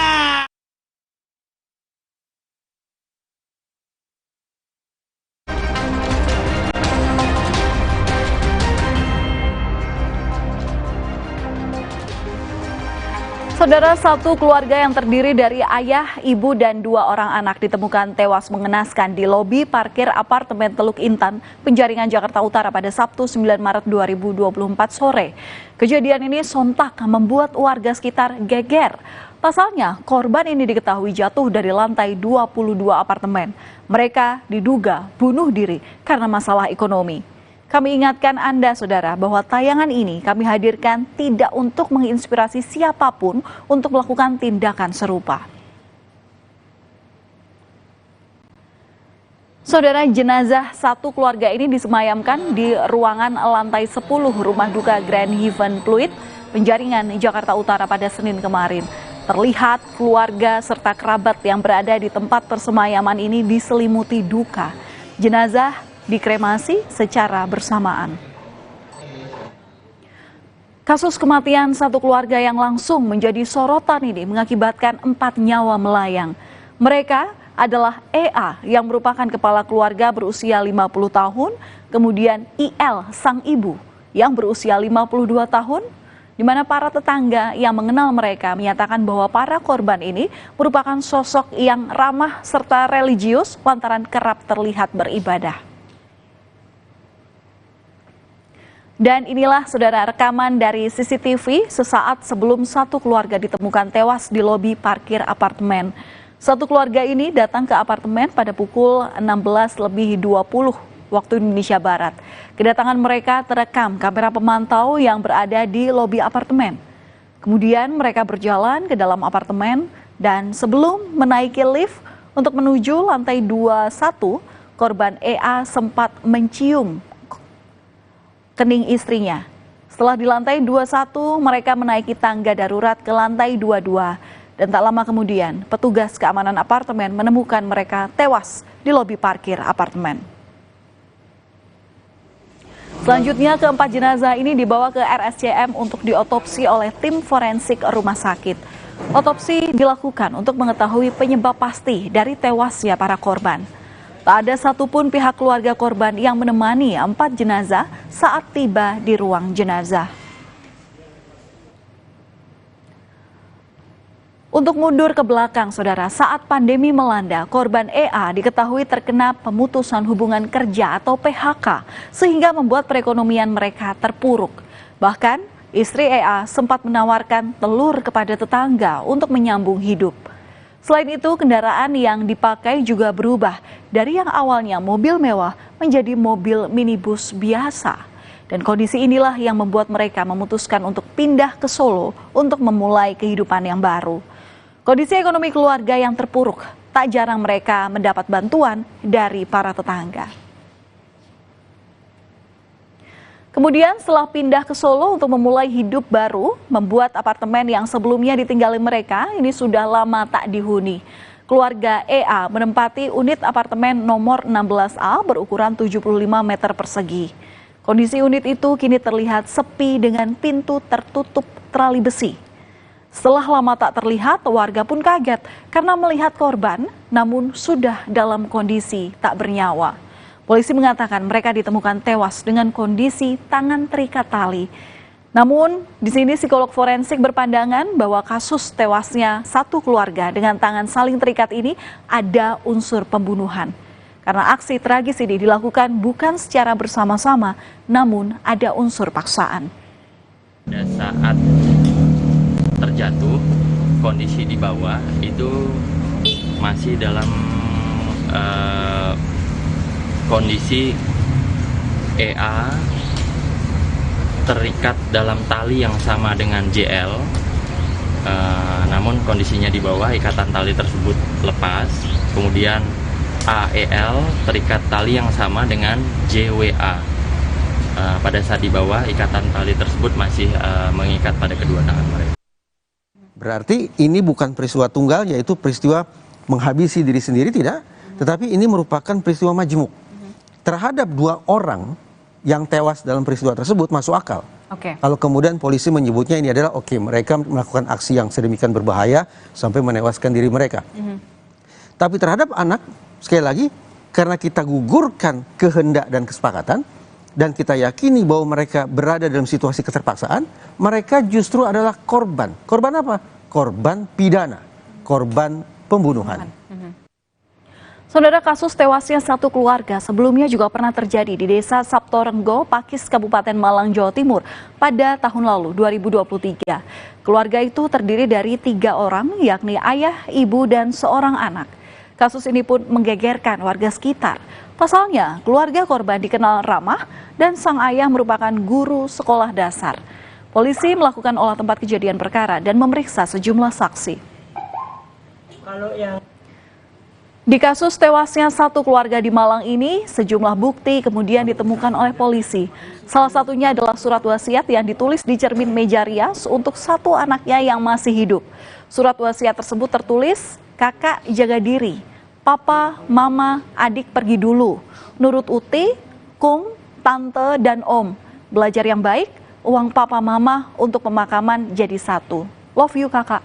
[SPEAKER 3] Saudara, satu keluarga yang terdiri dari ayah, ibu, dan 2 orang anak ditemukan tewas mengenaskan di lobi parkir apartemen Teluk Intan, Penjaringan, Jakarta Utara pada Sabtu 9 Maret 2024 sore. Kejadian ini sontak membuat warga sekitar geger. Pasalnya, korban ini diketahui jatuh dari lantai 22 apartemen. Mereka diduga bunuh diri karena masalah ekonomi. Kami ingatkan Anda, saudara, bahwa tayangan ini kami hadirkan tidak untuk menginspirasi siapapun untuk melakukan tindakan serupa. Saudara, jenazah satu keluarga ini disemayamkan di ruangan lantai 10 Rumah Duka Grand Heaven Pluit, Penjaringan, Jakarta Utara pada Senin kemarin. Terlihat keluarga serta kerabat yang berada di tempat persemayaman ini diselimuti duka. Jenazah dikremasi secara bersamaan. Kasus kematian satu keluarga yang langsung menjadi sorotan ini mengakibatkan 4 nyawa melayang. Mereka adalah EA yang merupakan kepala keluarga berusia 50 tahun, kemudian IL sang ibu yang berusia 52 tahun, di mana para tetangga yang mengenal mereka menyatakan bahwa para korban ini merupakan sosok yang ramah serta religius lantaran kerap terlihat beribadah. Dan inilah, saudara, rekaman dari CCTV sesaat sebelum satu keluarga ditemukan tewas di lobi parkir apartemen. Satu keluarga ini datang ke apartemen pada pukul 16:20 waktu Indonesia Barat. Kedatangan mereka terekam kamera pemantau yang berada di lobi apartemen. Kemudian mereka berjalan ke dalam apartemen dan sebelum menaiki lift untuk menuju lantai 21, korban EA sempat mencium kening istrinya. Setelah di lantai 21, mereka menaiki tangga darurat ke lantai 22. Dan tak lama kemudian, petugas keamanan apartemen menemukan mereka tewas di lobi parkir apartemen. Selanjutnya, keempat jenazah ini dibawa ke RSCM untuk diotopsi oleh tim forensik rumah sakit. Otopsi dilakukan untuk mengetahui penyebab pasti dari tewasnya para korban. Tak ada satupun pihak keluarga korban yang menemani 4 jenazah saat tiba di ruang jenazah. Untuk mundur ke belakang, saudara, saat pandemi melanda, korban EA diketahui terkena pemutusan hubungan kerja atau PHK, sehingga membuat perekonomian mereka terpuruk. Bahkan, istri EA sempat menawarkan telur kepada tetangga untuk menyambung hidup. Selain itu, kendaraan yang dipakai juga berubah dari yang awalnya mobil mewah menjadi mobil minibus biasa. Dan kondisi inilah yang membuat mereka memutuskan untuk pindah ke Solo untuk memulai kehidupan yang baru. Kondisi ekonomi keluarga yang terpuruk, tak jarang mereka mendapat bantuan dari para tetangga. Kemudian setelah pindah ke Solo untuk memulai hidup baru, membuat apartemen yang sebelumnya ditinggali mereka ini sudah lama tak dihuni. Keluarga EA menempati unit apartemen nomor 16A berukuran 75 meter persegi. Kondisi unit itu kini terlihat sepi dengan pintu tertutup terali besi. Setelah lama tak terlihat, warga pun kaget karena melihat korban namun sudah dalam kondisi tak bernyawa. Polisi mengatakan mereka ditemukan tewas dengan kondisi tangan terikat tali. Namun, di sini psikolog forensik berpandangan bahwa kasus tewasnya satu keluarga dengan tangan saling terikat ini ada unsur pembunuhan. Karena aksi tragis ini dilakukan bukan secara bersama-sama, namun ada unsur paksaan.
[SPEAKER 4] Pada saat terjatuh, kondisi di bawah itu masih dalam kondisi EA terikat dalam tali yang sama dengan JL, namun kondisinya di bawah ikatan tali tersebut lepas kemudian AEL terikat tali yang sama dengan JWA. Pada saat dibawa, ikatan tali tersebut masih mengikat pada kedua tangan mereka.
[SPEAKER 6] Berarti ini bukan peristiwa tunggal, yaitu peristiwa menghabisi diri sendiri, tidak, tetapi ini merupakan peristiwa majmuk. Terhadap 2 orang yang tewas dalam peristiwa tersebut masuk akal. Kalau kemudian polisi menyebutnya ini adalah mereka melakukan aksi yang sedemikian berbahaya sampai menewaskan diri mereka. Tapi terhadap anak, sekali lagi, karena kita gugurkan kehendak dan kesepakatan, dan kita yakini bahwa mereka berada dalam situasi keterpaksaan, mereka justru adalah korban. Korban apa? Korban pidana, korban pembunuhan.
[SPEAKER 3] Saudara, kasus tewasnya satu keluarga sebelumnya juga pernah terjadi di Desa Saptorenggo, Pakis, Kabupaten Malang, Jawa Timur pada tahun lalu, 2023. Keluarga itu terdiri dari 3 orang, yakni ayah, ibu, dan seorang anak. Kasus ini pun menggegerkan warga sekitar. Pasalnya, keluarga korban dikenal ramah dan sang ayah merupakan guru sekolah dasar. Polisi melakukan olah tempat kejadian perkara dan memeriksa sejumlah saksi. Di kasus tewasnya satu keluarga di Malang ini, sejumlah bukti kemudian ditemukan oleh polisi. Salah satunya adalah surat wasiat yang ditulis di cermin meja rias untuk satu anaknya yang masih hidup. Surat wasiat tersebut tertulis, "Kakak jaga diri, papa, mama, adik pergi dulu. Nurut uti, kung, tante, dan om. Belajar yang baik, uang papa mama untuk pemakaman jadi satu. Love you kakak."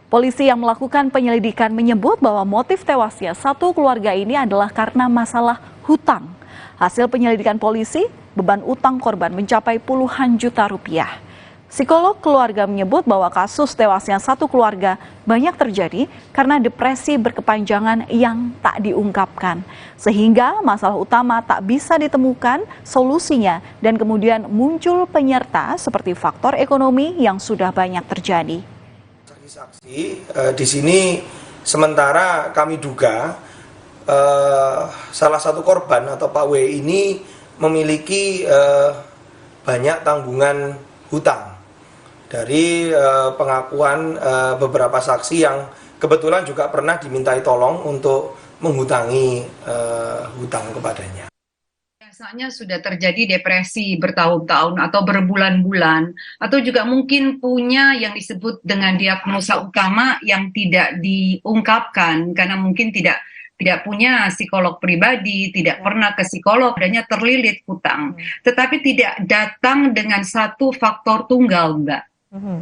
[SPEAKER 3] Polisi yang melakukan penyelidikan menyebut bahwa motif tewasnya satu keluarga ini adalah karena masalah hutang. Hasil penyelidikan polisi, beban utang korban mencapai puluhan juta rupiah. Psikolog keluarga menyebut bahwa kasus tewasnya satu keluarga banyak terjadi karena depresi berkepanjangan yang tak diungkapkan. Sehingga masalah utama tak bisa ditemukan solusinya dan kemudian muncul penyerta seperti faktor ekonomi yang sudah banyak terjadi.
[SPEAKER 7] Saksi di sini sementara kami duga salah satu korban atau Pak W ini memiliki banyak tanggungan hutang dari pengakuan beberapa saksi yang kebetulan juga pernah dimintai tolong untuk menghutangi hutang kepadanya.
[SPEAKER 8] Biasanya sudah terjadi depresi bertahun-tahun atau berbulan-bulan, atau juga mungkin punya yang disebut dengan diagnosa utama yang tidak diungkapkan karena mungkin tidak punya psikolog pribadi, tidak pernah ke psikolog, adanya terlilit hutang. Tetapi tidak datang dengan satu faktor tunggal, Mbak.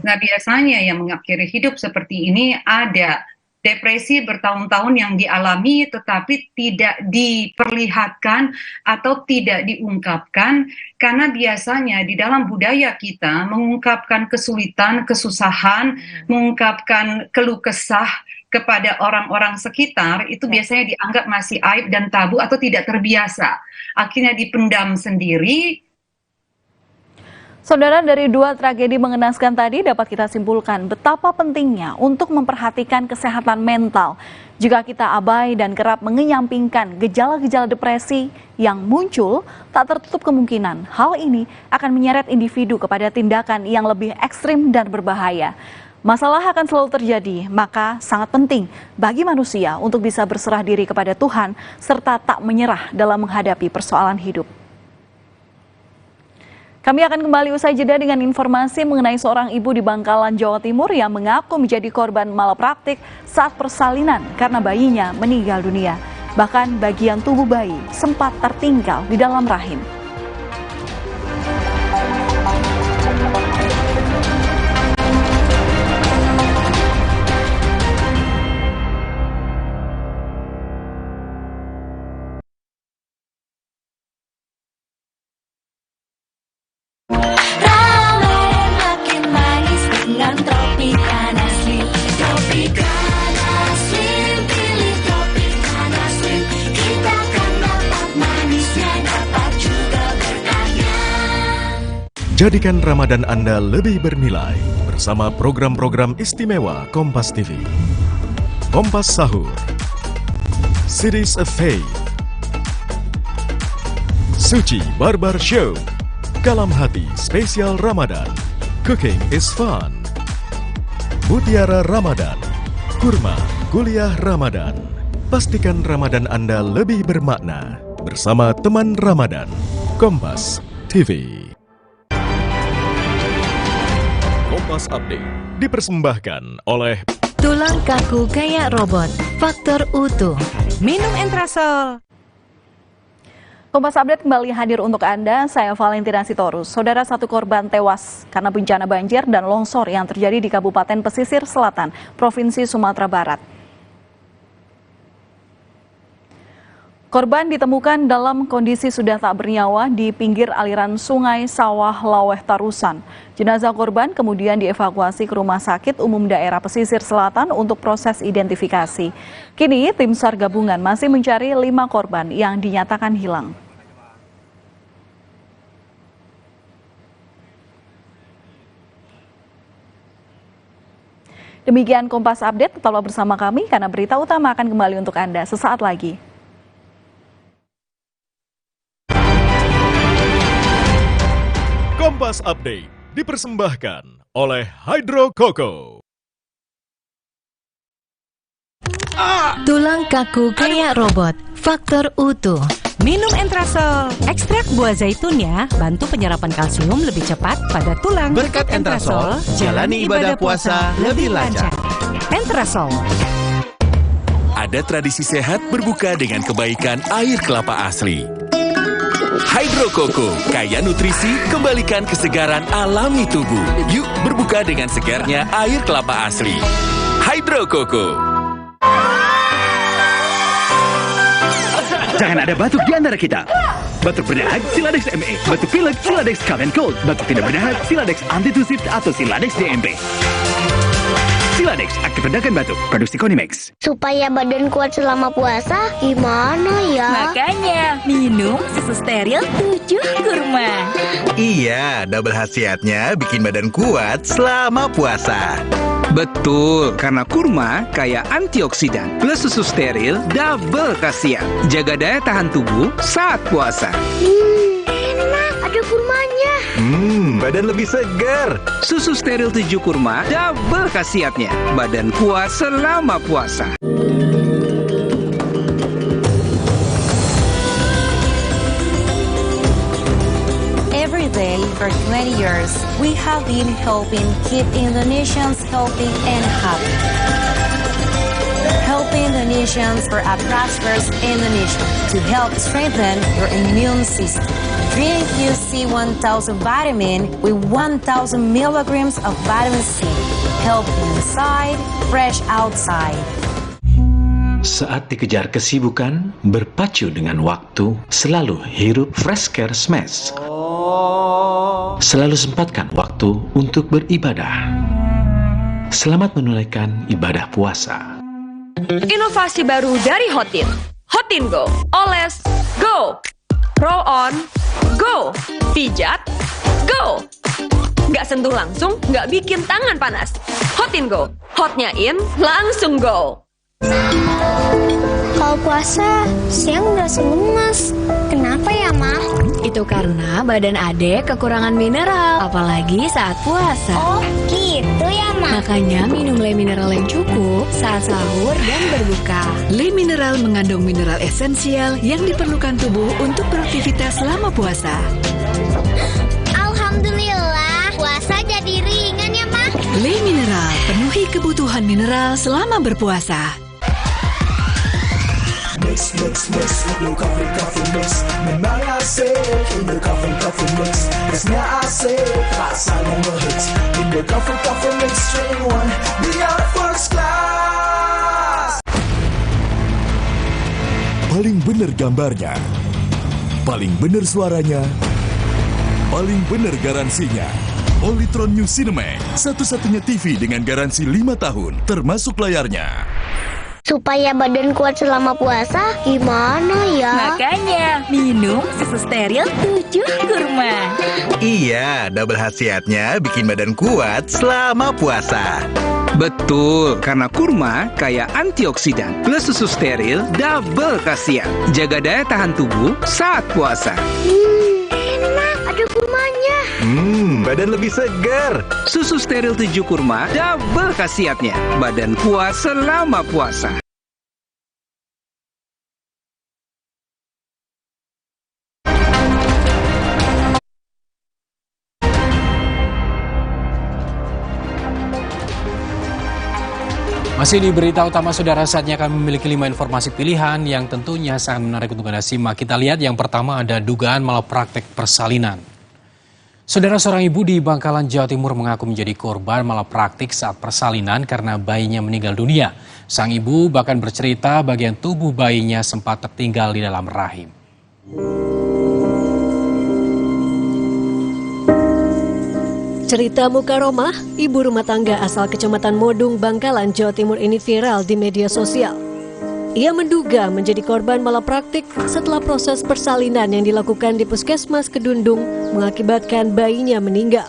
[SPEAKER 8] Nah, biasanya yang mengakhiri hidup seperti ini ada depresi bertahun-tahun yang dialami tetapi tidak diperlihatkan atau tidak diungkapkan karena biasanya di dalam budaya kita mengungkapkan kesulitan, kesusahan, mengungkapkan keluh kesah kepada orang-orang sekitar itu biasanya dianggap masih aib dan tabu atau tidak terbiasa. Akhirnya dipendam sendiri.
[SPEAKER 3] Saudara, dari 2 tragedi mengenaskan tadi dapat kita simpulkan betapa pentingnya untuk memperhatikan kesehatan mental. Jika kita abai dan kerap mengenyampingkan gejala-gejala depresi yang muncul, tak tertutup kemungkinan hal ini akan menyeret individu kepada tindakan yang lebih ekstrim dan berbahaya. Masalah akan selalu terjadi, maka sangat penting bagi manusia untuk bisa berserah diri kepada Tuhan serta tak menyerah dalam menghadapi persoalan hidup. Kami akan kembali usai jeda dengan informasi mengenai seorang ibu di Bangkalan, Jawa Timur yang mengaku menjadi korban malapraktik saat persalinan karena bayinya meninggal dunia. Bahkan bagian tubuh bayi sempat tertinggal di dalam rahim.
[SPEAKER 20] Jadikan Ramadan Anda lebih bernilai bersama program-program istimewa Kompas TV. Kompas Sahur, Series of Faith, Suci Barbar Show, Kalam Hati Spesial Ramadan, Cooking is Fun, Mutiara Ramadan, Kurma,
[SPEAKER 5] Kuliah Ramadan. Pastikan Ramadan Anda lebih bermakna bersama teman Ramadan. Kompas TV. Kompas Update dipersembahkan oleh
[SPEAKER 1] Tulang kaku kayak robot, faktor utuh. Minum Entrasol.
[SPEAKER 3] Kompas Update kembali hadir untuk Anda, saya Valentina Sitorus. Saudara, satu korban tewas karena bencana banjir dan longsor yang terjadi di Kabupaten Pesisir Selatan, Provinsi Sumatera Barat. Korban ditemukan dalam kondisi sudah tak bernyawa di pinggir aliran sungai Sawah Laweh Tarusan. Jenazah korban kemudian dievakuasi ke Rumah Sakit Umum Daerah Pesisir Selatan untuk proses identifikasi. Kini tim SAR gabungan masih mencari 5 korban yang dinyatakan hilang. Demikian Kompas Update, tetaplah bersama kami karena berita utama akan kembali untuk Anda sesaat lagi.
[SPEAKER 5] Kompas Update dipersembahkan oleh Hydro Coco.
[SPEAKER 1] Tulang kaku kayak robot, faktor utuh. Minum Entrasol. Ekstrak buah zaitunnya bantu penyerapan kalsium lebih cepat pada tulang.
[SPEAKER 5] Berkat Entrasol, jalani ibadah puasa lebih lancar.
[SPEAKER 1] Entrasol.
[SPEAKER 31] Ada tradisi sehat berbuka dengan kebaikan air kelapa asli. Hydro Coco, kaya nutrisi, kembalikan kesegaran alami tubuh. Yuk berbuka dengan segarnya air kelapa asli. Hydro Coco.
[SPEAKER 9] Jangan ada batuk di antara kita. Batuk berdahak, Siladex ME. Batuk pilek, Siladex Cough & Cold. Batuk tidak berdahak, Siladex Antitusif atau Siladex DMP. Siladex, aktif redakan batuk. Produksi Konimex.
[SPEAKER 18] Supaya badan kuat selama puasa, gimana ya?
[SPEAKER 21] Makanya, minum susu steril 7 kurma.
[SPEAKER 31] Iya, double khasiatnya bikin badan kuat selama puasa.
[SPEAKER 32] Betul, karena kurma kaya antioksidan plus susu steril double khasiat. Jaga daya tahan tubuh saat puasa.
[SPEAKER 18] Enak, ada kurmanya.
[SPEAKER 31] Badan lebih segar.
[SPEAKER 32] Susu steril 7 kurma double khasiatnya. Badan kuat selama puasa.
[SPEAKER 10] Every day for 20 years, we have been helping keep Indonesians healthy and happy. Helping Indonesians for a prosperous Indonesia to help strengthen your immune system. Drink UC 1000 vitamin with 1000 milligrams of vitamin C. Healthy inside, fresh outside.
[SPEAKER 11] Saat dikejar kesibukan, berpacu dengan waktu, selalu hirup Fresh Care Smash. Selalu sempatkan waktu untuk beribadah. Selamat menunaikan ibadah puasa.
[SPEAKER 21] Inovasi baru dari Hotin. Hotin Go. Oles, go. Roll on, go. Pijat, go. Nggak sentuh langsung, nggak bikin tangan panas. Hotin Go. Hotnya in, langsung go.
[SPEAKER 18] Kalau puasa, siang udah lemes. Kenapa ya, Ma?
[SPEAKER 30] Itu karena badan Adek kekurangan mineral, apalagi saat puasa.
[SPEAKER 18] Oh, gitu ya, Ma?
[SPEAKER 30] Makanya minum Le Mineral yang cukup saat sahur dan berbuka.
[SPEAKER 1] Le Mineral mengandung mineral esensial yang diperlukan tubuh untuk beraktivitas selama puasa.
[SPEAKER 18] Alhamdulillah, puasa jadi ringan ya, Ma?
[SPEAKER 1] Le Mineral, penuhi kebutuhan mineral selama berpuasa.
[SPEAKER 16] Mix, mix, mix, with coffee mix. Memang asik, in the coffee mix. Mixnya asik, rasa ngehits. In the coffee mix, string one, biar first class.
[SPEAKER 5] Paling benar gambarnya, paling benar suaranya, paling benar garansinya. Polytron New Cinemax, satu-satunya TV dengan garansi 5 tahun, termasuk layarnya.
[SPEAKER 18] Supaya badan kuat selama puasa, gimana ya?
[SPEAKER 21] Makanya, minum susu steril 7 kurma.
[SPEAKER 31] Iya, double khasiatnya bikin badan kuat selama puasa.
[SPEAKER 32] Betul, karena kurma kaya antioksidan plus susu steril double khasiat. Jaga daya tahan tubuh saat puasa.
[SPEAKER 18] Enak, ada kurmanya.
[SPEAKER 32] Badan lebih segar. Susu steril 7 kurma, double khasiatnya. Badan kuat selama puasa.
[SPEAKER 12] Masih di berita utama, saudara, saatnya kami memiliki 5 informasi pilihan yang tentunya sangat menarik untuk Anda simak. Kita lihat yang pertama ada dugaan malapraktek persalinan. Saudara, seorang ibu di Bangkalan, Jawa Timur mengaku menjadi korban malapraktik saat persalinan karena bayinya meninggal dunia. Sang ibu bahkan bercerita bagian tubuh bayinya sempat tertinggal di dalam rahim.
[SPEAKER 13] Cerita Mukaromah, ibu rumah tangga asal Kecamatan Modung, Bangkalan, Jawa Timur ini viral di media sosial. Ia menduga menjadi korban malapraktik setelah proses persalinan yang dilakukan di Puskesmas Kedundung mengakibatkan bayinya meninggal.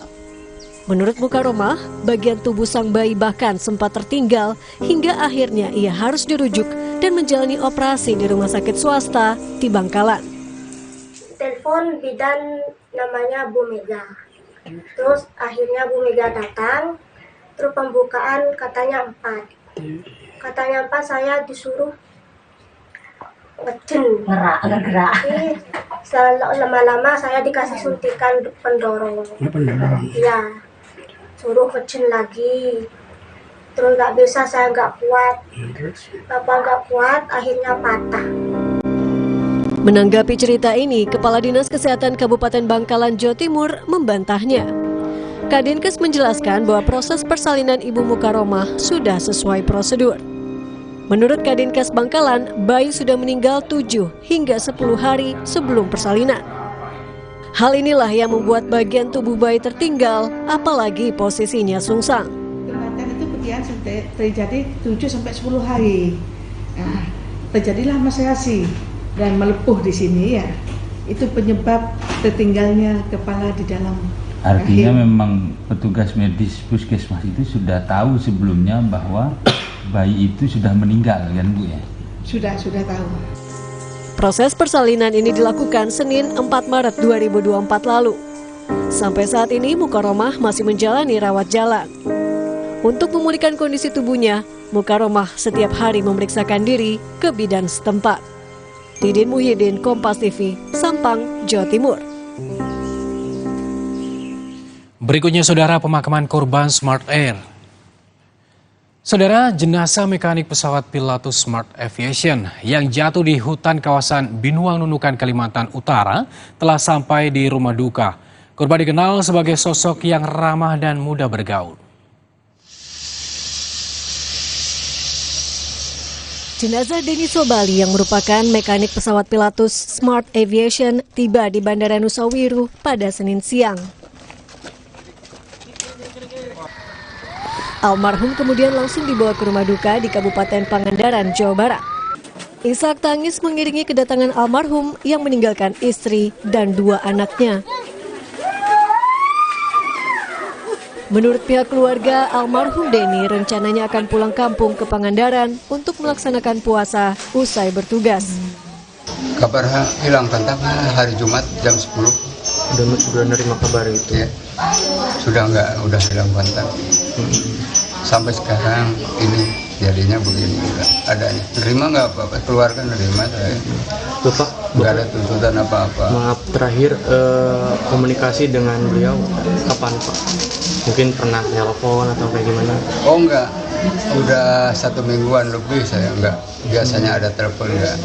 [SPEAKER 13] Menurut Mukaromah, bagian tubuh sang bayi bahkan sempat tertinggal hingga akhirnya ia harus dirujuk dan menjalani operasi di rumah sakit swasta di Bangkalan.
[SPEAKER 18] Telepon bidan namanya Bu Mega. Terus akhirnya Bu Mega datang, terus pembukaan katanya 4. Katanya 4, saya disuruh gerak. Lama-lama saya dikasih suntikan pendorong. Ya, suruh ngecen lagi. Terus nggak bisa, saya nggak kuat. Bapak nggak kuat, akhirnya patah.
[SPEAKER 13] Menanggapi cerita ini, Kepala Dinas Kesehatan Kabupaten Bangkalan, Jawa Timur membantahnya. Kadinkes menjelaskan bahwa proses persalinan Ibu Mukaromah sudah sesuai prosedur. Menurut Kadinkes Bangkalan, bayi sudah meninggal 7 hingga 10 hari sebelum persalinan. Hal inilah yang membuat bagian tubuh bayi tertinggal, apalagi posisinya sungsang.
[SPEAKER 14] Kematian itu terjadi 7-10 hari. Nah, terjadilah maserasi dan melepuh di sini ya. Itu penyebab tertinggalnya kepala di dalam
[SPEAKER 17] Artinya rahim. Memang petugas medis puskesmas itu sudah tahu sebelumnya bahwa bayi itu sudah meninggal kan Bu ya?
[SPEAKER 14] Sudah tahu.
[SPEAKER 13] Proses persalinan ini dilakukan Senin 4 Maret 2024 lalu. Sampai saat ini Mukaromah masih menjalani rawat jalan. Untuk memulihkan kondisi tubuhnya, Mukaromah setiap hari memeriksakan diri ke bidan setempat. Didin Muhyiddin, Kompas TV, Sampang, Jawa Timur.
[SPEAKER 12] Berikutnya, saudara, pemakaman korban Smart Air. Saudara, jenazah mekanik pesawat Pilatus Smart Aviation yang jatuh di hutan kawasan Binuang, Nunukan, Kalimantan Utara telah sampai di rumah duka. Korban dikenal sebagai sosok yang ramah dan mudah bergaul.
[SPEAKER 13] Jenazah Denny Sobali yang merupakan mekanik pesawat Pilatus Smart Aviation tiba di Bandara Nusa Wiru pada Senin siang. Almarhum kemudian langsung dibawa ke rumah duka di Kabupaten Pangandaran, Jawa Barat. Isak tangis mengiringi kedatangan almarhum yang meninggalkan istri dan 2 anaknya. Menurut pihak keluarga, almarhum Denny rencananya akan pulang kampung ke Pangandaran untuk melaksanakan puasa usai bertugas.
[SPEAKER 19] Kabar hilang kontaknya hari Jumat jam 10.
[SPEAKER 6] Sudah menerima kabar itu?
[SPEAKER 19] Ya, sudah hilang kontak. Sampai sekarang ini jadinya begini adanya. Terima nggak Pak? Keluarga nerima saya.
[SPEAKER 6] Bapak?
[SPEAKER 19] Nggak ada tuntutan apa-apa.
[SPEAKER 6] Maaf, terakhir komunikasi dengan beliau kapan Pak? Mungkin pernah telepon atau kayak gimana?
[SPEAKER 19] Oh enggak, udah 1 mingguan lebih saya enggak. Biasanya ada telepon enggak.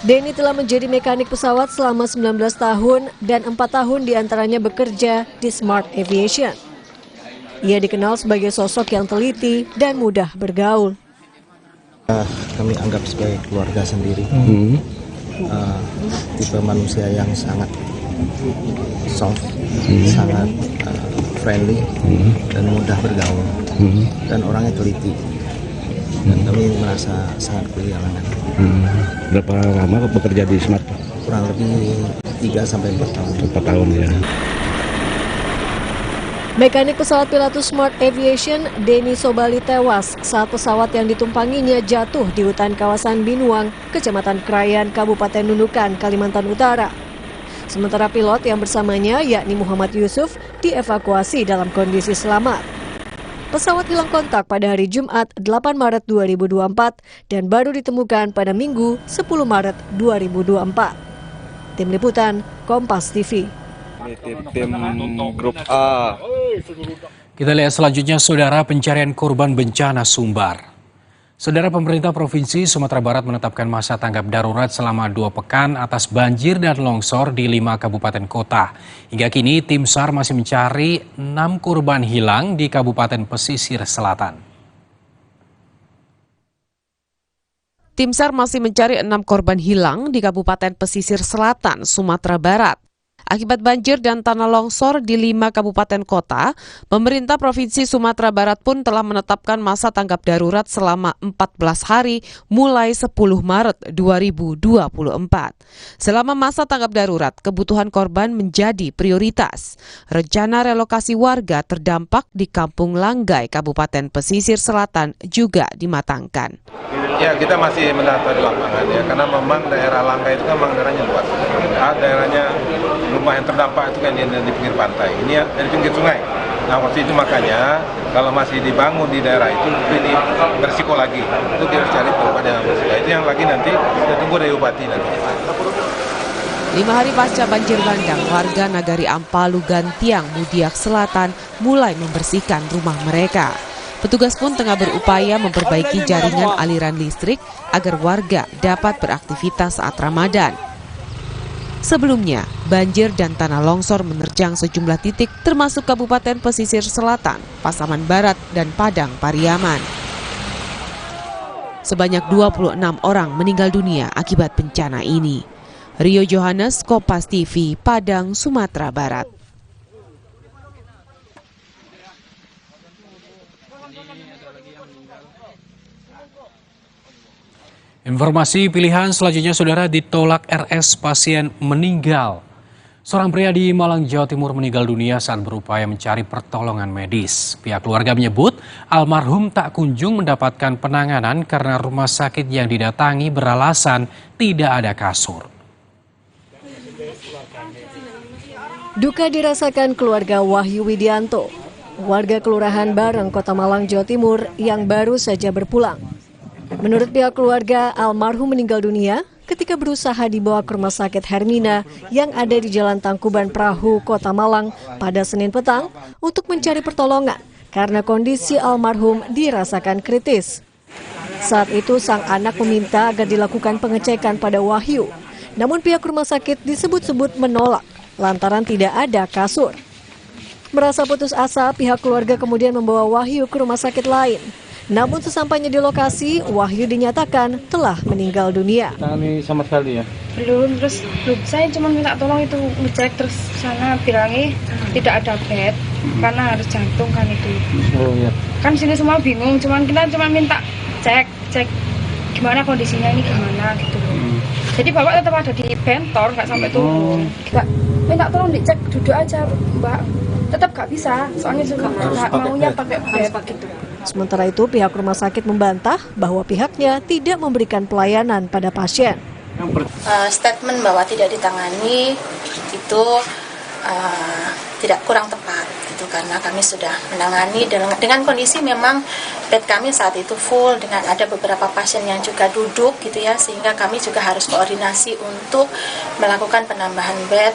[SPEAKER 13] Denny telah menjadi mekanik pesawat selama 19 tahun dan 4 tahun diantaranya bekerja di Smart Aviation. Ia dikenal sebagai sosok yang teliti dan mudah bergaul.
[SPEAKER 6] Kami anggap sebagai keluarga sendiri. Tipe manusia yang sangat soft, sangat friendly dan mudah bergaul, dan orangnya teliti. Dan kami merasa sangat kehilangan.
[SPEAKER 22] Berapa lama bekerja di Smart?
[SPEAKER 6] Kurang lebih 3-4 tahun.
[SPEAKER 22] 4 tahun ya.
[SPEAKER 13] Mekanik pesawat Pilatus Smart Aviation, Denny Sobali tewas saat pesawat yang ditumpanginya jatuh di hutan kawasan Binuang, Kecamatan Krayan, Kabupaten Nunukan, Kalimantan Utara. Sementara pilot yang bersamanya, yakni Muhammad Yusuf, dievakuasi dalam kondisi selamat. Pesawat hilang kontak pada hari Jumat 8 Maret 2024 dan baru ditemukan pada Minggu 10 Maret 2024. Tim Liputan, Kompas TV.
[SPEAKER 2] Tim grup A.
[SPEAKER 12] Kita lihat selanjutnya, Saudara, pencarian korban bencana Sumbar. Saudara, pemerintah Provinsi Sumatera Barat menetapkan masa tanggap darurat selama 2 pekan atas banjir dan longsor di 5 kabupaten kota. Hingga kini tim SAR masih mencari 6 korban hilang di Kabupaten Pesisir Selatan.
[SPEAKER 4] Tim SAR masih mencari 6 korban hilang di Kabupaten Pesisir Selatan, Sumatera Barat. Akibat banjir dan tanah longsor di 5 kabupaten kota, pemerintah Provinsi Sumatera Barat pun telah menetapkan masa tanggap darurat selama 14 hari mulai 10 Maret 2024. Selama masa tanggap darurat, kebutuhan korban menjadi prioritas. Rencana relokasi warga terdampak di Kampung Langgai, Kabupaten Pesisir Selatan juga dimatangkan.
[SPEAKER 7] Ya, kita masih mendata di lapangan ya, karena memang daerah Langgai itu kan memang daerahnya luas. Daerahnya rumah yang terdampak itu kan di pinggir pantai, ini ya di pinggir sungai. Nah, waktu itu makanya kalau masih dibangun di daerah itu ini berisiko lagi. Itu kita cari kepada itu yang lagi nanti kita tunggu dari bupati nanti.
[SPEAKER 4] 5 hari pasca banjir bandang, warga Nagari Ampalu Gantiang, Mudiak Selatan mulai membersihkan rumah mereka. Petugas pun tengah berupaya memperbaiki jaringan aliran listrik agar warga dapat beraktivitas saat Ramadan. Sebelumnya, banjir dan tanah longsor menerjang sejumlah titik termasuk Kabupaten Pesisir Selatan, Pasaman Barat, dan Padang Pariaman. Sebanyak 26 orang meninggal dunia akibat bencana ini. Rio Johannes, Kompas TV, Padang, Sumatera Barat.
[SPEAKER 12] Informasi pilihan selanjutnya, Saudara, ditolak RS pasien meninggal. Seorang pria di Malang, Jawa Timur meninggal dunia saat berupaya mencari pertolongan medis. Pihak keluarga menyebut almarhum tak kunjung mendapatkan penanganan karena rumah sakit yang didatangi beralasan tidak ada kasur.
[SPEAKER 13] Duka dirasakan keluarga Wahyu Widianto, warga Kelurahan Bareng, Kota Malang, Jawa Timur yang baru saja berpulang. Menurut pihak keluarga, almarhum meninggal dunia ketika berusaha dibawa ke Rumah Sakit Hermina yang ada di Jalan Tangkuban Perahu, Kota Malang pada Senin petang untuk mencari pertolongan karena kondisi almarhum dirasakan kritis. Saat itu sang anak meminta agar dilakukan pengecekan pada Wahyu, namun pihak rumah sakit disebut-sebut menolak lantaran tidak ada kasur. Merasa putus asa, pihak keluarga kemudian membawa Wahyu ke rumah sakit lain. Namun sesampainya di lokasi, Wahyu dinyatakan telah meninggal dunia.
[SPEAKER 2] Tangani sama sekali ya?
[SPEAKER 8] Belum, terus saya cuma minta tolong itu ngecek, terus sana bilangnya tidak ada bed karena harus jantung kan itu.
[SPEAKER 2] Oh iya.
[SPEAKER 8] Kan sini semua bingung, kita cuma minta cek gimana kondisinya ini gimana gitu. Jadi bapak tetap ada di bentor, nggak sampai turun. Kita minta tolong dicek, duduk aja mbak. Tetap nggak bisa, soalnya juga maunya pakai bed gitu.
[SPEAKER 13] Sementara itu, pihak rumah sakit membantah bahwa pihaknya tidak memberikan pelayanan pada pasien.
[SPEAKER 15] Statement bahwa tidak ditangani itu tidak kurang tepat, gitu, karena kami sudah menangani dengan kondisi memang bed kami saat itu full dengan ada beberapa pasien yang juga duduk, gitu ya, sehingga kami juga harus koordinasi untuk melakukan penambahan bed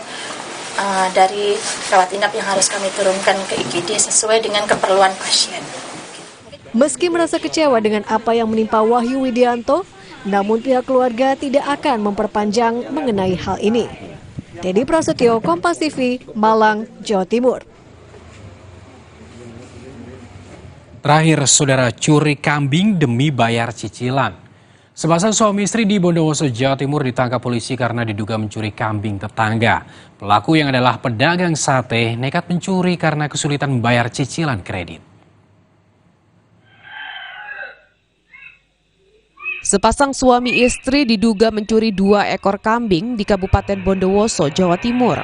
[SPEAKER 15] dari rawat inap yang harus kami turunkan ke IGD sesuai dengan keperluan pasien.
[SPEAKER 13] Meski merasa kecewa dengan apa yang menimpa Wahyu Widianto, namun pihak keluarga tidak akan memperpanjang mengenai hal ini. Dedi Prasetyo, Kompas TV, Malang, Jawa Timur.
[SPEAKER 12] Terakhir, Saudara, curi kambing demi bayar cicilan. Sepasang suami istri di Bondowoso, Jawa Timur ditangkap polisi karena diduga mencuri kambing tetangga. Pelaku yang adalah pedagang sate nekat mencuri karena kesulitan membayar cicilan kredit.
[SPEAKER 4] Sepasang suami istri diduga mencuri 2 ekor kambing di Kabupaten Bondowoso, Jawa Timur.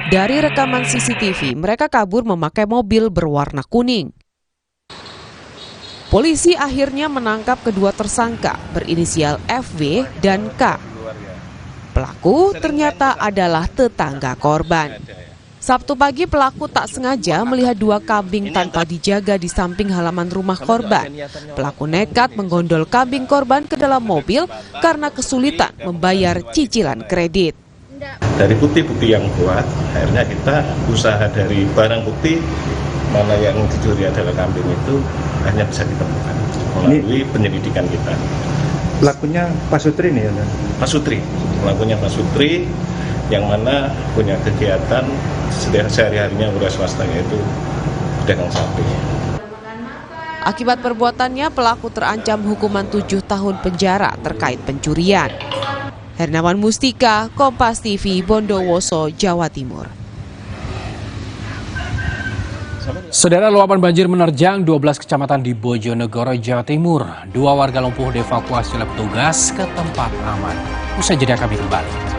[SPEAKER 4] Dari rekaman CCTV, mereka kabur memakai mobil berwarna kuning. Polisi akhirnya menangkap kedua tersangka berinisial FW dan K. Pelaku ternyata adalah tetangga korban. Sabtu pagi pelaku tak sengaja melihat 2 kambing tanpa dijaga di samping halaman rumah korban. Pelaku nekat menggondol kambing korban ke dalam mobil karena kesulitan membayar cicilan kredit.
[SPEAKER 3] Dari bukti-bukti yang kuat, akhirnya kita usaha dari barang bukti mana yang dicuri adalah kambing itu akhirnya bisa ditemukan melalui penyelidikan kita.
[SPEAKER 9] Pelakunya Pak Sutri nih ya?
[SPEAKER 3] Pak Sutri, pelakunya Pak Sutri yang mana punya kegiatan sehari-harinya udah swasta yaitu dagang sapi.
[SPEAKER 4] Akibat perbuatannya, pelaku terancam hukuman 7 tahun penjara terkait pencurian. Hernawan Mustika, Kompas TV, Bondowoso, Jawa Timur.
[SPEAKER 12] Saudara, luapan banjir menerjang 12 kecamatan di Bojonegoro, Jawa Timur. 2 warga lumpuh dievakuasi oleh petugas ke tempat aman. Usai jeda kami kembali.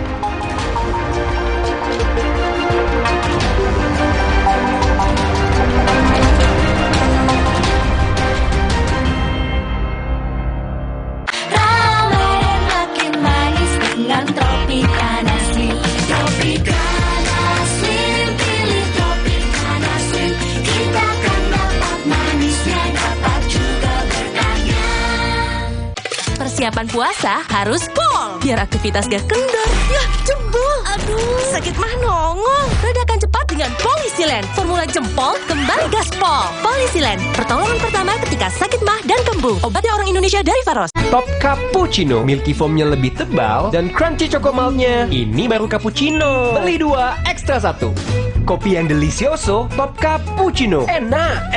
[SPEAKER 21] Persiapan puasa harus pol, biar aktivitas gak kendor. Yah, jebol. Aduh, sakit mah nongol. Redakan cepat dengan Polisilen. Formula jempol kembali gaspol. Polisilen, pertolongan pertama ketika sakit mah dan kembung. Obatnya orang Indonesia dari Faros.
[SPEAKER 10] Top Cappuccino, milky foamnya lebih tebal dan crunchy chocomaltnya. Ini baru cappuccino. Beli 2, ekstra 1. Kopi yang delicioso, Top Cappuccino. Enak.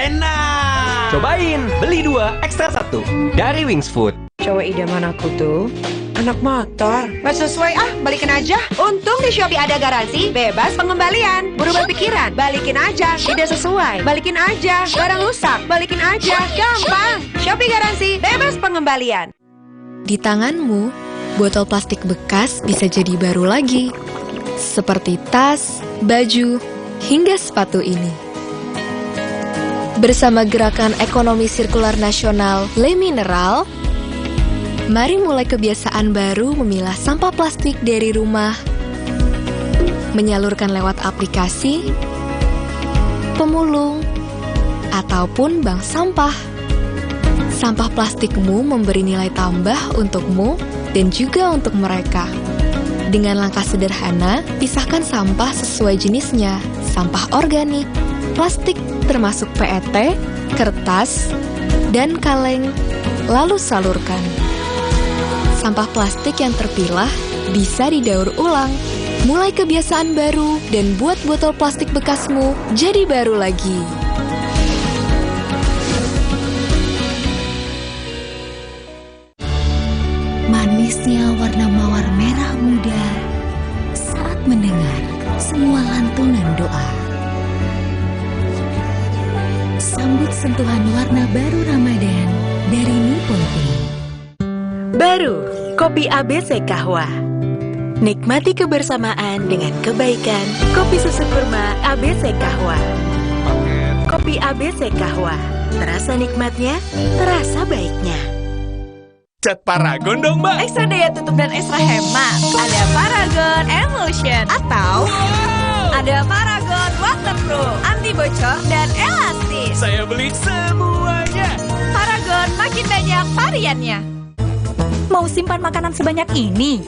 [SPEAKER 10] Cobain, beli 2, ekstra 1. Dari Wings Food.
[SPEAKER 11] Cowok idaman aku tuh anak motor. Gak sesuai balikin aja. Untung di Shopee ada garansi bebas pengembalian. Berubah pikiran, balikin aja. Tidak sesuai, balikin aja. Barang rusak, balikin aja. Gampang. Shopee garansi bebas pengembalian.
[SPEAKER 30] Di tanganmu, botol plastik bekas bisa jadi baru lagi. Seperti tas, baju, hingga sepatu ini. Bersama Gerakan Ekonomi Sirkular Nasional Le Mineral, mari mulai kebiasaan baru memilah sampah plastik dari rumah, menyalurkan lewat aplikasi, pemulung, ataupun bank sampah. Sampah plastikmu memberi nilai tambah untukmu dan juga untuk mereka. Dengan langkah sederhana, pisahkan sampah sesuai jenisnya, sampah organik, plastik termasuk PET, kertas, dan kaleng, lalu salurkan. Sampah plastik yang terpilah bisa didaur ulang. Mulai kebiasaan baru dan buat botol plastik bekasmu jadi baru lagi.
[SPEAKER 1] Manisnya warna mawar merah muda saat mendengar semua lantunan doa. Sambut sentuhan warna baru Ramadan dari Nippon Tea.
[SPEAKER 21] Baru, Kopi ABC Kahwa. Nikmati kebersamaan dengan kebaikan. Kopi susu kurma ABC Kahwa. Kopi ABC Kahwa. Terasa nikmatnya, terasa baiknya.
[SPEAKER 31] Cat Paragon dong, Mbak.
[SPEAKER 21] Ekstra daya tutup dan ekstra hemat. Ada Paragon Emulsion atau ada Paragon Waterproof, anti bocor dan elastis.
[SPEAKER 31] Saya beli semuanya.
[SPEAKER 21] Paragon makin banyak variannya.
[SPEAKER 20] Mau simpan makanan sebanyak ini?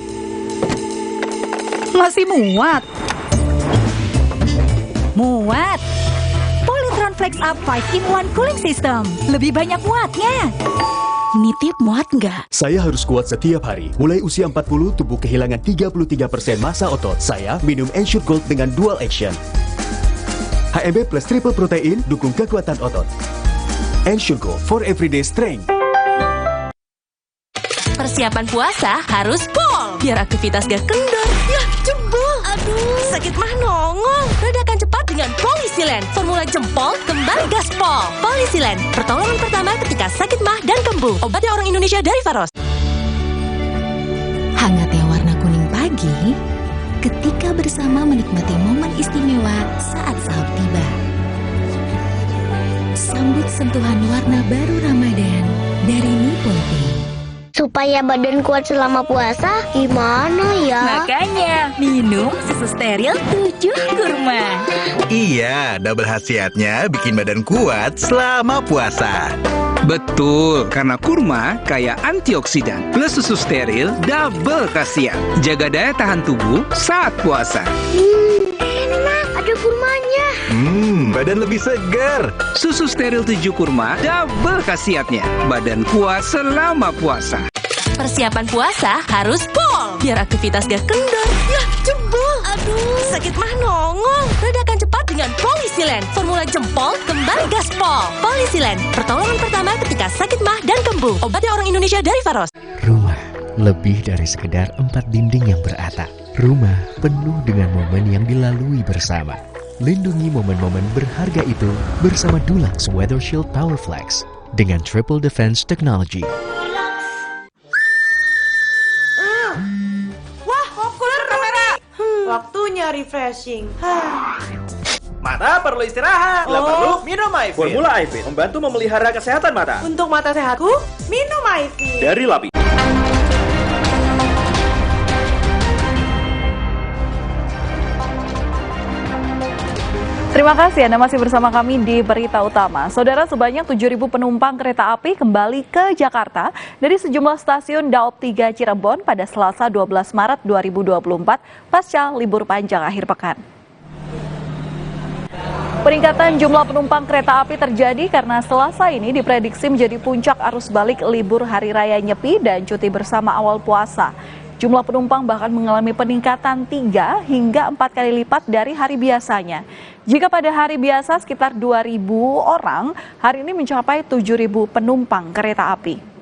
[SPEAKER 20] Masih muat? Muat! Polytron Flex Up 5-in-1 Cooling System. Lebih banyak muatnya. Nitip muat nggak?
[SPEAKER 23] Saya harus kuat setiap hari. Mulai usia 40, tubuh kehilangan 33% massa otot. Saya minum Ensure Gold dengan Dual Action. HMB plus triple protein, dukung kekuatan otot. Ensure Gold for everyday strength.
[SPEAKER 21] Persiapan puasa harus pol, biar aktivitas gak kendor. Yah, jebol. Aduh, sakit mah nongol. Redakan cepat dengan Polisilen. Formula jempol kembali gaspol. Polisilen, pertolongan pertama ketika sakit mah dan kembung. Obatnya orang Indonesia dari Faros.
[SPEAKER 1] Hangatnya warna kuning pagi ketika bersama menikmati momen istimewa saat sahur tiba. Sambut sentuhan warna baru Ramadan dari Nippon Tea.
[SPEAKER 5] supaya badan kuat selama puasa gimana ya?
[SPEAKER 20] Makanya, minum susu steril 7 kurma.
[SPEAKER 14] Iya, double khasiatnya bikin badan kuat selama puasa.
[SPEAKER 16] Betul, karena kurma kaya antioksidan plus susu steril double khasiat. Jaga daya tahan tubuh saat puasa.
[SPEAKER 5] Enak, ada kurmanya.
[SPEAKER 14] Badan lebih segar.
[SPEAKER 16] Susu steril 7 kurma double khasiatnya. Badan kuat selama puasa.
[SPEAKER 21] Persiapan puasa harus pol, biar aktivitas gak kendor. Yah, jebol. Aduh, sakit mah nongol. Redakan cepat dengan Polisilen. Formula jempol kembali gaspol. Polisilen, pertolongan pertama ketika sakit mah dan kembung. Obatnya orang Indonesia dari Faros.
[SPEAKER 17] Rumah lebih dari sekedar 4 dinding yang beratap. Rumah penuh dengan momen yang dilalui bersama. Lindungi momen-momen berharga itu bersama Dulux Weather Shield Power Flex dengan Triple Defense Technology.
[SPEAKER 11] Wah, populer kamera. Waktunya refreshing.
[SPEAKER 18] Mata perlu istirahat. Bila perlu, minum Myfit. Formula Myfit membantu memelihara kesehatan mata.
[SPEAKER 11] Untuk mata sehatku, minum Myfit.
[SPEAKER 18] Dari Lapi.
[SPEAKER 24] Terima kasih Anda masih bersama kami di Berita Utama. Saudara, sebanyak 7.000 penumpang kereta api kembali ke Jakarta dari sejumlah stasiun Daop 3 Cirebon pada Selasa 12 Maret 2024 pasca libur panjang akhir pekan. Peningkatan jumlah penumpang kereta api terjadi karena Selasa ini diprediksi menjadi puncak arus balik libur Hari Raya Nyepi dan cuti bersama awal puasa. Jumlah penumpang bahkan mengalami peningkatan 3 hingga 4 kali lipat dari hari biasanya. Jika pada hari biasa sekitar 2.000 orang, hari ini mencapai 7.000 penumpang kereta api.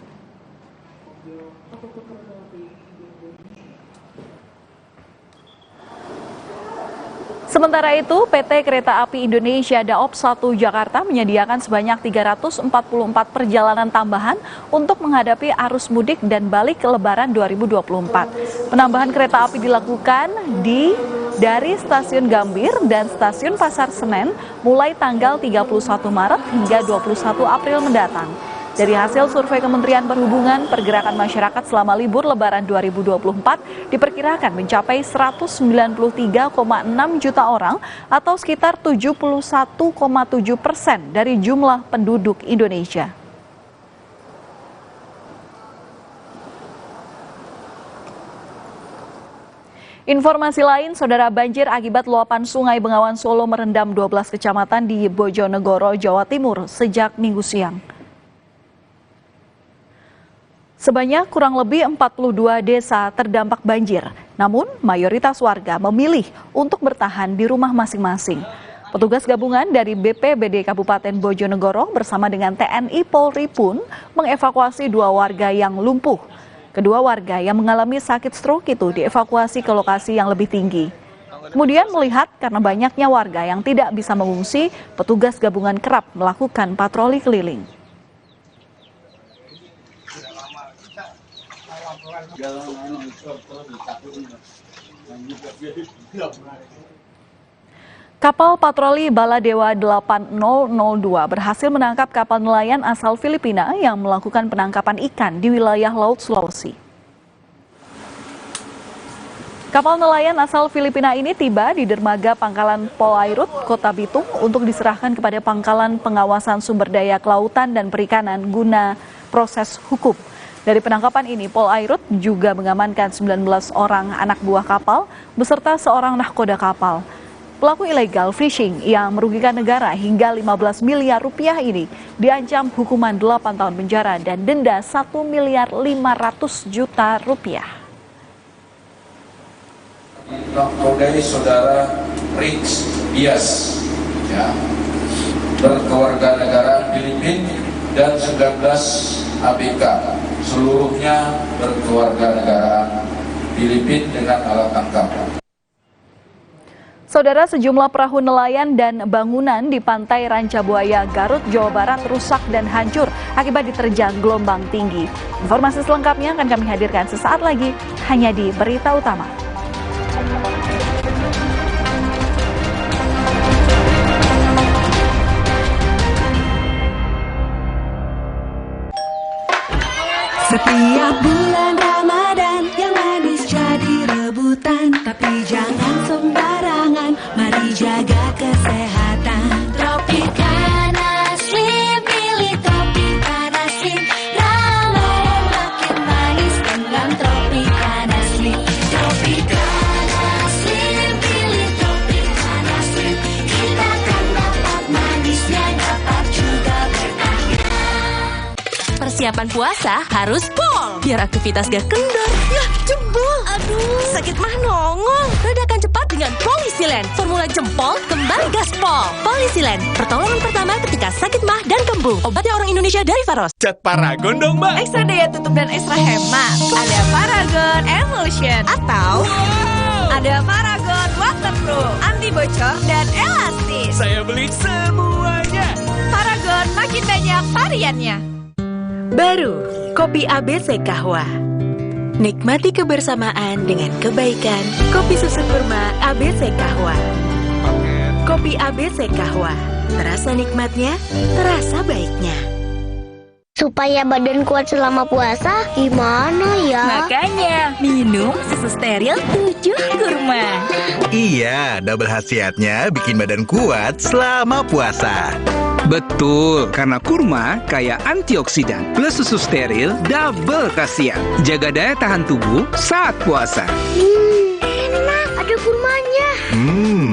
[SPEAKER 24] Sementara itu, PT Kereta Api Indonesia Daop 1 Jakarta menyediakan sebanyak 344 perjalanan tambahan untuk menghadapi arus mudik dan balik Lebaran 2024. Penambahan kereta api dilakukan dari Stasiun Gambir dan Stasiun Pasar Senen mulai tanggal 31 Maret hingga 21 April mendatang. Dari hasil survei Kementerian Perhubungan, pergerakan masyarakat selama libur Lebaran 2024 diperkirakan mencapai 193,6 juta orang atau sekitar 71,7% dari jumlah penduduk Indonesia. Informasi lain, saudara, banjir akibat luapan Sungai Bengawan Solo merendam 12 kecamatan di Bojonegoro, Jawa Timur sejak Minggu siang. Sebanyak kurang lebih 42 desa terdampak banjir, namun mayoritas warga memilih untuk bertahan di rumah masing-masing. Petugas gabungan dari BPBD Kabupaten Bojonegoro bersama dengan TNI Polri pun mengevakuasi 2 warga yang lumpuh. Kedua warga yang mengalami sakit stroke itu dievakuasi ke lokasi yang lebih tinggi. Kemudian melihat karena banyaknya warga yang tidak bisa mengungsi, petugas gabungan kerap melakukan patroli keliling. Kapal patroli Baladewa 8002 berhasil menangkap kapal nelayan asal Filipina yang melakukan penangkapan ikan di wilayah Laut Sulawesi. Kapal nelayan asal Filipina ini tiba di dermaga Pangkalan Polairut, Kota Bitung untuk diserahkan kepada Pangkalan Pengawasan Sumber Daya Kelautan dan Perikanan guna proses hukum. Dari penangkapan ini, Polairut juga mengamankan 19 orang anak buah kapal beserta seorang nahkoda kapal. Pelaku ilegal fishing yang merugikan negara hingga 15 miliar rupiah ini diancam hukuman 8 tahun penjara dan denda 1 miliar 500 juta rupiah.
[SPEAKER 25] Nahkodai saudara Rich Bias, ya, berkewarganegaraan Filipina dan 19 ABK. Seluruhnya berkewarganegaraan Filipina dengan alat tangkap.
[SPEAKER 24] Saudara, sejumlah perahu nelayan dan bangunan di pantai Rancabuaya, Garut, Jawa Barat rusak dan hancur akibat diterjang gelombang tinggi. Informasi selengkapnya akan kami hadirkan sesaat lagi hanya di Berita Utama.
[SPEAKER 20] Setiap bulan Ramadan yang manis jadi rebutan, tapi jangan sembarangan, mari jaga kesehatan. Tropicana Slim, pilih Tropicana Slim. Ramadan makin manis dengan Tropicana Slim. Tropicana Slim, pilih Tropicana Slim. Kita kan dapat manisnya, dapat juga berkahnya.
[SPEAKER 21] Persiapan puasa harus pol, biar aktivitas gak kendor. Yah, jebol. Aduh, sakit mah nongol. Redakan cepat dengan Polisilen. Formula jempol kembali gaspol. Polisilen, pertolongan pertama ketika sakit mah dan kembung. Obatnya orang Indonesia dari Faros.
[SPEAKER 31] Cat Paragon dong, Mbak.
[SPEAKER 24] Ekstra daya tutup dan ekstra hemat. Ada Paragon Emulsion atau ada Paragon Waterproof, anti bocor dan elastis.
[SPEAKER 31] Saya beli semuanya.
[SPEAKER 24] Paragon makin banyak variannya.
[SPEAKER 1] Baru, kopi ABC Kahwa. Nikmati kebersamaan dengan kebaikan. Kopi susu kurma ABC Kahwa. Kopi ABC Kahwa. Terasa nikmatnya, terasa baiknya.
[SPEAKER 5] Supaya badan kuat selama puasa, gimana ya?
[SPEAKER 20] Makanya, minum susu steril 7 kurma.
[SPEAKER 14] Iya, double khasiatnya bikin badan kuat selama puasa.
[SPEAKER 16] Betul, karena kurma kaya antioksidan plus susu steril double khasiat. Jaga daya tahan tubuh saat puasa.
[SPEAKER 5] Enak, ada kurmanya.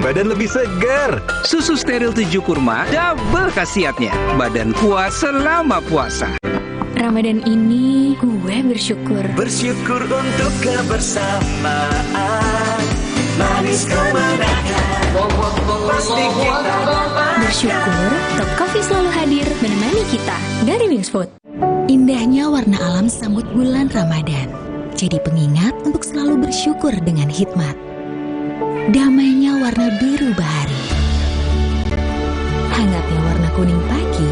[SPEAKER 14] Badan lebih segar.
[SPEAKER 16] Susu steril 7 kurma double khasiatnya. Badan kuat selama puasa.
[SPEAKER 30] Ramadan ini gue bersyukur.
[SPEAKER 18] Bersyukur untuk kebersamaan. Manis kemenangan. Pasti kita dapat.
[SPEAKER 30] Bersyukur Top Coffee selalu hadir menemani kita dari Wings Food.
[SPEAKER 1] Indahnya warna alam sambut bulan Ramadan. Jadi pengingat untuk selalu bersyukur dengan hikmat. Damainya warna biru bahari. Hangatnya warna kuning pagi.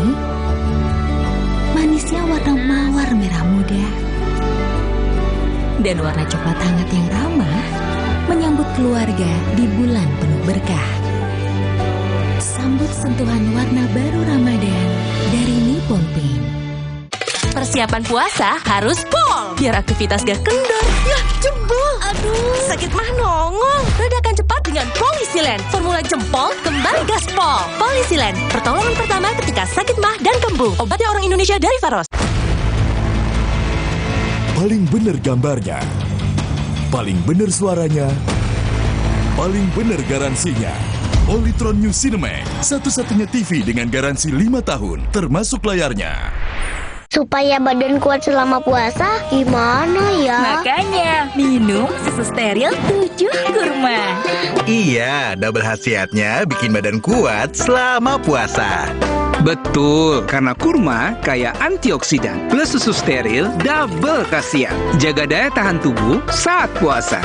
[SPEAKER 1] Manisnya warna mawar merah muda. Dan warna coklat hangat yang ramah menyambut keluarga di bulan penuh berkah. Sambut sentuhan warna baru Ramadan dari Nippon Paint.
[SPEAKER 21] Persiapan puasa harus pol, biar aktivitas gak kendor. Yah, jebol. Aduh, sakit mah nongol. Redakan cepat dengan Polisilen. Formula jempol kembali gaspol. Polisilen, pertolongan pertama ketika sakit mah dan kembung. Obatnya orang Indonesia dari Faros.
[SPEAKER 2] Paling bener gambarnya, paling bener suaranya, paling bener garansinya. Polytron New Cinemax, satu-satunya TV dengan garansi 5 tahun, termasuk layarnya.
[SPEAKER 5] Supaya badan kuat selama puasa, gimana ya?
[SPEAKER 20] Makanya, minum susu steril 7 kurma.
[SPEAKER 14] Iya, double khasiatnya bikin badan kuat selama puasa.
[SPEAKER 16] Betul, karena kurma kaya antioksidan plus susu steril double khasiat. Jaga daya tahan tubuh saat puasa.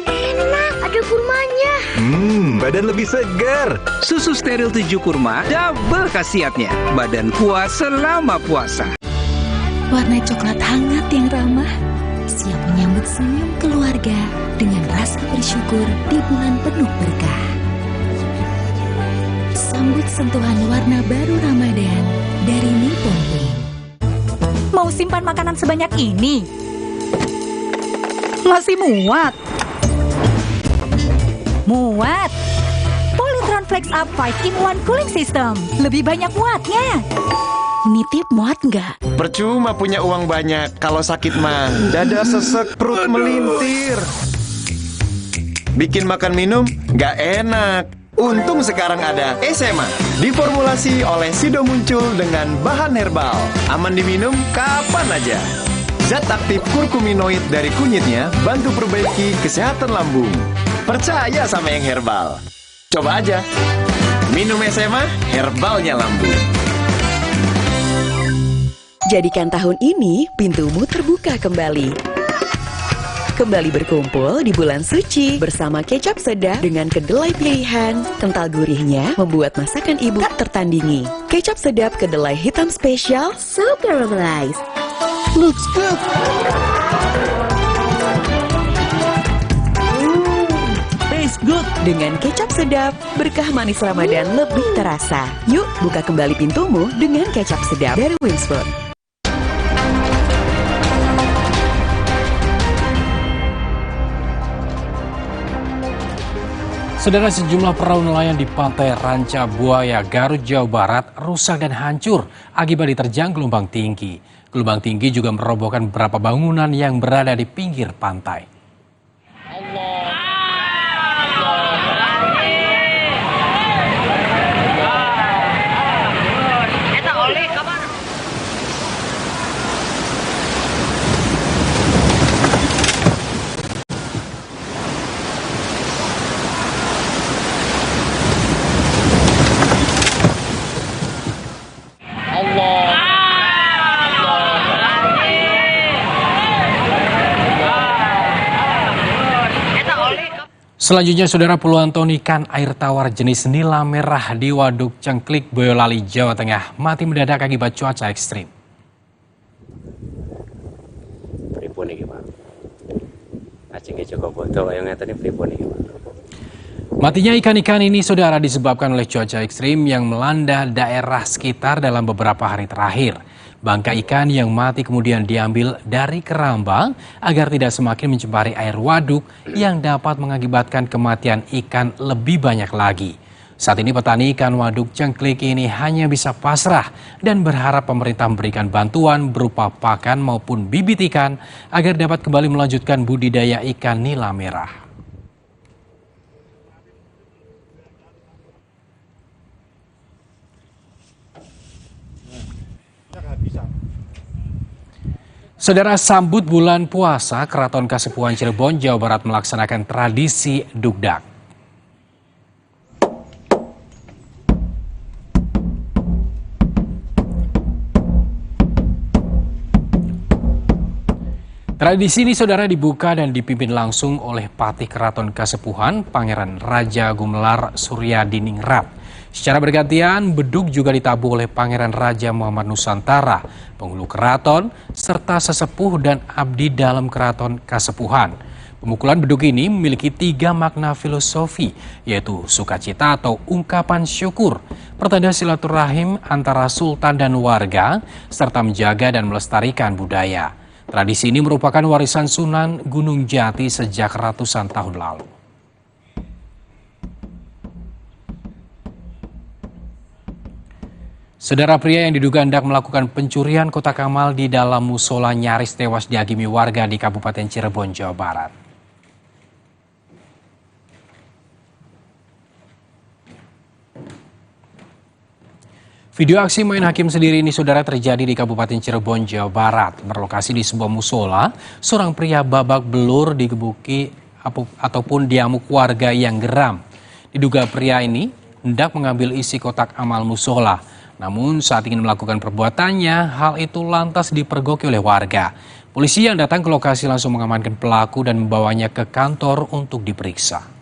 [SPEAKER 5] Enak, ada kurmanya.
[SPEAKER 14] Badan lebih segar.
[SPEAKER 16] Susu steril 7 kurma double khasiatnya. Badan kuat selama puasa.
[SPEAKER 1] Warna coklat hangat yang ramah, siap menyambut senyum keluarga dengan rasa bersyukur di bulan penuh berkah. Sambut sentuhan warna baru Ramadan dari Nippon Paint.
[SPEAKER 20] Mau simpan makanan sebanyak ini? Masih muat? Muat! Polytron Flex Up 5-in-1 Cooling System. Lebih banyak muatnya. Nitip muat nggak?
[SPEAKER 3] Percuma punya uang banyak, kalau sakit mah dada sesek, perut melintir. Bikin makan minum nggak enak. Untung sekarang ada SMA, diformulasi oleh Sido Muncul dengan bahan herbal. Aman diminum kapan aja. Zat aktif kurkuminoid dari kunyitnya bantu perbaiki kesehatan lambung. Percaya sama yang herbal. Coba aja. Minum SMA, herbalnya lambung.
[SPEAKER 1] Jadikan tahun ini pintumu terbuka kembali. Kembali berkumpul di bulan suci bersama kecap sedap dengan kedelai pilihan. Kental gurihnya membuat masakan ibu tak tertandingi. Kecap sedap kedelai hitam spesial, so caramelized. Looks good. Taste good. Dengan kecap sedap, berkah manis Ramadan lebih terasa. Yuk, buka kembali pintumu dengan kecap sedap dari Wings Food.
[SPEAKER 12] Saudara, sejumlah perahu nelayan di pantai Ranca Buaya, Garut, Jawa Barat rusak dan hancur akibat diterjang gelombang tinggi. Gelombang tinggi juga merobohkan beberapa bangunan yang berada di pinggir pantai. Selanjutnya, saudara, puluhan ton ikan air tawar jenis nila merah di Waduk Cengklik, Boyolali, Jawa Tengah mati mendadak akibat cuaca ekstrim.
[SPEAKER 6] Pripun iki, Pak? Acenge Joko Bodo ayo ngeteni pripun iki, Pak?
[SPEAKER 12] Matinya ikan-ikan ini, saudara, disebabkan oleh cuaca ekstrim yang melanda daerah sekitar dalam beberapa hari terakhir. Bangkai ikan yang mati kemudian diambil dari keramba agar tidak semakin mencemari air waduk yang dapat mengakibatkan kematian ikan lebih banyak lagi. Saat ini petani ikan Waduk Cengklik ini hanya bisa pasrah dan berharap pemerintah memberikan bantuan berupa pakan maupun bibit ikan agar dapat kembali melanjutkan budidaya ikan nila merah. Saudara, sambut bulan puasa, Keraton Kasepuhan Cirebon, Jawa Barat melaksanakan tradisi Dugdak. Tradisi ini, saudara, dibuka dan dipimpin langsung oleh Patih Keraton Kasepuhan, Pangeran Raja Gumelar Suryadiningrat. Secara bergantian, bedug juga ditabuh oleh Pangeran Raja Muhammad Nusantara, penghulu keraton, serta sesepuh dan abdi dalam Keraton Kasepuhan. Pemukulan bedug ini memiliki 3 makna filosofi, yaitu sukacita atau ungkapan syukur, pertanda silaturahim antara sultan dan warga, serta menjaga dan melestarikan budaya. Tradisi ini merupakan warisan Sunan Gunung Jati sejak ratusan tahun lalu. Saudara, pria yang diduga hendak melakukan pencurian kotak amal di dalam musola nyaris tewas dihakimi warga di Kabupaten Cirebon, Jawa Barat. Video aksi main hakim sendiri ini, saudara, terjadi di Kabupaten Cirebon, Jawa Barat. Berlokasi di sebuah musola, seorang pria babak belur digebuki ataupun diamuk warga yang geram. Diduga pria ini hendak mengambil isi kotak amal musola. Namun saat ingin melakukan perbuatannya, hal itu lantas dipergoki oleh warga. Polisi yang datang ke lokasi langsung mengamankan pelaku dan membawanya ke kantor untuk diperiksa.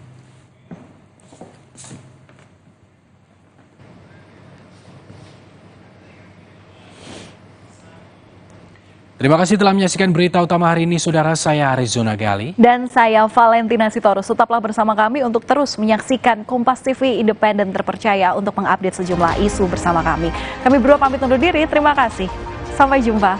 [SPEAKER 12] Terima kasih telah menyaksikan berita utama hari ini, saudara. Saya Arizona Gali.
[SPEAKER 24] Dan saya Valentina Sitorus. Tetaplah bersama kami untuk terus menyaksikan Kompas TV independen terpercaya untuk mengupdate sejumlah isu bersama kami. Kami berdua pamit undur diri. Terima kasih. Sampai jumpa.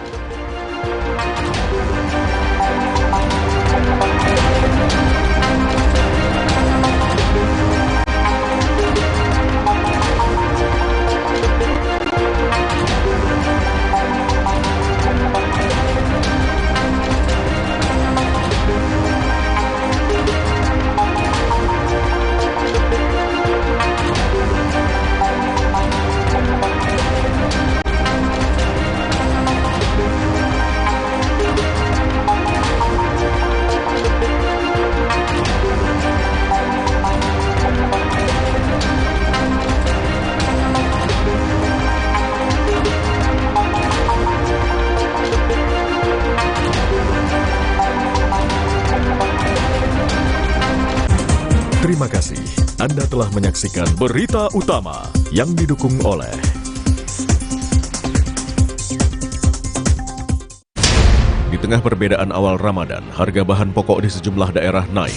[SPEAKER 2] Terima kasih Anda telah menyaksikan Berita Utama yang didukung oleh Di tengah perbedaan awal Ramadan, harga bahan pokok di sejumlah daerah naik.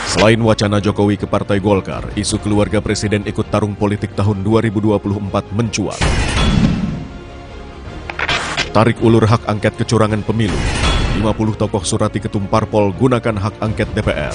[SPEAKER 2] Selain wacana Jokowi ke Partai Golkar, isu keluarga Presiden ikut tarung politik tahun 2024 mencuat. Tarik ulur hak angket kecurangan pemilu. 50 tokoh surati ketum parpol gunakan hak angket DPR.